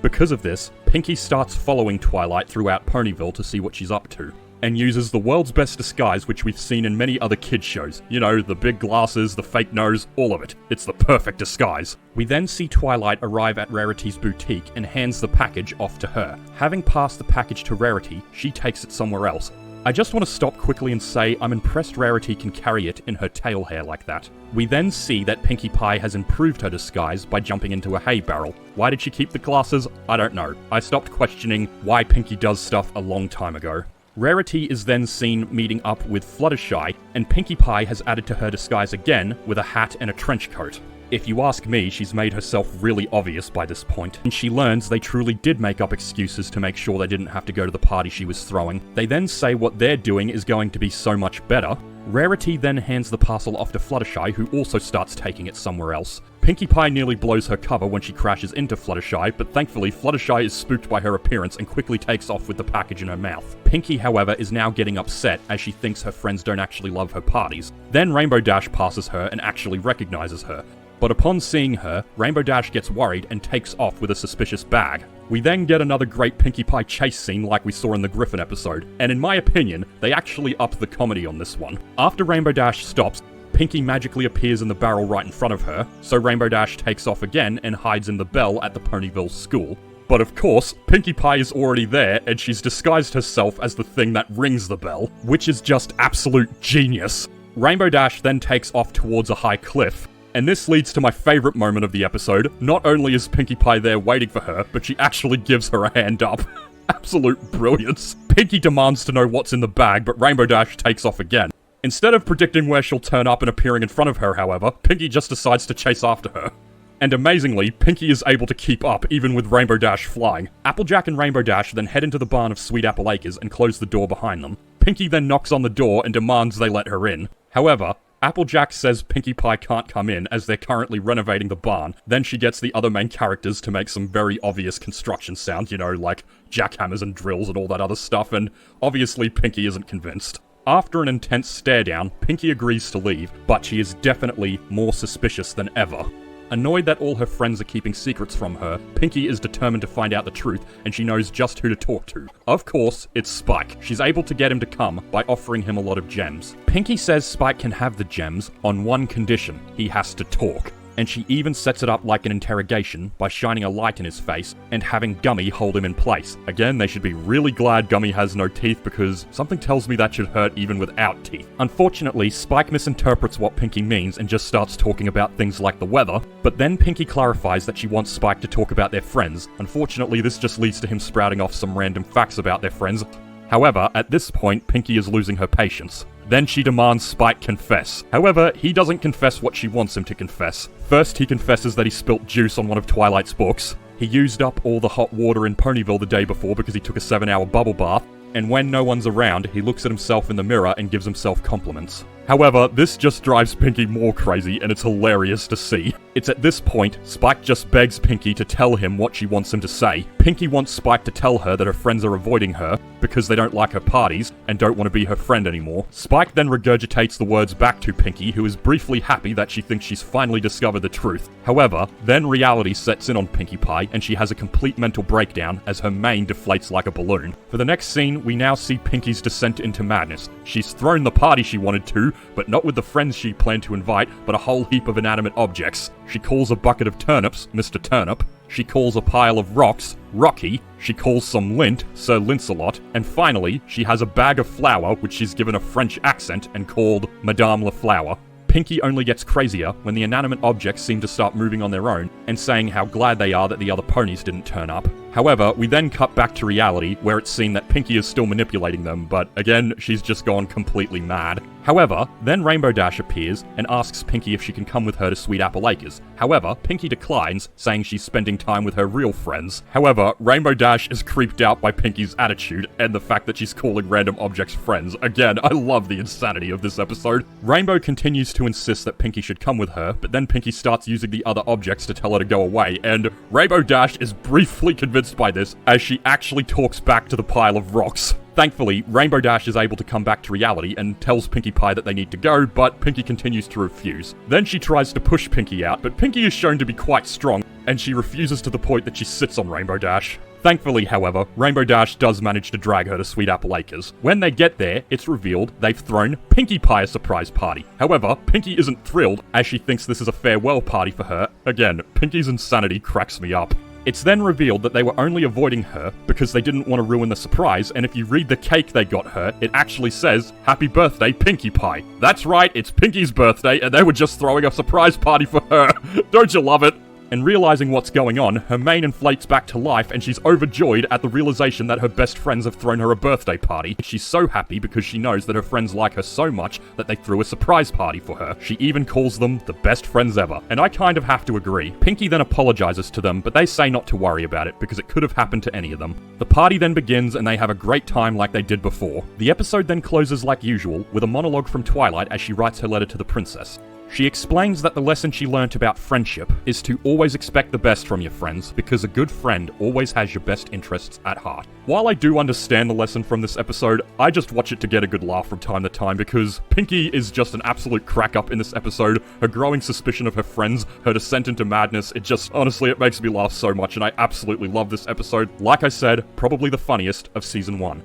Speaker 1: Because of this, Pinkie starts following Twilight throughout Ponyville to see what she's up to, and uses the world's best disguise which we've seen in many other kids shows. You know, the big glasses, the fake nose, all of it. It's the perfect disguise. We then see Twilight arrive at Rarity's boutique and hands the package off to her. Having passed the package to Rarity, she takes it somewhere else. I just want to stop quickly and say I'm impressed Rarity can carry it in her tail hair like that. We then see that Pinkie Pie has improved her disguise by jumping into a hay barrel. Why did she keep the glasses? I don't know. I stopped questioning why Pinkie does stuff a long time ago. Rarity is then seen meeting up with Fluttershy, and Pinkie Pie has added to her disguise again with a hat and a trench coat. If you ask me, she's made herself really obvious by this point, and she learns they truly did make up excuses to make sure they didn't have to go to the party she was throwing. They then say what they're doing is going to be so much better. Rarity then hands the parcel off to Fluttershy, who also starts taking it somewhere else. Pinkie Pie nearly blows her cover when she crashes into Fluttershy, but thankfully Fluttershy is spooked by her appearance and quickly takes off with the package in her mouth. Pinkie, however, is now getting upset as she thinks her friends don't actually love her parties. Then Rainbow Dash passes her and actually recognizes her. But upon seeing her, Rainbow Dash gets worried and takes off with a suspicious bag. We then get another great Pinkie Pie chase scene like we saw in the Griffin episode, and in my opinion, they actually upped the comedy on this one. After Rainbow Dash stops, Pinkie magically appears in the barrel right in front of her, so Rainbow Dash takes off again and hides in the bell at the Ponyville school. But of course, Pinkie Pie is already there, and she's disguised herself as the thing that rings the bell, which is just absolute genius. Rainbow Dash then takes off towards a high cliff, and this leads to my favourite moment of the episode. Not only is Pinkie Pie there waiting for her, but she actually gives her a hand up. Absolute brilliance. Pinkie demands to know what's in the bag, but Rainbow Dash takes off again. Instead of predicting where she'll turn up and appearing in front of her, however, Pinkie just decides to chase after her. And amazingly, Pinkie is able to keep up, even with Rainbow Dash flying. Applejack and Rainbow Dash then head into the barn of Sweet Apple Acres and close the door behind them. Pinkie then knocks on the door and demands they let her in. However, Applejack says Pinkie Pie can't come in as they're currently renovating the barn. Then she gets the other main characters to make some very obvious construction sounds, you know, like jackhammers and drills and all that other stuff, and obviously Pinkie isn't convinced. After an intense stare down, Pinkie agrees to leave, but she is definitely more suspicious than ever. Annoyed that all her friends are keeping secrets from her, Pinkie is determined to find out the truth, and she knows just who to talk to. Of course, it's Spike. She's able to get him to come by offering him a lot of gems. Pinkie says Spike can have the gems on one condition: he has to talk. And she even sets it up like an interrogation by shining a light in his face and having Gummy hold him in place. Again, they should be really glad Gummy has no teeth, because something tells me that should hurt even without teeth. Unfortunately, Spike misinterprets what Pinkie means and just starts talking about things like the weather, but then Pinkie clarifies that she wants Spike to talk about their friends. Unfortunately, this just leads to him sprouting off some random facts about their friends. However, at this point, Pinkie is losing her patience. Then she demands Spike confess. However, he doesn't confess what she wants him to confess. First, he confesses that he spilt juice on one of Twilight's books. He used up all the hot water in Ponyville the day before because he took a 7-hour bubble bath. And when no one's around, he looks at himself in the mirror and gives himself compliments. However, this just drives Pinkie more crazy, and it's hilarious to see. It's at this point, Spike just begs Pinkie to tell him what she wants him to say. Pinkie wants Spike to tell her that her friends are avoiding her because they don't like her parties and don't want to be her friend anymore. Spike then regurgitates the words back to Pinkie, who is briefly happy that she thinks she's finally discovered the truth. However, then reality sets in on Pinkie Pie, and she has a complete mental breakdown as her mane deflates like a balloon. For the next scene, we now see Pinkie's descent into madness. She's thrown the party she wanted to, but not with the friends she planned to invite, but a whole heap of inanimate objects. She calls a bucket of turnips Mr. Turnip. She calls a pile of rocks Rocky. She calls some lint Sir Lincelot. And finally, she has a bag of flour which she's given a French accent and called Madame La Flower. Pinky only gets crazier when the inanimate objects seem to start moving on their own and saying how glad they are that the other ponies didn't turn up. However, we then cut back to reality where it's seen that Pinky is still manipulating them, but again, she's just gone completely mad. However, then Rainbow Dash appears and asks Pinky if she can come with her to Sweet Apple Acres. However, Pinky declines, saying she's spending time with her real friends. However, Rainbow Dash is creeped out by Pinky's attitude and the fact that she's calling random objects friends. Again, I love the insanity of this episode. Rainbow continues to insist that Pinky should come with her, but then Pinky starts using the other objects to tell her to go away, and Rainbow Dash is briefly convinced by this as she actually talks back to the pile of rocks. Thankfully, Rainbow Dash is able to come back to reality and tells Pinkie Pie that they need to go, but Pinky continues to refuse. Then she tries to push Pinky out, but Pinky is shown to be quite strong, and she refuses to the point that she sits on Rainbow Dash. Thankfully, however, Rainbow Dash does manage to drag her to Sweet Apple Acres. When they get there, it's revealed they've thrown Pinkie Pie a surprise party. However, Pinky isn't thrilled, as she thinks this is a farewell party for her. Again, Pinky's insanity cracks me up. It's then revealed that they were only avoiding her because they didn't want to ruin the surprise, and if you read the cake they got her, it actually says, "Happy birthday, Pinkie Pie." That's right, it's Pinky's birthday, and they were just throwing a surprise party for her. Don't you love it? And realizing what's going on, her mane inflates back to life and she's overjoyed at the realization that her best friends have thrown her a birthday party. She's so happy because she knows that her friends like her so much that they threw a surprise party for her. She even calls them the best friends ever. And I kind of have to agree. Pinky then apologizes to them, but they say not to worry about it because it could have happened to any of them. The party then begins and they have a great time like they did before. The episode then closes like usual with a monologue from Twilight as she writes her letter to the princess. She explains that the lesson she learnt about friendship is to always expect the best from your friends, because a good friend always has your best interests at heart. While I do understand the lesson from this episode, I just watch it to get a good laugh from time to time, because Pinky is just an absolute crack-up in this episode. Her growing suspicion of her friends, her descent into madness, honestly, it makes me laugh so much, and I absolutely love this episode. Like I said, probably the funniest of Season 1.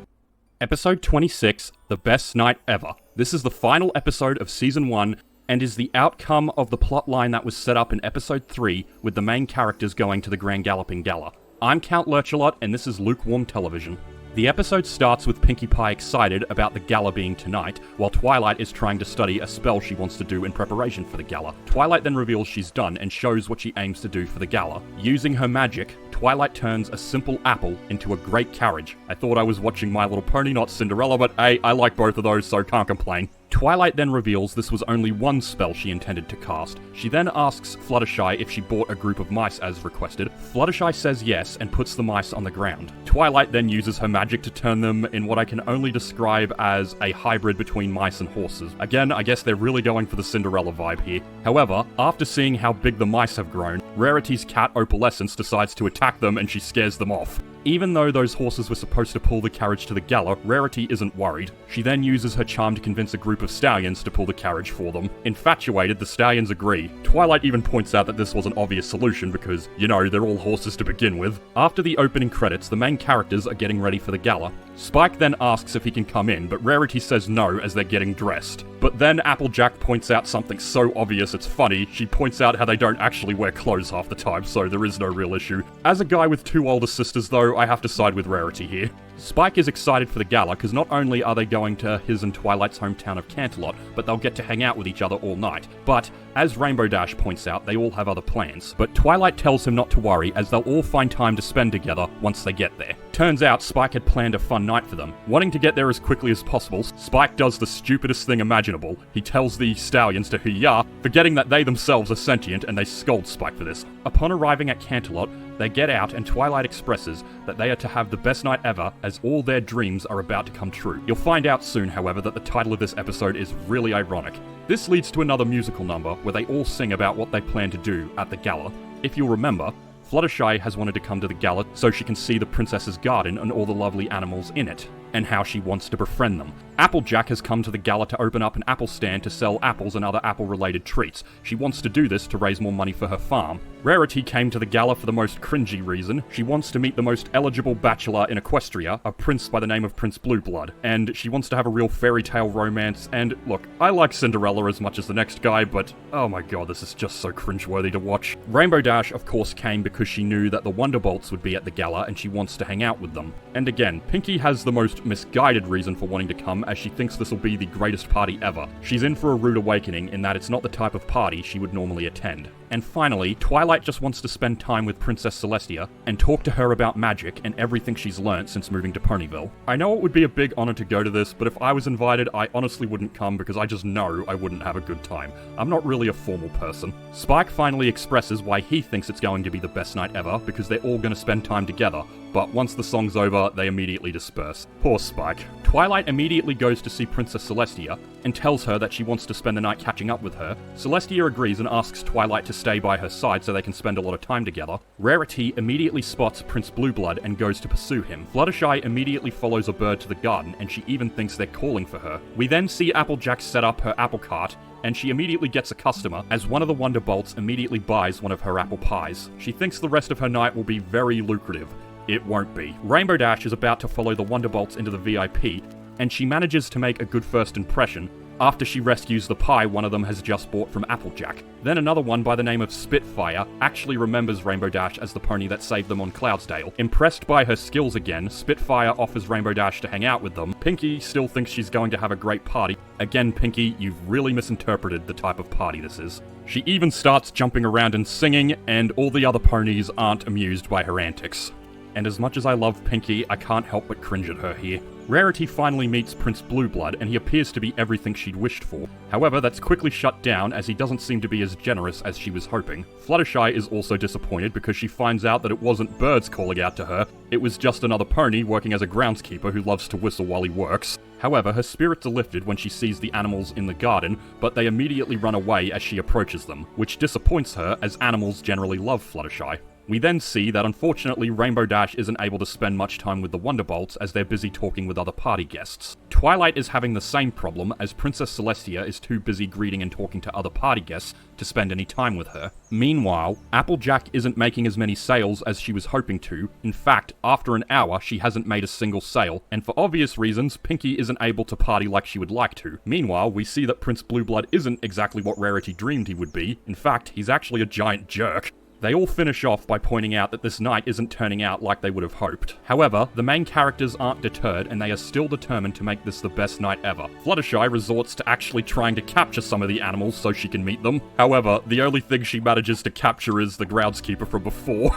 Speaker 1: Episode 26, The Best Night Ever. This is the final episode of Season 1, and is the outcome of the plotline that was set up in Episode 3, with the main characters going to the Grand Galloping Gala. I'm Count Lurchalot, and this is Lukewarm Television. The episode starts with Pinkie Pie excited about the gala being tonight, while Twilight is trying to study a spell she wants to do in preparation for the gala. Twilight then reveals she's done and shows what she aims to do for the gala. Using her magic, Twilight turns a simple apple into a great carriage. I thought I was watching My Little Pony, not Cinderella, but hey, I like both of those, so can't complain. Twilight then reveals this was only one spell she intended to cast. She then asks Fluttershy if she bought a group of mice as requested. Fluttershy says yes and puts the mice on the ground. Twilight then uses her magic to turn them in what I can only describe as a hybrid between mice and horses. Again, I guess they're really going for the Cinderella vibe here. However, after seeing how big the mice have grown, Rarity's cat Opalescence decides to attack them and she scares them off. Even though those horses were supposed to pull the carriage to the gala, Rarity isn't worried. She then uses her charm to convince a group of stallions to pull the carriage for them. Infatuated, the stallions agree. Twilight even points out that this was an obvious solution because, they're all horses to begin with. After the opening credits, the main characters are getting ready for the gala. Spike then asks if he can come in, but Rarity says no as they're getting dressed. But then Applejack points out something so obvious it's funny. She points out how they don't actually wear clothes half the time, so there is no real issue. As a guy with two older sisters though, I have to side with Rarity here. Spike is excited for the gala because not only are they going to his and Twilight's hometown of Canterlot, but they'll get to hang out with each other all night. But, as Rainbow Dash points out, they all have other plans. But Twilight tells him not to worry as they'll all find time to spend together once they get there. Turns out Spike had planned a fun night for them. Wanting to get there as quickly as possible, Spike does the stupidest thing imaginable. He tells the stallions to hoo-yah, forgetting that they themselves are sentient, and they scold Spike for this. Upon arriving at Canterlot, they get out and Twilight expresses that they are to have the best night ever as all their dreams are about to come true. You'll find out soon, however, that the title of this episode is really ironic. This leads to another musical number where they all sing about what they plan to do at the gala. If you'll remember, Fluttershy has wanted to come to the gala so she can see the princess's garden and all the lovely animals in it. and how she wants to befriend them. Applejack has come to the gala to open up an apple stand to sell apples and other apple-related treats. She wants to do this to raise more money for her farm. Rarity came to the gala for the most cringy reason. She wants to meet the most eligible bachelor in Equestria, a prince by the name of Prince Blueblood, and she wants to have a real fairy tale romance. And look, I like Cinderella as much as the next guy, but oh my god, this is just so cringeworthy to watch. Rainbow Dash, of course, came because she knew that the Wonderbolts would be at the gala and she wants to hang out with them. And again, Pinkie has the most misguided reason for wanting to come, as she thinks this will be the greatest party ever. She's in for a rude awakening in that it's not the type of party she would normally attend. And finally, Twilight just wants to spend time with Princess Celestia and talk to her about magic and everything she's learnt since moving to Ponyville. I know it would be a big honor to go to this, but if I was invited, I honestly wouldn't come because I just know I wouldn't have a good time. I'm not really a formal person. Spike finally expresses why he thinks it's going to be the best night ever because they're all going to spend time together, but once the song's over, they immediately disperse. Poor Spike. Twilight immediately goes to see Princess Celestia and tells her that she wants to spend the night catching up with her. Celestia agrees and asks Twilight to stay by her side so they can spend a lot of time together. Rarity immediately spots Prince Blueblood and goes to pursue him. Fluttershy immediately follows a bird to the garden and she even thinks they're calling for her. We then see Applejack set up her apple cart and she immediately gets a customer, as one of the Wonderbolts immediately buys one of her apple pies. She thinks the rest of her night will be very lucrative. It won't be. Rainbow Dash is about to follow the Wonderbolts into the VIP, and she manages to make a good first impression after she rescues the pie one of them has just bought from Applejack. Then another one by the name of Spitfire actually remembers Rainbow Dash as the pony that saved them on Cloudsdale. Impressed by her skills again, Spitfire offers Rainbow Dash to hang out with them. Pinkie still thinks she's going to have a great party. Again, Pinkie, you've really misinterpreted the type of party this is. She even starts jumping around and singing, and all the other ponies aren't amused by her antics. And as much as I love Pinkie, I can't help but cringe at her here. Rarity finally meets Prince Blueblood, and he appears to be everything she'd wished for. However, that's quickly shut down as he doesn't seem to be as generous as she was hoping. Fluttershy is also disappointed because she finds out that it wasn't birds calling out to her, it was just another pony working as a groundskeeper who loves to whistle while he works. However, her spirits are lifted when she sees the animals in the garden, but they immediately run away as she approaches them, which disappoints her as animals generally love Fluttershy. We then see that unfortunately Rainbow Dash isn't able to spend much time with the Wonderbolts as they're busy talking with other party guests. Twilight is having the same problem as Princess Celestia is too busy greeting and talking to other party guests to spend any time with her. Meanwhile, Applejack isn't making as many sales as she was hoping to. In fact, after an hour, she hasn't made a single sale, and for obvious reasons, Pinkie isn't able to party like she would like to. Meanwhile, we see that Prince Blueblood isn't exactly what Rarity dreamed he would be. In fact, he's actually a giant jerk. They all finish off by pointing out that this night isn't turning out like they would have hoped. However, the main characters aren't deterred and they are still determined to make this the best night ever. Fluttershy resorts to actually trying to capture some of the animals so she can meet them. However, the only thing she manages to capture is the groundskeeper from before.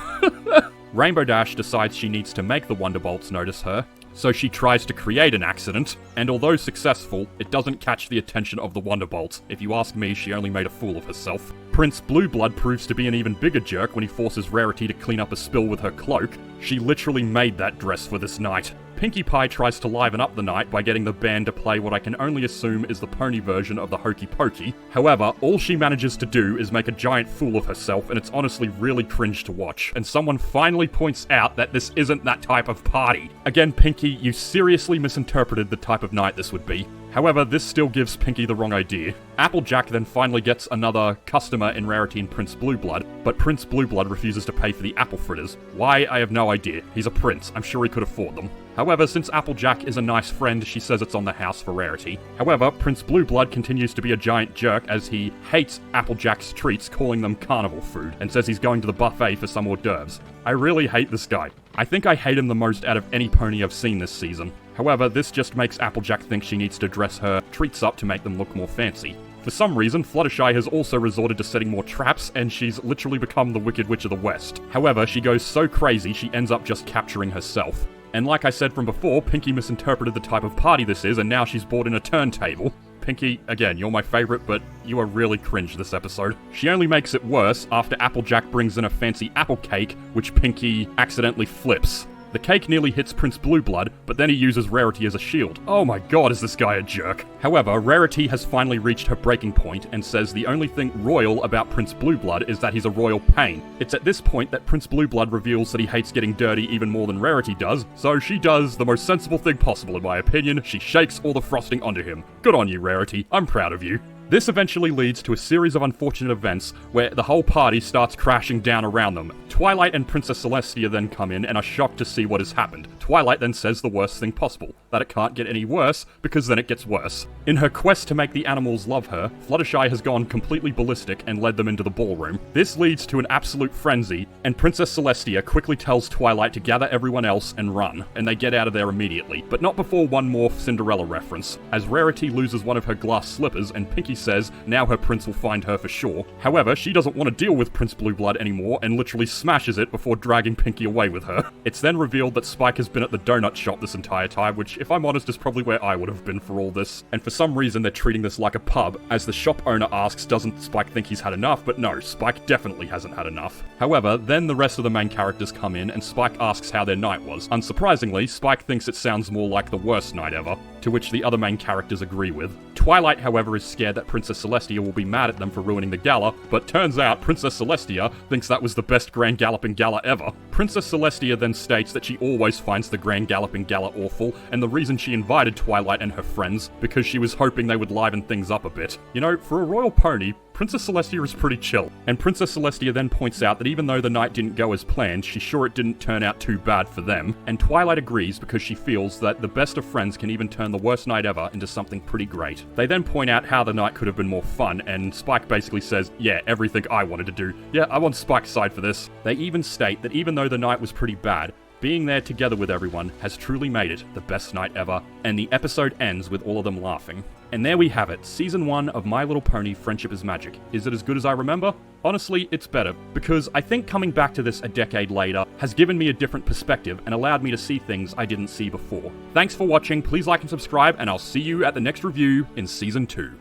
Speaker 1: Rainbow Dash decides she needs to make the Wonderbolts notice her, so she tries to create an accident, and although successful, it doesn't catch the attention of the Wonderbolts. If you ask me, she only made a fool of herself. Prince Blueblood proves to be an even bigger jerk when he forces Rarity to clean up a spill with her cloak. She literally made that dress for this night. Pinkie Pie tries to liven up the night by getting the band to play what I can only assume is the pony version of the Hokey Pokey. However, all she manages to do is make a giant fool of herself, and it's honestly really cringe to watch. And someone finally points out that this isn't that type of party. Again, Pinkie, you seriously misinterpreted the type of night this would be. However, this still gives Pinkie the wrong idea. Applejack then finally gets another customer in Rarity and Prince Blueblood, but Prince Blueblood refuses to pay for the apple fritters. Why, I have no idea. He's a prince. I'm sure he could afford them. However, since Applejack is a nice friend, she says it's on the house for Rarity. However, Prince Blueblood continues to be a giant jerk as he hates Applejack's treats, calling them carnival food, and says he's going to the buffet for some hors d'oeuvres. I really hate this guy. I think I hate him the most out of any pony I've seen this season. However, this just makes Applejack think she needs to dress her treats up to make them look more fancy. For some reason, Fluttershy has also resorted to setting more traps, and she's literally become the Wicked Witch of the West. However, she goes so crazy, she ends up just capturing herself. And like I said from before, Pinkie misinterpreted the type of party this is, and now she's bought in a turntable. Pinkie, again, you're my favorite, but you are really cringe this episode. She only makes it worse after Applejack brings in a fancy apple cake, which Pinkie accidentally flips. The cake nearly hits Prince Blueblood, but then he uses Rarity as a shield. Oh my god, is this guy a jerk. However, Rarity has finally reached her breaking point and says the only thing royal about Prince Blueblood is that he's a royal pain. It's at this point that Prince Blueblood reveals that he hates getting dirty even more than Rarity does, so she does the most sensible thing possible in my opinion. She shakes all the frosting onto him. Good on you, Rarity. I'm proud of you. This eventually leads to a series of unfortunate events where the whole party starts crashing down around them. Twilight and Princess Celestia then come in and are shocked to see what has happened. Twilight then says the worst thing possible, that it can't get any worse because then it gets worse. In her quest to make the animals love her, Fluttershy has gone completely ballistic and led them into the ballroom. This leads to an absolute frenzy, and Princess Celestia quickly tells Twilight to gather everyone else and run, and they get out of there immediately. But not before one more Cinderella reference, as Rarity loses one of her glass slippers and Pinkie says now her prince will find her for sure. However, she doesn't want to deal with Prince Blueblood anymore and literally smashes it before dragging Pinkie away with her. It's then revealed that Spike has been at the donut shop this entire time, which, if I'm honest, is probably where I would have been for all this. And for some reason, they're treating this like a pub, as the shop owner asks, doesn't Spike think he's had enough? But no, Spike definitely hasn't had enough. However, then the rest of the main characters come in, and Spike asks how their night was. Unsurprisingly, Spike thinks it sounds more like the worst night ever, to which the other main characters agree with. Twilight, however, is scared that Princess Celestia will be mad at them for ruining the gala, but turns out Princess Celestia thinks that was the best Grand Galloping Gala ever. Princess Celestia then states that she always finds the Grand Galloping Gala awful, and the reason she invited Twilight and her friends, because she was hoping they would liven things up a bit. You know, for a royal pony, Princess Celestia is pretty chill, and Princess Celestia then points out that even though the night didn't go as planned, she's sure it didn't turn out too bad for them, and Twilight agrees because she feels that the best of friends can even turn the worst night ever into something pretty great. They then point out how the night could have been more fun, and Spike basically says, yeah, everything I wanted to do. Yeah, I'm on Spike's side for this. They even state that even though the night was pretty bad, being there together with everyone has truly made it the best night ever, and the episode ends with all of them laughing. And there we have it, Season 1 of My Little Pony Friendship is Magic. Is it as good as I remember? Honestly, it's better, because I think coming back to this a decade later has given me a different perspective and allowed me to see things I didn't see before. Thanks for watching, please like and subscribe, and I'll see you at the next review in Season 2.